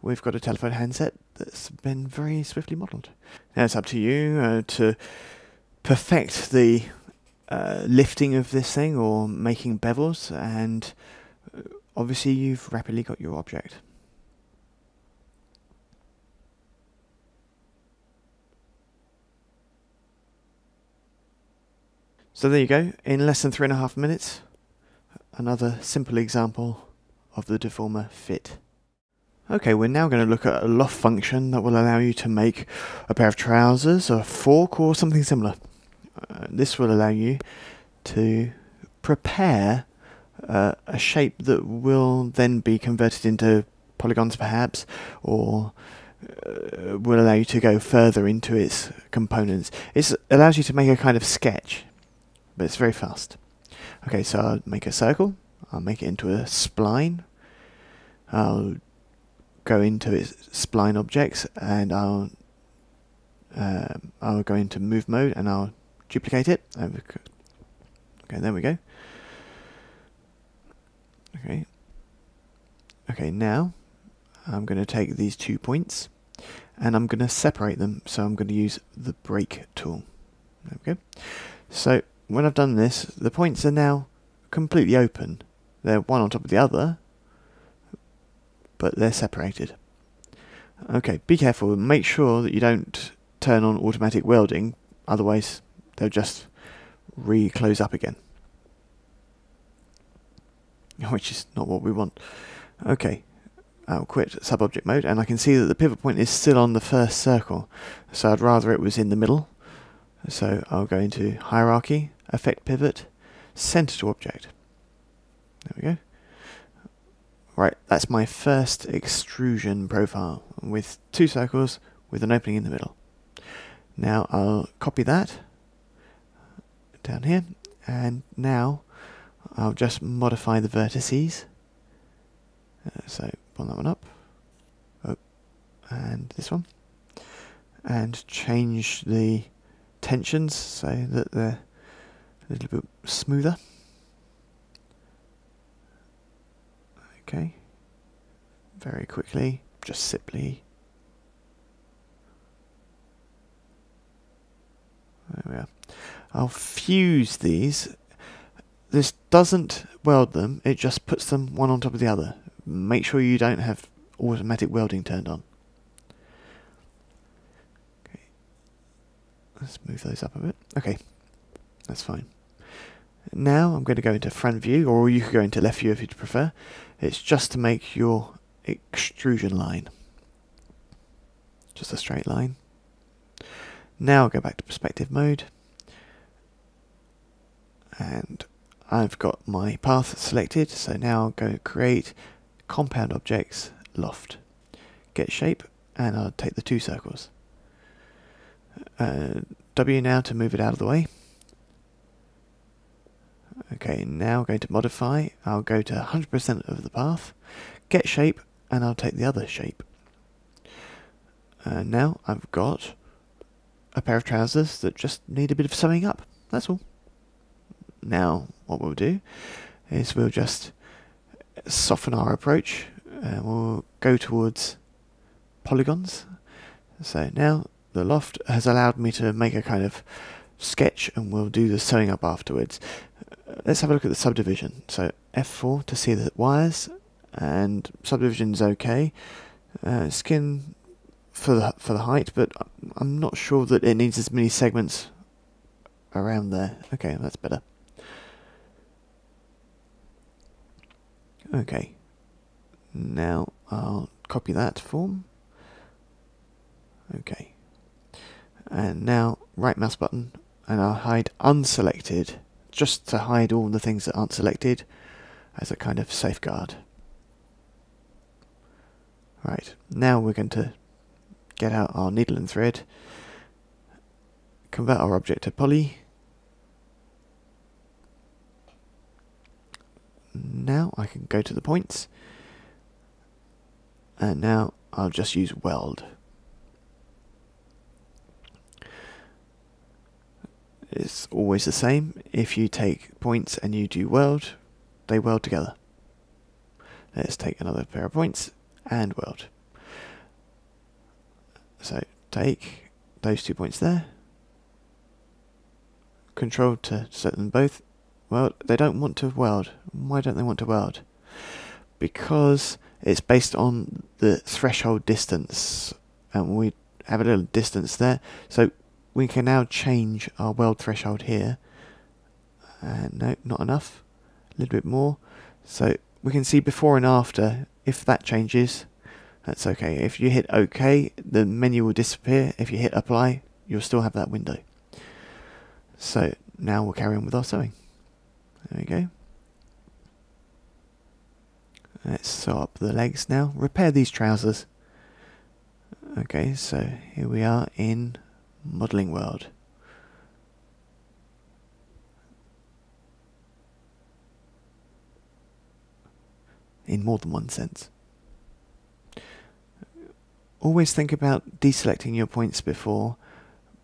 We've got a telephone handset that's been very swiftly modelled. Now it's up to you to perfect the lifting of this thing or making bevels, and obviously you've rapidly got your object. So there you go, in less than 3.5 minutes, another simple example of the deformer fit. Okay, we're now going to look at a loft function that will allow you to make a pair of trousers, a fork, or something similar. This will allow you to prepare a shape that will then be converted into polygons perhaps, or will allow you to go further into its components. It allows you to make a kind of sketch, but it's very fast. Okay, so I'll make a circle, I'll make it into a spline, I'll go into its spline objects, and I'll go into move mode and I'll duplicate it. Okay, there we go. Okay, now I'm going to take these 2 points and I'm going to separate them, so I'm going to use the break tool. There we go. So when I've done this, the points are now completely open. They're one on top of the other, but they're separated. Okay, be careful, make sure that you don't turn on automatic welding, otherwise they'll just re-close up again, which is not what we want. Okay, I'll quit sub-object mode, and I can see that the pivot point is still on the first circle, so I'd rather it was in the middle. So I'll go into hierarchy, affect pivot, center to object. There we go. Right, that's my first extrusion profile with 2 circles with an opening in the middle. Now I'll copy that down here, and now I'll just modify the vertices. So pull that one up, and this one, and change the tensions so that they're a little bit smoother. Okay, very quickly, just simply. There we are. I'll fuse these. This doesn't weld them, it just puts them one on top of the other. Make sure you don't have automatic welding turned on. Okay, let's move those up a bit. Okay, that's fine. Now I'm going to go into front view, or you could go into left view if you'd prefer. It's just to make your extrusion line. Just a straight line. Now I'll go back to perspective mode. And I've got my path selected, so now I'll go create compound objects, loft. Get shape, and I'll take the 2 circles. W now to move it out of the way. Okay, now I'm going to modify. I'll go to 100% of the path, get shape, and I'll take the other shape. Now I've got a pair of trousers that just need a bit of sewing up, that's all. Now what we'll do is we'll just soften our approach, and we'll go towards polygons. So now the loft has allowed me to make a kind of sketch, and we'll do the sewing up afterwards. Let's have a look at the subdivision. So F4 to see the wires, and subdivision's okay. Skin for the height, but I'm not sure that it needs as many segments around there. Okay, that's better. Okay, now I'll copy that form. Okay, and now right mouse button, and I'll hide unselected, just to hide all the things that aren't selected as a kind of safeguard. Right, now we're going to get out our needle and thread, convert our object to poly. Now I can go to the points, and now I'll just use weld. It's always the same. If you take points and you do weld, they weld together. Let's take another pair of points and weld. So take those 2 points there, Control to set them both. Well, they don't want to weld. Why don't they want to weld? Because it's based on the threshold distance, and we have a little distance there, so we can now change our weld threshold here. And no, not enough. A little bit more. So we can see before and after. If that changes, that's okay. If you hit OK, the menu will disappear. If you hit apply, you'll still have that window. So now we'll carry on with our sewing. There we go. Let's sew up the legs now. Repair these trousers. Okay, so here we are in Modelling World. In more than one sense. Always think about deselecting your points before,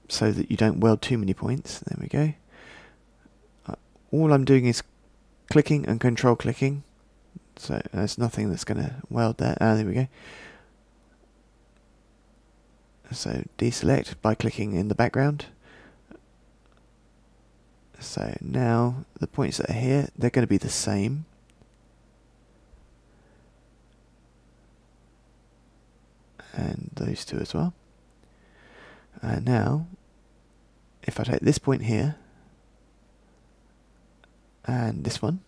so that you don't weld too many points. There we go. All I'm doing is clicking and control clicking, so there's nothing that's going to weld there. There we go. So deselect by clicking in the background. So now the points that are here, they're going to be the same. And those two as well. And now, if I take this point here, and this one,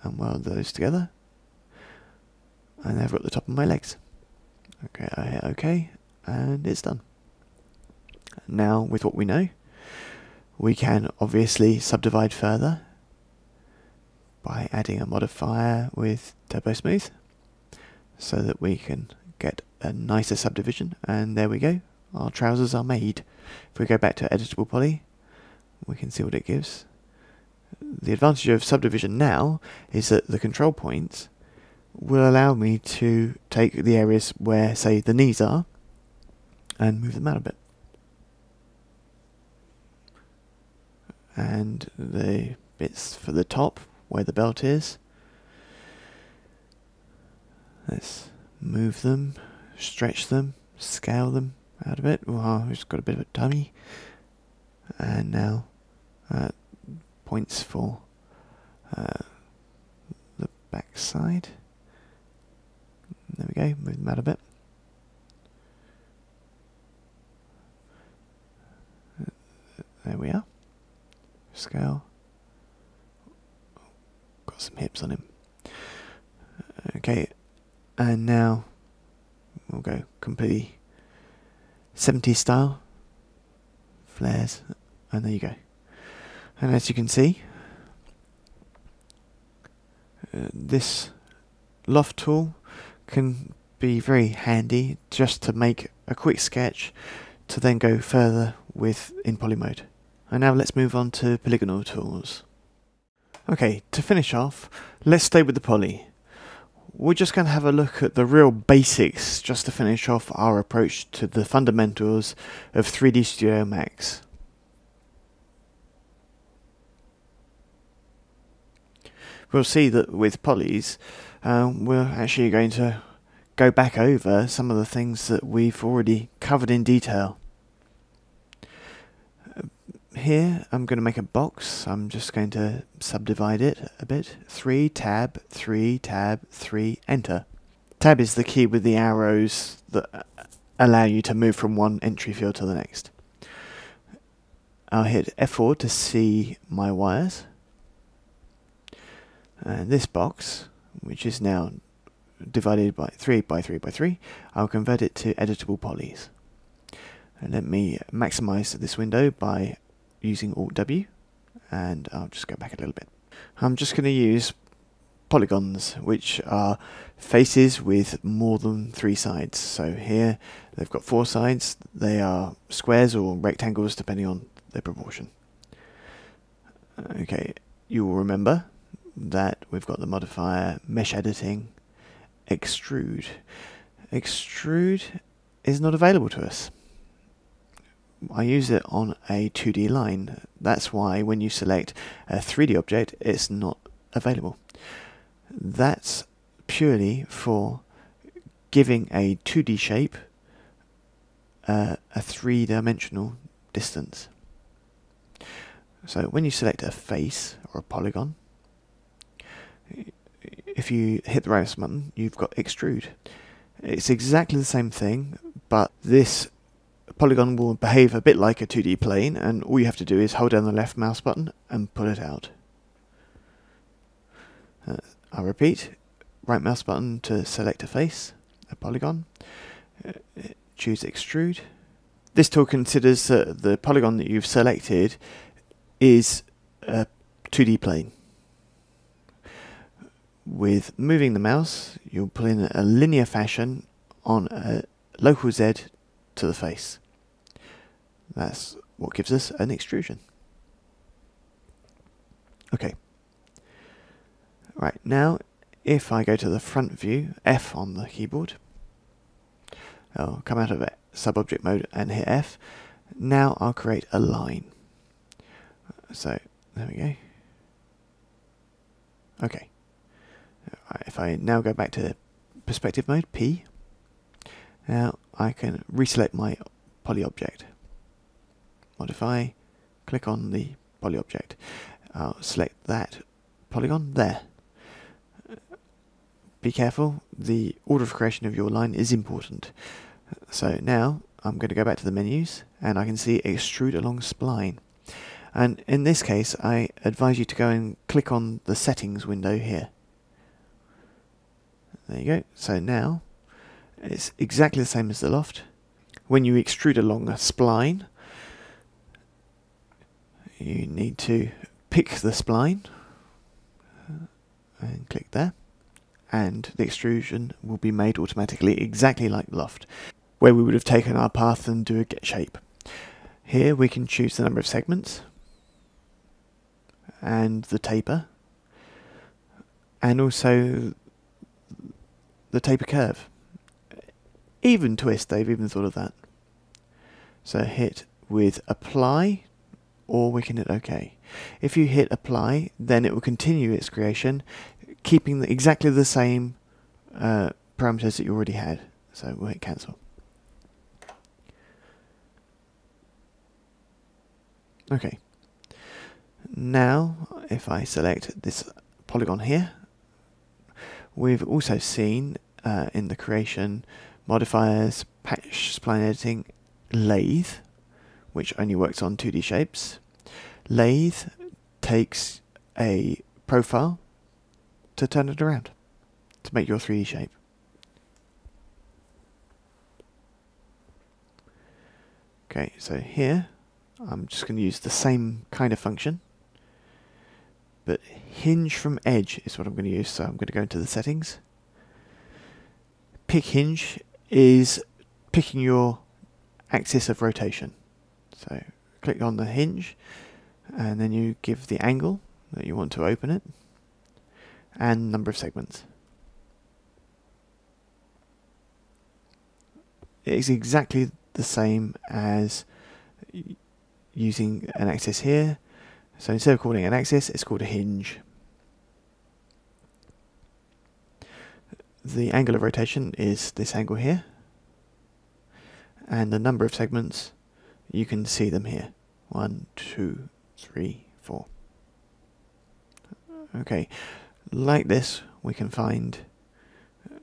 and weld those together, and they're at the top of my legs. Okay, I hit OK, and it's done. Now, with what we know, we can obviously subdivide further by adding a modifier with Turbo Smooth, so that we can get a nicer subdivision. And there we go, our trousers are made. If we go back to Editable Poly, we can see what it gives. The advantage of subdivision now is that the control points will allow me to take the areas where, say, the knees are, and move them out a bit. And the bits for the top, where the belt is, let's move them, stretch them, scale them out a bit. Wow, it's got a bit of a tummy. And now points for the back side. There we go, move them out a bit. There we are. Scale. Got some hips on him. Okay, and now we'll go completely 70s style. Flares, and there you go. And as you can see, this loft tool can be very handy just to make a quick sketch to then go further with in poly mode. And now let's move on to polygonal tools. Okay, to finish off, let's stay with the poly. We're just going to have a look at the real basics just to finish off our approach to the fundamentals of 3D Studio Max. We'll see that with polys, we're actually going to go back over some of the things that we've already covered in detail. Here I'm going to make a box. I'm just going to subdivide it a bit. 3 tab, 3 tab, 3 enter. Tab is the key with the arrows that allow you to move from one entry field to the next. I'll hit F4 to see my wires. And this box, which is now divided by 3 by 3 by 3, I'll convert it to editable polys. And let me maximize this window by using Alt W, and I'll just go back a little bit. I'm just going to use polygons, which are faces with more than 3 sides. So here they've got 4 sides. They are squares or rectangles depending on their proportion. Okay, you will remember that we've got the modifier mesh editing extrude. Extrude is not available to us. I use it on a 2D line. That's why when you select a 3D object, it's not available. That's purely for giving a 2D shape a 3-dimensional distance. So when you select a face or a polygon, if you hit the right mouse button, you've got extrude. It's exactly the same thing, but this polygon will behave a bit like a 2D plane, and all you have to do is hold down the left mouse button and pull it out. I repeat, right mouse button to select a face, a polygon, choose extrude. This tool considers that the polygon that you've selected is a 2D plane. With moving the mouse, you'll pull in a linear fashion on a local Z to the face. That's what gives us an extrusion. Okay. Right, now if I go to the front view, F on the keyboard, I'll come out of sub-object mode and hit F. Now I'll create a line. So, there we go. Okay. If I now go back to perspective mode, P, now I can reselect my poly object. Modify, click on the poly object. I'll select that polygon there. Be careful, the order of creation of your line is important. So now I'm going to go back to the menus and I can see extrude along spline. And in this case I advise you to go and click on the settings window here. There you go. So now it's exactly the same as the loft. When you extrude along a spline, you need to pick the spline and click there, and the extrusion will be made automatically exactly like loft, where we would have taken our path and do a get shape. Here we can choose the number of segments and the taper, and also the taper curve. Even twist, they've even thought of that. So hit with apply, or we can hit OK. If you hit apply, then it will continue its creation, keeping exactly the same parameters that you already had. So we'll hit cancel. Okay. Now, if I select this polygon here, we've also seen in the creation modifiers, patch spline editing, lathe, which only works on 2D shapes. Lathe takes a profile to turn it around to make your 3D shape. Okay, so here I'm just going to use the same kind of function, but hinge from edge is what I'm going to use. So I'm going to go into the settings. Pick hinge is picking your axis of rotation. So click on the hinge and then you give the angle that you want to open it and number of segments. It is exactly the same as using an axis here. So instead of calling it an axis, it's called a hinge. The angle of rotation is this angle here, and the number of segments, you can see them here. 1, 2, 3, 4. Okay, like this we can find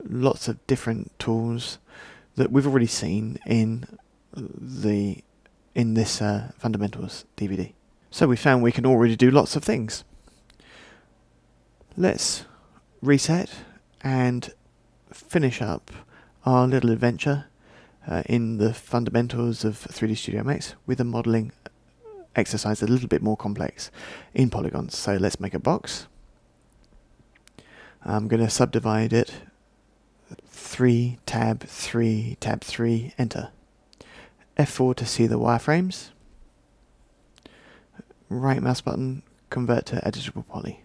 lots of different tools that we've already seen in this fundamentals DVD. So we found we can already do lots of things. Let's reset and finish up our little adventure in the fundamentals of 3D Studio Max with a modelling exercise a little bit more complex in polygons. So let's make a box. I'm going to subdivide it 3, tab 3, tab 3, enter. F4 to see the wireframes. Right mouse button, convert to editable poly.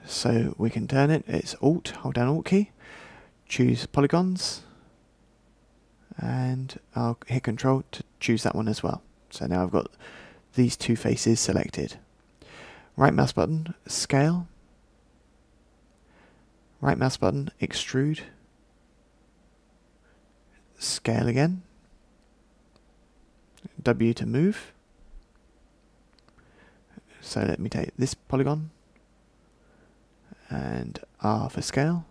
So we can turn it, it's Alt, hold down Alt key, choose polygons, and I'll hit Control to choose that one as well. So now I've got these two faces selected. Right mouse button, scale, right mouse button, extrude, scale again, W to move. So let me take this polygon, and R for scale,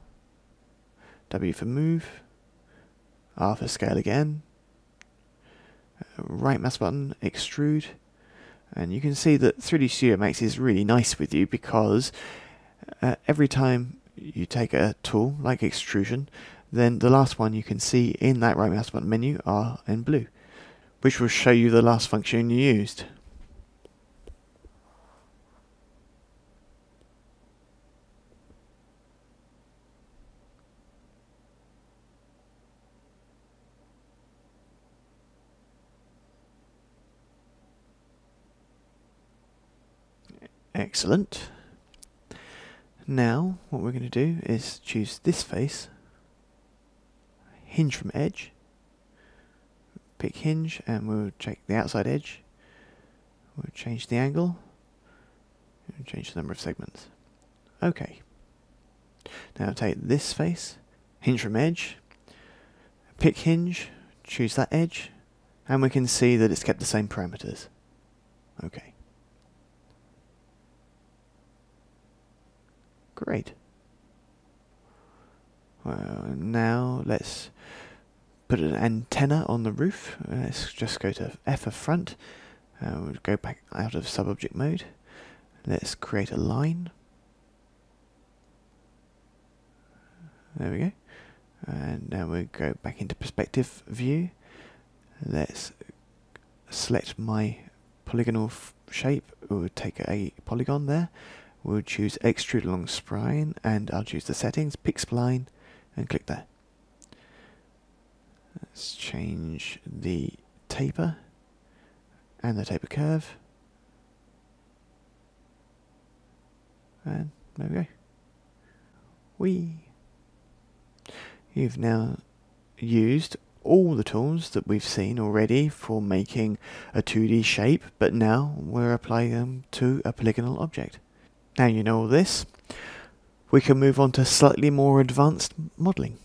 W for move, R for scale again, right mouse button, extrude, and you can see that 3D Studio Max is really nice with you because every time you take a tool like extrusion, then the last one you can see in that right mouse button menu are in blue, which will show you the last function you used. Excellent. Now what we're going to do is choose this face, hinge from edge, pick hinge, and we'll check the outside edge, we'll change the angle, and change the number of segments. OK. Now take this face, hinge from edge, pick hinge, choose that edge, and we can see that it's kept the same parameters. OK. Great. Well, now let's put an antenna on the roof. Let's just go to F of front. We'll go back out of sub-object mode. Let's create a line. There we go. And now we'll go back into perspective view. Let's select my polygonal shape. We'll take a polygon there. We'll choose extrude along spline, and I'll choose the settings, pick spline, and click there. Let's change the taper and the taper curve, and there we go. You've now used all the tools that we've seen already for making a 2D shape, but now we're applying them to a polygonal object. Now you know all this, we can move on to slightly more advanced modelling.